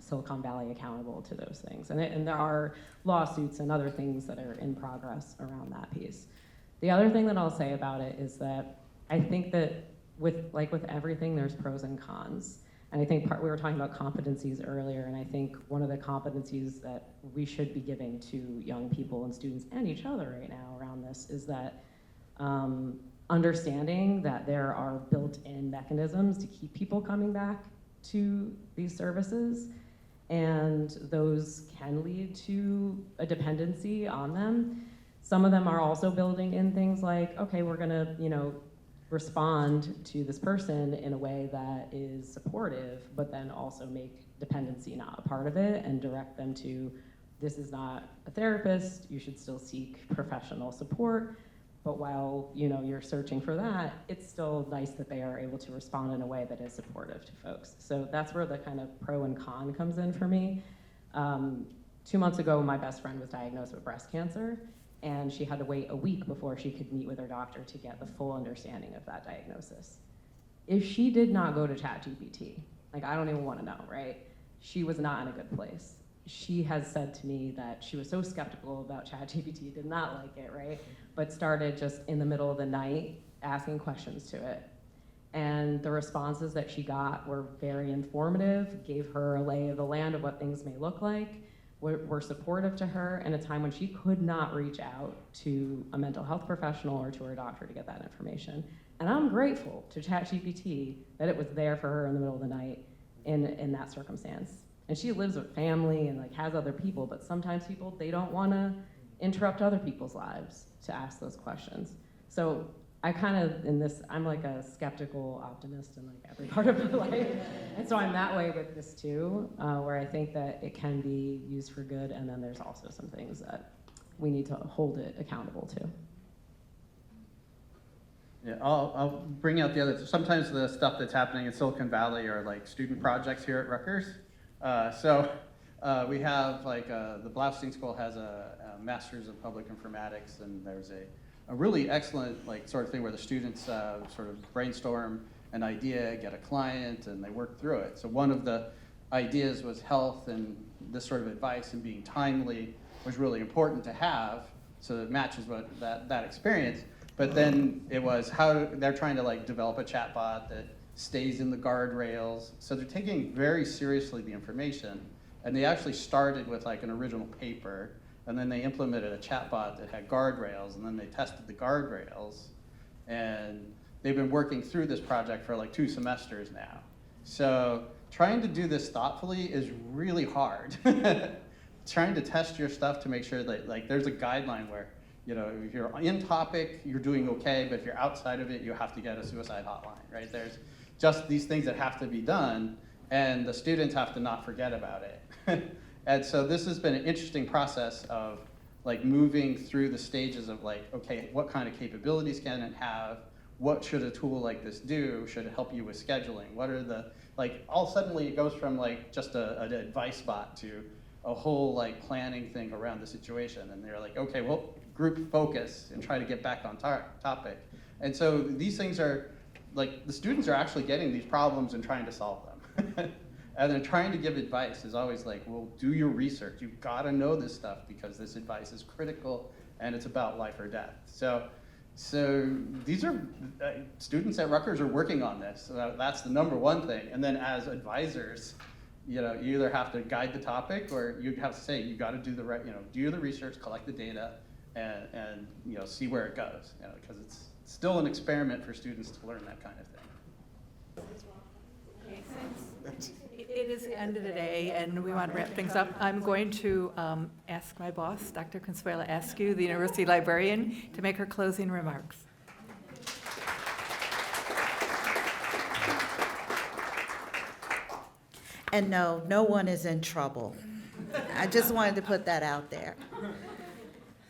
Silicon Valley accountable to those things. And there are lawsuits and other things that are in progress around that piece. The other thing that I'll say about it is that I think that with everything, there's pros and cons. And I think we were talking about competencies earlier, and I think one of the competencies that we should be giving to young people and students and each other right now around this is that understanding that there are built-in mechanisms to keep people coming back to these services, and those can lead to a dependency on them. Some of them are also building in things like, okay, we're gonna, respond to this person in a way that is supportive, but then also make dependency not a part of it and direct them to, this is not a therapist, you should still seek professional support. But while you're searching for that, it's still nice that they are able to respond in a way that is supportive to folks. So that's where the kind of pro and con comes in for me. 2 months ago, my best friend was diagnosed with breast cancer, and she had to wait a week before she could meet with her doctor to get the full understanding of that diagnosis. If she did not go to ChatGPT, I don't even want to know, right? She was not in a good place. She has said to me that she was so skeptical about ChatGPT, did not like it, right? But started just in the middle of the night asking questions to it. And the responses that she got were very informative, gave her a lay of the land of what things may look like, were supportive to her in a time when she could not reach out to a mental health professional or to her doctor to get that information. And I'm grateful to ChatGPT that it was there for her in the middle of the night in that circumstance. And she lives with family and has other people, but sometimes people, they don't want to interrupt other people's lives to ask those questions. So I kind of, I'm like a skeptical optimist in every part of my life. And so I'm that way with this too, where I think that it can be used for good, and then there's also some things that we need to hold it accountable to. Yeah, I'll bring out the other, sometimes the stuff that's happening in Silicon Valley are student projects here at Rutgers. We have the Blaustein School has a Master's of Public Informatics, and there's a really excellent sort of thing where the students sort of brainstorm an idea, get a client, and they work through it. So one of the ideas was health, and this sort of advice and being timely was really important to have, so it matches what that experience. But then it was how they're trying to develop a chatbot that stays in the guardrails. So they're taking very seriously the information, and they actually started with an original paper, and then they implemented a chatbot that had guardrails, and then they tested the guardrails, and they've been working through this project for 2 semesters now. So trying to do this thoughtfully is really hard. Trying to test your stuff to make sure that there's a guideline where if you're in topic, you're doing okay, but if you're outside of it, you have to get a suicide hotline, right? There's just these things that have to be done, and the students have to not forget about it. And so this has been an interesting process of moving through the stages of okay, what kind of capabilities can it have? What should a tool like this do? Should it help you with scheduling? What are the, all suddenly it goes from just an advice bot to a whole planning thing around the situation. And they're okay, well, group focus and try to get back on topic. And so these things are, the students are actually getting these problems and trying to solve them. And then trying to give advice is always well, do your research. You've got to know this stuff because this advice is critical and it's about life or death. So these are, students at Rutgers are working on this. So that's the #1 thing. And then as advisors, you either have to guide the topic or you have to say, you got to do the right, do the research, collect the data, and see where it goes. Because it's still an experiment for students to learn that kind of thing. It is the end of the day, and we want to wrap things up. I'm going to ask my boss, Dr. Consuella Askew, the University Librarian, to make her closing remarks. And no one is in trouble. I just wanted to put that out there.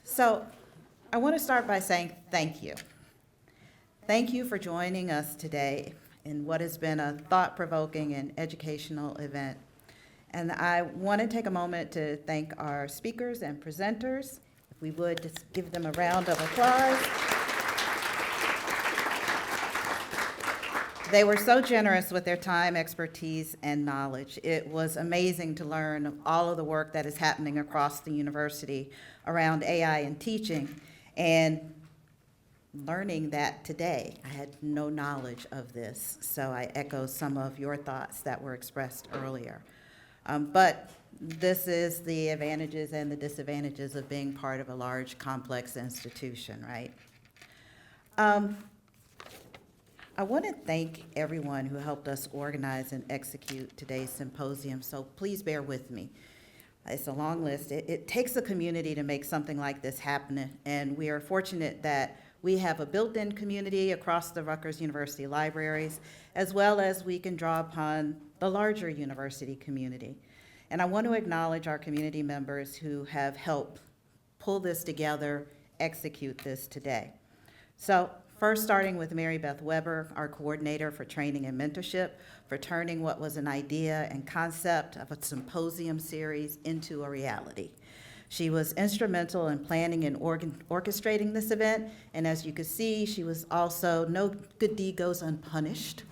So I want to start by saying thank you. Thank you for joining us today in what has been a thought-provoking and educational event. And I want to take a moment to thank our speakers and presenters. If we would, just give them a round of applause. They were so generous with their time, expertise, and knowledge. It was amazing to learn all of the work that is happening across the university around AI and teaching, and learning that today. I had no knowledge of this, so I echo some of your thoughts that were expressed earlier. But this is the advantages and the disadvantages of being part of a large, complex institution, right? I want to thank everyone who helped us organize and execute today's symposium, so please bear with me. It's a long list. It takes a community to make something like this happen, and we are fortunate that we have a built-in community across the Rutgers University Libraries, as well as we can draw upon the larger university community. And I want to acknowledge our community members who have helped pull this together, execute this today. So first, starting with Mary Beth Weber, our coordinator for training and mentorship, for turning what was an idea and concept of a symposium series into a reality. She was instrumental in planning and orchestrating this event, and as you can see, she was also, no good deed goes unpunished.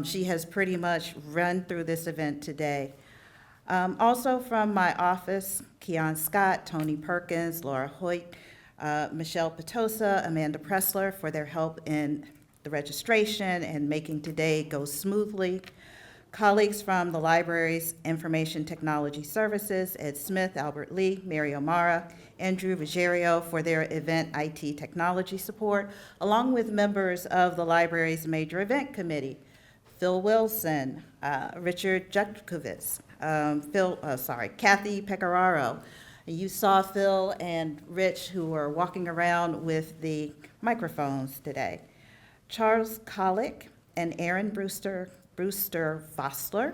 She has pretty much run through this event today. Also from my office, Keon Scott, Tony Perkins, Laura Hoyt, Michelle Petosa, Amanda Pressler for their help in the registration and making today go smoothly. Colleagues from the library's Information Technology Services, Ed Smith, Albert Lee, Mary O'Mara, Andrew Ruggiero for their event IT technology support, along with members of the library's major event committee, Phil Wilson, Richard Jutkovitz, Kathy Pecoraro. You saw Phil and Rich who were walking around with the microphones today. Charles Collick and Aaron Brewster Fossler,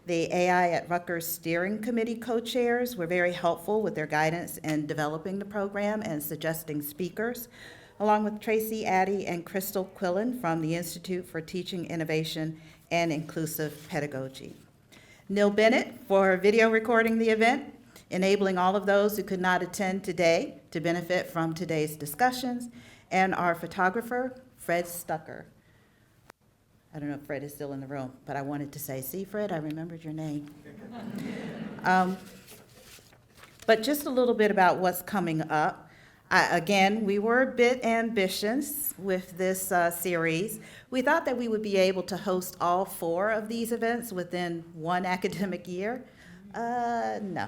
the AI at Rutgers Steering Committee co-chairs, were very helpful with their guidance in developing the program and suggesting speakers, along with Tracy Addy and Crystal Quillen from the Institute for Teaching Innovation and Inclusive Pedagogy. Neil Bennett for video recording the event, enabling all of those who could not attend today to benefit from today's discussions, and our photographer, Fred Stucker. I don't know if Fred is still in the room, but I wanted to say, see, Fred, I remembered your name. But just a little bit about what's coming up. Again, we were a bit ambitious with this series. We thought that we would be able to host all 4 of these events within one academic year. No.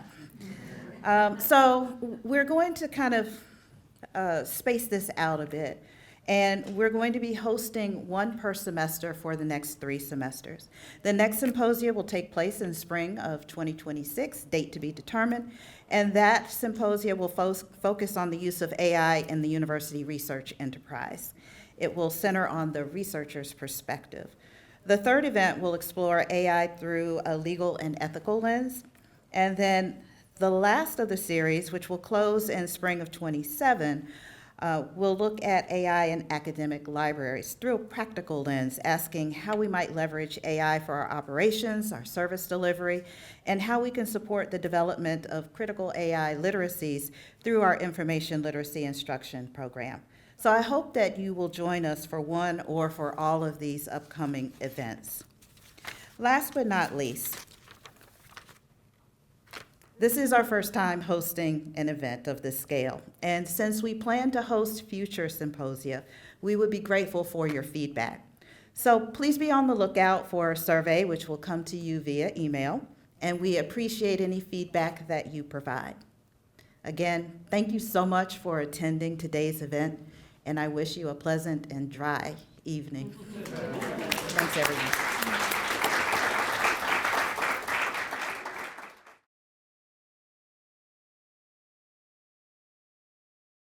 So we're going to kind of space this out a bit. And we're going to be hosting 1 per semester for the next 3 semesters. The next symposium will take place in spring of 2026, date to be determined, and that symposium will focus on the use of AI in the university research enterprise. It will center on the researcher's perspective. The 3rd event will explore AI through a legal and ethical lens, and then the last of the series, which will close in spring of 27, we'll look at AI in academic libraries through a practical lens, asking how we might leverage AI for our operations, our service delivery, and how we can support the development of critical AI literacies through our information literacy instruction program. So I hope that you will join us for one or for all of these upcoming events. Last but not least, this is our first time hosting an event of this scale, and since we plan to host future symposia, we would be grateful for your feedback. So please be on the lookout for a survey which will come to you via email, and we appreciate any feedback that you provide. Again, thank you so much for attending today's event, and I wish you a pleasant and dry evening. Thanks, everyone.